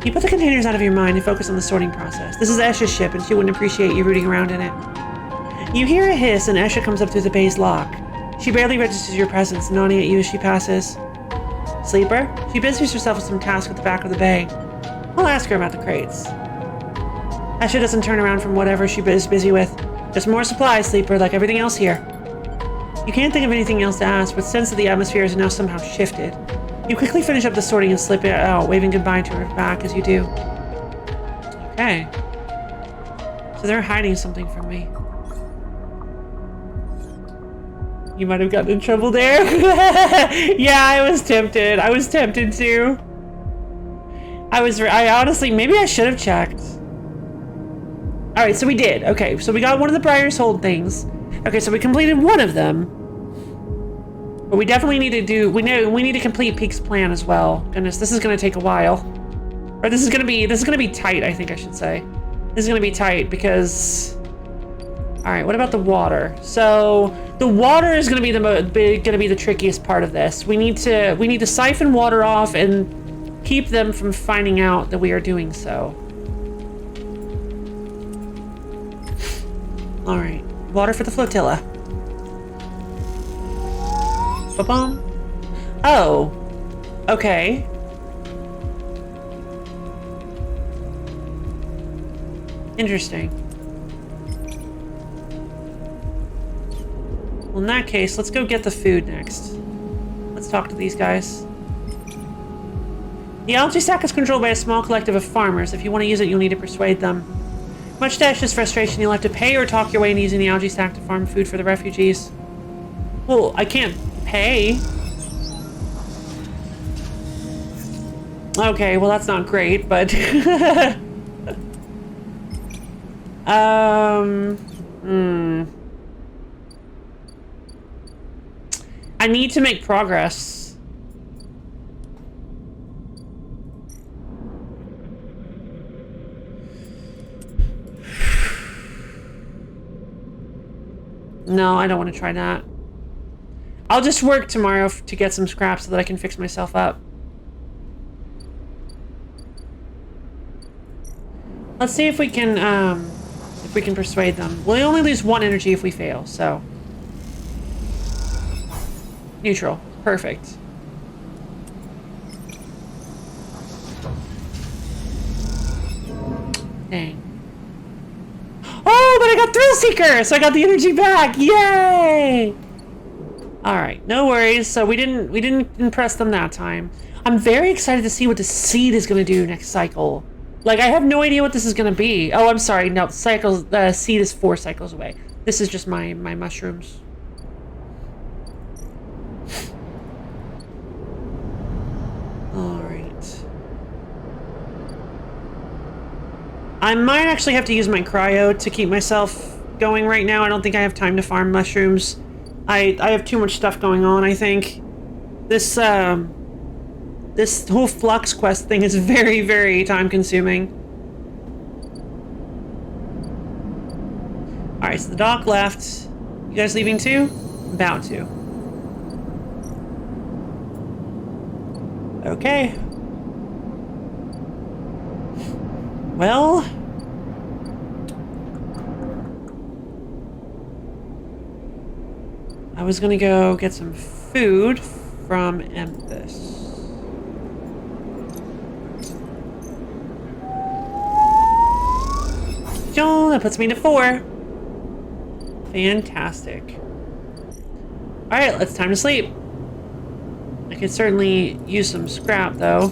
You put the containers out of your mind and focus on the sorting process. This is Esha's ship and she wouldn't appreciate you rooting around in it. You hear a hiss and Esha comes up through the bay's lock. She barely registers your presence, nodding at you as she passes. Sleeper? She busies herself with some task at the back of the bay. I'll ask her about the crates. Esha doesn't turn around from whatever she is busy with. Just more supplies, Sleeper, like everything else here. You can't think of anything else to ask, but sense that the atmosphere is now somehow shifted. You quickly finish up the sorting and slip it out, waving goodbye to her back as you do. Okay. So they're hiding something from me. You might have gotten in trouble there. Yeah, I was tempted. I was tempted to. I honestly, maybe I should have checked. Alright, so we did. Okay, so we got one of the Briar's Hold things. Okay, so we completed one of them. But we definitely need to do, we need to complete Peak's plan as well. Goodness, this is gonna take a while. Or this is gonna be tight, I think I should say. This is gonna be tight because... Alright, what about the water? So, the water is gonna be the trickiest part of this. We need to siphon water off and keep them from finding out that we are doing so. All right, water for the flotilla. Ba-bum. Oh, okay. Interesting. Well, in that case, let's go get the food next. Let's talk to these guys. The algae sack is controlled by a small collective of farmers. If you want to use it, you'll need to persuade them. Much to Ash's frustration, you'll have to pay or talk your way into using the algae sack to farm food for the refugees. Well, I can't pay. Okay, well that's not great, but... I need to make progress. No, I don't want to try that. I'll just work tomorrow to get some scraps so that I can fix myself up. Let's see if we can persuade them. We'll only lose 1 energy if we fail, so. Neutral. Perfect. Dang. Oh, but I got Thrill Seeker, so I got the energy back. Yay! All right, no worries. So we didn't impress them that time. I'm very excited to see what the seed is going to do next cycle. Like, I have no idea what this is going to be. Oh, I'm sorry. No, cycles. The seed is 4 cycles away. This is just my mushrooms. All right. I might actually have to use my cryo to keep myself going right now. I don't think I have time to farm mushrooms. I have too much stuff going on, I think. This whole Flux quest thing is very, very time consuming. Alright, so the dock left. You guys leaving too? About to. Okay. Well... I was gonna go get some food from Emphis. Joel, that puts me to 4. Fantastic. Alright, it's time to sleep. I could certainly use some scrap, though.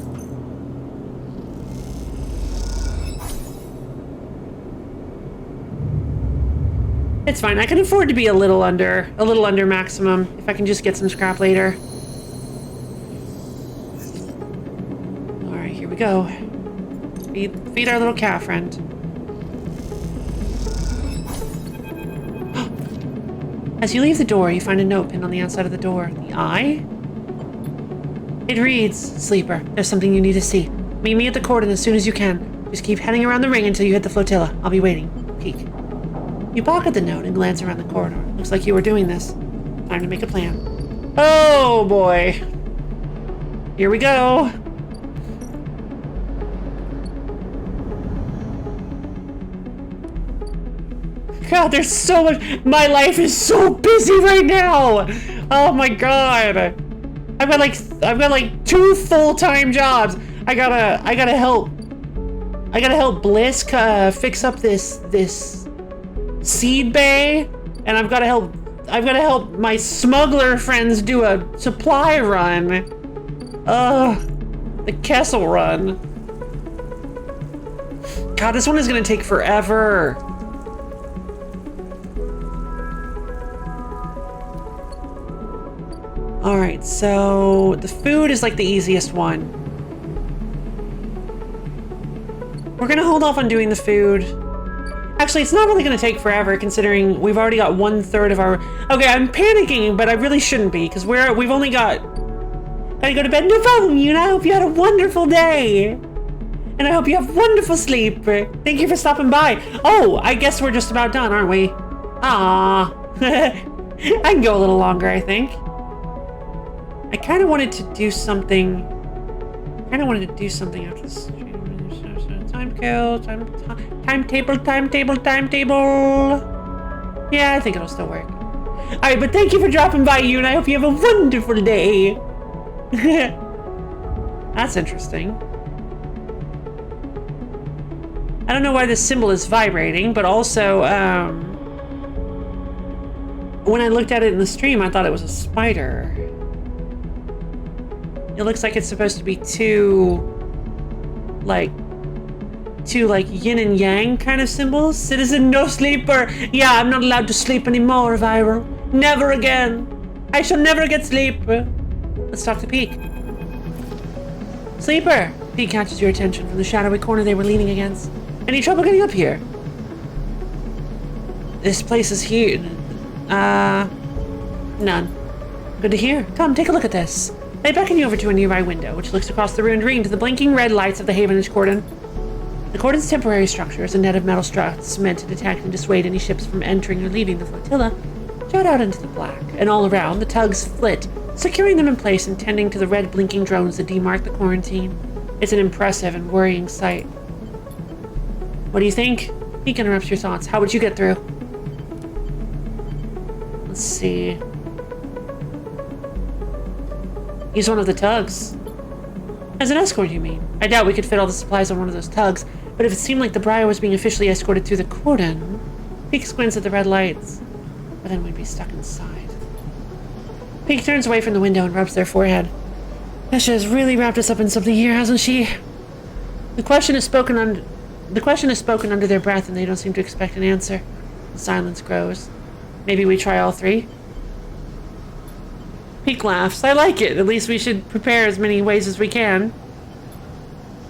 It's fine. I can afford to be a little under maximum if I can just get some scrap later. All right, here we go. Feed our little cat friend. As you leave the door, you find a note pinned on the outside of the door. The eye? It reads, "Sleeper, there's something you need to see. Meet me at the cordon as soon as you can. Just keep heading around the ring until you hit the flotilla. I'll be waiting. Peek." You pocket the note and glance around the corridor. Looks like you were doing this. Time to make a plan. Oh boy. Here we go. God, there's so much. My life is so busy right now. Oh my god. I've got like 2 full-time jobs. I gotta help Bliss fix up this seed bay, and I've got to help my smuggler friends do a supply run. The Kessel run. God, this one is gonna take forever. All right, so the food is like the easiest one. We're gonna hold off on doing the food. Actually, it's not really going to take forever, considering we've already got 1/3 of our... Okay, I'm panicking, but I really shouldn't be, because we've only got... Gotta go to bed. No problem, Yuna. I hope you had a wonderful day. And I hope you have wonderful sleep. Thank you for stopping by. Oh, I guess we're just about done, aren't we? Ah, I can go a little longer, I think. I kind of wanted to do something kind of wanted to do something after this. Time kill, timetable. Yeah, I think it'll still work. All right, but thank you for dropping by, you, and I hope you have a wonderful day. That's interesting. I don't know why this symbol is vibrating, but also, when I looked at it in the stream, I thought it was a spider. It looks like it's supposed to be two yin and yang kind of symbols. Citizen no sleeper. Yeah, I'm not allowed to sleep anymore, Viral. Never again. I shall never get sleep. Let's talk to Peek. Sleeper. Peek catches your attention from the shadowy corner they were leaning against. Any trouble getting up here? This place is huge. None. Good to hear. Come, take a look at this. They beckon you over to a nearby window, which looks across the ruined ring to the blinking red lights of the Havenage Cordon. The Cordon's temporary structure is a net of metal struts meant to detect and dissuade any ships from entering or leaving the flotilla, jut out into the black, and all around, the tugs flit, securing them in place and tending to the red blinking drones that demark the quarantine. It's an impressive and worrying sight. What do you think? Peek interrupts your thoughts. How would you get through? Let's see. Use one of the tugs. As an escort, you mean? I doubt we could fit all the supplies on one of those tugs, but if it seemed like the Briar was being officially escorted through the cordon, Peek squints at the red lights, but then we'd be stuck inside. Peek turns away from the window and rubs their forehead. Esha has really wrapped us up in something here, hasn't she? The question is spoken under their breath, and they don't seem to expect an answer. The silence grows. Maybe we try all three? Peek laughs. I like it. At least we should prepare as many ways as we can.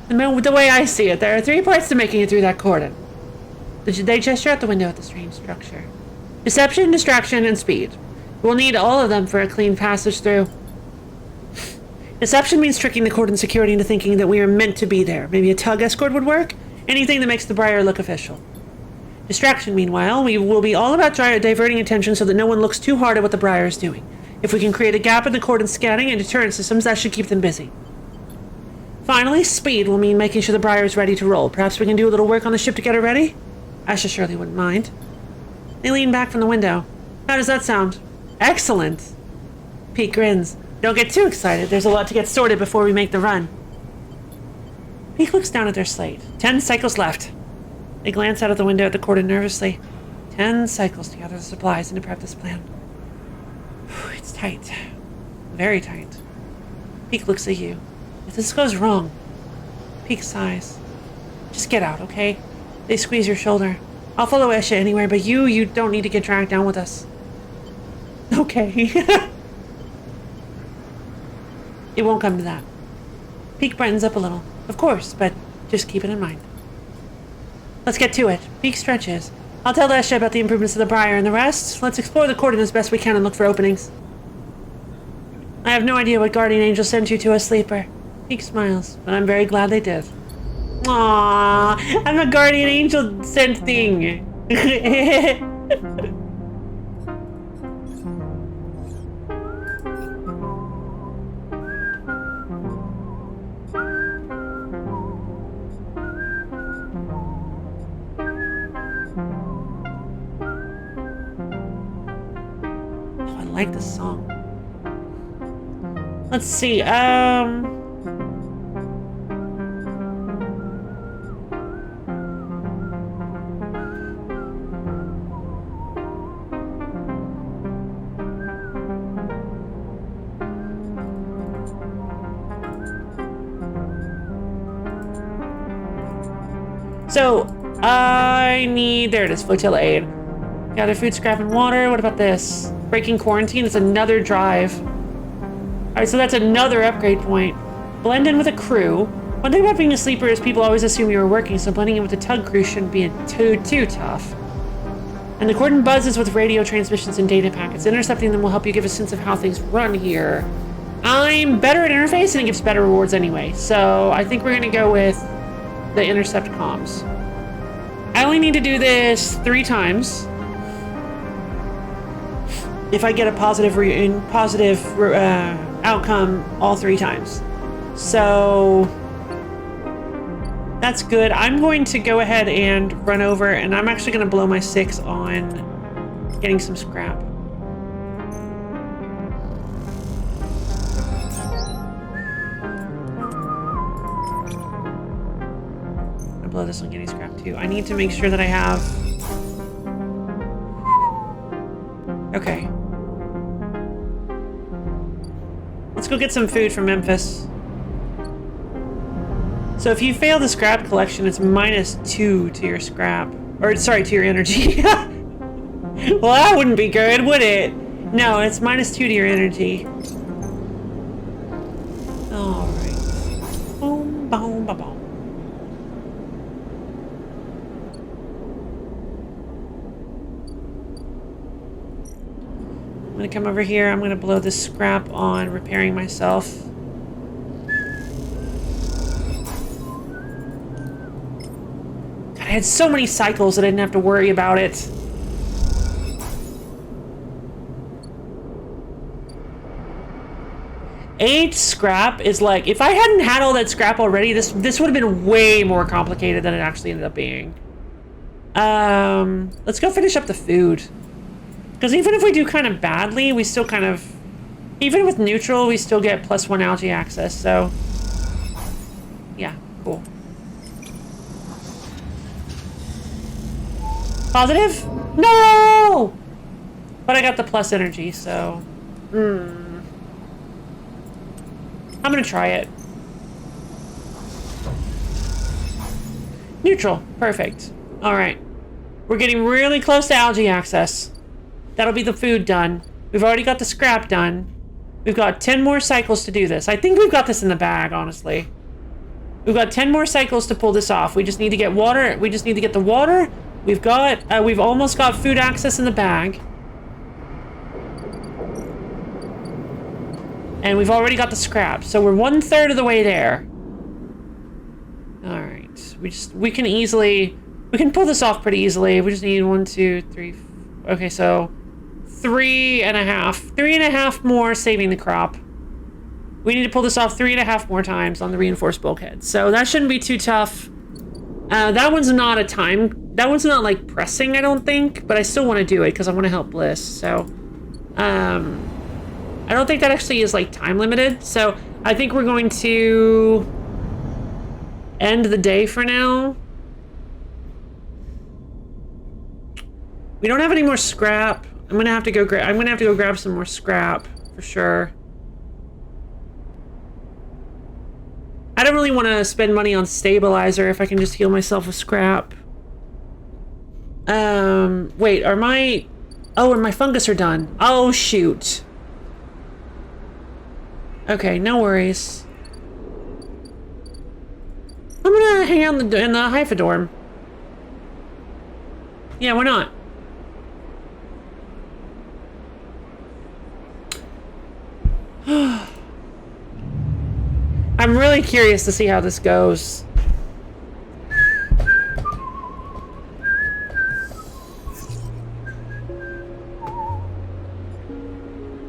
The way I see it, there are 3 parts to making it through that cordon. They gesture out the window at the strange structure. Deception, distraction, and speed. We'll need all of them for a clean passage through. Deception means tricking the cordon security into thinking that we are meant to be there. Maybe a tug escort would work? Anything that makes the Briar look official. Distraction, meanwhile, we will be all about diverting attention so that no one looks too hard at what the Briar is doing. If we can create a gap in the cordon scanning and deterrent systems, that should keep them busy. Finally, speed will mean making sure the Briar is ready to roll. Perhaps we can do a little work on the ship to get her ready? Asha surely wouldn't mind. They lean back from the window. How does that sound? Excellent. Pete grins. Don't get too excited. There's a lot to get sorted before we make the run. Pete looks down at their slate. 10 cycles left. They glance out of the window at the cordon nervously. 10 cycles to gather the supplies and to prep this plan. It's tight. Very tight. Peek looks at you. If this goes wrong... Peek sighs. Just get out, okay? They squeeze your shoulder. I'll follow Esha anywhere, but you don't need to get dragged down with us. Okay. It won't come to that. Peek brightens up a little. Of course, but just keep it in mind. Let's get to it. Peek stretches. I'll tell Esha about the improvements of the Briar and the rest. Let's explore the cordon as best we can and look for openings. I have no idea what guardian angel sent you to us, Sleeper. Peek smiles, but I'm very glad they did. Aww, I'm a guardian angel sent thing. Oh, I like this song. Let's see, So, I need... There it is, flotilla aid. Gather food, scrap, and water. What about this? Breaking quarantine is another drive. Alright, so that's another upgrade point. Blend in with a crew. One thing about being a sleeper is people always assume you were working, so blending in with the tug crew shouldn't be too tough. And the cordon buzzes with radio transmissions and data packets. Intercepting them will help you give a sense of how things run here. I'm better at interface and it gives better rewards anyway, so I think we're gonna go with the intercept comms. I only need to do this 3 times. If I get a positive outcome all 3 times. So that's good. I'm going to go ahead and run over, and I'm actually going to blow my 6 on getting some scrap. I'll blow this on getting scrap too. I need to make sure that I have... Okay. Let's go get some food from Memphis. So if you fail the scrap collection, it's -2 to your scrap. Or, sorry, to your energy. Well, that wouldn't be good, would it? No, it's -2 to your energy. Alright. Boom, boom, boom, boom. I'm gonna come over here. I'm gonna blow this scrap on repairing myself. God, I had so many cycles that I didn't have to worry about it. Eight scrap is like, if I hadn't had all that scrap already, this would have been way more complicated than it actually ended up being. Let's go finish up the food. Because even if we do kind of badly, we still kind of... Even with neutral, we still get +1 algae access, so... Yeah, cool. Positive? No! But I got the plus energy, so... I'm gonna try it. Neutral. Perfect. Alright. We're getting really close to algae access. That'll be the food done. We've already got the scrap done. We've got 10 more cycles to do this. I think we've got this in the bag, honestly. We've got 10 more cycles to pull this off. We just need to get water. We just need to get the water. We've almost got food access in the bag. And we've already got the scrap. So we're 1/3 of the way there. All right. We can pull this off pretty easily. We just need 1, 2, 3. Okay, so 3.5. 3.5 more saving the crop. We need to pull this off 3.5 more times on the reinforced bulkhead. So that shouldn't be too tough. That one's not like pressing, I don't think, but I still want to do it because I want to help Bliss. So, I don't think that actually is like time limited. So I think we're going to end the day for now. We don't have any more scrap. I'm gonna have to go grab some more scrap for sure. I don't really want to spend money on stabilizer if I can just heal myself with scrap. Wait, and my fungus are done. Oh shoot. Okay, no worries. I'm gonna hang out in the Hyphodorm. Yeah, why not? I'm really curious to see how this goes.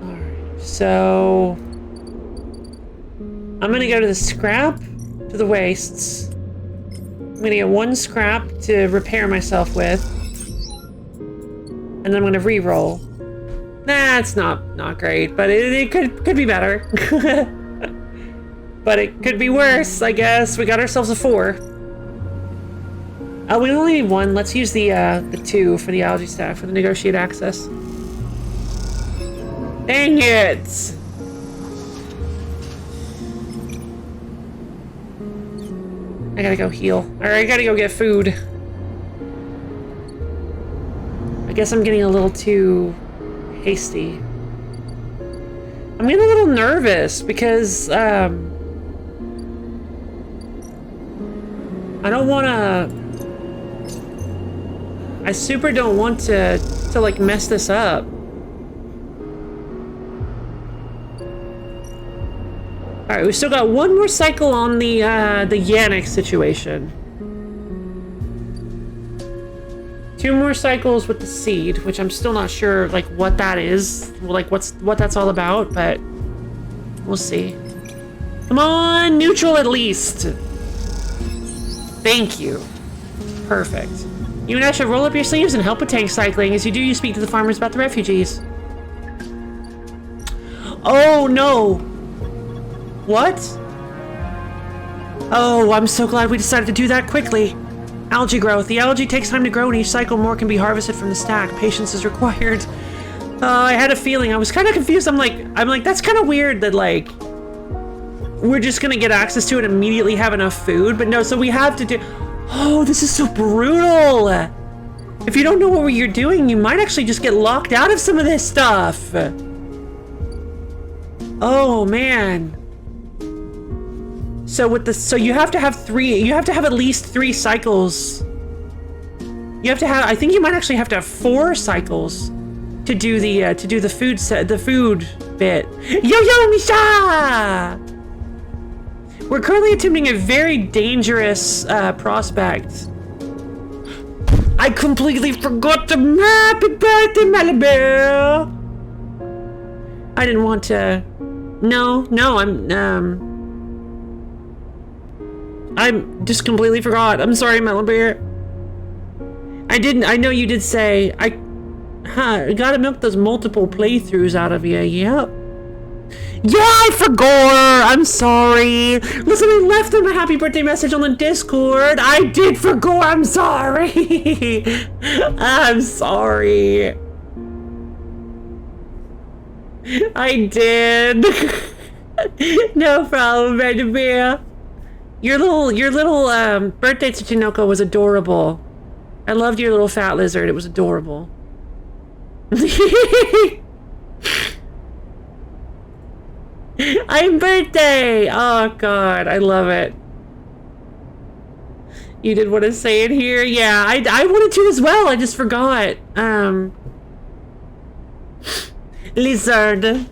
Alright, so... I'm gonna go to the scrap, to the wastes. I'm gonna get 1 scrap to repair myself with. And then I'm gonna re-roll. That's not great, but it could be better. But it could be worse, I guess. We got ourselves a 4. Oh, we only need 1. Let's use the 2 for the algae stack, for the negotiate access. Dang it! I gotta go heal. Or I gotta go get food. I guess I'm getting a little too hasty. I'm getting a little nervous because I don't want to. I super don't want to like mess this up. All right, we still got 1 more cycle on the Yannick situation. 2 more cycles with the seed, which I'm still not sure like what that is, like what that's all about, but we'll see. Come on, neutral at least. Thank you. Perfect. You and I should roll up your sleeves and help with tank cycling. As you do, you speak to the farmers about the refugees. Oh, no. What? Oh, I'm so glad we decided to do that quickly. Algae growth. The algae takes time to grow, and each cycle more can be harvested from the stack. Patience is required. I had a feeling. I was kind of confused. I'm like, that's kind of weird that, like, we're just gonna get access to it and immediately have enough food. But no, so we have to do... Oh, this is so brutal. If you don't know what you're doing, you might actually just get locked out of some of this stuff. Oh, man. So with the... So you have to have at least 3 cycles. You have to have... I think you might actually have to have 4 cycles to do the food set, the food bit. Yo, Misha! We're currently attempting a very dangerous prospect. I completely forgot to happy birthday, Malibu. I didn't want to. No, I'm just completely forgot. I'm sorry, Malibu. I know you did say I gotta milk those multiple playthroughs out of you. Yep. Yeah, I forgot. I'm sorry. Listen, I left them a happy birthday message on the Discord. I did forget. I'm sorry. I'm sorry. I did. No problem, Bear. Your little birthday to Tinoco was adorable. I loved your little fat lizard. It was adorable. I'm birthday! Oh god, I love it. You did want to say it here? Yeah, I wanted to as well, I just forgot. Lizard.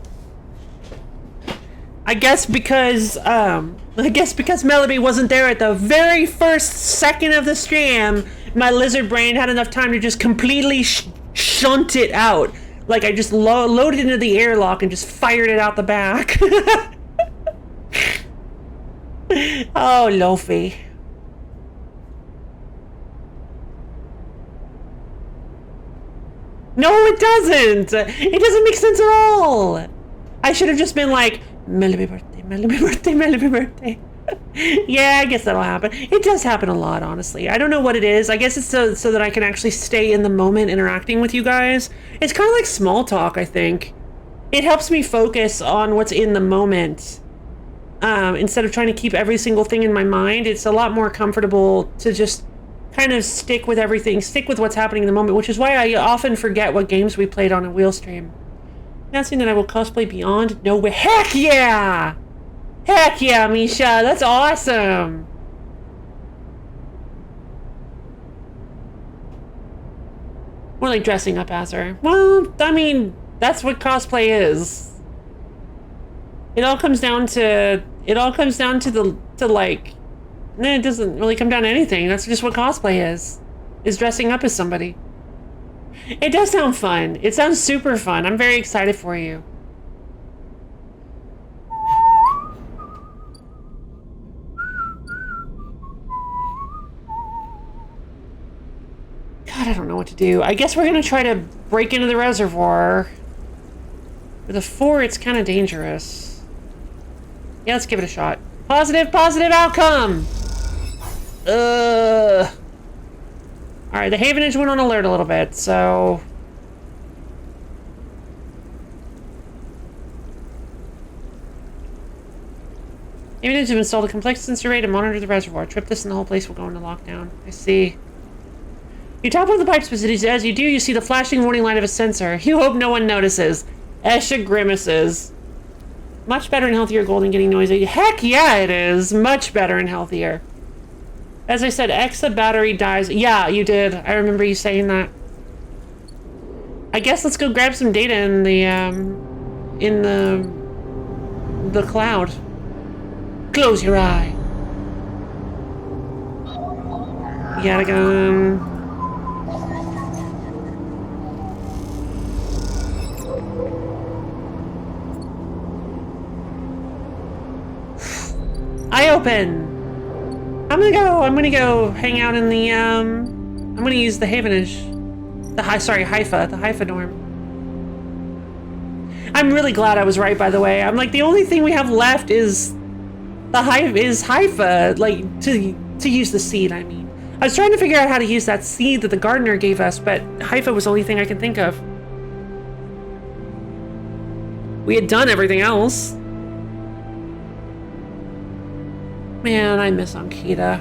I guess because Melody wasn't there at the very first second of the stream, my lizard brain had enough time to just completely shunt it out. Like, I just loaded into the airlock and just fired it out the back. Oh, Lofi. No, it doesn't! It doesn't make sense at all! I should have just been like, Melody birthday, Melody birthday, Melody birthday. Yeah, I guess that'll happen. It does happen a lot, honestly. I don't know what it is. I guess it's so that I can actually stay in the moment interacting with you guys. It's kind of like small talk, I think. It helps me focus on what's in the moment. Instead of trying to keep every single thing in my mind, it's a lot more comfortable to just kind of stick with everything, stick with what's happening in the moment, which is why I often forget what games we played on a wheel stream. Announcing that I will cosplay Beyond? No way. Heck yeah! Heck yeah, Misha, that's awesome! More like dressing up as her. Well, I mean, that's what cosplay is. It all comes down to like, it doesn't really come down to anything. That's just what cosplay is dressing up as somebody. It does sound fun. It sounds super fun. I'm very excited for you. God, I don't know what to do. I guess we're gonna try to break into the reservoir. With a 4, it's kind of dangerous. Yeah, let's give it a shot. Positive outcome! Alright, the Havenage went on alert a little bit, so... Havenage have installed a complex sensor array to monitor the reservoir. Trip this and the whole place will go into lockdown. I see. You tap on the pipes, but as you do, you see the flashing warning light of a sensor. You hope no one notices. Esha grimaces. Much better and healthier gold than getting noisy. Heck yeah, it is. Much better and healthier. As I said, Exa battery dies. Yeah, you did. I remember you saying that. I guess let's go grab some data in the cloud. Close your eye. Yatagan. Eye open. I'm gonna go hang out in the, I'm gonna use the Havenage. Haifa, the Haifa dorm. I'm really glad I was right, by the way. I'm like, the only thing we have left is Haifa, like, to use the seed, I mean. I was trying to figure out how to use that seed that the gardener gave us, but Haifa was the only thing I can think of. We had done everything else. Man, I miss Ankita.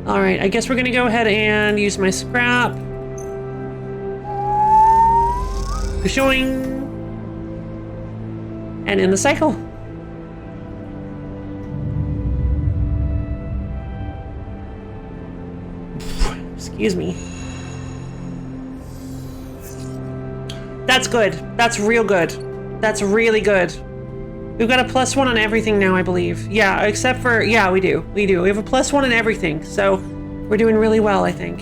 Alright, I guess we're gonna go ahead and use my scrap. Showing. And in the cycle. Excuse me. That's good. That's real good. That's really good. We've got a +1 on everything now, I believe. Yeah, except for... Yeah, we do. We do. We have a +1 on everything. So, we're doing really well, I think.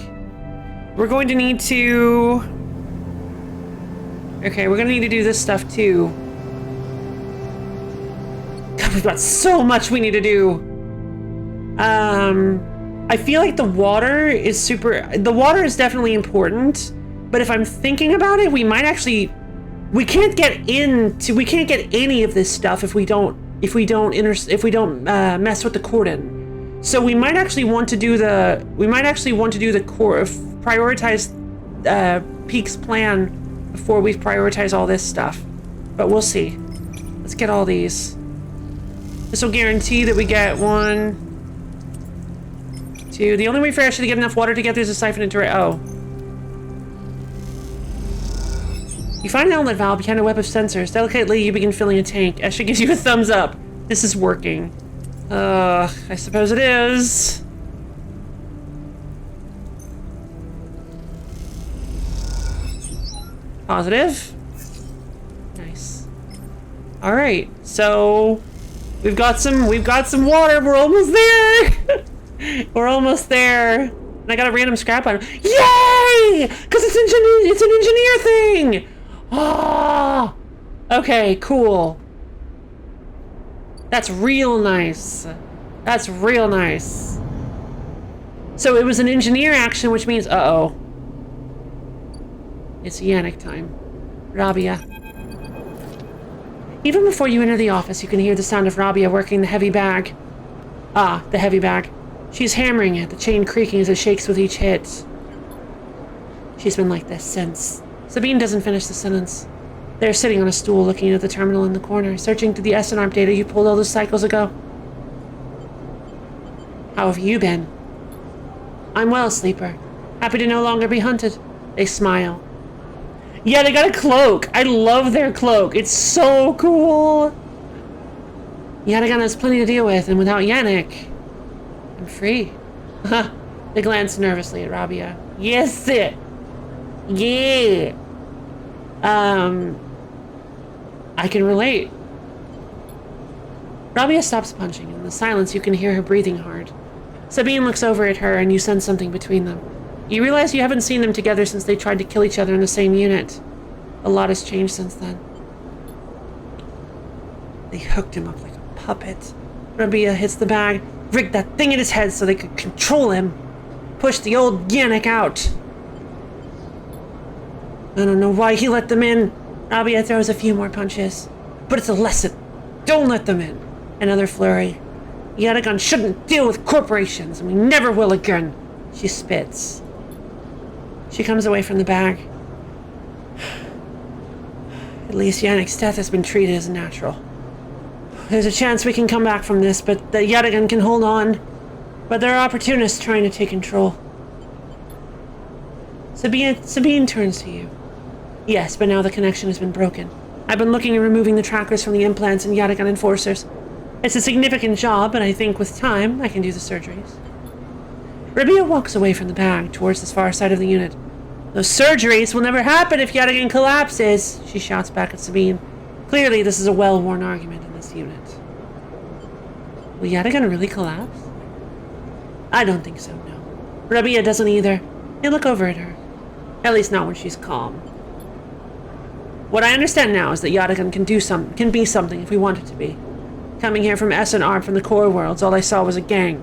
We're going to need to... Okay, we're going to need to do this stuff, too. God, we've got so much we need to do. I feel like the water is super... The water is definitely important, but if I'm thinking about it, we might actually... We can't get any of this stuff if we don't mess with the cordon. So we might actually want to do the... prioritize Peak's plan before we prioritize all this stuff. But we'll see. Let's get all these. This will guarantee that we get 1, 2. The only way for Ashley to get enough water together is to siphon into it. Oh. You find an outlet valve behind a web of sensors. Delicately, you begin filling a tank. Ashley gives you a thumbs up. This is working. I suppose it is. Positive. Nice. All right. So we've got some water. We're almost there. We're almost there. And I got a random scrap item. Yay! Because it's an engineer thing. Ah. Okay. Cool. That's real nice. That's real nice. So it was an engineer action, which means uh-oh. It's Yannick time. Rabia. Even before you enter the office, you can hear the sound of Rabia working the heavy bag. Ah, the heavy bag. She's hammering it, the chain creaking as it shakes with each hit. She's been like this since. Sabine doesn't finish the sentence. They're sitting on a stool looking at the terminal in the corner, searching through the SNARP data you pulled all those cycles ago. How have you been? I'm well, Sleeper. Happy to no longer be hunted. They smile. Yeah, they got a cloak. I love their cloak. It's so cool. Yatagan has plenty to deal with, and without Yannick, I'm free. They glance nervously at Rabia. Yes, it. Yeah. I can relate. Rabia stops punching, and in the silence you can hear her breathing hard. Sabine looks over at her, and you sense something between them. You realize you haven't seen them together since they tried to kill each other in the same unit. A lot has changed since then. They hooked him up like a puppet. Rabia hits the bag, rigged that thing in his head so they could control him. Push the old Yannick out. I don't know why he let them in. Rabia throws a few more punches. But it's a lesson. Don't let them in. Another flurry. Yatagan shouldn't deal with corporations, and we never will again. She spits. She comes away from the bag. At least Yannick's death has been treated as natural. There's a chance we can come back from this, but that Yatagan can hold on. But there are opportunists trying to take control. Sabine turns to you. Yes, but now the connection has been broken. I've been looking at removing the trackers from the implants and Yatagan enforcers. It's a significant job, but I think with time, I can do the surgeries. Rabia walks away from the bag towards the far side of the unit. Those surgeries will never happen if Yatagan collapses, she shouts back at Sabine. Clearly, this is a well-worn argument in this unit. Will Yatagan really collapse? I don't think so, no. Rabia doesn't either. They look over at her. At least not when she's calm. What I understand now is that Yatagan can be something if we want it to be. Coming here from SNR from the core worlds, all I saw was a gang.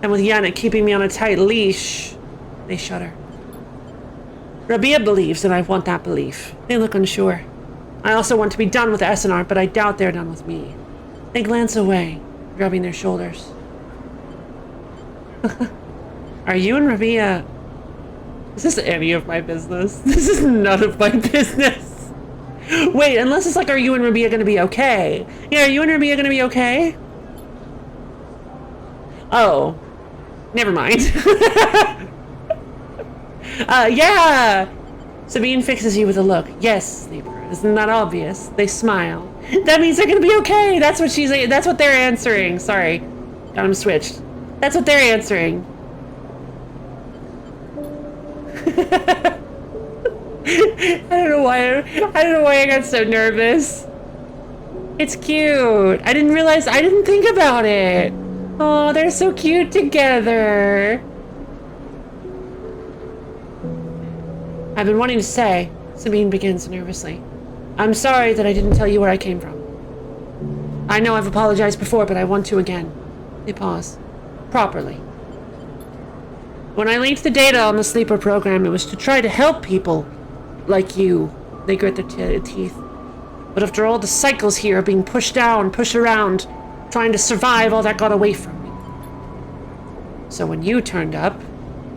And with Yannick keeping me on a tight leash, they shudder. Rabia believes and I want that belief. They look unsure. I also want to be done with SNR, but I doubt they're done with me. They glance away, rubbing their shoulders. Are you and Rabia... Is this any of my business? This is none of my business. Wait, unless it's like, are you and Rabia gonna be okay? Yeah, are you and Rabia gonna be okay? Oh. Never mind. Yeah! Sabine fixes you with a look. Yes, Sleeper. Isn't that obvious? They smile. That means they're gonna be okay! That's what that's what they're answering. Sorry. Got them switched. That's what they're answering. I don't know why I got so nervous. It's cute. I didn't think about it. Oh, they're so cute together. I've been wanting to say, Sabine begins nervously. I'm sorry that I didn't tell you where I came from. I know I've apologized before, but I want to again. They pause. Properly. When I linked the data on the Sleeper program, it was to try to help people like you. They grit their teeth. But after all the cycles here, being pushed down, pushed around, trying to survive, all that got away from me. So when you turned up,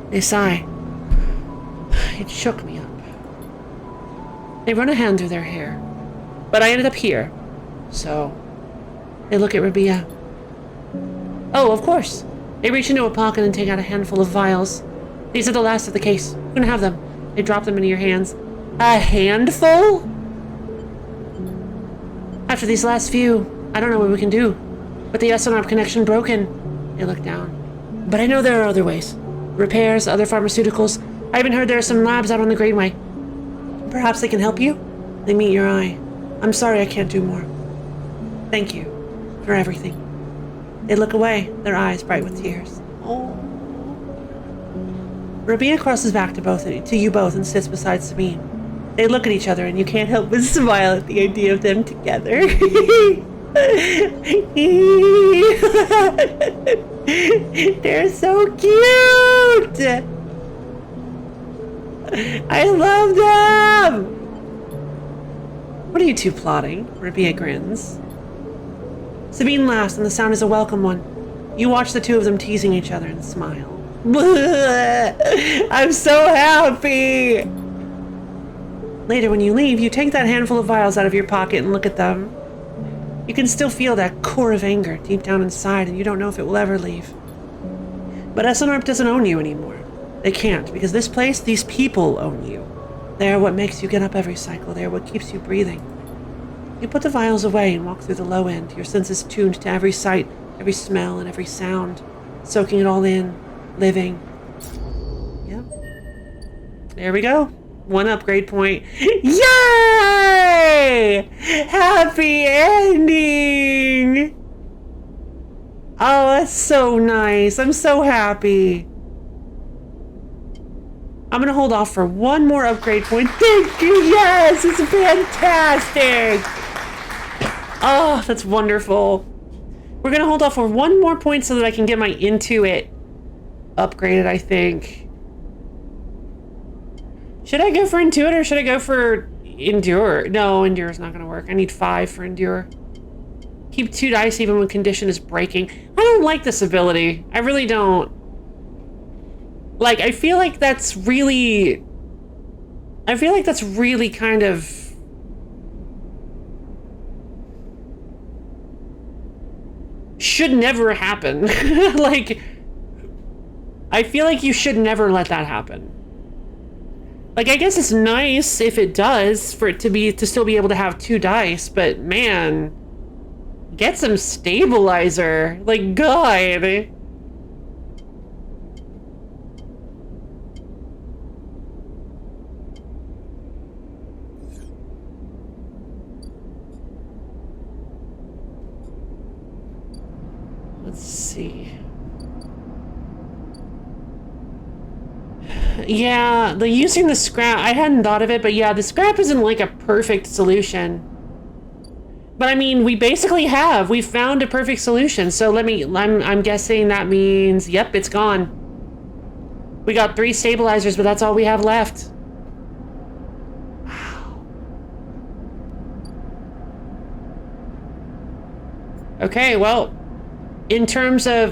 they sigh. It shook me up. They run a hand through their hair. But I ended up here. So, they look at Rabia. Oh, of course. They reach into a pocket and take out a handful of vials. These are the last of the case. You can have them. They drop them into your hands. A handful? After these last few, I don't know what we can do. With the SNR connection broken, they look down. But I know there are other ways. Repairs, other pharmaceuticals. I even heard there are some labs out on the Greenway. Perhaps they can help you? They meet your eye. I'm sorry I can't do more. Thank you for everything. They look away, their eyes bright with tears. Oh. Rabia crosses back to you both and sits beside Sabine. They look at each other and you can't help but smile at the idea of them together. They're so cute! I love them! What are you two plotting? Rabia grins. Sabine laughs and the sound is a welcome one. You watch the two of them teasing each other and smile. I'm so happy! Later when you leave, you take that handful of vials out of your pocket and look at them. You can still feel that core of anger deep down inside and you don't know if it will ever leave. But SNRP doesn't own you anymore. They can't, because this place, these people own you. They are what makes you get up every cycle. They are what keeps you breathing. You put the vials away and walk through the low end, your senses tuned to every sight, every smell, and every sound, soaking it all in, living. Yep. There we go. 1 upgrade point. Yay! Happy ending! Oh, that's so nice. I'm so happy. I'm gonna hold off for 1 more upgrade point. Thank you, yes! It's fantastic! Oh, that's wonderful. We're gonna hold off for 1 more point so that I can get my Intuit upgraded, I think. Should I go for Intuit or should I go for Endure? No, Endure is not gonna work. I need 5 for Endure. Keep 2 dice even when condition is breaking. I don't like this ability. I really don't. Like, I feel like that's really kind of... should never happen. Like, I feel like you should never let that happen. Like, I guess it's nice if it does, for it to still be able to have 2 dice, but man, get some stabilizer. Like, God. Let's see. Yeah, using the scrap, I hadn't thought of it, but yeah, the scrap isn't like a perfect solution. But I mean, we basically have. We found a perfect solution. So I'm guessing that means, yep, it's gone. We got 3 stabilizers, but that's all we have left. Wow. Okay, well, in terms of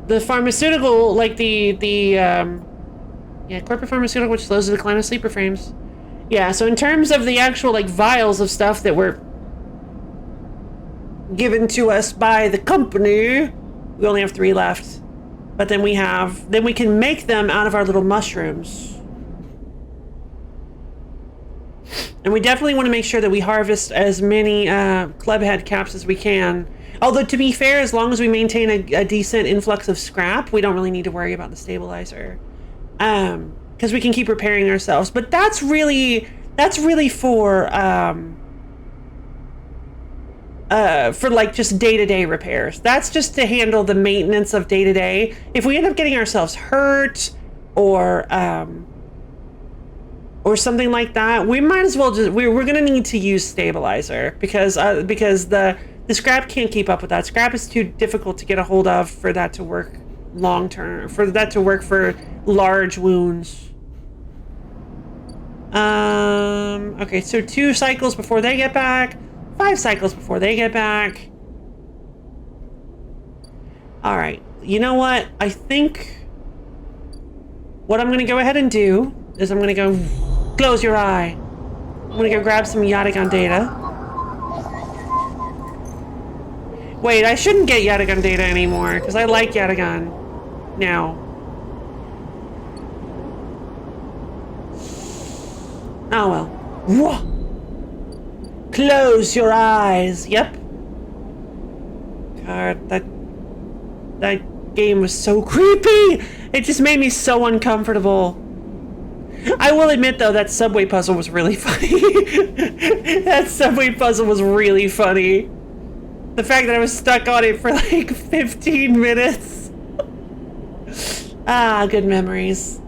the pharmaceutical, like yeah, corporate pharmaceutical, which slows the decline of sleeper frames. Yeah, so in terms of the actual, like, vials of stuff that were given to us by the company, we only have 3 left. But then we can make them out of our little mushrooms. And we definitely want to make sure that we harvest as many club head caps as we can. Although, to be fair, as long as we maintain a decent influx of scrap, we don't really need to worry about the stabilizer. Because we can keep repairing ourselves. But that's really for like just day-to-day repairs. That's just to handle the maintenance of day-to-day. If we end up getting ourselves hurt or something like that, we might as well just we're gonna need to use stabilizer because the scrap can't keep up with that. Scrap is too difficult to get a hold of for that to work long term, for that to work for large wounds. Okay, so 2 cycles before they get back, 5 cycles before they get back. All right, you know what? I think what I'm gonna go ahead and do is I'm gonna go close your eye. I'm gonna go grab some Yatagan data. Wait, I shouldn't get Yatagan data anymore because I like Yatagan now. Oh well. Whoa. Close your eyes. Yep. God, that game was so creepy. It just made me so uncomfortable. I will admit though, that subway puzzle was really funny. That subway puzzle was really funny. The fact that I was stuck on it for like 15 minutes. Ah, good memories.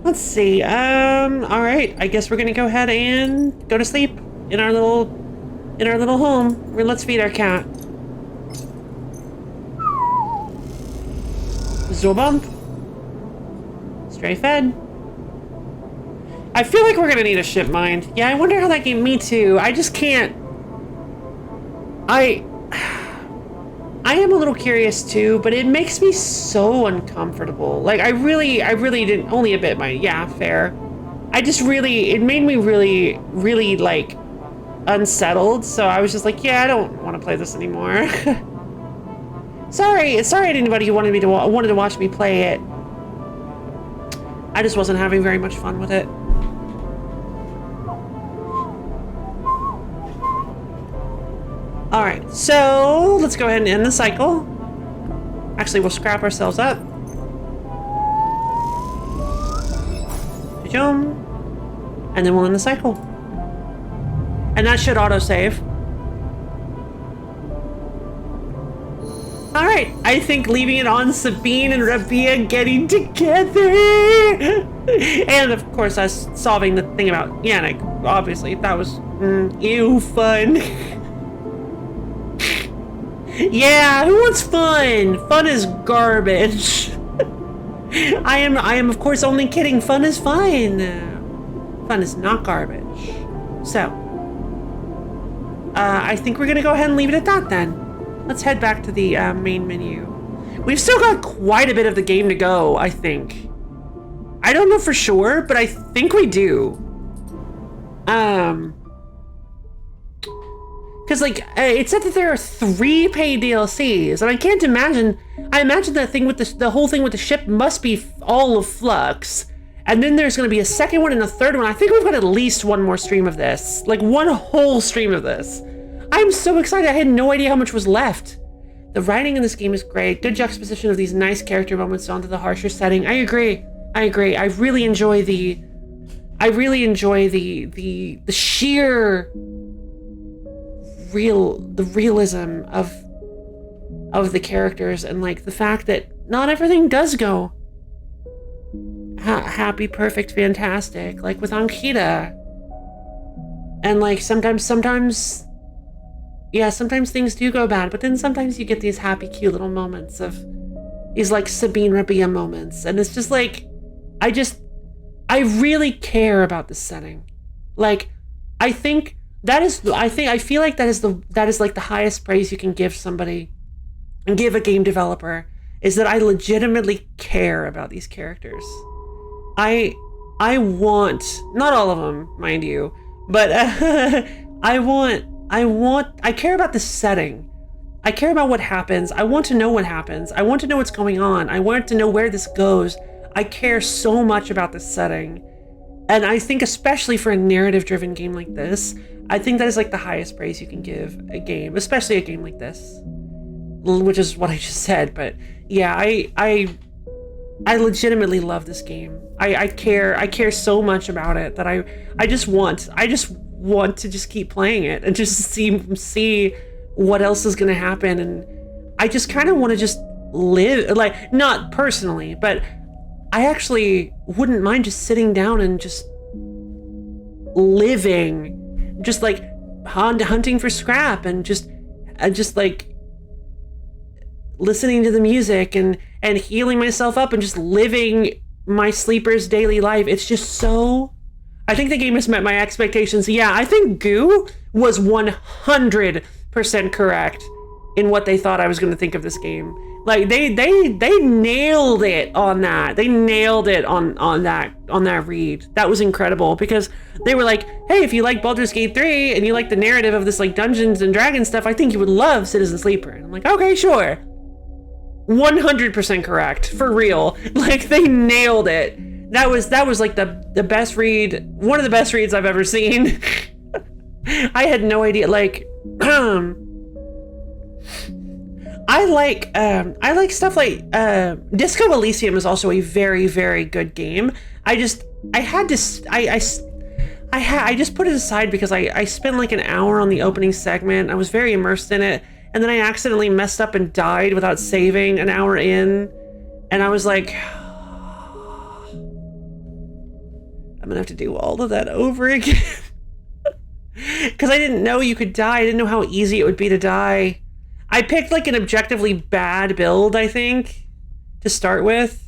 Let's see. All right. I guess we're gonna go ahead and go to sleep in our little home. Let's feed our cat. Zobump. Stray fed. I feel like we're gonna need a ship mind. Yeah, I wonder how that game. Me too. I just can't. I am a little curious too, but it makes me so uncomfortable. Like I really didn't. Only a bit, yeah, fair. It made me really like unsettled. So I was just like, yeah, I don't want to play this anymore. Sorry to anybody who wanted to watch me play it. I just wasn't having very much fun with it. All right, so let's go ahead and end the cycle. Actually, we'll scrap ourselves up. And then we'll end the cycle. And that should autosave. All right, I think leaving it on Sabine and Rabia getting together. And of course, us solving the thing about Yannick. Obviously, that was ew fun. Yeah, who wants fun? Fun is garbage. I am of course only kidding. Fun is fine. Fun is not garbage. So, I think we're gonna go ahead and leave it at that then. Let's head back to the main menu. We've still got quite a bit of the game to go, I think. I don't know for sure, but I think we do. Because, like, it said that there are 3 paid DLCs, and I can't imagine... I imagine that thing with the whole thing with the ship must be all of Flux. And then there's going to be a second one and a third one. I think we've got at least one more stream of this. Like, one whole stream of this. I'm so excited. I had no idea how much was left. The writing in this game is great. Good juxtaposition of these nice character moments onto the harsher setting. I agree. I really enjoy the sheer the realism of the characters, and like the fact that not everything does go happy, perfect, fantastic, like with Ankita. And like sometimes things do go bad, but then sometimes you get these happy, cute little moments of these like Sabine Rabia moments. And it's just like, I really care about this setting. Like, I feel like that is like the highest praise you can give somebody and give a game developer, is that I legitimately care about these characters. I want, not all of them, mind you, but I care about the setting. I care about what happens. I want to know what happens. I want to know what's going on. I want to know where this goes. I care so much about this setting. And I think especially for a narrative-driven game like this, I think that is like the highest praise you can give a game, especially a game like this, which is what I just said. But yeah, I legitimately love this game. I care so much about it that I just want to just keep playing it and just see what else is going to happen. And I just kind of want to just live, like, not personally, but I actually wouldn't mind just sitting down and just living, just like hunting for scrap and just like listening to the music and healing myself up and just living my sleeper's daily life. It's just so, I think the game has met my expectations. Yeah, I think Goo was 100% correct in what they thought I was going to think of this game. Like they nailed it on that. They nailed it on that read. That was incredible, because they were like, hey, if you like Baldur's Gate 3 and you like the narrative of this like Dungeons and Dragons stuff, I think you would love Citizen Sleeper. And I'm like, okay, sure. 100% correct, for real. Like, they nailed it. That was like the best read, one of the best reads I've ever seen. I had no idea. Like, I like stuff like Disco Elysium is also a very, very good game. I just put it aside because I spent like an hour on the opening segment. I was very immersed in it, and then I accidentally messed up and died without saving an hour in, and I was like, I'm gonna have to do all of that over again. Because I didn't know you could die. I didn't know how easy it would be to die. I picked like an objectively bad build, I think, to start with.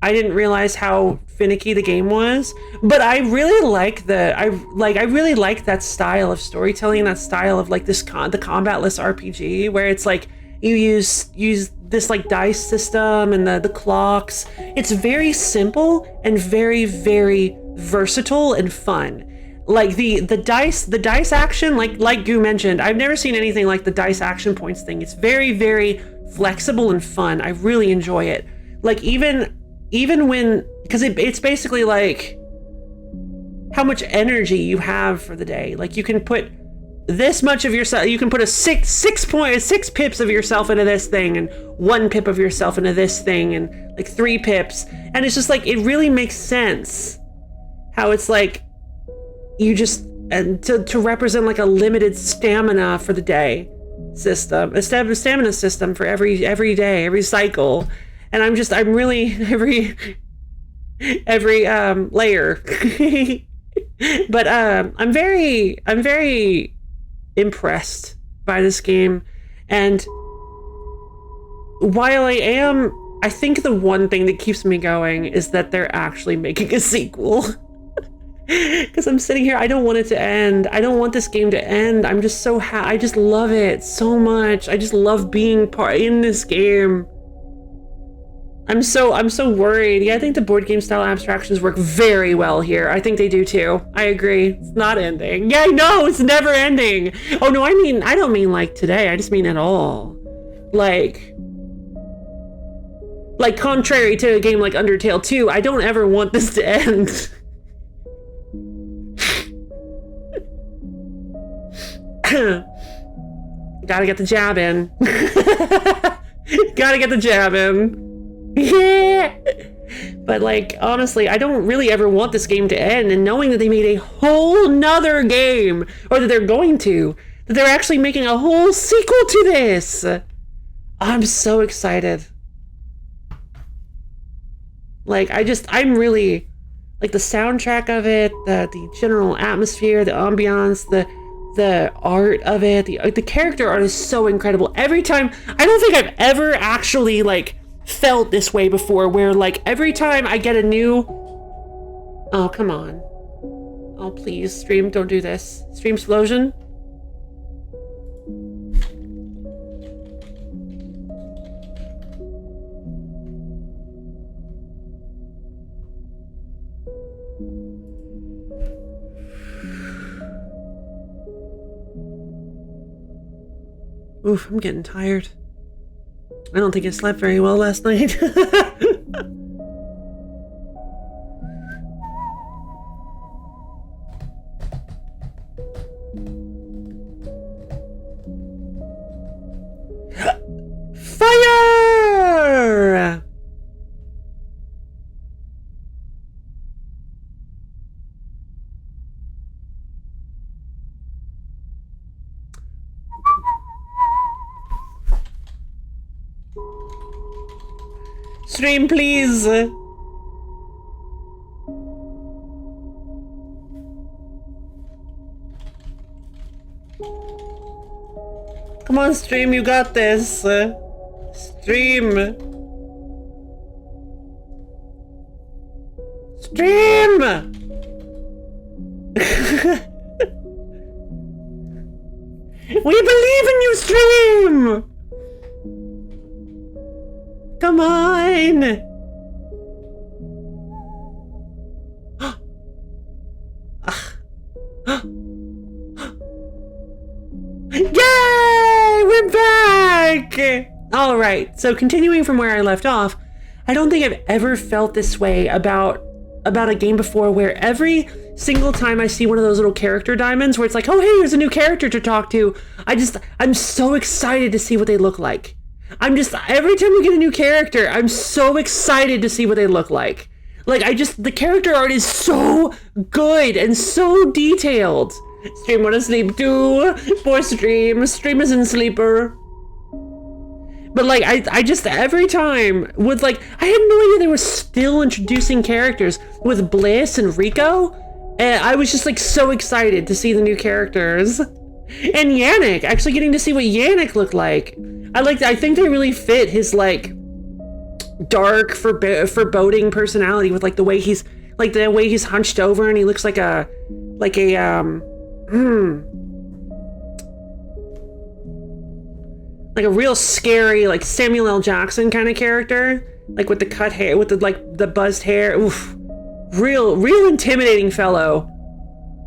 I didn't realize how finicky the game was, but I really like I really like that style of storytelling, that style of like the combatless RPG, where it's like you use this like dice system and the clocks. It's very simple and very, very versatile and fun. Like the dice action, like Goo mentioned, I've never seen anything like the dice action points thing. It's very, very flexible and fun. I really enjoy it. Like even when, because it's basically like how much energy you have for the day. Like you can put this much of yourself, you can put six pips of yourself into this thing, and 1 pip of yourself into this thing, and like 3 pips. And it's just like, it really makes sense how it's like, you just, and to represent like a limited stamina for the day system, a stamina system for every day, every cycle. And I'm really every layer. But I'm very impressed by this game. And while I think the one thing that keeps me going is that they're actually making a sequel. Because I'm sitting here, I don't want it to end. I don't want this game to end. I'm just so I just love it so much. I just love being in this game. I'm so worried. Yeah, I think the board game style abstractions work very well here. I think they do too. I agree. It's not ending. Yeah, I know, it's never ending. Oh no, I don't mean like today. I just mean at all. Like contrary to a game like Undertale 2, I don't ever want this to end. Gotta get the jab in. Gotta get the jab in. Yeah. But like, honestly, I don't really ever want this game to end, and knowing that they made a whole nother game, or that they're going to, that they're actually making a whole sequel to this. I'm so excited. Like, I'm really, like, the soundtrack of it, the general atmosphere, the ambiance, the art of it, the character art is so incredible. Every time, I don't think I've ever actually, like, felt this way before, where, like, every time I get a new... Oh, come on. Oh, please, stream, don't do this. Stream explosion. Oof, I'm getting tired. I don't think I slept very well last night. Fire! Stream, please. Come on, stream, you got this. Stream. Stream! We believe in you, stream! Come on! Yay! We're back! Alright, so continuing from where I left off, I don't think I've ever felt this way about a game before, where every single time I see one of those little character diamonds where it's like, oh hey, there's a new character to talk to, I'm so excited to see what they look like. Every time we get a new character, I'm so excited to see what they look like. Like, the character art is so good and so detailed. Stream wanna sleep too. Poor Stream. Stream is in sleeper. But like, I just, every time with like, I had no idea they were still introducing characters with Bliss and Rico. And I was just like so excited to see the new characters. And Yannick, actually getting to see what Yannick looked like. I think they really fit his like dark, foreboding personality with like the way he's hunched over and he looks like a real scary, like Samuel L. Jackson kind of character, like with the cut hair, with the buzzed hair. Oof, real intimidating fellow.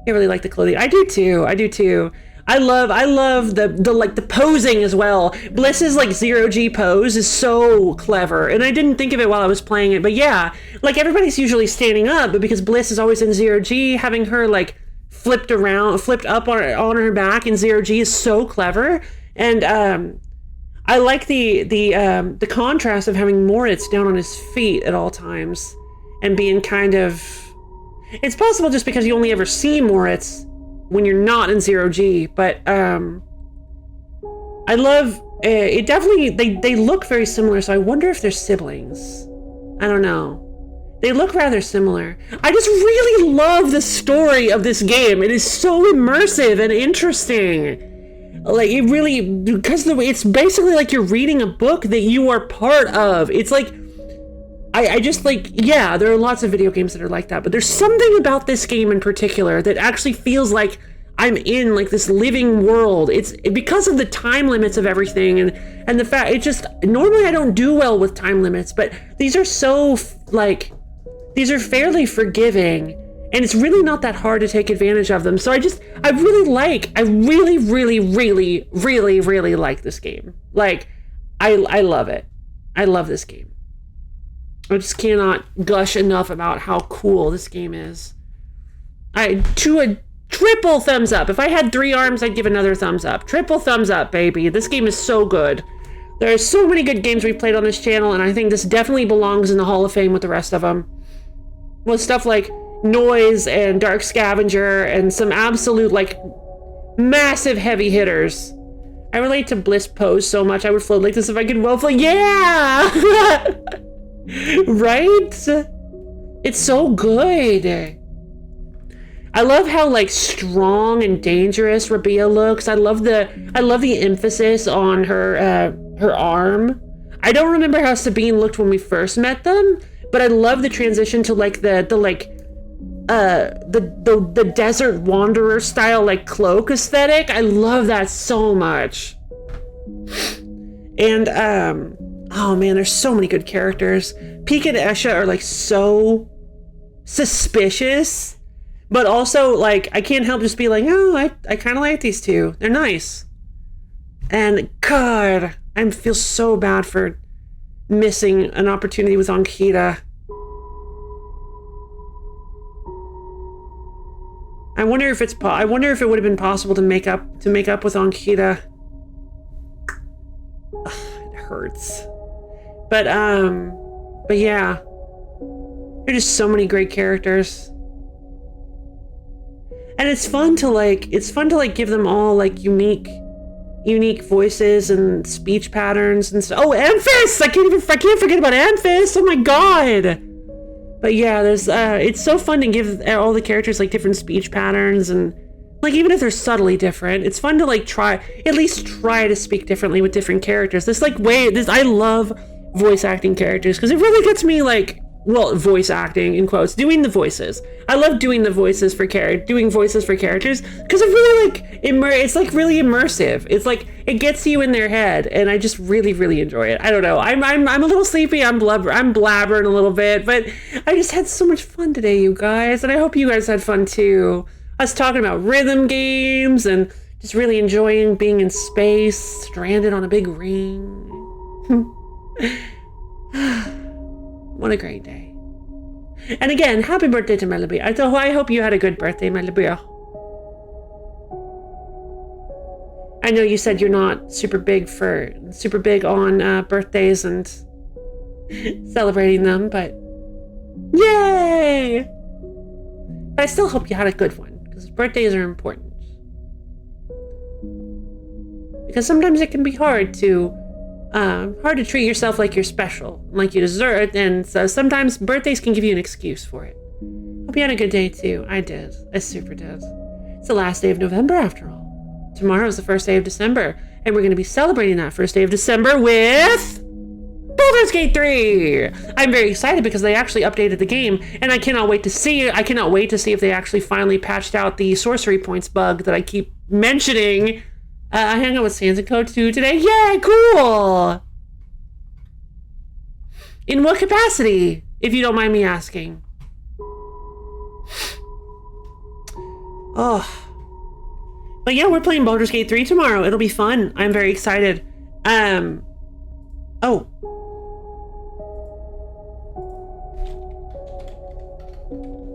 I really like the clothing. I do too. I love the posing as well. Bliss's like zero G pose is so clever, and I didn't think of it while I was playing it, but yeah, like everybody's usually standing up, but because Bliss is always in zero G, having her like flipped up on her back in zero G is so clever. And I like the contrast of having Moritz down on his feet at all times and being kind of, it's possible just because you only ever see Moritz when you're not in zero G, but I love it. Definitely they look very similar, so I wonder if they're siblings. I don't know. They look rather similar. I just really love the story of this game. It is so immersive and interesting. Like, it really, because it's basically like you're reading a book that you are part of. It's like, I just like, yeah, there are lots of video games that are like that, but there's something about this game in particular that actually feels like I'm in like this living world. It's because of the time limits of everything and the fact, it just, normally I don't do well with time limits, but these are so like, these are fairly forgiving, and it's really not that hard to take advantage of them. So I really like this game. Like, I love it. I love this game. I just cannot gush enough about how cool this game is. To a triple thumbs up. If I had 3 arms, I'd give another thumbs up. Triple thumbs up, baby. This game is so good. There are so many good games we've played on this channel, and I think this definitely belongs in the Hall of Fame with the rest of them. With stuff like Noise and Dark Scavenger and some absolute, like, Massive heavy hitters. I relate to Bliss pose so much. I would float like this if I could well float. Yeah! Right? It's so good. I love how like strong and dangerous Rabia looks. I love the emphasis on her her arm. I don't remember how Sabine looked when we first met them, but I love the transition to like the desert wanderer style like cloak aesthetic. I love that so much. And oh man, there's so many good characters. Pika and Esha are like so suspicious, but also like I can't help just be like, oh, I kind of like these two. They're nice. And God, I feel so bad for missing an opportunity with Ankita. I wonder if it would have been possible to make up with Ankita. Ugh, it hurts. But yeah. There are just so many great characters. And it's fun to give them all like unique voices and speech patterns and oh, Amphis! I can't forget about Amphis. Oh my god. But yeah, there's it's so fun to give all the characters like different speech patterns, and like even if they're subtly different, it's fun to like at least try to speak differently with different characters. I love voice acting characters because it really gets me like, well, voice acting in quotes, doing the voices. I love doing voices for characters because it really like it's like really immersive. It's like it gets you in their head, and I just really, really enjoy it. I don't know. I'm a little sleepy. I'm blabbering a little bit, but I just had so much fun today, you guys, and I hope you guys had fun too. I was talking about rhythm games and just really enjoying being in space, stranded on a big ring. What a great day. And again, happy birthday to Melibea. I hope you had a good birthday, Melibea. I know you said you're not super big on birthdays and celebrating them, but yay! But I still hope you had a good one, because birthdays are important. Because sometimes it can be hard to treat yourself like you're special, like you deserve it, and so sometimes birthdays can give you an excuse for it. Hope you had a good day too. I did. I super did. It's the last day of November after all. Tomorrow is the first day of December, and we're going to be celebrating that first day of December with Baldur's Gate 3. I'm very excited because they actually updated the game, and I cannot wait to see if they actually finally patched out the sorcery points bug that I keep mentioning. I hung out with Sans and Code 2 today. Yeah, cool! In what capacity, if you don't mind me asking? Oh. But yeah, we're playing Baldur's Gate 3 tomorrow. It'll be fun. I'm very excited. Oh.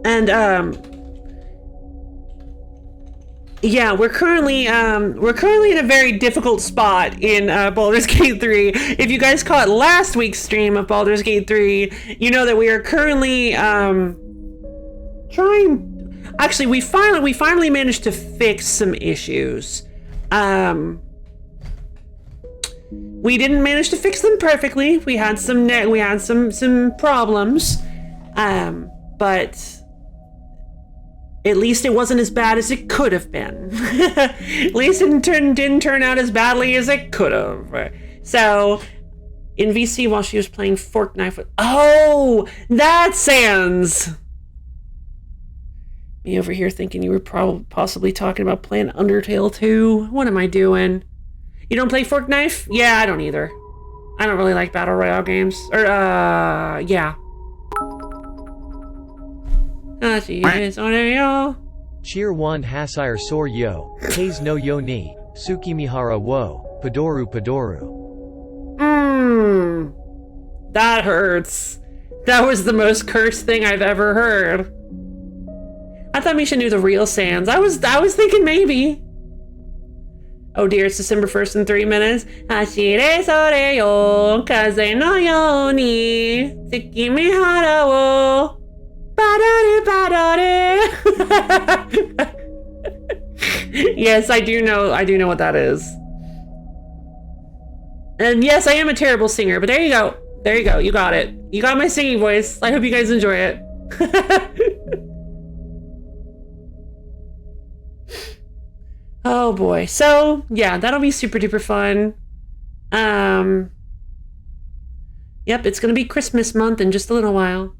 And, yeah, we're currently in a very difficult spot in Baldur's Gate 3. If you guys caught last week's stream of Baldur's Gate 3, you know that we are currently trying. Actually, we finally managed to fix some issues. We didn't manage to fix them perfectly. We had some problems, but at least it wasn't as bad as it could have been. At least it didn't turn out as badly as it could have. So, in VC, while she was playing Fork Knife with... Oh! That's Sans! Me over here thinking you were possibly talking about playing Undertale 2. What am I doing? You don't play Fork Knife? Yeah, I don't either. I don't really like Battle Royale games. Or, yeah. Cheer one Hasire Sor Yo, Kaze no Yo Ni, Tsukimihara Wo, Padoru Padoru. That hurts. That was the most cursed thing I've ever heard. I thought Misha knew the real Sans. I was thinking maybe. Oh dear, it's December 1st in 3 minutes. Hashire Sore Yo, Kaze no Yo Ni, Tsukimihara Wo. Yes, I do know what that is. And yes, I am a terrible singer, but there you go. There you go. You got it. You got my singing voice. I hope you guys enjoy it. Oh boy. So, yeah, that'll be super duper fun. Yep, it's gonna be Christmas month in just a little while.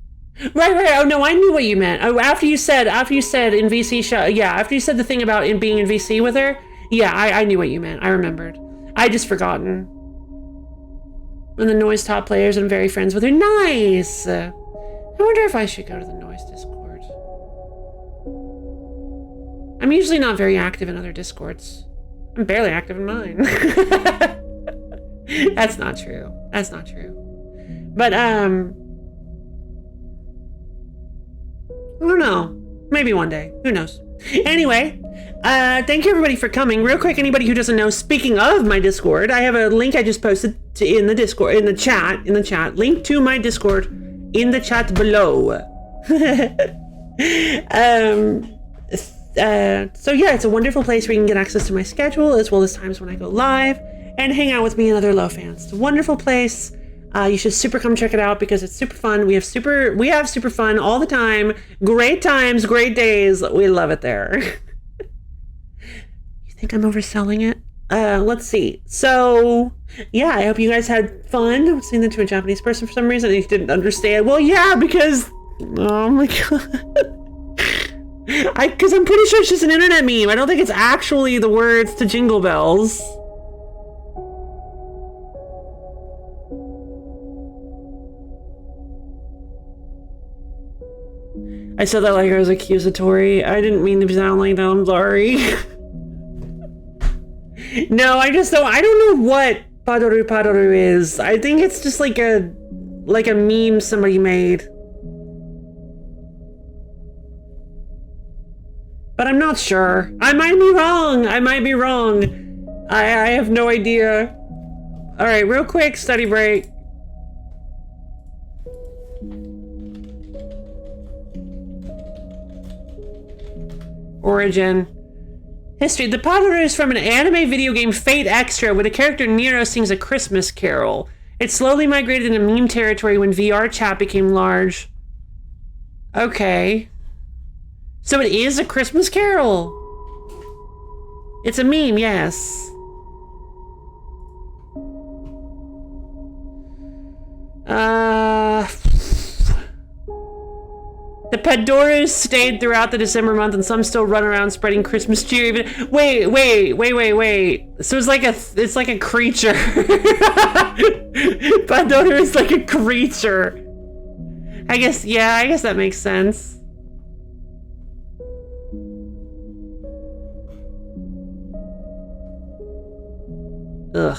Right. Oh no, I knew what you meant. Oh, after you said in VC show, yeah, after you said the thing about being in VC with her, yeah, I knew what you meant. I remembered. I just forgotten. And the Noise top players, I'm very friends with her. Nice. I wonder if I should go to the Noise Discord. I'm usually not very active in other Discords. I'm barely active in mine. That's not true. That's not true. But, I don't know. Maybe one day. Who knows? Anyway, thank you everybody for coming. Real quick, anybody who doesn't know, speaking of my Discord, I have a link I just posted in the Discord, in the chat. Link to my Discord in the chat below. So yeah, it's a wonderful place where you can get access to my schedule as well as times when I go live and hang out with me and other low fans. It's a wonderful place. You should super come check it out because it's super fun. We have super fun all the time. Great times, great days. We love it there. You think I'm overselling it? Let's see. So, yeah, I hope you guys had fun. I'm saying that to a Japanese person for some reason and he didn't understand. Well, yeah, because, oh my God. Because I'm pretty sure it's just an internet meme. I don't think it's actually the words to Jingle Bells. I said that like I was accusatory. I didn't mean to sound like that. I'm sorry. No, I don't know what Padoru is. I think it's just like a meme somebody made. But I'm not sure. I might be wrong. I have no idea. All right, real quick study break. Origin. History. The Padoru is from an anime video game Fate Extra where the character Nero sings a Christmas carol. It slowly migrated into meme territory when VR chat became large. Okay. So it is a Christmas carol. It's a meme, yes. The Padorus stayed throughout the December month and some still run around spreading Christmas cheer. Wait. So it's like a creature. Padoru is like a creature. I guess that makes sense. Ugh.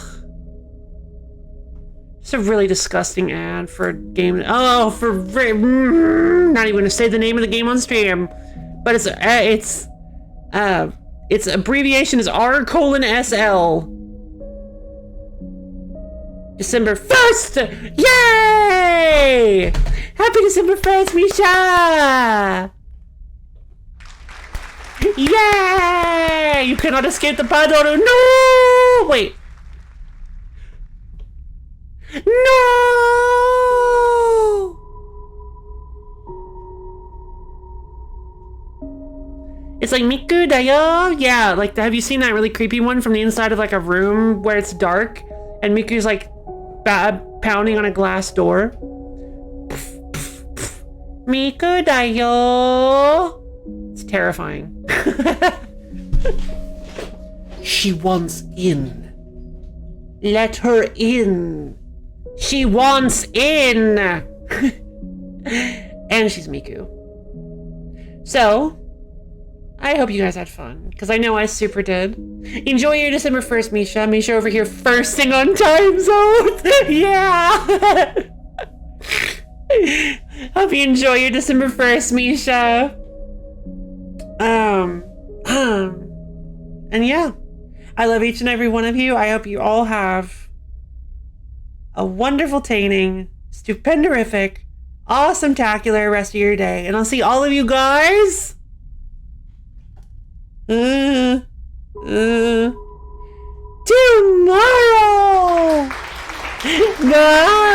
It's a really disgusting ad for a game. Oh, not even gonna say the name of the game on stream, but its abbreviation is R:SL. December 1st! Yay! Happy December 1st, Misha! Yay! You cannot escape the Padoru. No! Wait. No! It's like Miku da yo. Yeah, like have you seen that really creepy one from the inside of like a room where it's dark and Miku's like pounding on a glass door? Miku da yo. It's terrifying. She wants in. Let her in. She wants in! And she's Miku. So, I hope you guys had fun, because I know I super did. Enjoy your December 1st, Misha. Misha over here firsting on time zone! Yeah! Hope you enjoy your December 1st, Misha. And yeah. I love each and every one of you. I hope you all have a wonderful, taining, stupendorific, awesome-tacular rest of your day. And I'll see all of you guys Tomorrow! Bye!